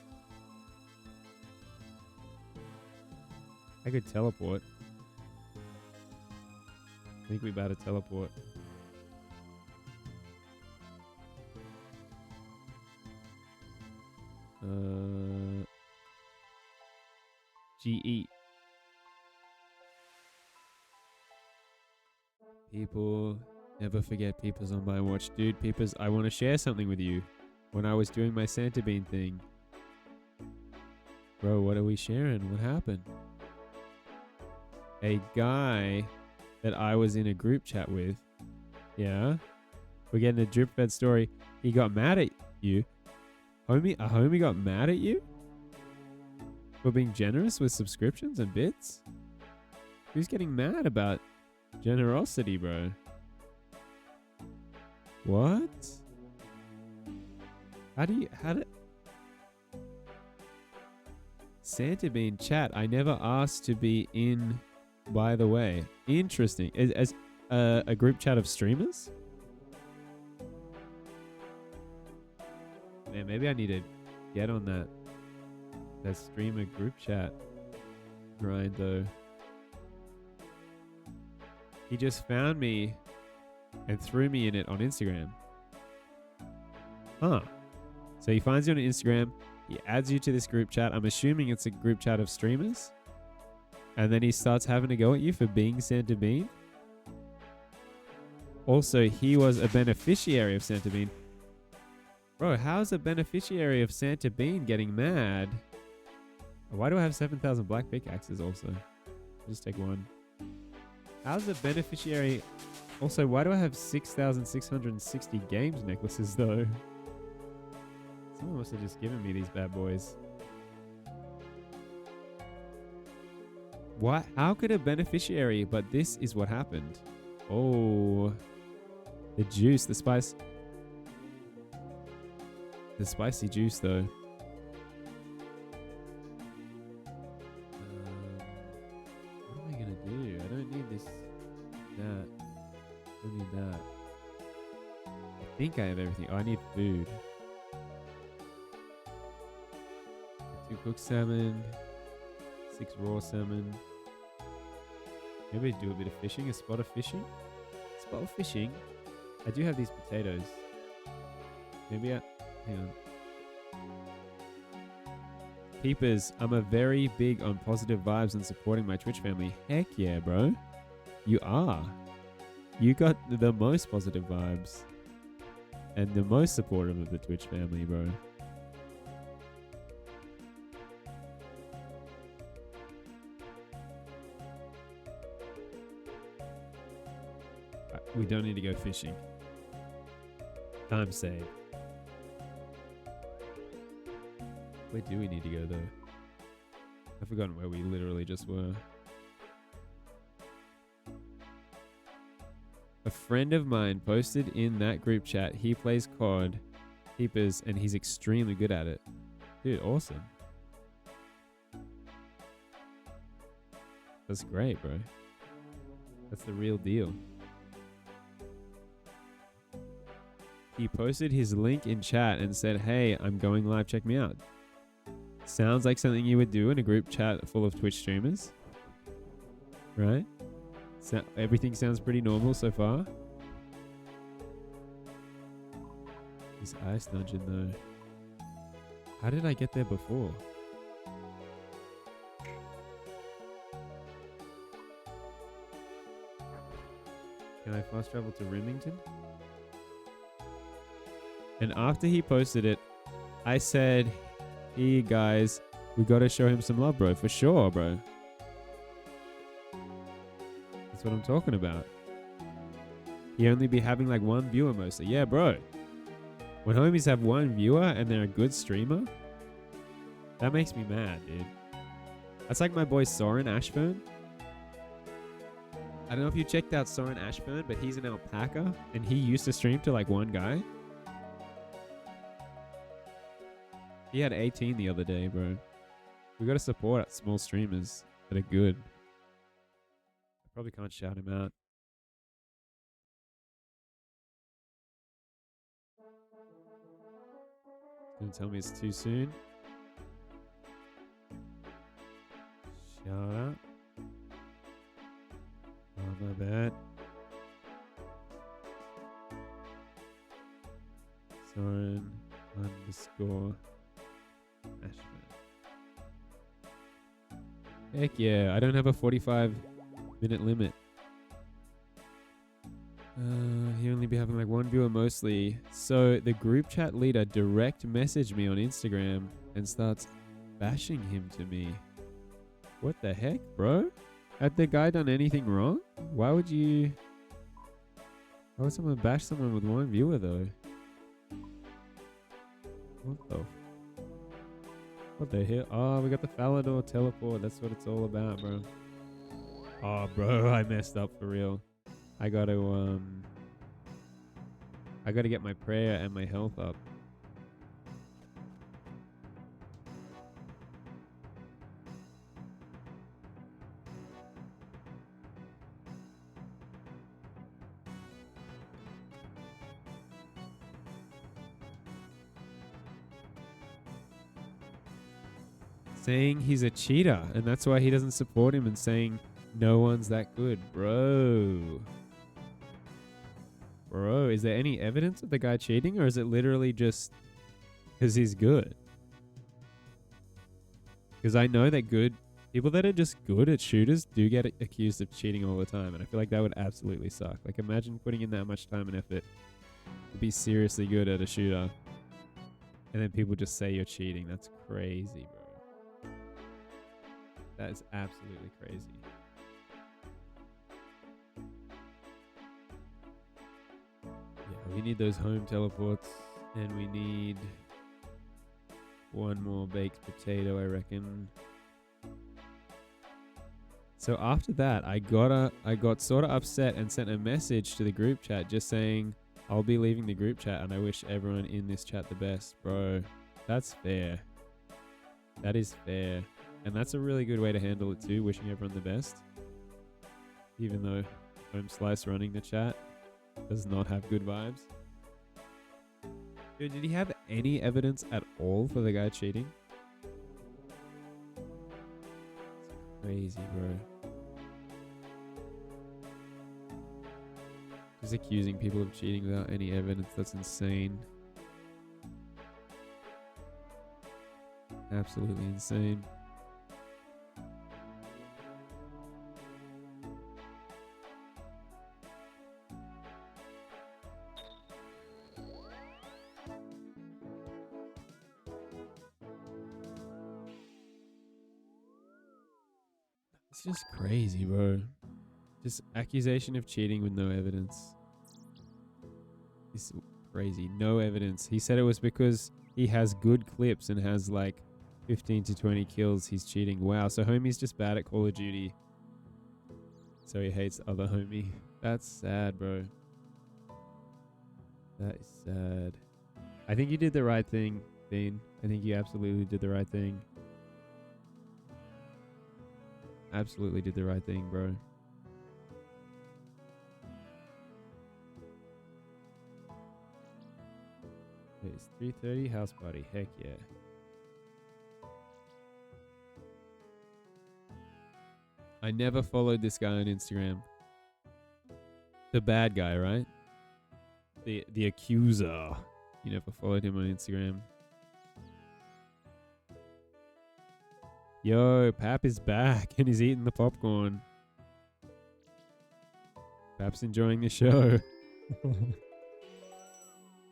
I could teleport. I think we better teleport. GE. People never forget Peepers on my watch. Dude, Peepers, I want to share something with you. When I was doing my Santa Bean thing. Bro, what are we sharing? What happened? A guy that I was in a group chat with. Yeah. We're getting a drip fed story. He got mad at you. A homie got mad at you? For being generous with subscriptions and bits? Who's getting mad about generosity, bro? What? How do Santa Bean chat? I never asked to be in, by the way. Interesting. As a group chat of streamers? Man, maybe I need to get on that streamer group chat grind though. He just found me and threw me in it on Instagram. Huh. So he finds you on Instagram, he adds you to this group chat. I'm assuming it's a group chat of streamers. And then he starts having a go at you for being Santa Bean. Also, he was a beneficiary of Santa Bean. Bro, how's a beneficiary of Santa Bean getting mad? Why do I have 7,000 black pickaxes also? I'll just take one. How's a beneficiary... Also, why do I have 6,660 games necklaces though? Someone must have just given me these bad boys. What? How could a beneficiary? But this is what happened. Oh, the juice, the spice. The spicy juice, though. What am I gonna do? I don't need this. That. I don't need that. I think I have everything. Oh, I need food. 2 cooked salmon. 6 raw salmon. Maybe do a bit of fishing. A spot of fishing. Spot of fishing. I do have these potatoes. Maybe I... Hang on. Peepers, I'm a very big on positive vibes and supporting my Twitch family. Heck yeah, bro. You are. You got the most positive vibes. And the most supportive of the Twitch family, bro. We don't need to go fishing. Time saved. Where do we need to go, though? I've forgotten where we literally just were. A friend of mine posted in that group chat. He plays COD, Keepers, and he's extremely good at it. Dude, awesome. That's great, bro. That's the real deal. He posted his link in chat and said, hey, I'm going live, check me out. Sounds like something you would do in a group chat full of Twitch streamers. Right? So everything sounds pretty normal so far. This ice dungeon though. How did I get there before? Can I fast travel to Remington? And after he posted it, I said, hey guys, we gotta show him some love, bro. For sure, bro. That's what I'm talking about. He only be having like 1 viewer mostly. Yeah, bro. When homies have 1 viewer and they're a good streamer, that makes me mad, dude. That's like my boy Soren Ashburn. I don't know if you checked out Soren Ashburn, but he's an alpaca and he used to stream to like 1 guy. He had 18 the other day, bro. We gotta support small streamers that are good. I probably can't shout him out. Gonna tell me it's too soon. Shout out. Oh, my bad. Soren _ Ashburn. Heck yeah, I don't have a 45-minute limit. He only be having like 1 viewer mostly. So the group chat leader direct messaged me on Instagram and starts bashing him to me. What the heck, bro? Had the guy done anything wrong? Why would someone bash someone with 1 viewer though? What the hell? Oh, we got the Falador teleport. That's what it's all about, bro. Oh, bro, I messed up for real. I gotta get my prayer and my health up. Saying he's a cheater and that's why he doesn't support him, and saying no one's that good. Bro, is there any evidence of the guy cheating, or is it literally just because he's good? Because I know that good people that are just good at shooters do get accused of cheating all the time, and I feel like that would absolutely suck. Like, imagine putting in that much time and effort to be seriously good at a shooter, and then people just say you're cheating. That's crazy, bro. That is absolutely crazy. Yeah, we need those home teleports, and we need 1 more baked potato, I reckon. So after that, I got sort of upset and sent a message to the group chat just saying I'll be leaving the group chat and I wish everyone in this chat the best. Bro, that's fair. That is fair. And that's a really good way to handle it too, wishing everyone the best. Even though Home Slice running the chat does not have good vibes. Dude, did he have any evidence at all for the guy cheating? It's crazy, bro. Just accusing people of cheating without any evidence, that's insane. Absolutely insane. It's just crazy, bro. Just accusation of cheating with no evidence. It's crazy. No evidence. He said it was because he has good clips and has like 15 to 20 kills. He's cheating. Wow. So homie's just bad at Call of Duty. So he hates other homie. That's sad, bro. That is sad. I think you did the right thing, Dean. I think you absolutely did the right thing. Absolutely did the right thing, bro. It's 3:30 house party. Heck yeah. I never followed this guy on Instagram. The bad guy, right? The accuser. You never followed him on Instagram. Yo, Pap is back and he's eating the popcorn. Pap's enjoying the show.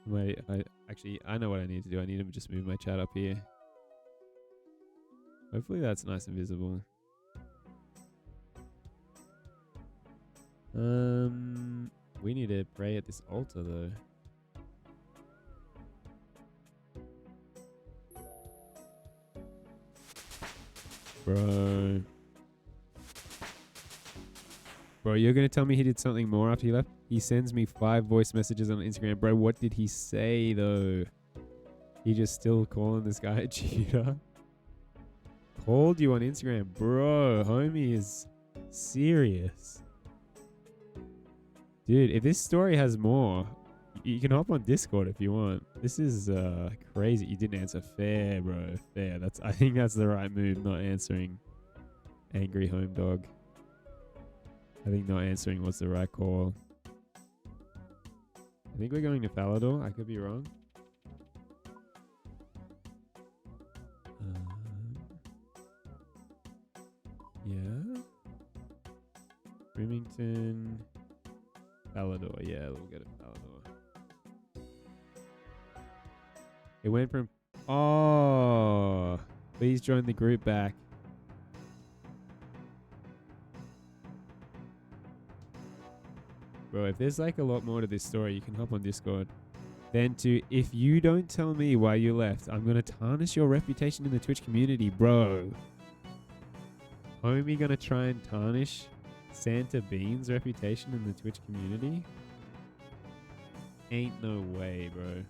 Wait, I know what I need to do. I need to just move my chat up here. Hopefully that's nice and visible. We need to pray at this altar though. Bro, you're gonna tell me he did something more after he left? He sends me 5 voice messages on Instagram. Bro, what did he say though? He just still calling this guy a cheater? Called you on Instagram. Bro, homie is serious. Dude, if this story has more, you can hop on Discord if you want. This is crazy. You didn't answer. Fair, bro. Fair. I think that's the right move, not answering. Angry home dog. I think not answering was the right call. I think we're going to Falador. I could be wrong. Yeah. Remington. Falador. Yeah, we'll go to Falador. It went from... Oh! Please join the group back. Bro, if there's like a lot more to this story, you can hop on Discord. Then if you don't tell me why you left, I'm going to tarnish your reputation in the Twitch community, bro. Homie gonna try and tarnish Santa Bean's reputation in the Twitch community? Ain't no way, bro.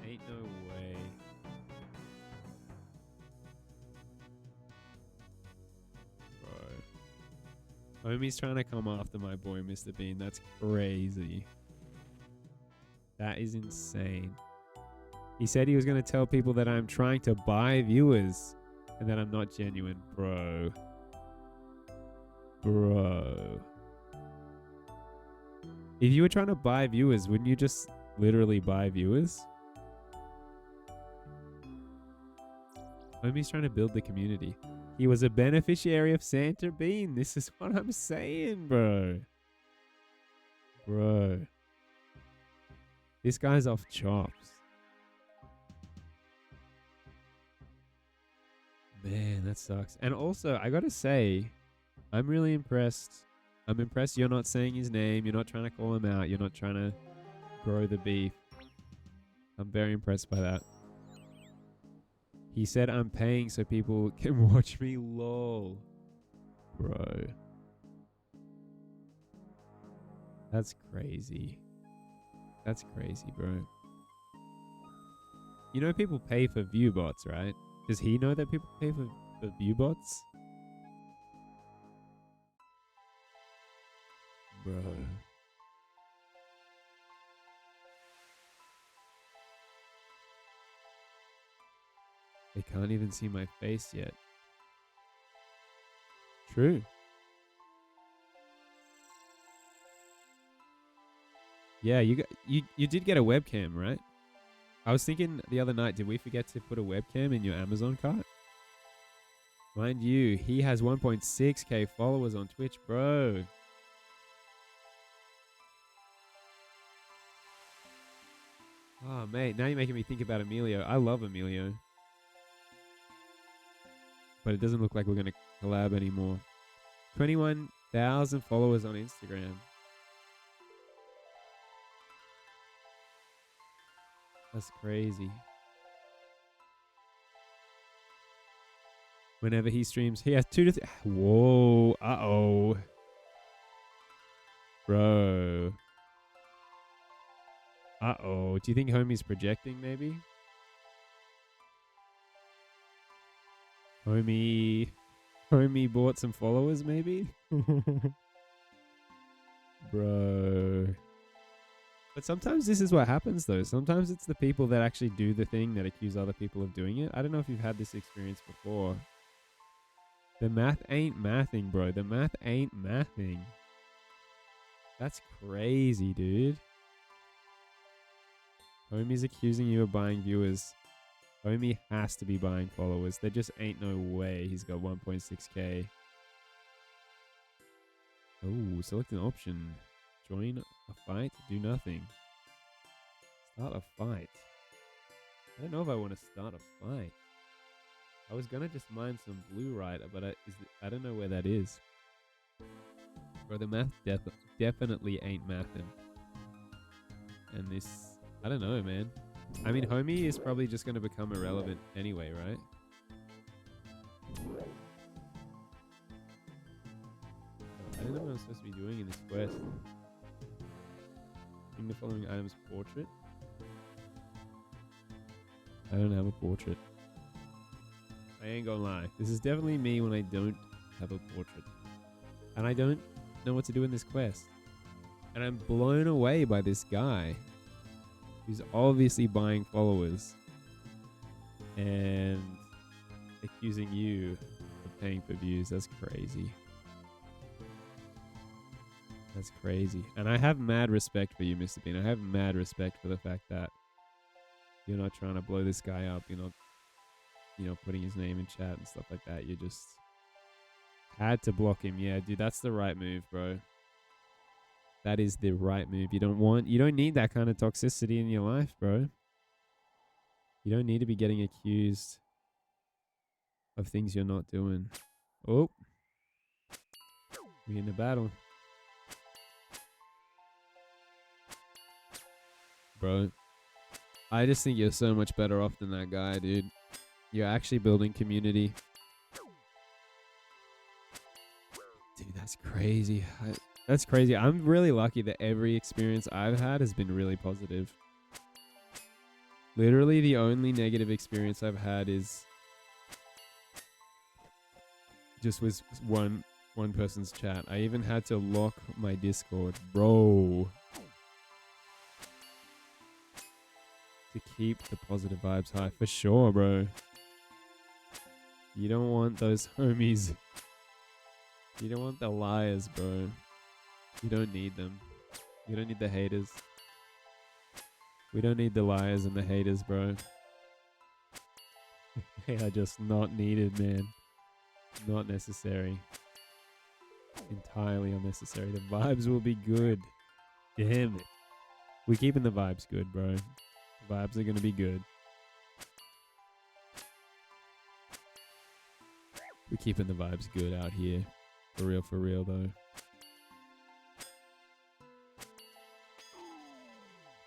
Ain't no way. Bro. Homie's trying to come after my boy, Mr. Bean. That's crazy. That is insane. He said he was going to tell people that I'm trying to buy viewers and that I'm not genuine. Bro. If you were trying to buy viewers, wouldn't you just literally buy viewers? Homie's trying to build the community. He was a beneficiary of Santa Bean. This is what I'm saying, bro. Bro. This guy's off chops. Man, that sucks. And also, I gotta say, I'm really impressed. I'm impressed you're not saying his name. You're not trying to call him out. You're not trying to grow the beef. I'm very impressed by that. He said I'm paying so people can watch me. Lol. Bro. That's crazy. That's crazy, bro. You know people pay for view bots, right? Does he know that people pay for view bots? Bro. They can't even see my face yet. True. Yeah, you did get a webcam, right? I was thinking the other night, did we forget to put a webcam in your Amazon cart? Mind you, he has 1.6k followers on Twitch, bro. Oh, mate, now you're making me think about Emilio. I love Emilio. But it doesn't look like we're going to collab anymore. 21,000 followers on Instagram. That's crazy. Whenever he streams, he has 2 to 3. Whoa. Uh-oh. Bro. Uh-oh. Do you think Homie's projecting, maybe? Homie bought some followers, maybe? Bro. But sometimes this is what happens, though. Sometimes it's the people that actually do the thing that accuse other people of doing it. I don't know if you've had this experience before. The math ain't mathing, bro. The math ain't mathing. That's crazy, dude. Homie's accusing you of buying viewers. Homie has to be buying followers. There just ain't no way he's got 1.6k. Oh, select an option. Join a fight, do nothing. Start a fight. I don't know if I want to start a fight. I was gonna just mine some blue right, but I don't know where that is. Bro, the math definitely ain't mathin'. And this, I don't know, man. I mean, Homie is probably just gonna become irrelevant anyway, right? I don't know what I'm supposed to be doing in this quest. In the following items portrait. I don't have a portrait. I ain't gonna lie. This is definitely me when I don't have a portrait. And I don't know what to do in this quest. And I'm blown away by this guy who's obviously buying followers and accusing you of paying for views. That's crazy. That's crazy. And I have mad respect for you, Mr. Bean. I have mad respect for the fact that you're not trying to blow this guy up. You're not, putting his name in chat and stuff like that. You just had to block him. Yeah, dude, that's the right move, bro. That is the right move. You don't need that kind of toxicity in your life, bro. You don't need to be getting accused of things you're not doing. Oh. We're in a battle. Bro, I just think you're so much better off than that guy, dude. You're actually building community. Dude, that's crazy. That's crazy. I'm really lucky that every experience I've had has been really positive. Literally, the only negative experience I've had is just was one person's chat. I even had to lock my Discord, bro, to keep the positive vibes high. For sure, bro. You don't want those homies. You don't want the liars, bro. You don't need them. You don't need the haters. We don't need the liars and the haters, bro. They are just not needed, man. Not necessary. Entirely unnecessary. The vibes will be good. Damn it. We're keeping the vibes good, bro. The vibes are gonna be good. We're keeping the vibes good out here. For real, though.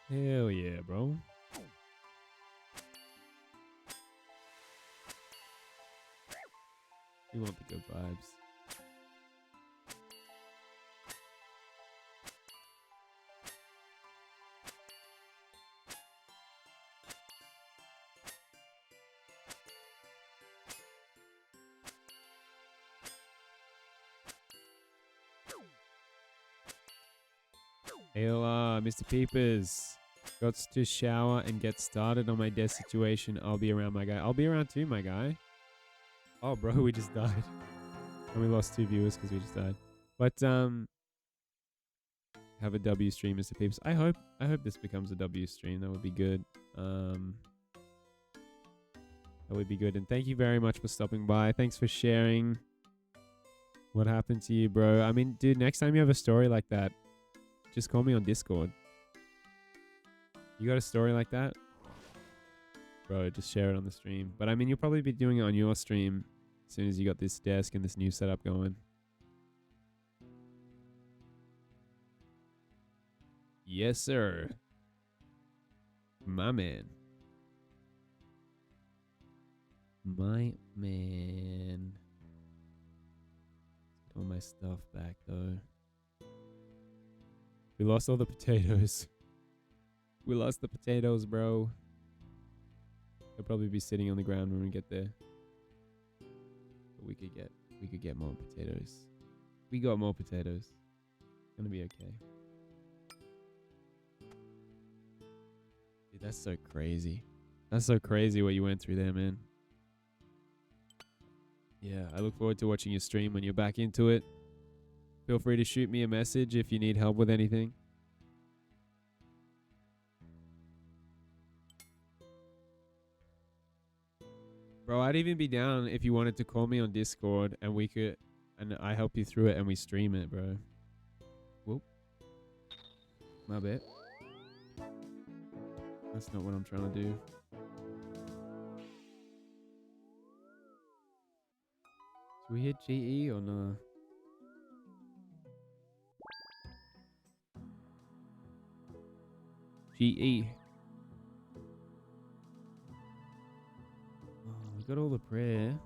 Hell yeah, bro. We want the good vibes. ALR, Mr. Peepers. Got to shower and get started on my desk situation. I'll be around, my guy. I'll be around too, my guy. Oh, bro, we just died. And we lost 2 viewers because we just died. But, have a W stream, Mr. Peeps. I hope this becomes a W stream. That would be good. That would be good. And thank you very much for stopping by. Thanks for sharing what happened to you, bro. I mean, dude, next time you have a story like that, just call me on Discord. You got a story like that? Bro, just share it on the stream. But I mean, you'll probably be doing it on your stream as soon as you got this desk and this new setup going. Yes, sir. My man. My man. Let's get all my stuff back, though. We lost all the potatoes. We lost the potatoes, bro. They'll probably be sitting on the ground when we get there. But we could get more potatoes. We got more potatoes. It's gonna be okay. Dude, that's so crazy. That's so crazy what you went through there, man. Yeah, I look forward to watching your stream when you're back into it. Feel free to shoot me a message if you need help with anything. Bro, I'd even be down if you wanted to call me on Discord and I help you through it and we stream it, bro. Whoop. My bad. That's not what I'm trying to do. Should we hit GE or no? GE. Oh, we got all the prayer.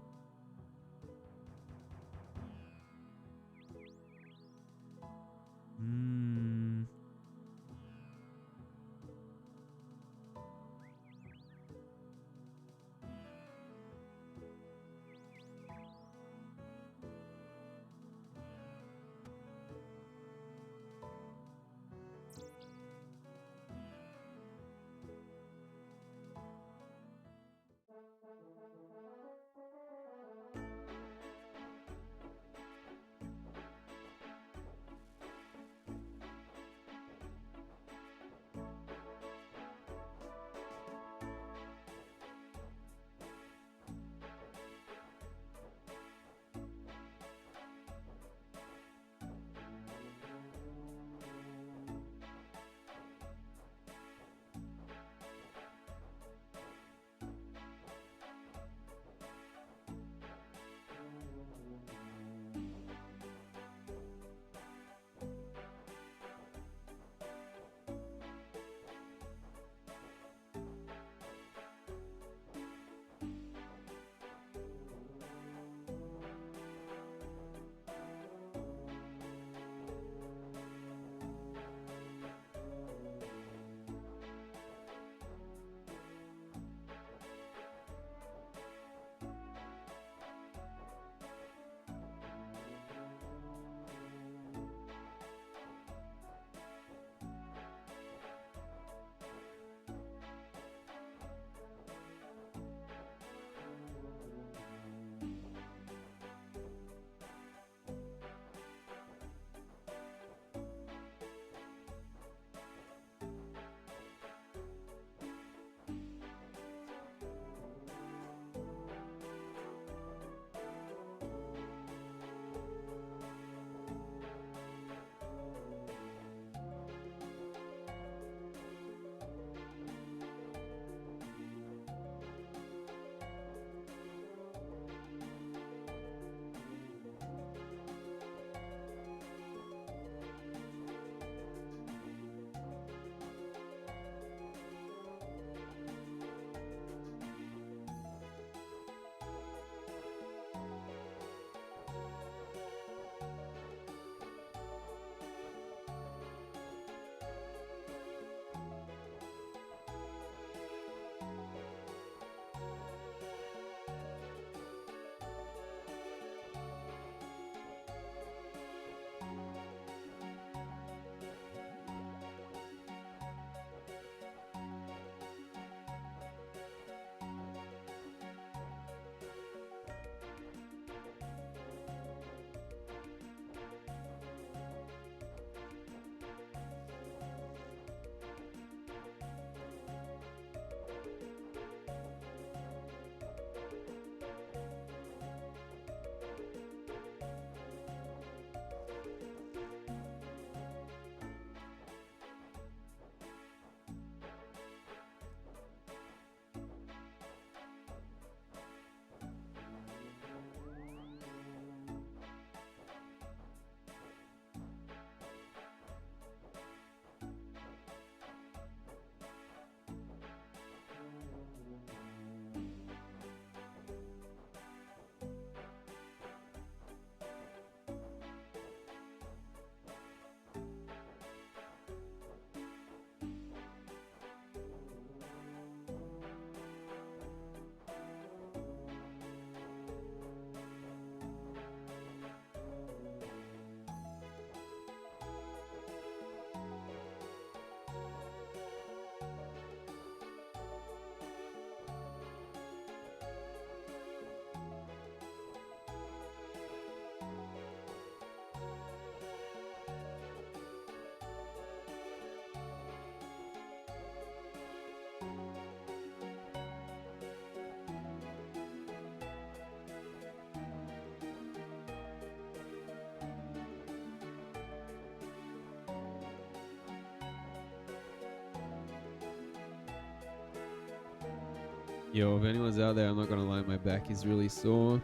Yo, if anyone's out there, I'm not gonna lie, my back is really sore.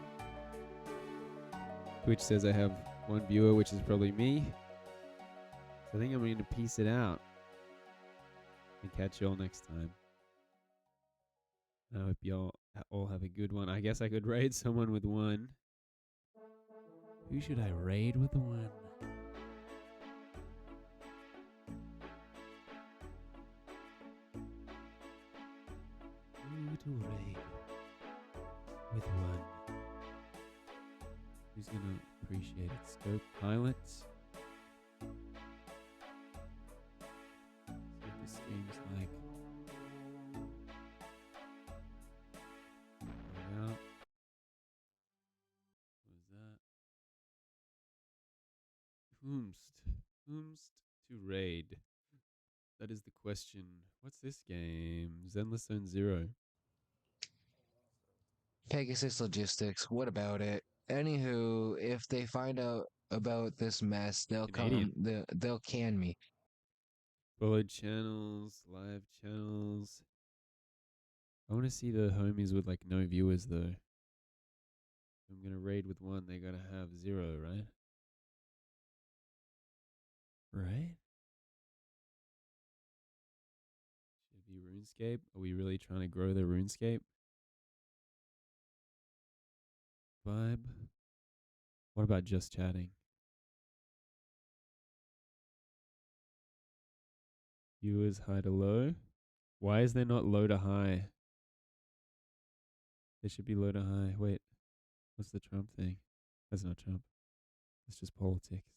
Twitch says I have one viewer, which is probably me. So I think I'm going to piece it out. And catch y'all next time. I hope y'all all have a good one. I guess I could raid someone with one. Who should I raid with one? Who to raid with one? Who's gonna appreciate it? Scope Pilot. See what this game's like. Yeah. What was that? Whomst to raid? That is the question. What's this game? Zenless Zone Zero. Pegasus Logistics, what about it? Anywho, if they find out about this mess, they'll they'll can me. Followed channels, live channels. I want to see the homies with like no viewers though. I'm gonna raid with one, they gotta have 0, right? Right? Should be RuneScape. Are we really trying to grow the RuneScape vibe? What about just chatting? Viewers high to low. Why is there not low to high? There should be low to high. Wait, what's the Trump thing? That's not Trump. That's just politics.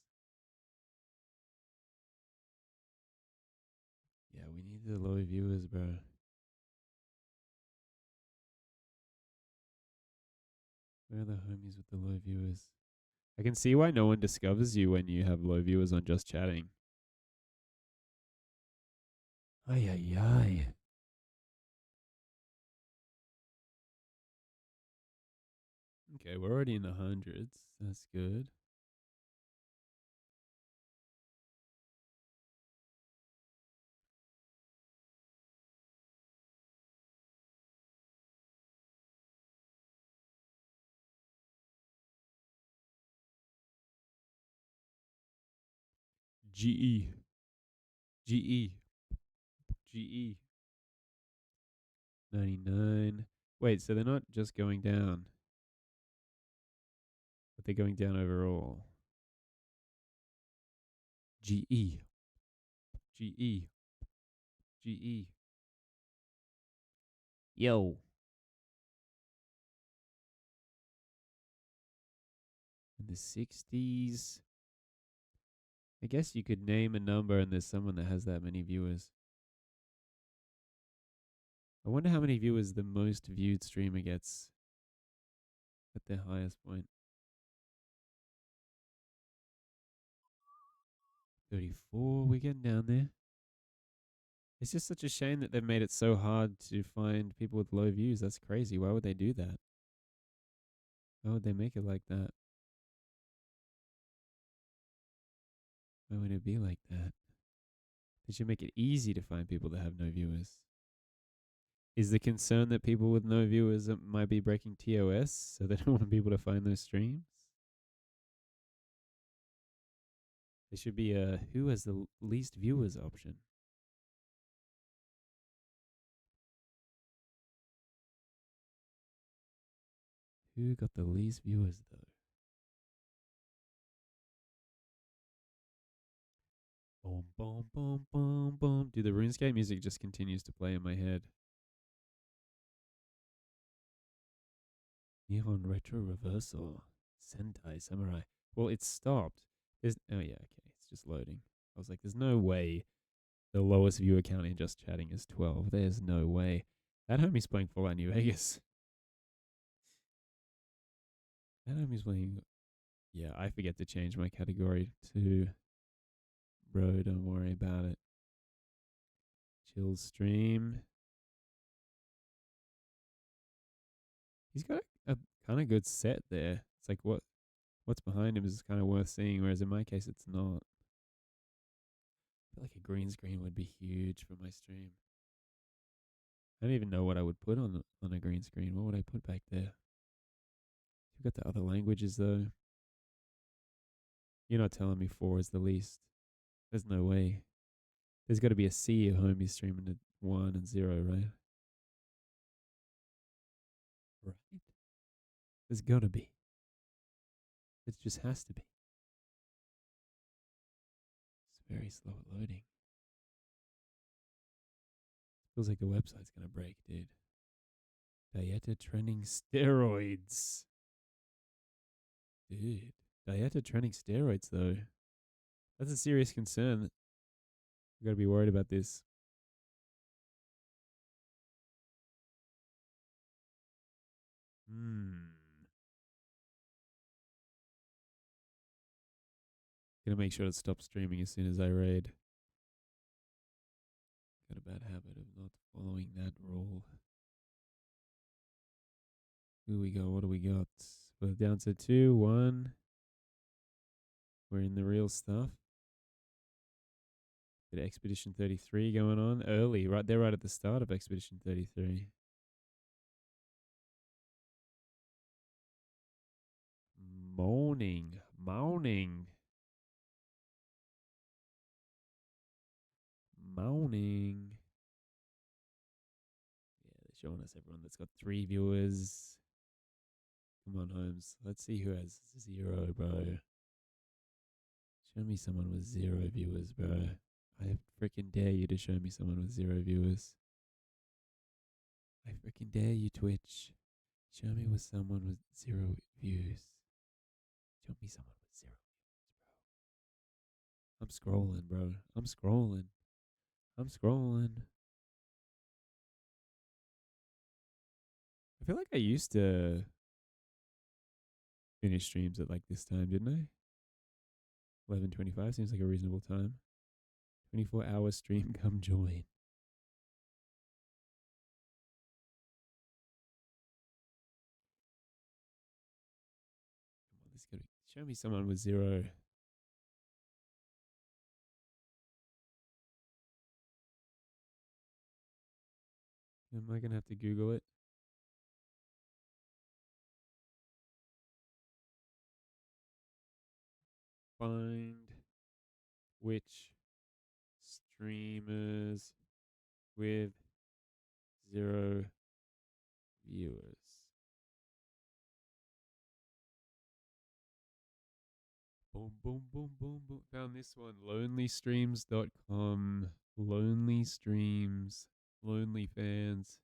Yeah, we need the low viewers, bro. Where are the homies with the low viewers? I can see why no one discovers you when you have low viewers on just chatting. Ay, ay, ay. Okay, we're already in the hundreds. That's good. GE. 99. Wait, so they're not just going down, but they're going down overall. GE. Yo. In the 60s. I guess you could name a number and there's someone that has that many viewers. I wonder how many viewers the most viewed streamer gets at their highest point. 34, we're getting down there. It's just such a shame that they've made it so hard to find people with low views. That's crazy. Why would they do that? Why would they make it like that? Why would it be like that? They should make it easy to find people that have no viewers. Is the concern that people with no viewers might be breaking TOS, so they don't want people to find those streams? There should be a who has the least viewers option. Who got the least viewers though? Boom, boom, boom, boom, boom. Dude, the RuneScape music just continues to play in my head. Nihon Retro Reversal. Sentai Samurai. Well, it stopped. Oh yeah, okay. It's just loading. I was like, there's no way the lowest viewer count in just chatting is 12. There's no way. That homie's playing Fallout New Vegas. That homie's playing... Yeah, I forget to change my category to... Bro, don't worry about it. Chill stream. He's got a kind of good set there. It's like what's behind him is kind of worth seeing, whereas in my case it's not. I feel like a green screen would be huge for my stream. I don't even know what I would put on a green screen. What would I put back there? You've got the other languages though. You're not telling me 4 is the least. There's no way. There's got to be a sea of homies streaming to 1 and 0, right? Right. There's got to be. It just has to be. It's very slow at loading. Feels like the website's gonna break, dude. Dieta trending steroids. Dude. Dieta trending steroids, though. That's a serious concern. We gotta be worried about this. Gonna make sure to stop streaming as soon as I raid. Got a bad habit of not following that rule. Here we go. What do we got? We're down to 2, 1. We're in the real stuff. Bit of Expedition 33 going on early, right there, right at the start of Expedition 33. Moaning. Yeah, they're showing us everyone that's got 3 viewers. Come on, Holmes. Let's see who has 0, bro. Show me someone with 0 viewers, bro. I freaking dare you to show me someone with 0 viewers. I freaking dare you, Twitch. Show me with someone with 0 views. Show me someone with 0 views, bro. I'm scrolling, bro. I'm scrolling. I feel like I used to finish streams at like this time, didn't I? 11:25 seems like a reasonable time. 24-hour stream, come join. Come on, this gotta show me someone with 0. Am I gonna have to Google it? Find which streamers with 0 viewers. Boom, boom, boom, boom, boom. Found this one. Lonelystreams.com. Lonely streams. Lonely fans.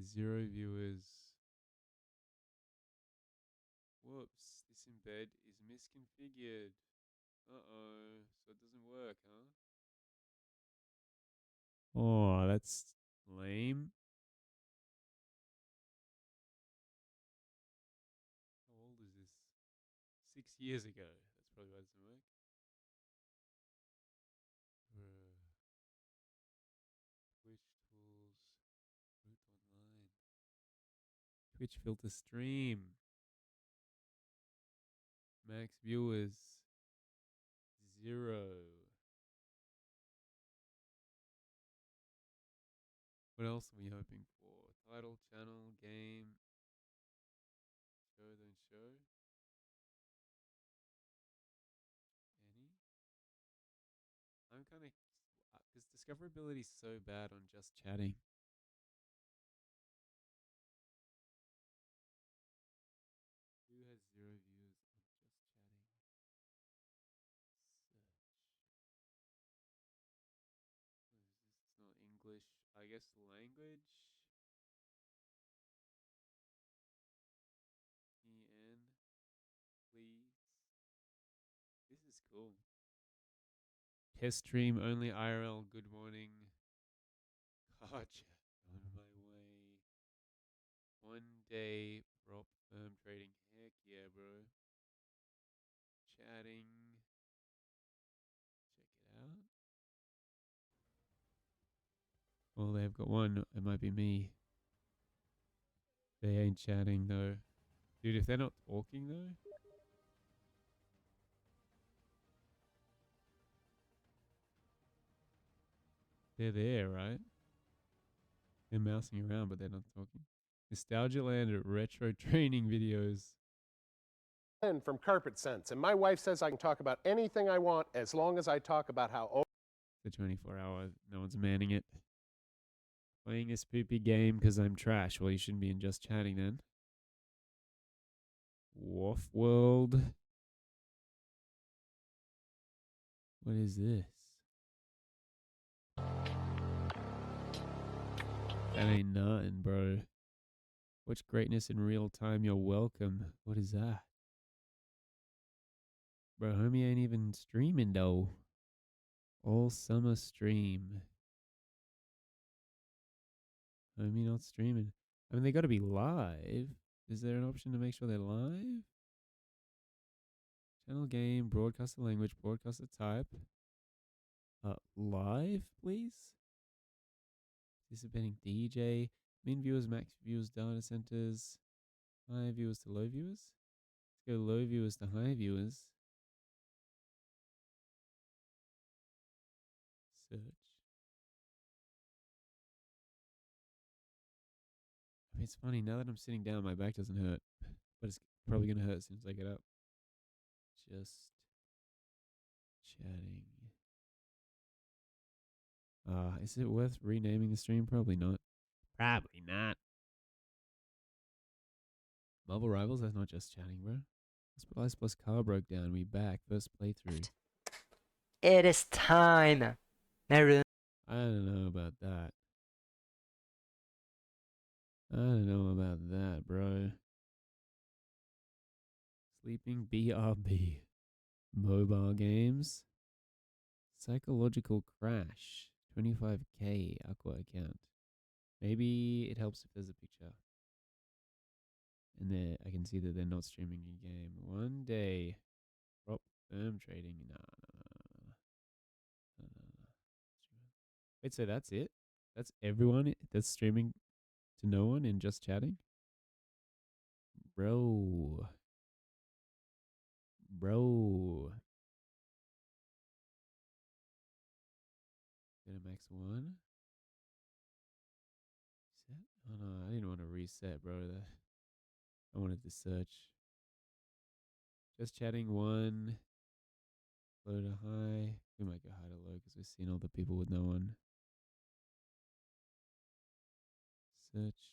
0 viewers. Whoops. This embed is misconfigured. Uh-oh. So it doesn't work, huh? Oh, that's lame. How old is this? 6 years ago. That's probably why it doesn't work. Twitch tools. Root online. Twitch filter stream. Max viewers. 0. What else are we hoping for? Title, channel, game. Show, don't show. Any? I'm kind of... Because discoverability is so bad on just chatting. Who has 0 views on just chatting? Search. What is this? It's not English. I guess language. EN. Please. This is cool. Test stream only IRL. Good morning. Gotcha. On my way. 1 day prop firm trading. Heck yeah, bro. Chatting. Check it out. Well, they've got one. It might be me. They ain't chatting though. Dude, if they're not talking though. They're there, right? They're mousing around, but they're not talking. Nostalgia Land retro training videos. From Carpet Sense, and my wife says I can talk about anything I want as long as I talk about how. The 24-hour, no one's manning it. Playing a spoopy game because I'm trash. Well, you shouldn't be in Just Chatting then. Wolf World. What is this? That ain't nothing, bro. Watch greatness in real time. You're welcome. What is that? Bro, homie ain't even streaming, though. All summer stream. Homie not streaming. I mean, they gotta be live. Is there an option to make sure they're live? Channel game, broadcaster language, broadcaster type. Live, please? Participating DJ. Min viewers, max viewers, data centers. High viewers to low viewers. Let's go low viewers to high viewers. Search. I mean, it's funny, now that I'm sitting down, my back doesn't hurt. But it's probably going to hurt as soon as I get up. Just chatting. Is it worth renaming the stream? Probably not. Probably not. Marvel Rivals, that's not Just Chatting, bro. Hospitalized plus car broke down. We back. First playthrough. It is time. Never. I don't know about that. I don't know about that, bro. Sleeping BRB. Mobile games. Psychological crash. 25k Aqua account. Maybe it helps if there's a picture. And there, I can see that they're not streaming a game. One day. Prop firm trading. Nah. Wait, so that's it? That's everyone that's streaming to no one and Just Chatting? Bro. Max 1. Reset? Oh no, I didn't want to reset, bro. I wanted to search. Just Chatting 1. Low to high. We might go high to low because we've seen all the people with no one. Search.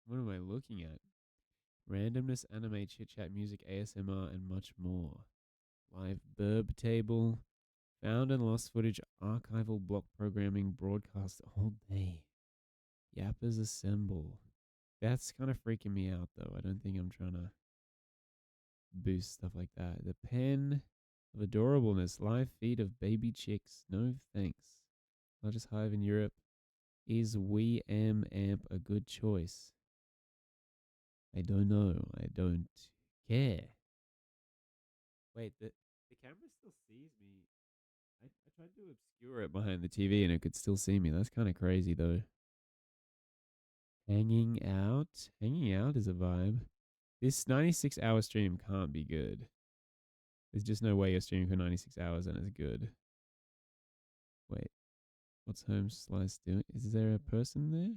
What am I looking at? Randomness, anime, chit chat, music, ASMR, and much more. Live burb table. Found and lost footage, archival, block programming, broadcast all day. Yappers assemble. That's kind of freaking me out, though. I don't think I'm trying to boost stuff like that. The pen of adorableness. Live feed of baby chicks. No thanks. Largest hive in Europe. Is WeAmp a good choice? I don't know. I don't care. Wait, the camera still sees me. I tried to obscure it behind the TV and it could still see me. That's kind of crazy, though. Hanging out? Hanging out is a vibe. This 96-hour stream can't be good. There's just no way you're streaming for 96 hours and it's good. Wait. What's Home Slice doing? Is there a person there?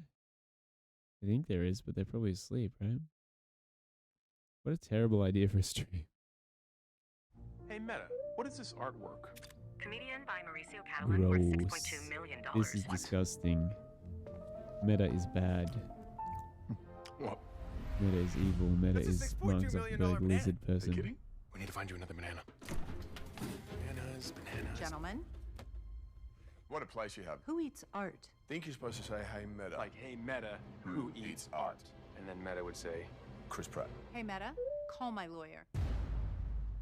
I think there is, but they're probably asleep, right? What a terrible idea for a stream. Hey Meta, what is this artwork? Comedian by Mauricio Catalan worth $6.2 million. This is disgusting. Meta is bad. What? Meta is evil. Meta is Mark Zuckerberg, lizard person. Kidding? We need to find you another banana. Bananas. Gentlemen, What a place you have. who eats art? Think you're supposed to say, hey Meta. Like, hey Meta, who eats art? And then Meta would say, Chris Pratt. Hey Meta, call my lawyer.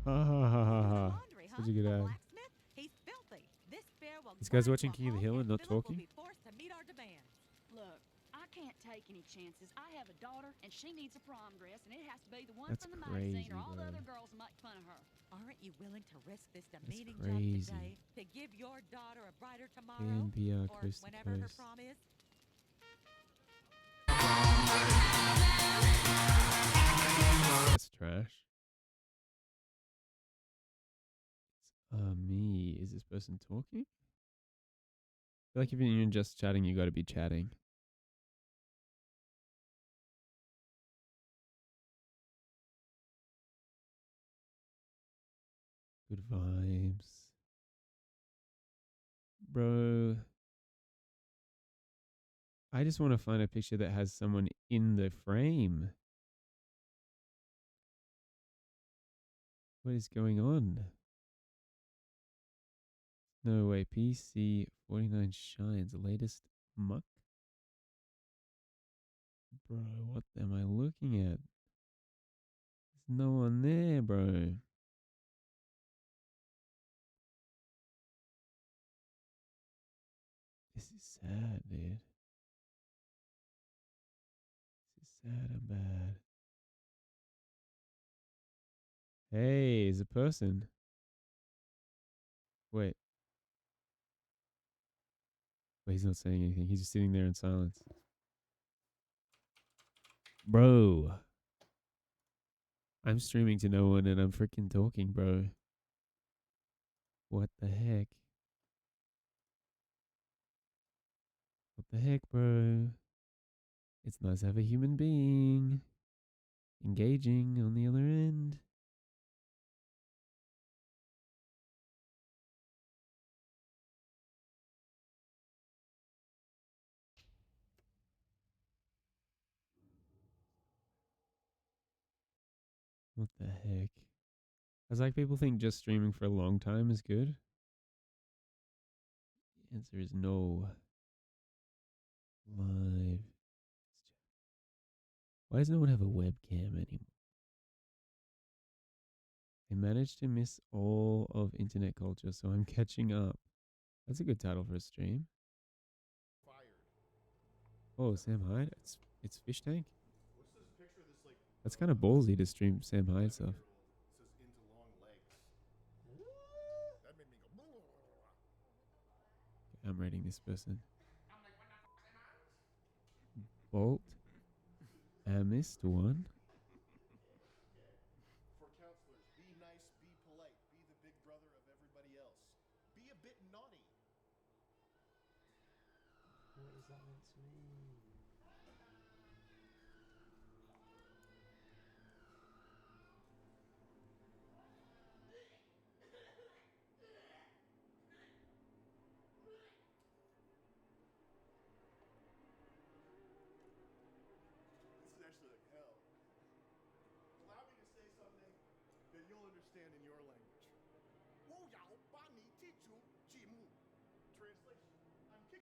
Ha ha ha ha ha. Such a good ad. He's filthy. This bear will This guy's watching King of the Hill and not talking? Look, I can't take any chances. I have a daughter, and she needs a prom dress, and it has to be the one That's from the crazy, magazine, or all the bro. other girls will make fun of her. Aren't you willing to risk this demeaning crazy. job today to give your daughter a brighter tomorrow? NPR or coast to whenever her coast. prom is? That's trash. Me. Is this person talking? I feel like if you're just chatting, you got to be chatting. Good vibes. Bro. I just want to find a picture that has someone in the frame. What is going on? No way. PC 49 shines. Latest muck? Bro, what am I looking at? There's no one there, bro. This is sad, dude. This is sad and bad. Hey, is a person. Wait. Wait, he's not saying anything. He's just sitting there in silence. Bro. I'm streaming to no one and I'm freaking talking, bro. What the heck? What the heck, bro? It's nice to have a human being engaging on the other end. What the heck? As like people think just streaming for a long time is good. The answer is no. Live. Why does no one have a webcam anymore? I managed to miss all of internet culture, so I'm catching up. That's a good title for a stream. Oh, Sam Hyde? It's Fish Tank? That's kind of ballsy to stream Sam Hyde stuff. I'm rating this person. Bolt. I missed one. For counselors, be nice, be polite, be the big brother of everybody else. Be a bit naughty. What is that meant to mean? This is actually like hell. Allow me to say something that you'll understand in your language.